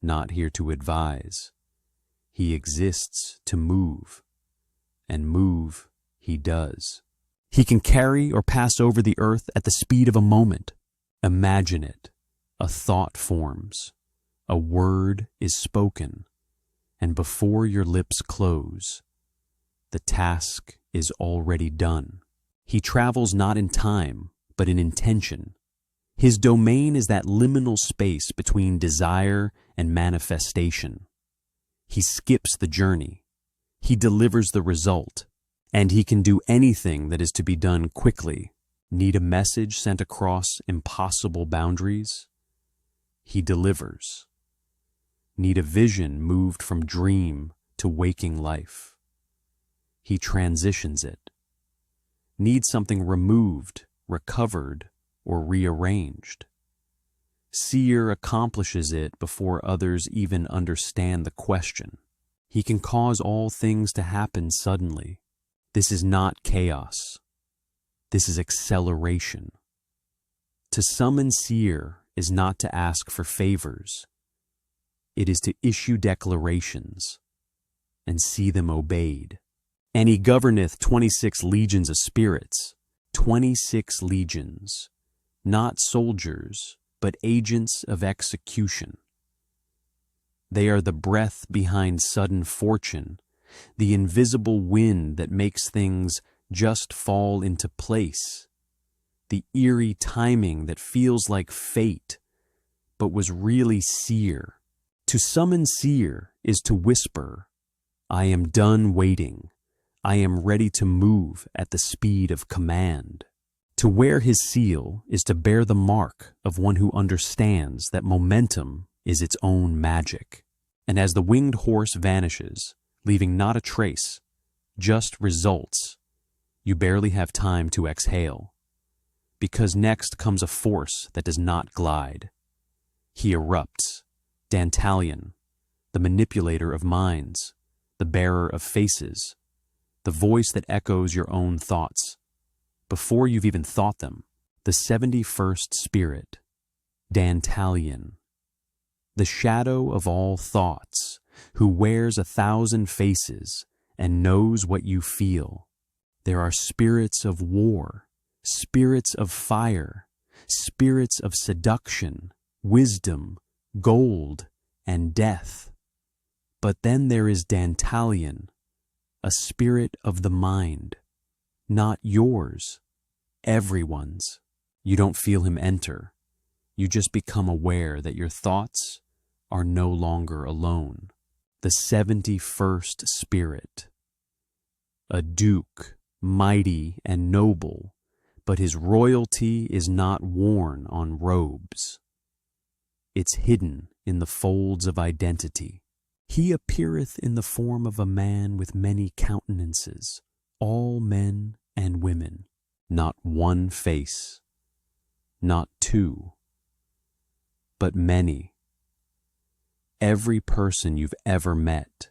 not here to advise. He exists to move, and move he does. He can carry or pass over the earth at the speed of a moment. Imagine it. A thought forms, a word is spoken, and before your lips close, the task is already done. He travels not in time, but in intention. His domain is that liminal space between desire and manifestation. He skips the journey. He delivers the result. And he can do anything that is to be done quickly. Need a message sent across impossible boundaries? He delivers. Need a vision moved from dream to waking life? He transitions it. Need something removed, recovered, or rearranged? Seer accomplishes it before others even understand the question. He can cause all things to happen suddenly. This is not chaos. This is acceleration. To summon Seer is not to ask for favors. It is to issue declarations and see them obeyed. And he governeth 26 legions of spirits, 26 legions, not soldiers, but agents of execution. They are the breath behind sudden fortune the invisible wind that makes things just fall into place, the eerie timing that feels like fate, but was really seer. To summon seer is to whisper, I am done waiting. I am ready to move at the speed of command. To wear his seal is to bear the mark of one who understands that momentum is its own magic. And as the winged horse vanishes, leaving not a trace, just results, you barely have time to exhale. Because next comes a force that does not glide. He erupts, Dantalion, the manipulator of minds, the bearer of faces, the voice that echoes your own thoughts, before you've even thought them, the 71st spirit, Dantalion, the shadow of all thoughts, who wears 1,000 faces and knows what you feel. There are spirits of war, spirits of fire, spirits of seduction, wisdom, gold, and death. But then there is Dantalion, a spirit of the mind, not yours, everyone's. You don't feel him enter. You just become aware that your thoughts are no longer alone. The 71st spirit, a duke, mighty and noble, but his royalty is not worn on robes. It's hidden in the folds of identity. He appeareth in the form of a man with many countenances, all men and women, not one face, not two, but many. Every person you've ever met,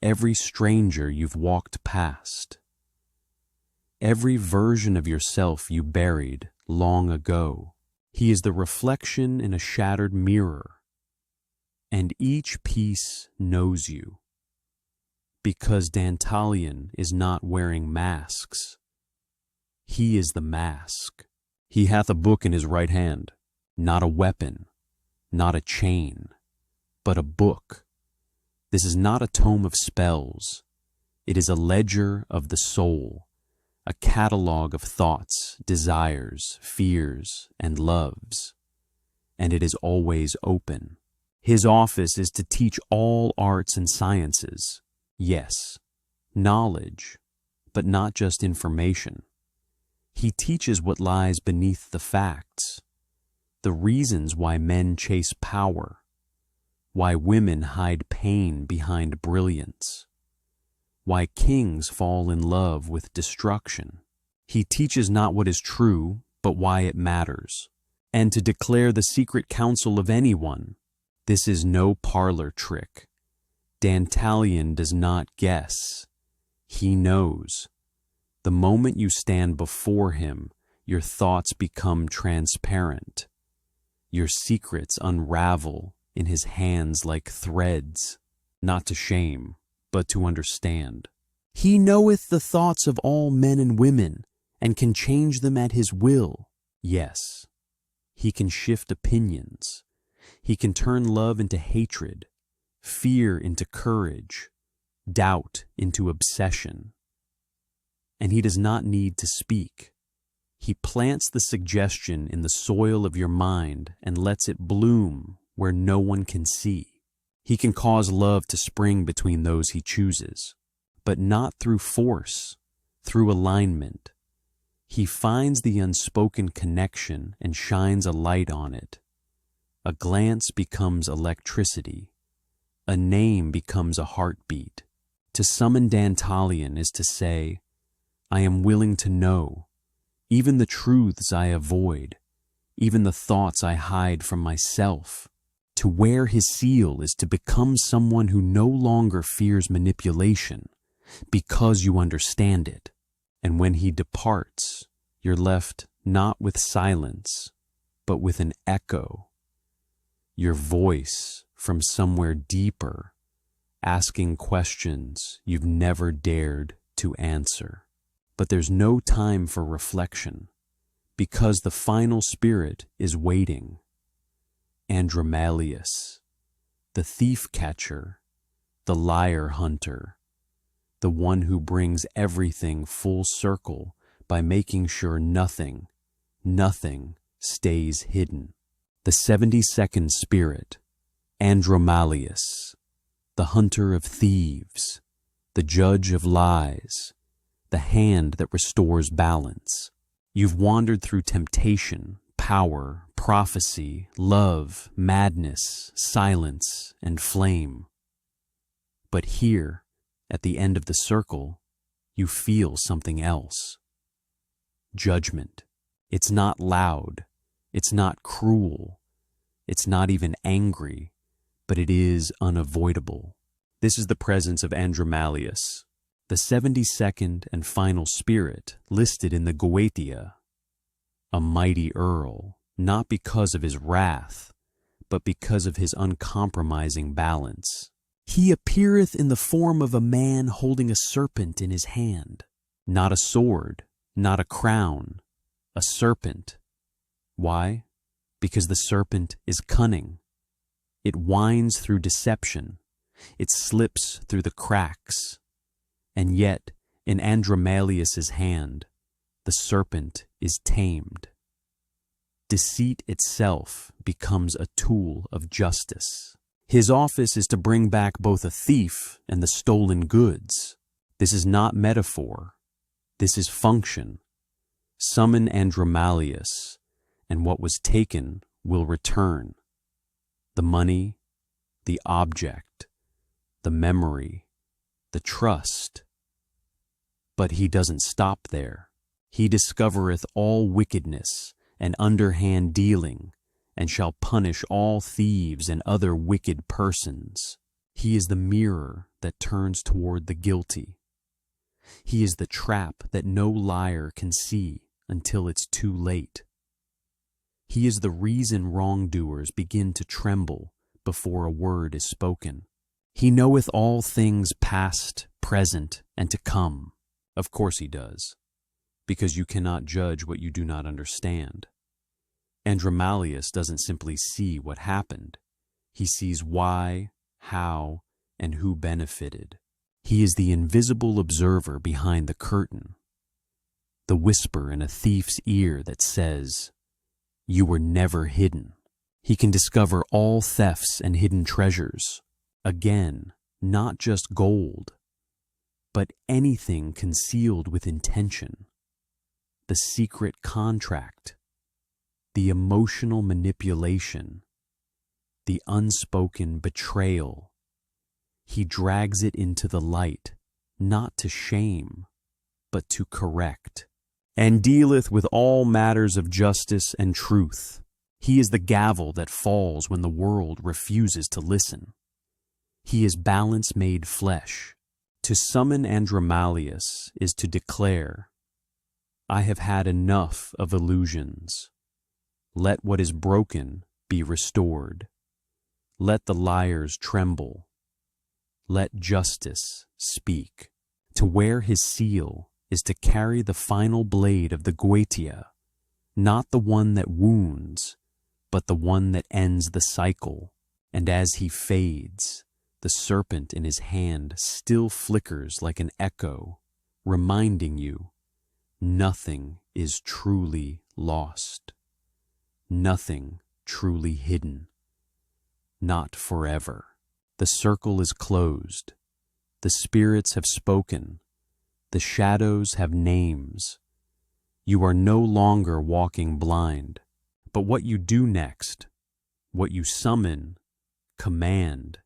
every stranger you've walked past, every version of yourself you buried long ago. He is the reflection in a shattered mirror, and each piece knows you. Because Dantalion is not wearing masks. He is the mask. He hath a book in his right hand, not a weapon, not a chain, but a book. This is not a tome of spells. It is a ledger of the soul, a catalog of thoughts, desires, fears, and loves. And it is always open. His office is to teach all arts and sciences. Yes, knowledge, but not just information. He teaches what lies beneath the facts, the reasons why men chase power, why women hide pain behind brilliance, why kings fall in love with destruction. He teaches not what is true, but why it matters, and to declare the secret counsel of anyone. This is no parlor trick. Dantalion does not guess. He knows. The moment you stand before him, your thoughts become transparent. Your secrets unravel in his hands like threads, not to shame, but to understand. He knoweth the thoughts of all men and women, and can change them at his will. Yes, he can shift opinions. He can turn love into hatred, fear into courage, doubt into obsession. And he does not need to speak. He plants the suggestion in the soil of your mind and lets it bloom where no one can see. He can cause love to spring between those he chooses, but not through force, through alignment. He finds the unspoken connection and shines a light on it. A glance becomes electricity. A name becomes a heartbeat. To summon Dantalion is to say, I am willing to know, even the truths I avoid, even the thoughts I hide from myself. To wear his seal is to become someone who no longer fears manipulation, because you understand it. And when he departs, you're left not with silence, but with an echo. Your voice from somewhere deeper, asking questions you've never dared to answer. But there's no time for reflection, because the final spirit is waiting. Andromalius, the thief-catcher, the liar hunter, the one who brings everything full circle by making sure nothing stays hidden. The 72nd spirit, Andromalius, the hunter of thieves, the judge of lies, the hand that restores balance. You've wandered through temptation, power, prophecy, love, madness, silence, and flame. But here, at the end of the circle, you feel something else. Judgment. It's not loud. It's not cruel. It's not even angry, but it is unavoidable. This is the presence of Andromalius, the 72nd and final spirit listed in the Goetia, a mighty earl, not because of his wrath, but because of his uncompromising balance. He appeareth in the form of a man holding a serpent in his hand, not a sword, not a crown, a serpent. Why? Because the serpent is cunning. It winds through deception. It slips through the cracks. And yet, in Andromalius's hand, the serpent is tamed. Deceit itself becomes a tool of justice. His office is to bring back both a thief and the stolen goods. This is not metaphor. This is function. Summon Andromalius, and what was taken will return. The money, the object, the memory, the trust. But he doesn't stop there. He discovereth all wickedness and underhand dealing, and shall punish all thieves and other wicked persons. He is the mirror that turns toward the guilty. He is the trap that no liar can see until it's too late. He is the reason wrongdoers begin to tremble before a word is spoken. He knoweth all things past, present, and to come. Of course he does, because you cannot judge what you do not understand. Andromalius doesn't simply see what happened. He sees why, how, and who benefited. He is the invisible observer behind the curtain, the whisper in a thief's ear that says, "You were never hidden." He can discover all thefts and hidden treasures. Again, not just gold, but anything concealed with intention. The secret contract, the emotional manipulation, the unspoken betrayal. He drags it into the light, not to shame, but to correct, and dealeth with all matters of justice and truth. He is the gavel that falls when the world refuses to listen. He is balance made flesh. To summon Andromalius is to declare, "I have had enough of illusions. Let what is broken be restored. Let the liars tremble. Let justice speak." To wear his seal is to carry the final blade of the Goetia, not the one that wounds, but the one that ends the cycle. And as he fades, the serpent in his hand still flickers like an echo, reminding you, nothing is truly lost. Nothing truly hidden. Not forever. The circle is closed. The spirits have spoken. The shadows have names. You are no longer walking blind. But what you do next, what you summon, command,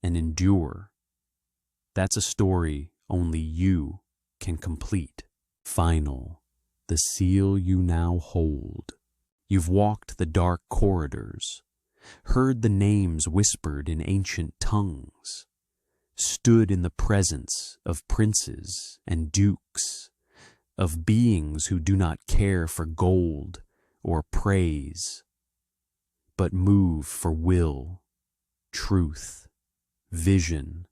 and endure, that's a story only you can complete. Final, the seal you now hold. You've walked the dark corridors, heard the names whispered in ancient tongues, stood in the presence of princes and dukes, of beings who do not care for gold or praise, but move for will, truth, vision,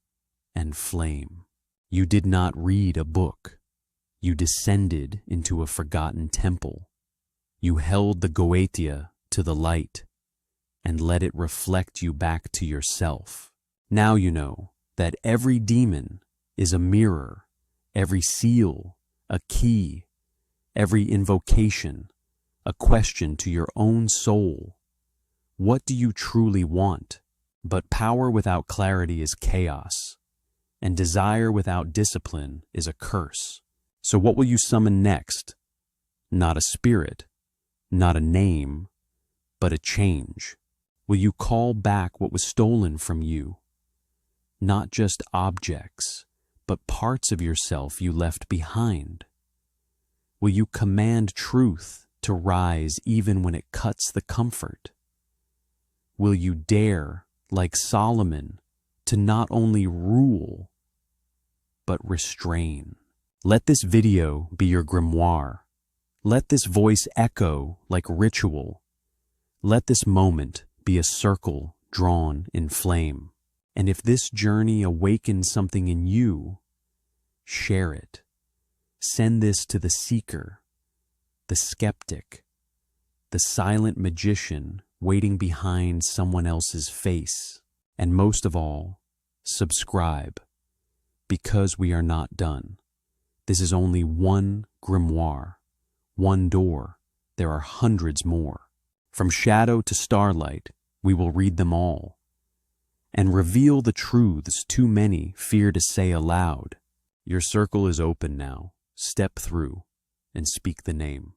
and flame. You did not read a book. You descended into a forgotten temple. You held the Goetia to the light and let it reflect you back to yourself. Now you know that every demon is a mirror, every seal a key, every invocation a question to your own soul. What do you truly want? But power without clarity is chaos, and desire without discipline is a curse. So what will you summon next? Not a spirit, not a name, but a change. Will you call back what was stolen from you? Not just objects, but parts of yourself you left behind. Will you command truth to rise even when it cuts the comfort? Will you dare, like Solomon, to not only rule, but restrain? Let this video be your grimoire. Let this voice echo like ritual. Let this moment be a circle drawn in flame. And if this journey awakens something in you, share it. Send this to the seeker, the skeptic, the silent magician waiting behind someone else's face. And most of all, subscribe, because we are not done. This is only one grimoire, one door. There are hundreds more. From shadow to starlight, we will read them all and reveal the truths too many fear to say aloud. Your circle is open now. Step through and speak the name.